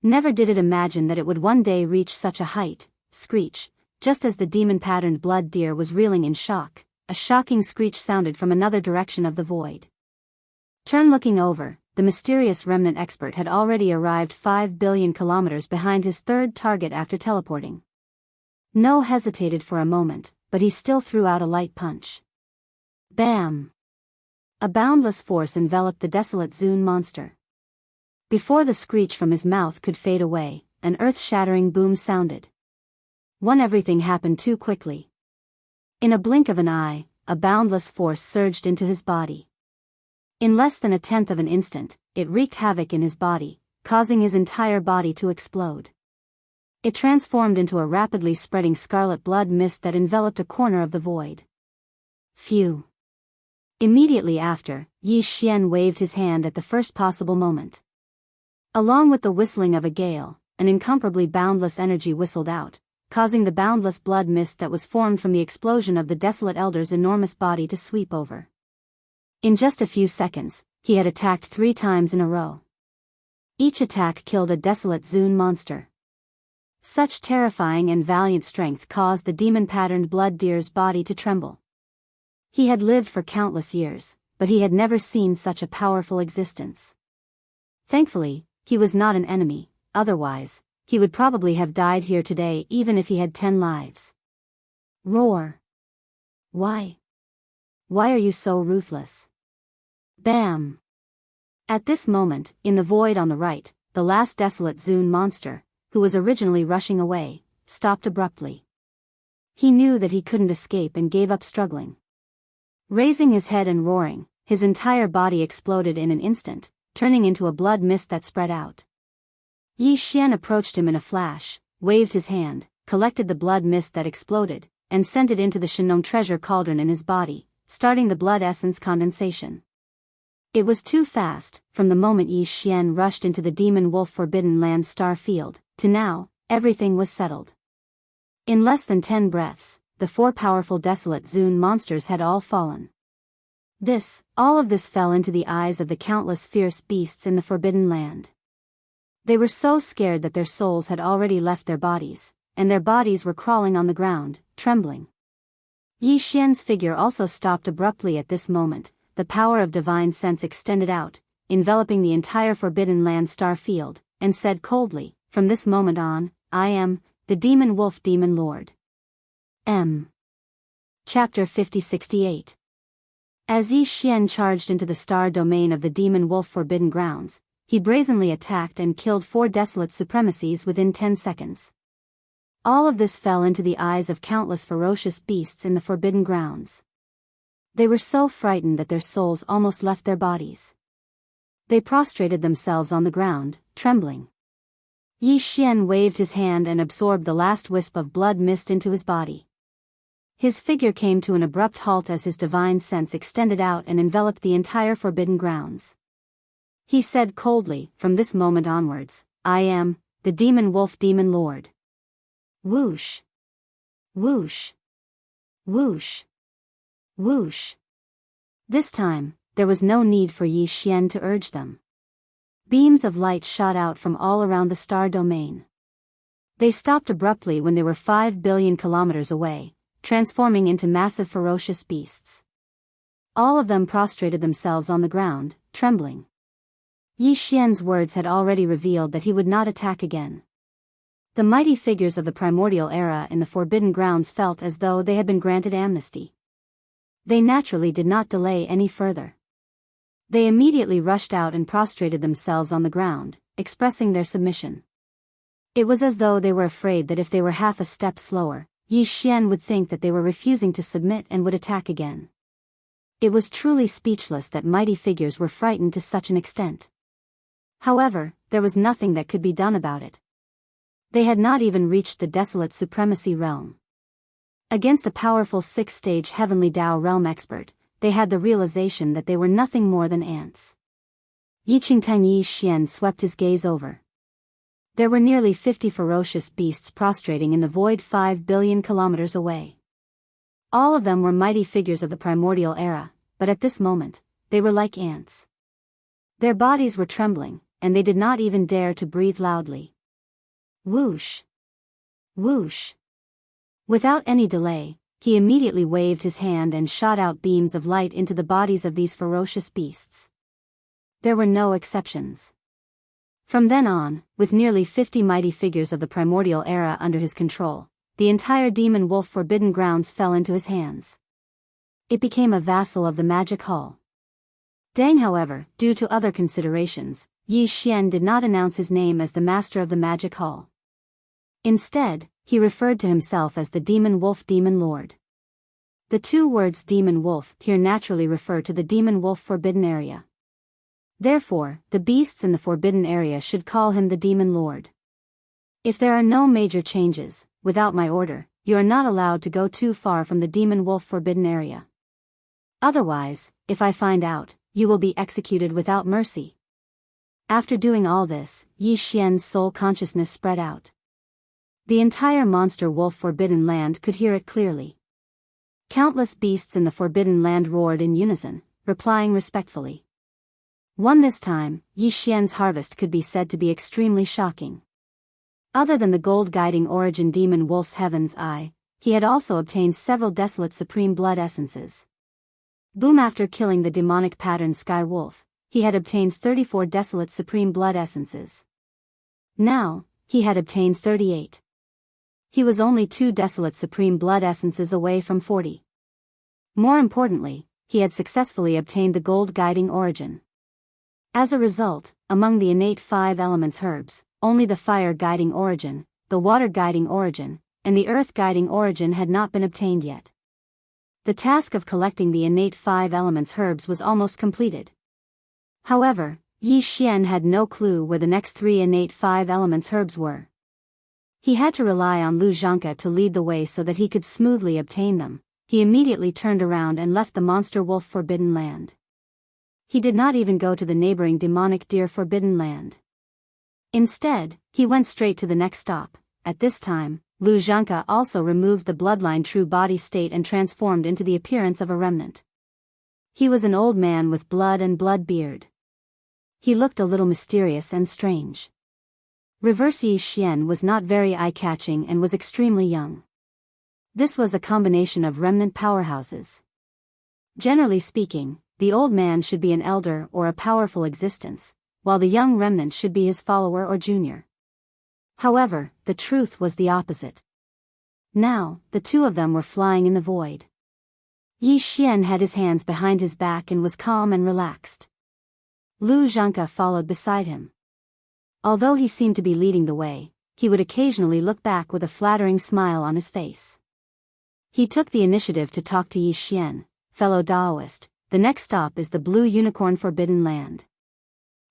never did it imagine that it would one day reach such a height. Screech, just as the demon-patterned blood deer was reeling in shock, a shocking screech sounded from another direction of the void. Looking over, the mysterious remnant expert had already arrived 5 billion kilometers behind his third target after teleporting. No hesitated for a moment, but he still threw out a light punch. Bam! A boundless force enveloped the desolate Zun monster. Before the screech from his mouth could fade away, an earth-shattering boom sounded. Everything happened too quickly. In a blink of an eye, a boundless force surged into his body. In less than a tenth of an instant, it wreaked havoc in his body, causing his entire body to explode. It transformed into a rapidly spreading scarlet blood mist that enveloped a corner of the void. Phew! Immediately after, Yi Xian waved his hand at the first possible moment. Along with the whistling of a gale, an incomparably boundless energy whistled out, causing the boundless blood mist that was formed from the explosion of the desolate elder's enormous body to sweep over. In just a few seconds, he had attacked 3 times in a row, Each attack killed a desolate Zune monster. Such terrifying and valiant strength caused the demon-patterned blood deer's body to tremble. He had lived for countless years, but he had never seen such a powerful existence. Thankfully, he was not an enemy, otherwise, he would probably have died here today even if he had 10 lives. Roar. Why? Why are you so ruthless? Bam! At this moment, in the void on the right, the last desolate Zune monster, who was originally rushing away, stopped abruptly. He knew that he couldn't escape and gave up struggling. Raising his head and roaring, his entire body exploded in an instant, turning into a blood mist that spread out. Yi Xian approached him in a flash, waved his hand, collected the blood mist that exploded, and sent it into the Shenong treasure cauldron in his body, starting the blood essence condensation. It was too fast. From the moment Yi Xian rushed into the Demon Wolf Forbidden Land star field, to now, everything was settled. In less than 10 breaths, the 4 powerful desolate Zune monsters had all fallen. All of this fell into the eyes of the countless fierce beasts in the Forbidden Land. They were so scared that their souls had already left their bodies, and their bodies were crawling on the ground, trembling. Yi Xian's figure also stopped abruptly at this moment. The power of divine sense extended out, enveloping the entire Forbidden Land star field, and said coldly, "From this moment on, I am the Demon Wolf Demon Lord." Chapter 5068. As Yi Xian charged into the star domain of the Demon Wolf Forbidden Grounds, he brazenly attacked and killed 4 desolate supremacies within 10 seconds. All of this fell into the eyes of countless ferocious beasts in the Forbidden Grounds. They were so frightened that their souls almost left their bodies. They prostrated themselves on the ground, trembling. Yi Xian waved his hand and absorbed the last wisp of blood mist into his body. His figure came to an abrupt halt as his divine sense extended out and enveloped the entire Forbidden Grounds. He said coldly, "From this moment onwards, I am the Demon Wolf Demon Lord." Whoosh! Whoosh! Whoosh! Whoosh! This time, there was no need for Yi Xian to urge them. Beams of light shot out from all around the star domain. They stopped abruptly when they were 5 billion kilometers away, transforming into massive ferocious beasts. All of them prostrated themselves on the ground, trembling. Yi Xian's words had already revealed that he would not attack again. The mighty figures of the primordial era in the Forbidden Grounds felt as though they had been granted amnesty. They naturally did not delay any further. They immediately rushed out and prostrated themselves on the ground, expressing their submission. It was as though they were afraid that if they were half a step slower, Yi Xian would think that they were refusing to submit and would attack again. It was truly speechless that mighty figures were frightened to such an extent. However, there was nothing that could be done about it. They had not even reached the desolate supremacy realm. Against a powerful 6th-stage heavenly Dao realm expert, they had the realization that they were nothing more than ants. Yi Xian swept his gaze over. There were nearly 50 ferocious beasts prostrating in the void 5 billion kilometers away. All of them were mighty figures of the primordial era, but at this moment, they were like ants. Their bodies were trembling, and they did not even dare to breathe loudly. Whoosh! Whoosh! Without any delay, he immediately waved his hand and shot out beams of light into the bodies of these ferocious beasts. There were no exceptions. From then on, with nearly 50 mighty figures of the primordial era under his control, the entire Demon Wolf Forbidden Grounds fell into his hands. It became a vassal of the Magic Hall. Deng, however, due to other considerations, Yi Xian did not announce his name as the Master of the Magic Hall. Instead, he referred to himself as the Demon Wolf Demon Lord. The 2 words Demon Wolf here naturally refer to the Demon Wolf Forbidden Area. Therefore, the beasts in the Forbidden Area should call him the Demon Lord. If there are no major changes, without my order, you are not allowed to go too far from the Demon Wolf Forbidden Area. Otherwise, if I find out, you will be executed without mercy. After doing all this, Yi Xian's soul consciousness spread out. The entire monster wolf Forbidden Land could hear it clearly. Countless beasts in the Forbidden Land roared in unison, replying respectfully. This time, Yi Xian's harvest could be said to be extremely shocking. Other than the gold guiding origin demon wolf's heaven's eye, he had also obtained several desolate supreme blood essences. Boom! After killing the demonic pattern sky wolf, he had obtained 34 desolate supreme blood essences. Now, he had obtained 38. He was only 2 desolate supreme blood essences away from 40. More importantly, he had successfully obtained the gold guiding origin. As a result, among the innate 5 elements herbs, only the fire guiding origin, the water guiding origin, and the earth guiding origin had not been obtained yet. The task of collecting the innate 5 elements herbs was almost completed. However, Yi Xian had no clue where the next 3 innate 5 elements herbs were. He had to rely on Lu Zhanke to lead the way so that he could smoothly obtain them. He immediately turned around and left the monster wolf forbidden land. He did not even go to the neighboring demonic deer forbidden land. Instead, he went straight to the next stop. At this time, Lu Zhanke also removed the bloodline true body state and transformed into the appearance of a remnant. He was an old man with blood and blood beard. He looked a little mysterious and strange. Reverse Yi Xian was not very eye-catching and was extremely young. This was a combination of remnant powerhouses. Generally speaking, the old man should be an elder or a powerful existence, while the young remnant should be his follower or junior. However, the truth was the opposite. Now, the two of them were flying in the void. Yi Xian had his hands behind his back and was calm and relaxed. Lu Zhanke followed beside him. Although he seemed to be leading the way, he would occasionally look back with a flattering smile on his face. He took the initiative to talk to Yi Xian. Fellow Daoist, the next stop is the Blue Unicorn Forbidden Land.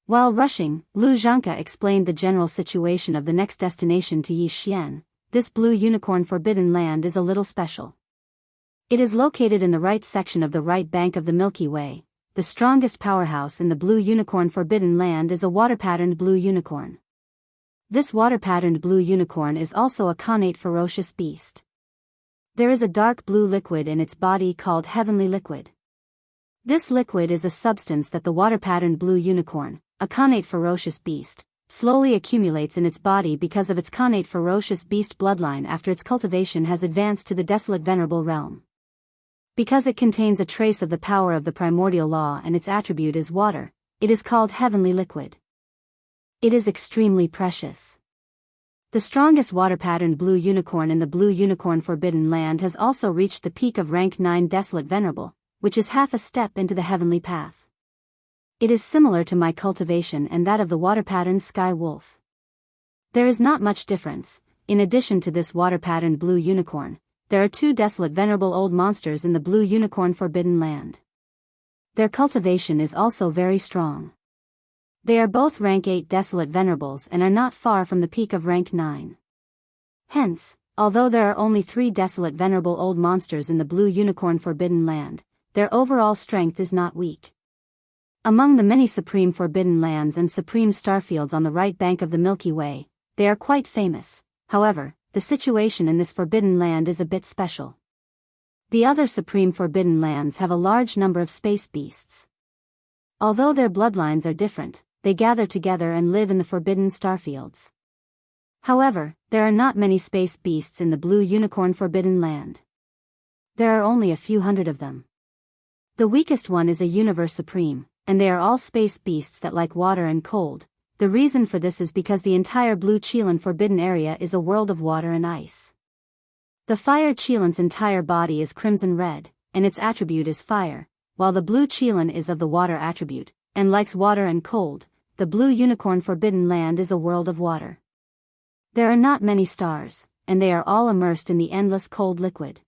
While rushing, Lu Zhanke explained the general situation of the next destination to Yi Xian. This Blue Unicorn Forbidden Land is a little special. It is located in the right section of the right bank of the Milky Way. The strongest powerhouse in the Blue Unicorn Forbidden Land is a water-patterned blue unicorn. This water-patterned blue unicorn is also a connate ferocious beast. There is a dark blue liquid in its body called heavenly liquid. This liquid is a substance that the water-patterned blue unicorn, a connate ferocious beast, slowly accumulates in its body because of its connate ferocious beast bloodline after its cultivation has advanced to the desolate venerable realm. Because it contains a trace of the power of the primordial law and its attribute is water, it is called heavenly liquid. It is extremely precious. The strongest water-patterned blue unicorn in the Blue Unicorn Forbidden Land has also reached the peak of rank 9 Desolate Venerable, which is half a step into the heavenly path. It is similar to my cultivation and that of the water-patterned Sky Wolf. There is not much difference. In addition to this water-patterned blue unicorn, there are 2 desolate venerable old monsters in the Blue Unicorn Forbidden Land. Their cultivation is also very strong. They are both rank 8 desolate venerables and are not far from the peak of rank 9. Hence, although there are only 3 desolate venerable old monsters in the Blue Unicorn Forbidden Land, their overall strength is not weak. Among the many supreme forbidden lands and supreme starfields on the right bank of the Milky Way, they are quite famous. However, the situation in this forbidden land is a bit special. The other supreme forbidden lands have a large number of space beasts. Although their bloodlines are different, they gather together and live in the forbidden starfields. However, there are not many space beasts in the Blue Unicorn Forbidden Land. There are only a few hundred of them. The weakest one is a universe supreme, and they are all space beasts that like water and cold. The reason for this is because the entire Blue Chelan Forbidden area is a world of water and ice. The Fire Chelan's entire body is crimson red, and its attribute is fire, while the Blue Chelan is of the water attribute, and likes water and cold. The Blue Unicorn Forbidden Land is a world of water. There are not many stars, and they are all immersed in the endless cold liquid.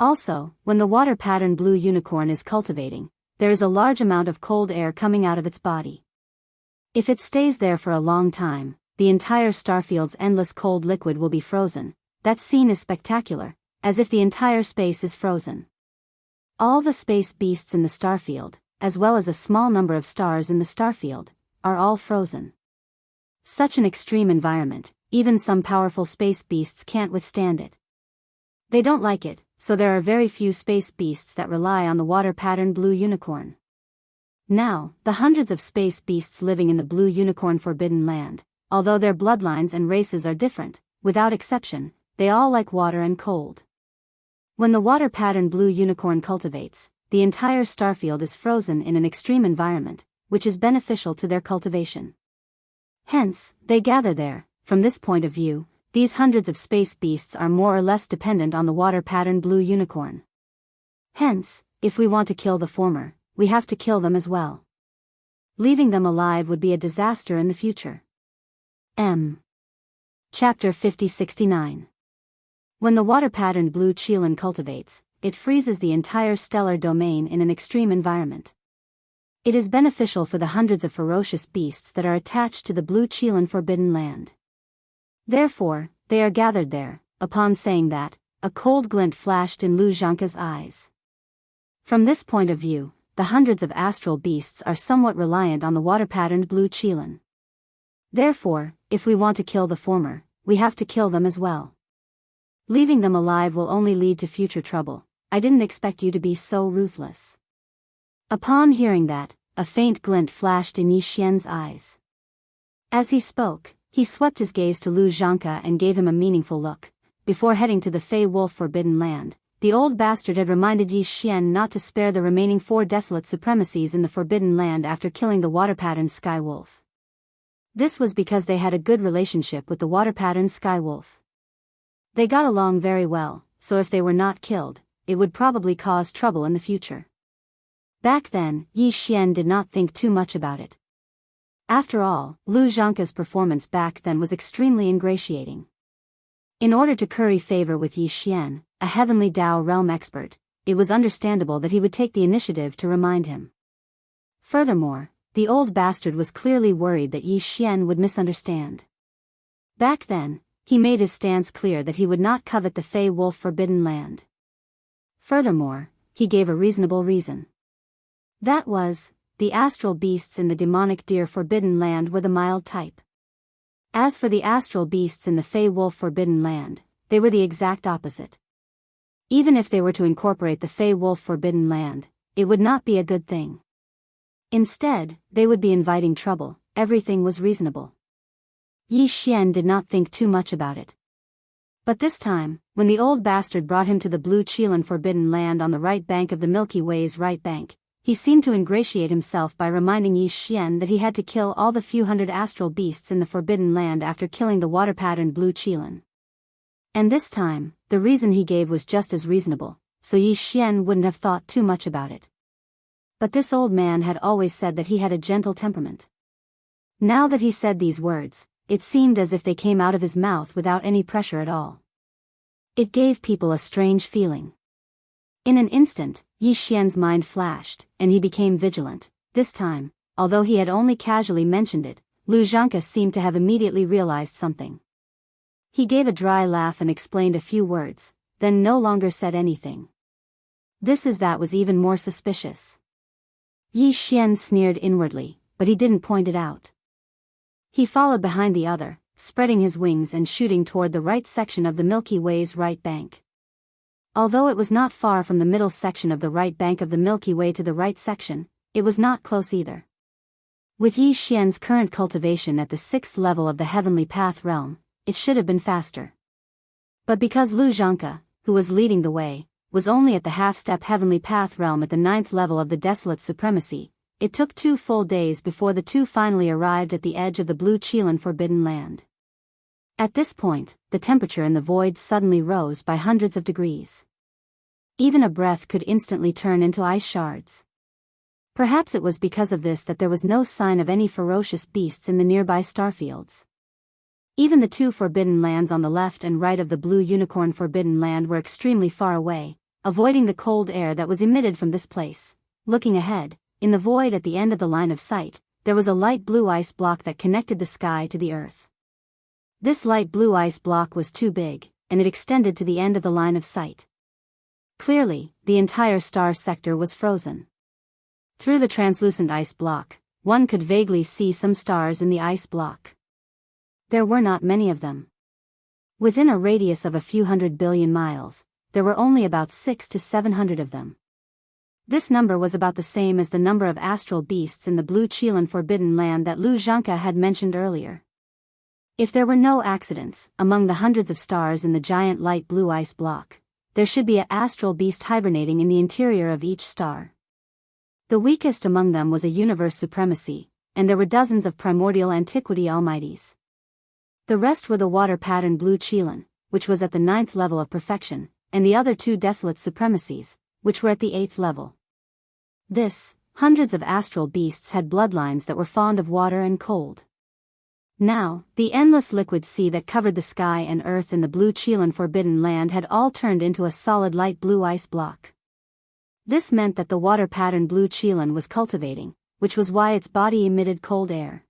Also, when the water-patterned blue unicorn is cultivating, there is a large amount of cold air coming out of its body. If it stays there for a long time, the entire starfield's endless cold liquid will be frozen. That scene is spectacular, as if the entire space is frozen. All the space beasts in the starfield, as well as a small number of stars in the starfield, are all frozen. Such an extreme environment, even some powerful space beasts can't withstand it. They don't like it, so there are very few space beasts that rely on the water-patterned blue unicorn. Now, the hundreds of space beasts living in the blue unicorn forbidden land, although their bloodlines and races are different, without exception, they all like water and cold. When the water pattern blue unicorn cultivates, the entire starfield is frozen in an extreme environment, which is beneficial to their cultivation. Hence, they gather there. From this point of view, these hundreds of space beasts are more or less dependent on the water pattern blue unicorn. Hence, if we want to kill the former, we have to kill them as well. Leaving them alive would be a disaster in the future. Chapter 5069. When the water-patterned blue chelan cultivates, it freezes the entire stellar domain in an extreme environment. It is beneficial for the hundreds of ferocious beasts that are attached to the blue chelan forbidden land. Therefore, they are gathered there. Upon saying that, a cold glint flashed in Lu Zhanka's eyes. From this point of view, the hundreds of astral beasts are somewhat reliant on the water-patterned blue chelan. Therefore, if we want to kill the former, we have to kill them as well. Leaving them alive will only lead to future trouble. I didn't expect you to be so ruthless. Upon hearing that, a faint glint flashed in Yi Xian's eyes. As he spoke, he swept his gaze to Lu Zhanka and gave him a meaningful look. Before heading to the Fey Wolf forbidden land, the old bastard had reminded Yi Xian not to spare the remaining 4 desolate supremacies in the forbidden land after killing the water-patterned sky wolf. This was because they had a good relationship with the water-patterned sky wolf. They got along very well, so if they were not killed, it would probably cause trouble in the future. Back then, Yi Xian did not think too much about it. After all, Lu Zhanka's performance back then was extremely ingratiating. In order to curry favor with Yi Xian, a heavenly Dao realm expert, it was understandable that he would take the initiative to remind him. Furthermore, the old bastard was clearly worried that Yi Xian would misunderstand. Back then, he made his stance clear that he would not covet the Fey Wolf forbidden land. Furthermore, he gave a reasonable reason. That was, the astral beasts in the demonic deer forbidden land were the mild type. As for the astral beasts in the Fey Wolf forbidden land, they were the exact opposite. Even if they were to incorporate the Fey Wolf forbidden land, it would not be a good thing. Instead, they would be inviting trouble. Everything was reasonable. Yi Xian did not think too much about it. But this time, when the old bastard brought him to the blue chelan forbidden land on the right bank of the Milky Way's right bank, he seemed to ingratiate himself by reminding Yi Xian that he had to kill all the few hundred astral beasts in the forbidden land after killing the water-patterned blue chelan. And this time, the reason he gave was just as reasonable, so Yi Xian wouldn't have thought too much about it. But this old man had always said that he had a gentle temperament. Now that he said these words, it seemed as if they came out of his mouth without any pressure at all. It gave people a strange feeling. In an instant, Yi Xian's mind flashed, and he became vigilant. This time, although he had only casually mentioned it, Lu Zhanka seemed to have immediately realized something. He gave a dry laugh and explained a few words, then no longer said anything. That was even more suspicious. Yi Xian sneered inwardly, but he didn't point it out. He followed behind the other, spreading his wings and shooting toward the right section of the Milky Way's right bank. Although it was not far from the middle section of the right bank of the Milky Way to the right section, it was not close either. With Yi Xian's current cultivation at the 6th level of the Heavenly Path realm, it should have been faster. But because Lu Zhanka, who was leading the way, was only at the half-step Heavenly Path realm at the 9th level of the Desolate Supremacy, it took 2 full days before the two finally arrived at the edge of the blue chelan forbidden land. At this point, the temperature in the void suddenly rose by hundreds of degrees. Even a breath could instantly turn into ice shards. Perhaps it was because of this that there was no sign of any ferocious beasts in the nearby starfields. Even the 2 forbidden lands on the left and right of the blue unicorn forbidden land were extremely far away, avoiding the cold air that was emitted from this place. Looking ahead, in the void at the end of the line of sight, there was a light blue ice block that connected the sky to the earth. This light blue ice block was too big, and it extended to the end of the line of sight. Clearly, the entire star sector was frozen. Through the translucent ice block, one could vaguely see some stars in the ice block. There were not many of them. Within a radius of a few 100 billion miles, there were only about 600 to 700 of them. This number was about the same as the number of astral beasts in the blue Qilan forbidden land that Lu Zhanke had mentioned earlier. If there were no accidents, among the hundreds of stars in the giant light blue ice block, there should be an astral beast hibernating in the interior of each star. The weakest among them was a universe supremacy, and there were dozens of primordial antiquity almighties. The rest were the water-patterned blue Qilan, which was at the 9th level of perfection, and the other 2 desolate supremacies, which were at the 8th level. Hundreds of astral beasts had bloodlines that were fond of water and cold. Now, the endless liquid sea that covered the sky and earth in the blue Qilan forbidden land had all turned into a solid light blue ice block. This meant that the water-patterned blue Qilan was cultivating, which was why its body emitted cold air.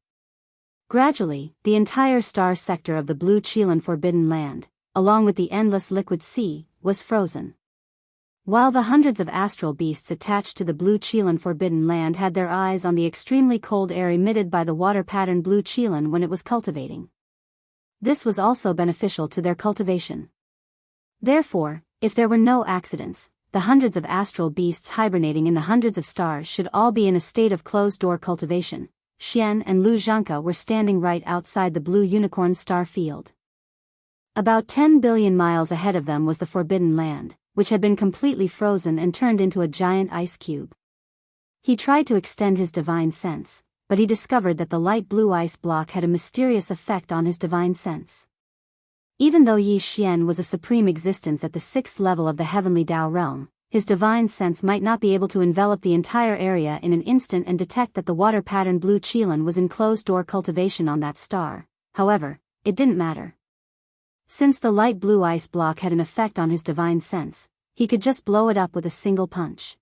Gradually, the entire star sector of the blue Qilan forbidden land, along with the endless liquid sea, was frozen. While the hundreds of astral beasts attached to the blue Qilan forbidden land had their eyes on the extremely cold air emitted by the water-patterned blue Qilan when it was cultivating. This was also beneficial to their cultivation. Therefore, if there were no accidents, the hundreds of astral beasts hibernating in the hundreds of stars should all be in a state of closed-door cultivation. Xian and Lu Zhanke were standing right outside the blue unicorn star field. About 10 billion miles ahead of them was the forbidden land, which had been completely frozen and turned into a giant ice cube. He tried to extend his divine sense, but he discovered that the light blue ice block had a mysterious effect on his divine sense. Even though Yi Xian was a supreme existence at the 6th level of the heavenly Tao realm, his divine sense might not be able to envelop the entire area in an instant and detect that the water-patterned blue Qilan was in closed-door cultivation on that star. However, it didn't matter. Since the light blue ice block had an effect on his divine sense, he could just blow it up with a single punch.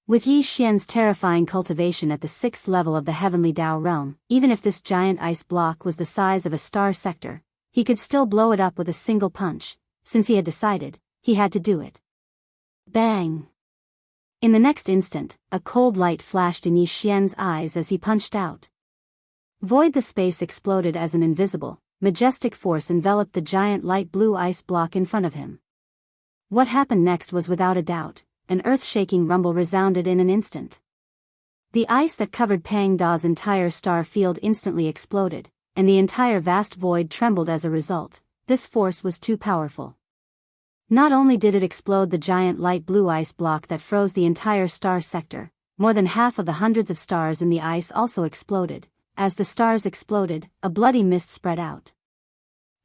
With Yi Xian's terrifying cultivation at the 6th level of the heavenly Tao realm, even if this giant ice block was the size of a star sector, he could still blow it up with a single punch. Since he had decided, he had to do it. Bang! In the next instant, a cold light flashed in Yi Xian's eyes as he punched out. Void the space exploded as an invisible, majestic force enveloped the giant light blue ice block in front of him. What happened next was without a doubt, an earth-shaking rumble resounded in an instant. The ice that covered Pang Da's entire star field instantly exploded, and the entire vast void trembled as a result. This force was too powerful. Not only did it explode the giant light blue ice block that froze the entire star sector, more than half of the hundreds of stars in the ice also exploded. As the stars exploded, a bloody mist spread out.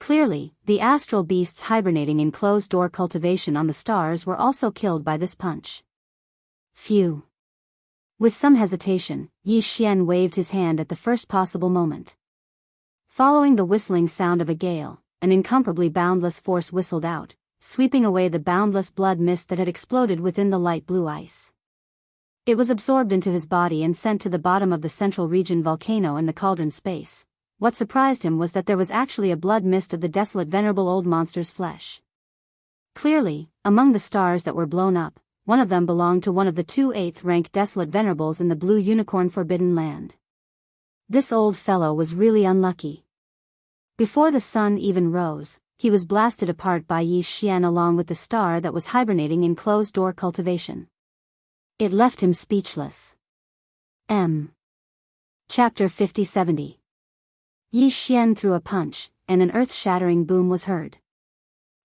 Clearly, the astral beasts hibernating in closed-door cultivation on the stars were also killed by this punch. Phew! With some hesitation, Yi Xian waved his hand at the first possible moment. Following the whistling sound of a gale, an incomparably boundless force whistled out, sweeping away the boundless blood mist that had exploded within the light blue ice. It was absorbed into his body and sent to the bottom of the central region volcano in the cauldron space. What surprised him was that there was actually a blood mist of the desolate venerable old monster's flesh. Clearly, among the stars that were blown up, one of them belonged to one of the 2 8th-ranked desolate venerables in the blue unicorn forbidden land. This old fellow was really unlucky. Before the sun even rose, he was blasted apart by Yi Xian along with the star that was hibernating in closed-door cultivation. It left him speechless. Chapter 50-70. Yi Xian threw a punch, and an earth-shattering boom was heard.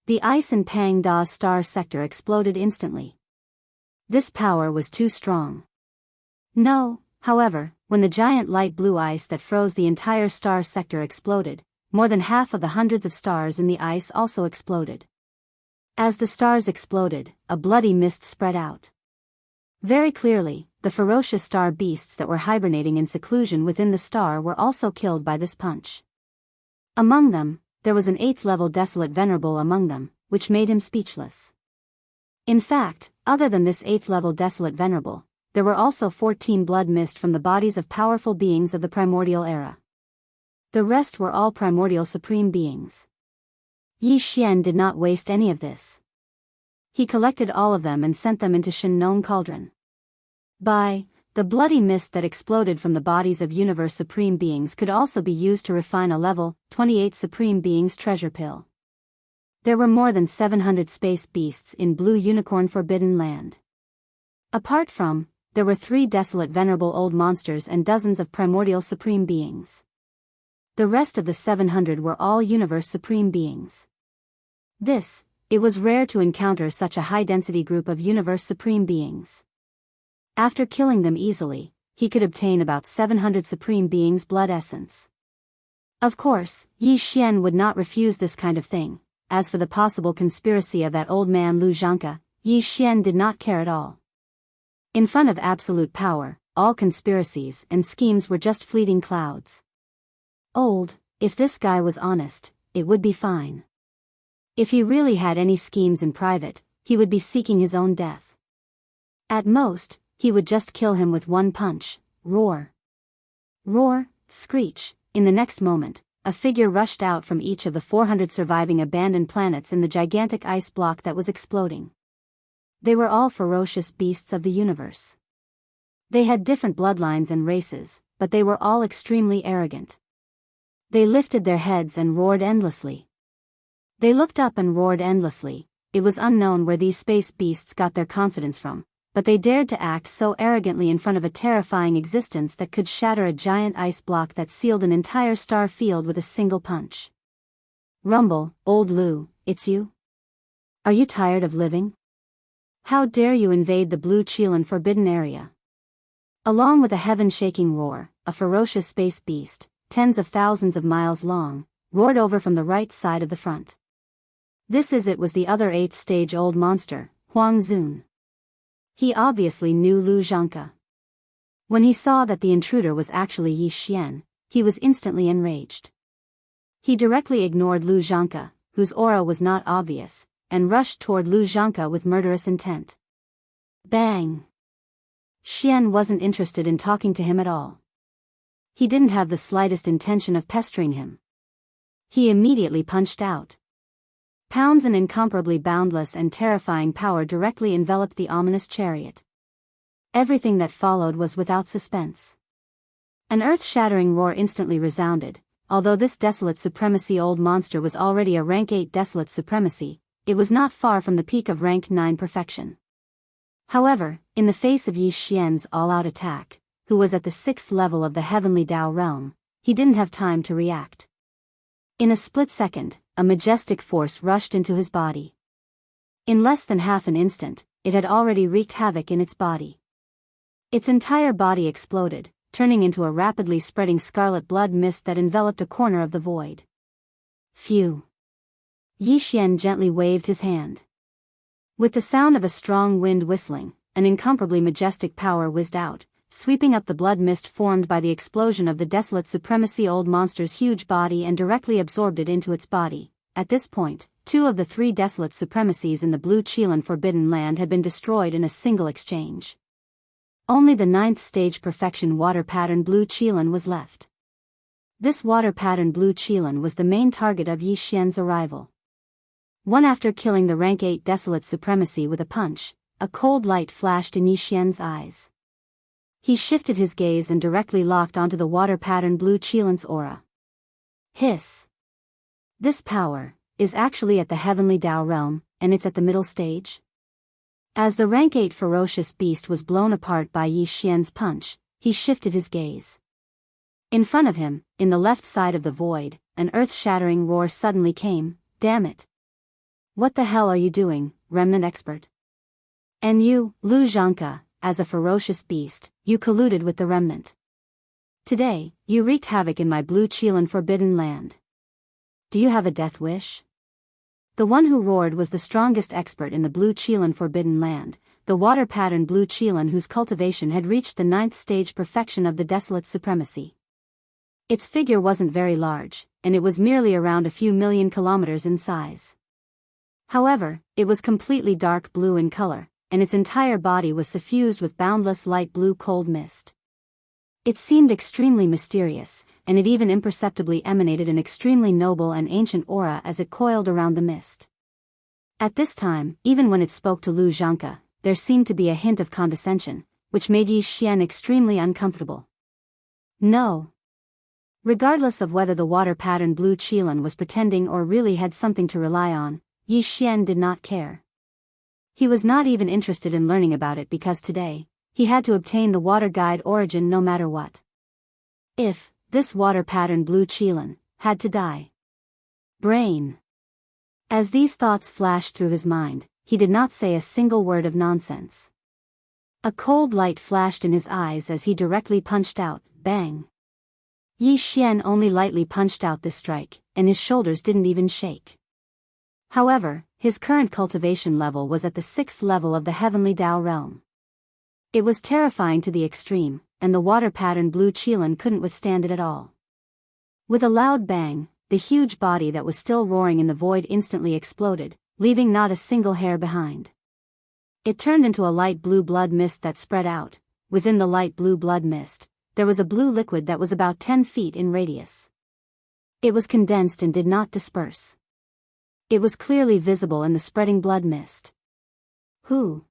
The ice in Pang Da's star sector exploded instantly. This power was too strong. No, however, when the giant light blue ice that froze the entire star sector exploded, more than half of the hundreds of stars in the ice also exploded. As the stars exploded, a bloody mist spread out. Very clearly, the ferocious star beasts that were hibernating in seclusion within the star were also killed by this punch. Among them, there was an 8th-level desolate venerable among them, which made him speechless. In fact, other than this 8th-level desolate venerable, there were also 14 blood mist from the bodies of powerful beings of the primordial era. The rest were all primordial supreme beings. Yi Xian did not waste any of this. He collected all of them and sent them into Shinnon Cauldron. The bloody mist that exploded from the bodies of universe supreme beings could also be used to refine a level 28 supreme beings treasure pill. There were more than 700 space beasts in blue unicorn forbidden land. Apart from, there were 3 desolate venerable old monsters and dozens of primordial supreme beings. The rest of the 700 were all universe supreme beings. It was rare to encounter such a high-density group of universe supreme beings. After killing them easily, he could obtain about 700 supreme beings' blood essence. Of course, Yi Xian would not refuse this kind of thing. As for the possible conspiracy of that old man Lu Zhanke, Yi Xian did not care at all. In front of absolute power, all conspiracies and schemes were just fleeting clouds. If this guy was honest, it would be fine. If he really had any schemes in private, he would be seeking his own death. At most, he would just kill him with one punch. Roar. Roar, screech. In the next moment, a figure rushed out from each of the 400 surviving abandoned planets in the gigantic ice block that was exploding. They were all ferocious beasts of the universe. They had different bloodlines and races, but they were all extremely arrogant. They lifted their heads and roared endlessly. They looked up and roared endlessly. It was unknown where these space beasts got their confidence from, but they dared to act so arrogantly in front of a terrifying existence that could shatter a giant ice block that sealed an entire star field with a single punch. Rumble, old Lu, it's you? Are you tired of living? How dare you invade the Blue Chelan forbidden area? Along with a heaven-shaking roar, a ferocious space beast, tens of thousands of miles long, roared over from the right side of the front. It was the other 8th stage old monster, Huang Zun. He obviously knew Lu Zhanke. When he saw that the intruder was actually Yi Xian, he was instantly enraged. He directly ignored Lu Zhanke, whose aura was not obvious, and rushed toward Lu Zhanke with murderous intent. Bang! Xian wasn't interested in talking to him at all. He didn't have the slightest intention of pestering him. He immediately punched out. Pounds and incomparably boundless and terrifying power directly enveloped the ominous chariot. Everything that followed was without suspense. An earth-shattering roar instantly resounded. Although this desolate supremacy old monster was already a rank 8 desolate supremacy, it was not far from the peak of rank 9 perfection. However, in the face of Yi Xian's all-out attack, who was at the 6th level of the heavenly Tao realm, he didn't have time to react. In a split second, a majestic force rushed into his body. In less than half an instant, it had already wreaked havoc in its body. Its entire body exploded, turning into a rapidly spreading scarlet blood mist that enveloped a corner of the void. Phew! Yi Xian gently waved his hand. With the sound of a strong wind whistling, an incomparably majestic power whizzed out, sweeping up the blood mist formed by the explosion of the desolate supremacy old monster's huge body and directly absorbed it into its body. At this point, 2 of the 3 desolate supremacies in the Blue Chelan forbidden land had been destroyed in a single exchange. Only the 9th stage perfection water pattern Blue Chelan was left. This water pattern Blue Chelan was the main target of Yi Xian's arrival. After killing the rank 8 desolate supremacy with a punch, a cold light flashed in Yi Xian's eyes. He shifted his gaze and directly locked onto the water pattern Blue Chelan's aura. Hiss! This power is actually at the heavenly Tao realm, and it's at the middle stage. As the rank 8 ferocious beast was blown apart by Yi Xian's punch, he shifted his gaze. In front of him, in the left side of the void, an earth-shattering roar suddenly came. Damn it! What the hell are you doing, remnant expert? And you, Lu Zhanke, as a ferocious beast, you colluded with the remnant. Today, you wreaked havoc in my Blue Chelan forbidden land. Do you have a death wish? The one who roared was the strongest expert in the Blue Chelan forbidden land, the water pattern Blue Chelan whose cultivation had reached the 9th stage perfection of the desolate supremacy. Its figure wasn't very large, and it was merely around a few million kilometers in size. However, it was completely dark blue in color, and its entire body was suffused with boundless light blue cold mist. It seemed extremely mysterious, and it even imperceptibly emanated an extremely noble and ancient aura as it coiled around the mist. At this time, even when it spoke to Lu Zhanke, there seemed to be a hint of condescension, which made Yi Xian extremely uncomfortable. No. Regardless of whether the water pattern Blue Chelan was pretending or really had something to rely on, Yi Xian did not care. He was not even interested in learning about it because today, he had to obtain the water guide origin no matter what. If this water pattern blue Qilin had to die. Brain. As these thoughts flashed through his mind, he did not say a single word of nonsense. A cold light flashed in his eyes as he directly punched out, bang. Yi Xian only lightly punched out this strike, and his shoulders didn't even shake. However, his current cultivation level was at the 6th level of the heavenly Tao realm. It was terrifying to the extreme, and the water pattern blue Qilin couldn't withstand it at all. With a loud bang, the huge body that was still roaring in the void instantly exploded, leaving not a single hair behind. It turned into a light blue blood mist that spread out. Within the light blue blood mist, there was a blue liquid that was about 10 feet in radius. It was condensed and did not disperse. It was clearly visible in the spreading blood mist. Who?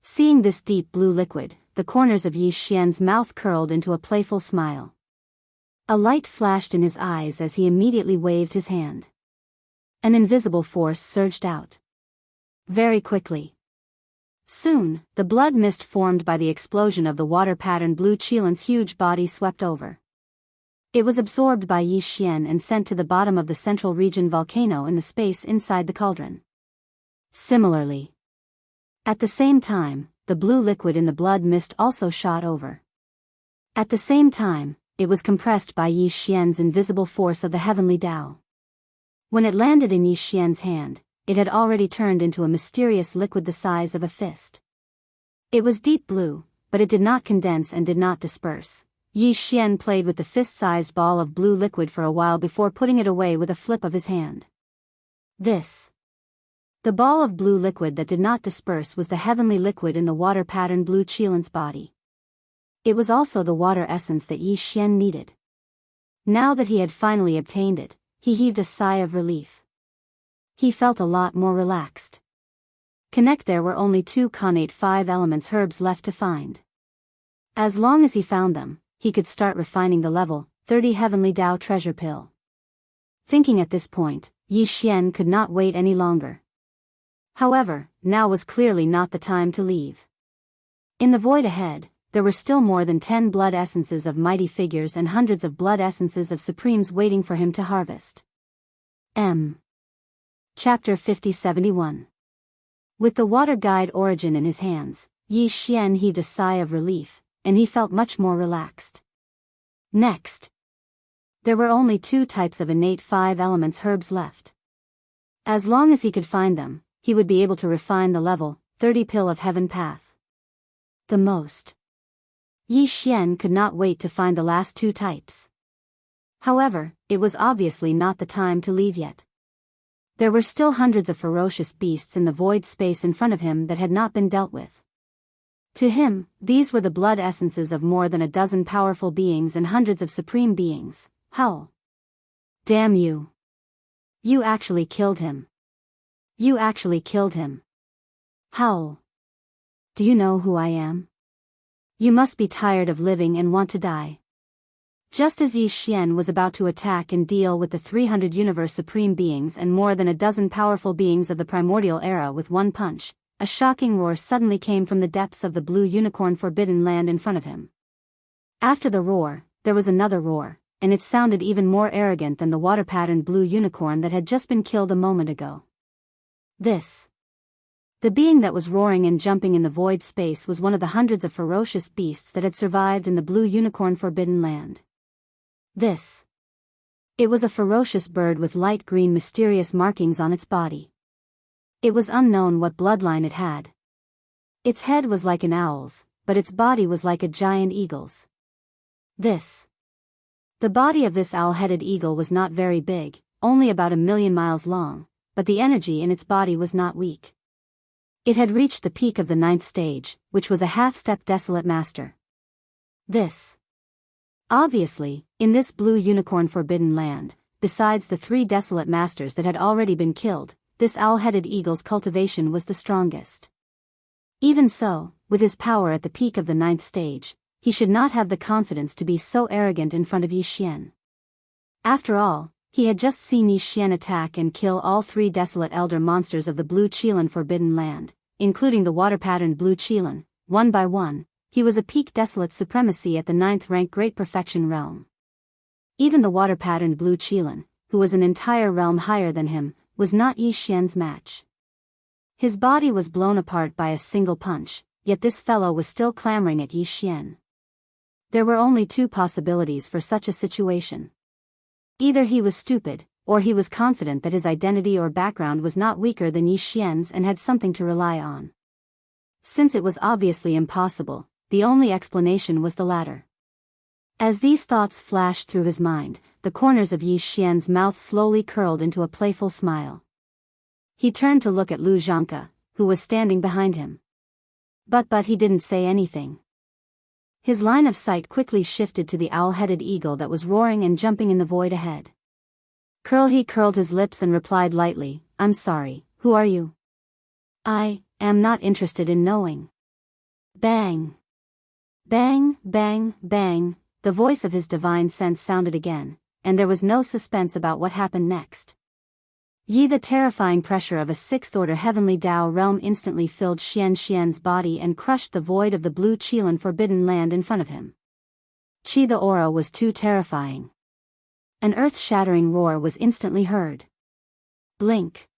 Seeing this deep blue liquid, the corners of Yi Xian's mouth curled into a playful smile. A light flashed in his eyes as he immediately waved his hand. An invisible force surged out. Very quickly. Soon, the blood mist formed by the explosion of the water pattern blue Qilin's huge body swept over. It was absorbed by Yi Xian and sent to the bottom of the central region volcano in the space inside the cauldron. Similarly. At the same time, the blue liquid in the blood mist also shot over. At the same time, it was compressed by Yi Xian's invisible force of the heavenly Tao. When it landed in Yi Xian's hand, it had already turned into a mysterious liquid the size of a fist. It was deep blue, but it did not condense and did not disperse. Yi Xian played with the fist-sized ball of blue liquid for a while before putting it away with a flip of his hand. The ball of blue liquid that did not disperse was the heavenly liquid in the water pattern blue Qilin's body. It was also the water essence that Yi Xian needed. Now that he had finally obtained it, he heaved a sigh of relief. He felt a lot more relaxed. There were only 2 connate 5 elements herbs left to find. As long as he found them, he could start refining the level 30 heavenly Tao treasure pill. Thinking at this point, Yi Xian could not wait any longer. However, now was clearly not the time to leave. In the void ahead, there were still more than 10 blood essences of mighty figures and hundreds of blood essences of supremes waiting for him to harvest. Chapter 5071. With the water guide origin in his hands, Yi Xian heaved a sigh of relief, and he felt much more relaxed. Next. There were only 2 types of innate 5 elements herbs left. As long as he could find them, he would be able to refine the level 30 pill of heaven path. The most. Yi Xian could not wait to find the last 2 types. However, it was obviously not the time to leave yet. There were still hundreds of ferocious beasts in the void space in front of him that had not been dealt with. To him, these were the blood essences of more than a dozen powerful beings and hundreds of supreme beings. Howl. Damn you. You actually killed him. You actually killed him. Howl. Do you know who I am? You must be tired of living and want to die. Just as Yi Xian was about to attack and deal with the 300 universe supreme beings and more than a dozen powerful beings of the primordial era with one punch, a shocking roar suddenly came from the depths of the blue unicorn forbidden land in front of him. After the roar, there was another roar, and it sounded even more arrogant than the water-patterned blue unicorn that had just been killed a moment ago. The being that was roaring and jumping in the void space was one of the hundreds of ferocious beasts that had survived in the blue unicorn forbidden land. It was a ferocious bird with light green mysterious markings on its body. It was unknown what bloodline it had. Its head was like an owl's, but its body was like a giant eagle's. The body of this owl-headed eagle was not very big, only about 1,000,000 miles long, but the energy in its body was not weak. It had reached the peak of the 9th stage, which was a half-step desolate master. Obviously, in this blue unicorn forbidden land, besides the 3 desolate masters that had already been killed, this owl-headed eagle's cultivation was the strongest. Even so, with his power at the peak of the 9th stage, he should not have the confidence to be so arrogant in front of Yi Xian. After all, he had just seen Yi Xian attack and kill all 3 desolate elder monsters of the blue Qilin forbidden land, including the water-patterned blue Qilin, one by one. He was a peak desolate supremacy at the 9th rank Great Perfection realm. Even the water-patterned blue Qilin, who was an entire realm higher than him, was not Yi Xian's match. His body was blown apart by a single punch, yet this fellow was still clamoring at Yi Xian. There were only two possibilities for such a situation. Either he was stupid, or he was confident that his identity or background was not weaker than Yi Xian's and had something to rely on. Since it was obviously impossible, the only explanation was the latter. As these thoughts flashed through his mind, the corners of Yi Xian's mouth slowly curled into a playful smile. He turned to look at Lu Zhangke, who was standing behind him. But he didn't say anything. His line of sight quickly shifted to the owl-headed eagle that was roaring and jumping in the void ahead. He curled his lips and replied lightly, "I'm sorry, who are you?" "I am not interested in knowing." Bang! Bang, bang, bang, the voice of his divine sense sounded again, and there was no suspense about what happened next. The terrifying pressure of a 6th-order heavenly Tao realm instantly filled Xian's body and crushed the void of the blue Qilin forbidden land in front of him. The aura was too terrifying. An earth-shattering roar was instantly heard. Blink.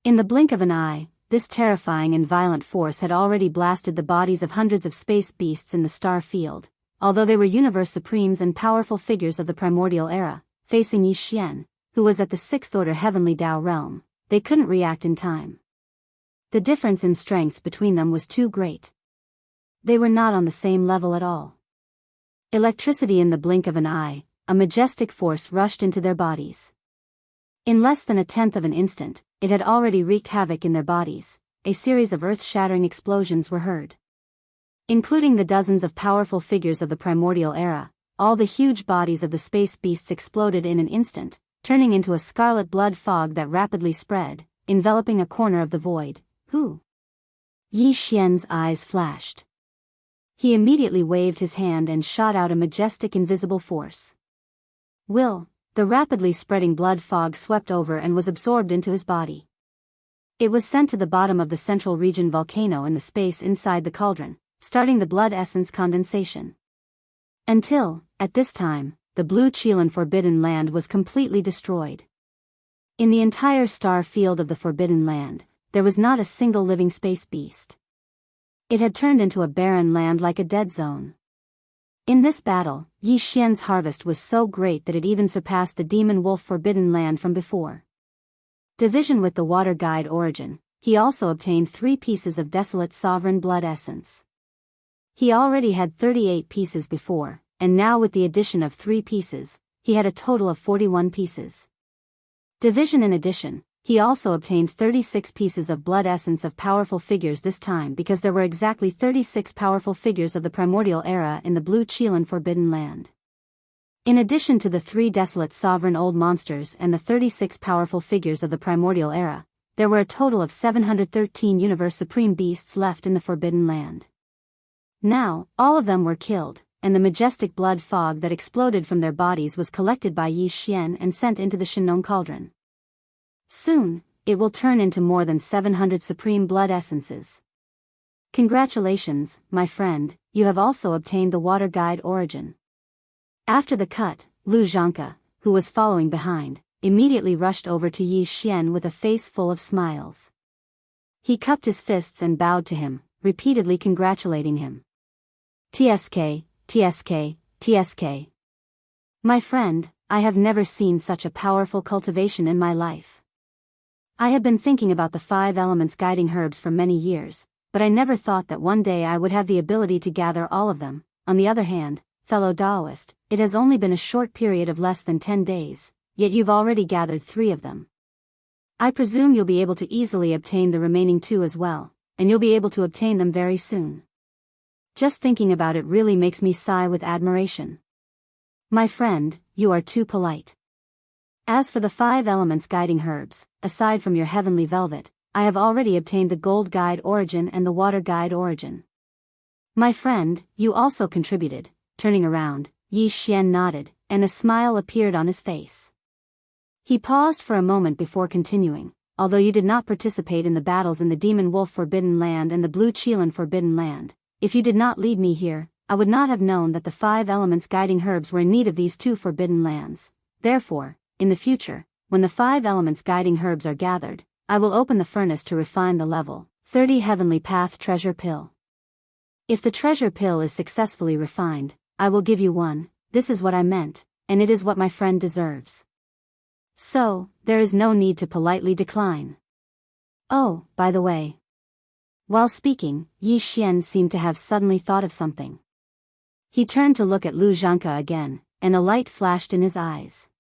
In the blink of an eye, this terrifying and violent force had already blasted the bodies of hundreds of space beasts in the star field, although they were universe supremes and powerful figures of the primordial era, facing Yi Xian, who was at the 6th-order heavenly Tao realm. They couldn't react in time. The difference in strength between them was too great. They were not on the same level at all. Electricity in the blink of an eye, a majestic force rushed into their bodies. In less than a tenth of an instant, it had already wreaked havoc in their bodies. A series of earth-shattering explosions were heard. Including the dozens of powerful figures of the primordial era, all the huge bodies of the space beasts exploded in an instant, turning into a scarlet blood fog that rapidly spread, enveloping a corner of the void. Who? Yi Xian's eyes flashed. He immediately waved his hand and shot out a majestic invisible force. The rapidly spreading blood fog swept over and was absorbed into his body. It was sent to the bottom of the central region volcano in the space inside the cauldron, starting the blood essence condensation. Until, at this time, the blue Qilin forbidden land was completely destroyed. In the entire star field of the forbidden land, there was not a single living space beast. It had turned into a barren land like a dead zone. In this battle, Yi Xian's harvest was so great that it even surpassed the demon wolf forbidden land from before. Division with the water guide origin, he also obtained 3 pieces of desolate sovereign blood essence. He already had 38 pieces before, and now with the addition of 3 pieces, he had a total of 41 pieces. Division in addition, he also obtained 36 pieces of blood essence of powerful figures this time because there were exactly 36 powerful figures of the primordial era in the blue Qilin forbidden land. In addition to the 3 desolate sovereign old monsters and the 36 powerful figures of the primordial era, there were a total of 713 universe supreme beasts left in the forbidden land. Now, all of them were killed, and the majestic blood fog that exploded from their bodies was collected by Yi Xian and sent into the Shenong cauldron. Soon, it will turn into more than 700 supreme blood essences. Congratulations, my friend, you have also obtained the water guide origin. After the cut, Lu Zhangke, who was following behind, immediately rushed over to Yi Xian with a face full of smiles. He cupped his fists and bowed to him, repeatedly congratulating him. TSK, TSK, TSK. My friend, I have never seen such a powerful cultivation in my life. I have been thinking about the 5 elements guiding herbs for many years, but I never thought that one day I would have the ability to gather all of them. On the other hand, fellow Taoist, it has only been a short period of less than 10 days, yet you've already gathered 3 of them. I presume you'll be able to easily obtain the remaining 2 as well, and you'll be able to obtain them very soon. Just thinking about it really makes me sigh with admiration. My friend, you are too polite. As for the 5 elements guiding herbs, aside from your heavenly velvet, I have already obtained the gold guide origin and the water guide origin. My friend, you also contributed. Turning around, Yi Xian nodded, and a smile appeared on his face. He paused for a moment before continuing. although you did not participate in the battles in the Demon Wolf Forbidden Land and the Blue Chelan Forbidden Land, if you did not lead me here, I would not have known that the 5 elements guiding herbs were in need of these 2 forbidden lands. Therefore, in the future, when the 5 elements guiding herbs are gathered, I will open the furnace to refine the level 30 Heavenly Path Treasure Pill. If the treasure pill is successfully refined, I will give you one. This is what I meant, and it is what my friend deserves. So, there is no need to politely decline. Oh, by the way. While speaking, Yi Xian seemed to have suddenly thought of something. He turned to look at Lu Zhanke again, and a light flashed in his eyes.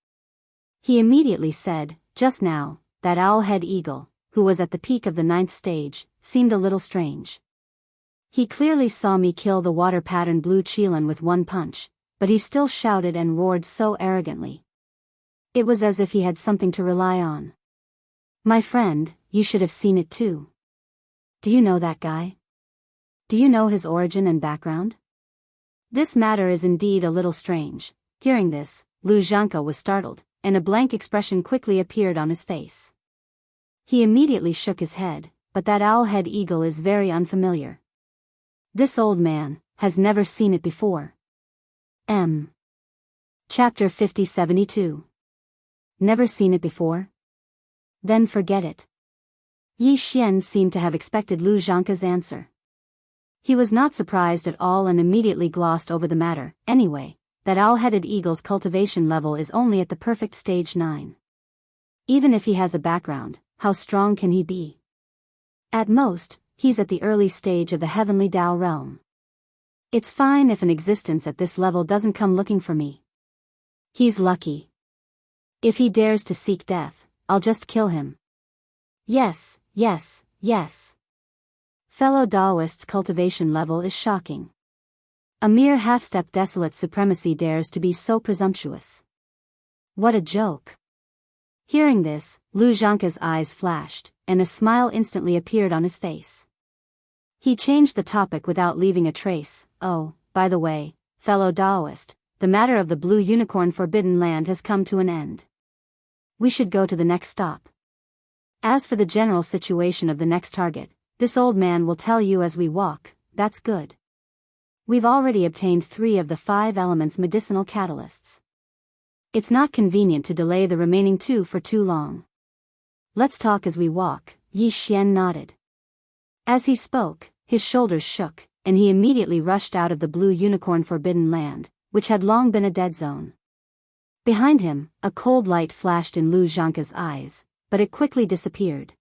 He immediately said, just now, that owl-head eagle, who was at the peak of the 9th stage, seemed a little strange. He clearly saw me kill the water-patterned Blue Chelan with one punch, but he still shouted and roared so arrogantly. It was as if he had something to rely on. My friend, you should have seen it too. Do you know that guy? Do you know his origin and background? This matter is indeed a little strange. Hearing this, Lu Zhanke was startled, and a blank expression quickly appeared on his face. He immediately shook his head, but that owl-head eagle is very unfamiliar. This old man has never seen it before. Chapter 5072. Never seen it before? Then forget it. Yi Xian seemed to have expected Lu Zhanke's answer. He was not surprised at all and immediately glossed over the matter. Anyway, that owl-headed eagle's cultivation level is only at the perfect stage 9. Even if he has a background, how strong can he be? At most, he's at the early stage of the heavenly Tao realm. It's fine if an existence at this level doesn't come looking for me. He's lucky. If he dares to seek death, I'll just kill him. Yes, yes, yes. Fellow Taoist's cultivation level is shocking. A mere half-step desolate supremacy dares to be so presumptuous. What a joke. Hearing this, Lu Zhanke's eyes flashed, and a smile instantly appeared on his face. He changed the topic without leaving a trace. Oh, by the way, fellow Taoist, the matter of the Blue Unicorn Forbidden Land has come to an end. We should go to the next stop. As for the general situation of the next target, this old man will tell you as we walk. That's good. We've already obtained 3 of the 5 elements' medicinal catalysts. It's not convenient to delay the remaining 2 for too long. Let's talk as we walk. Yi Xian nodded. As he spoke, his shoulders shook, and he immediately rushed out of the Blue Unicorn Forbidden Land, which had long been a dead zone. Behind him, a cold light flashed in Lu Zhanke's eyes, but it quickly disappeared.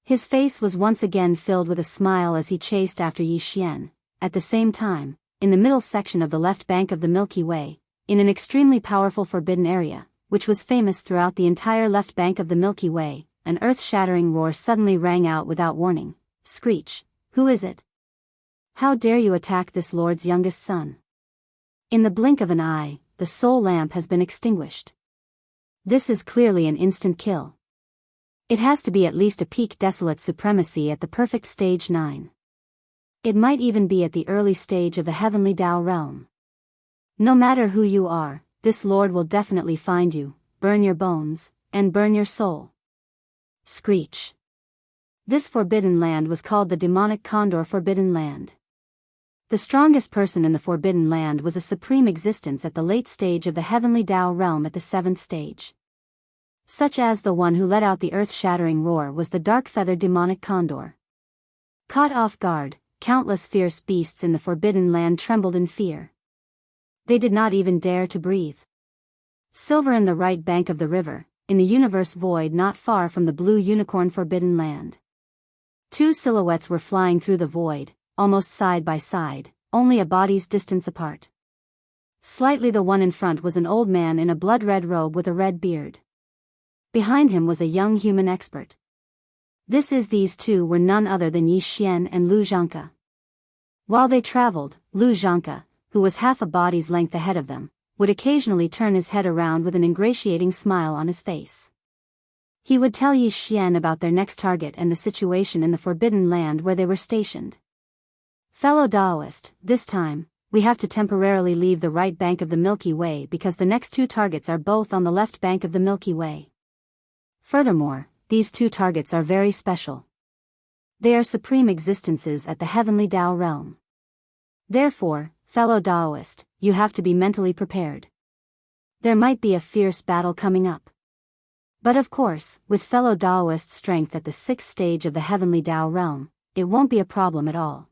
His face was once again filled with a smile as he chased after Yi Xian. At the same time, in the middle section of the left bank of the Milky Way, in an extremely powerful forbidden area, which was famous throughout the entire left bank of the Milky Way, an earth-shattering roar suddenly rang out without warning. Screech, who is it? How dare you attack this lord's youngest son? In the blink of an eye, the soul lamp has been extinguished. This is clearly an instant kill. It has to be at least a peak desolate supremacy at the perfect stage 9. It might even be at the early stage of the heavenly Tao realm. No matter who you are, this lord will definitely find you, burn your bones, and burn your soul. Screech. This forbidden land was called the Demonic Condor Forbidden Land. The strongest person in the Forbidden Land was a supreme existence at the late stage of the heavenly Tao realm at the 7th stage. Such as the one who let out the earth-shattering roar was the dark-feathered demonic condor. Caught off guard, countless fierce beasts in the Forbidden Land trembled in fear. They did not even dare to breathe. Silver in the right bank of the river, in the universe void not far from the Blue Unicorn Forbidden Land. 2 silhouettes were flying through the void, almost side by side, only a body's distance apart. Slightly the one in front was an old man in a blood-red robe with a red beard. Behind him was a young human expert. These 2 were none other than Yi Xian and Lu Zhanke. While they traveled, Lu Zhanke, who was half a body's length ahead of them, would occasionally turn his head around with an ingratiating smile on his face. He would tell Yi Xian about their next target and the situation in the Forbidden Land where they were stationed. Fellow Taoist, this time, we have to temporarily leave the right bank of the Milky Way because the next 2 targets are both on the left bank of the Milky Way. Furthermore, these two targets are very special. They are supreme existences at the heavenly Tao realm. Therefore, fellow Taoist, you have to be mentally prepared. There might be a fierce battle coming up. But of course, with fellow Taoist strength at the 6th stage of the heavenly Tao realm, it won't be a problem at all.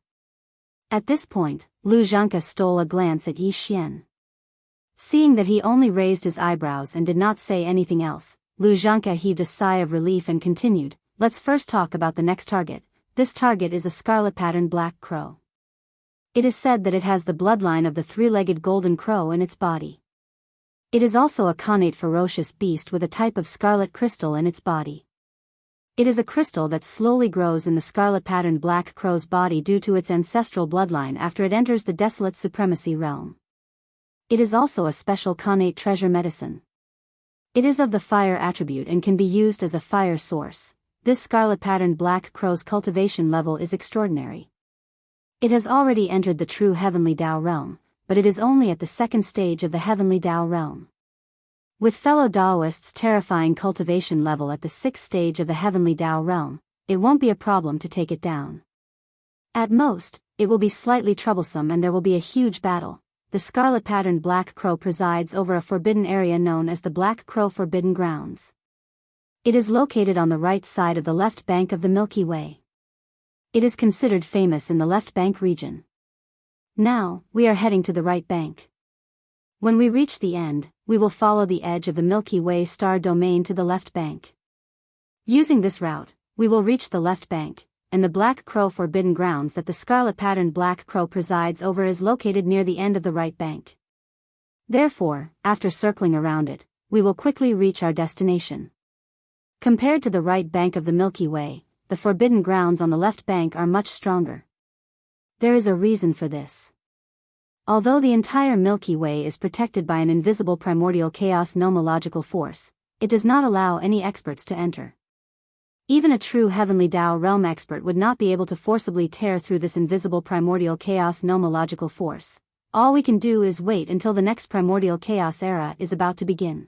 At this point, Lu Zhanke stole a glance at Yi Xian. Seeing that he only raised his eyebrows and did not say anything else, Lu Zhanke heaved a sigh of relief and continued, let's first talk about the next target. This target is a scarlet-patterned black crow. It is said that it has the bloodline of the three-legged golden crow in its body. It is also a connate ferocious beast with a type of scarlet crystal in its body. It is a crystal that slowly grows in the scarlet-patterned black crow's body due to its ancestral bloodline after it enters the desolate supremacy realm. It is also a special connate treasure medicine. It is of the fire attribute and can be used as a fire source. This scarlet-patterned black crow's cultivation level is extraordinary. It has already entered the true heavenly Tao realm, but it is only at the 2nd stage of the heavenly Tao realm. With fellow Taoists' terrifying cultivation level at the 6th stage of the heavenly Tao realm, it won't be a problem to take it down. At most, it will be slightly troublesome and there will be a huge battle. The scarlet-patterned black crow presides over a forbidden area known as the Black Crow Forbidden Grounds. It is located on the right side of the left bank of the Milky Way. It is considered famous in the left bank region. Now, we are heading to the right bank. When we reach the end, we will follow the edge of the Milky Way star domain to the left bank. Using this route, we will reach the left bank, and the Black Crow Forbidden Grounds that the scarlet-patterned black crow presides over is located near the end of the right bank. Therefore, after circling around it, we will quickly reach our destination. Compared to the right bank of the Milky Way, the Forbidden Grounds on the left bank are much stronger. There is a reason for this. Although the entire Milky Way is protected by an invisible primordial chaos nomological force, it does not allow any experts to enter. Even a true heavenly Tao realm expert would not be able to forcibly tear through this invisible primordial chaos nomological force. All we can do is wait until the next primordial chaos era is about to begin.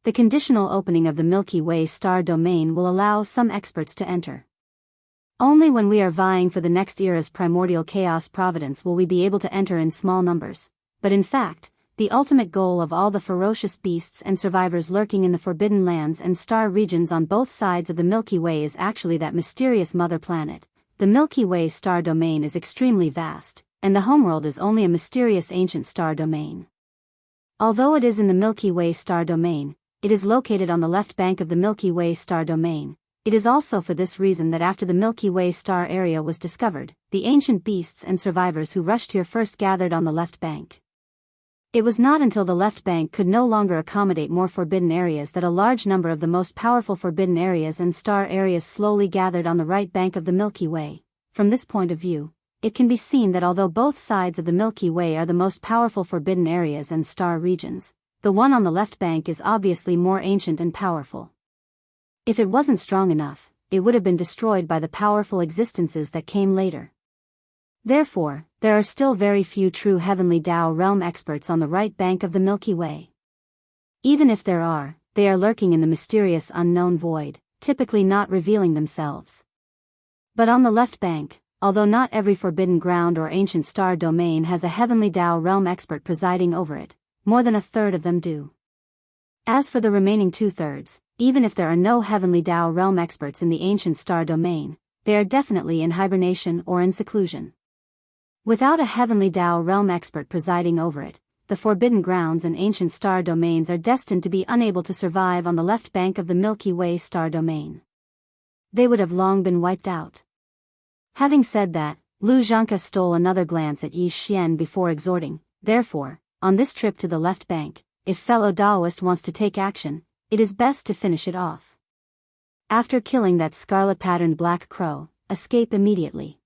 The conditional opening of the Milky Way star domain will allow some experts to enter. Only when we are vying for the next era's primordial chaos providence will we be able to enter in small numbers, but in fact, the ultimate goal of all the ferocious beasts and survivors lurking in the forbidden lands and star regions on both sides of the Milky Way is actually that mysterious mother planet. The Milky Way star domain is extremely vast, and the homeworld is only a mysterious ancient star domain. Although it is in the Milky Way star domain, it is located on the left bank of the Milky Way star domain. It is also for this reason that after the Milky Way star area was discovered, the ancient beasts and survivors who rushed here first gathered on the left bank. It was not until the left bank could no longer accommodate more forbidden areas that a large number of the most powerful forbidden areas and star areas slowly gathered on the right bank of the Milky Way. From this point of view, it can be seen that although both sides of the Milky Way are the most powerful forbidden areas and star regions, the one on the left bank is obviously more ancient and powerful. If it wasn't strong enough, it would have been destroyed by the powerful existences that came later. Therefore, there are still very few true heavenly Tao realm experts on the right bank of the Milky Way. Even if there are, they are lurking in the mysterious unknown void, typically not revealing themselves. But on the left bank, although not every forbidden ground or ancient star domain has a heavenly Tao realm expert presiding over it, more than a third of them do. As for the remaining 2/3, even if there are no heavenly Tao realm experts in the ancient star domain, they are definitely in hibernation or in seclusion. Without a heavenly Tao realm expert presiding over it, the forbidden grounds and ancient star domains are destined to be unable to survive on the left bank of the Milky Way star domain. They would have long been wiped out. Having said that, Lu Zhanke stole another glance at Yi Xian before exhorting, therefore, on this trip to the left bank, if fellow Taoist wants to take action, it is best to finish it off. After killing that scarlet-patterned black crow, escape immediately.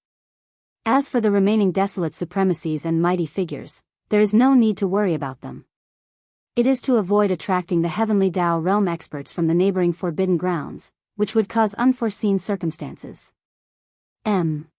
As for the remaining desolate supremacies and mighty figures, there is no need to worry about them. It is to avoid attracting the heavenly Tao realm experts from the neighboring forbidden grounds, which would cause unforeseen circumstances. M.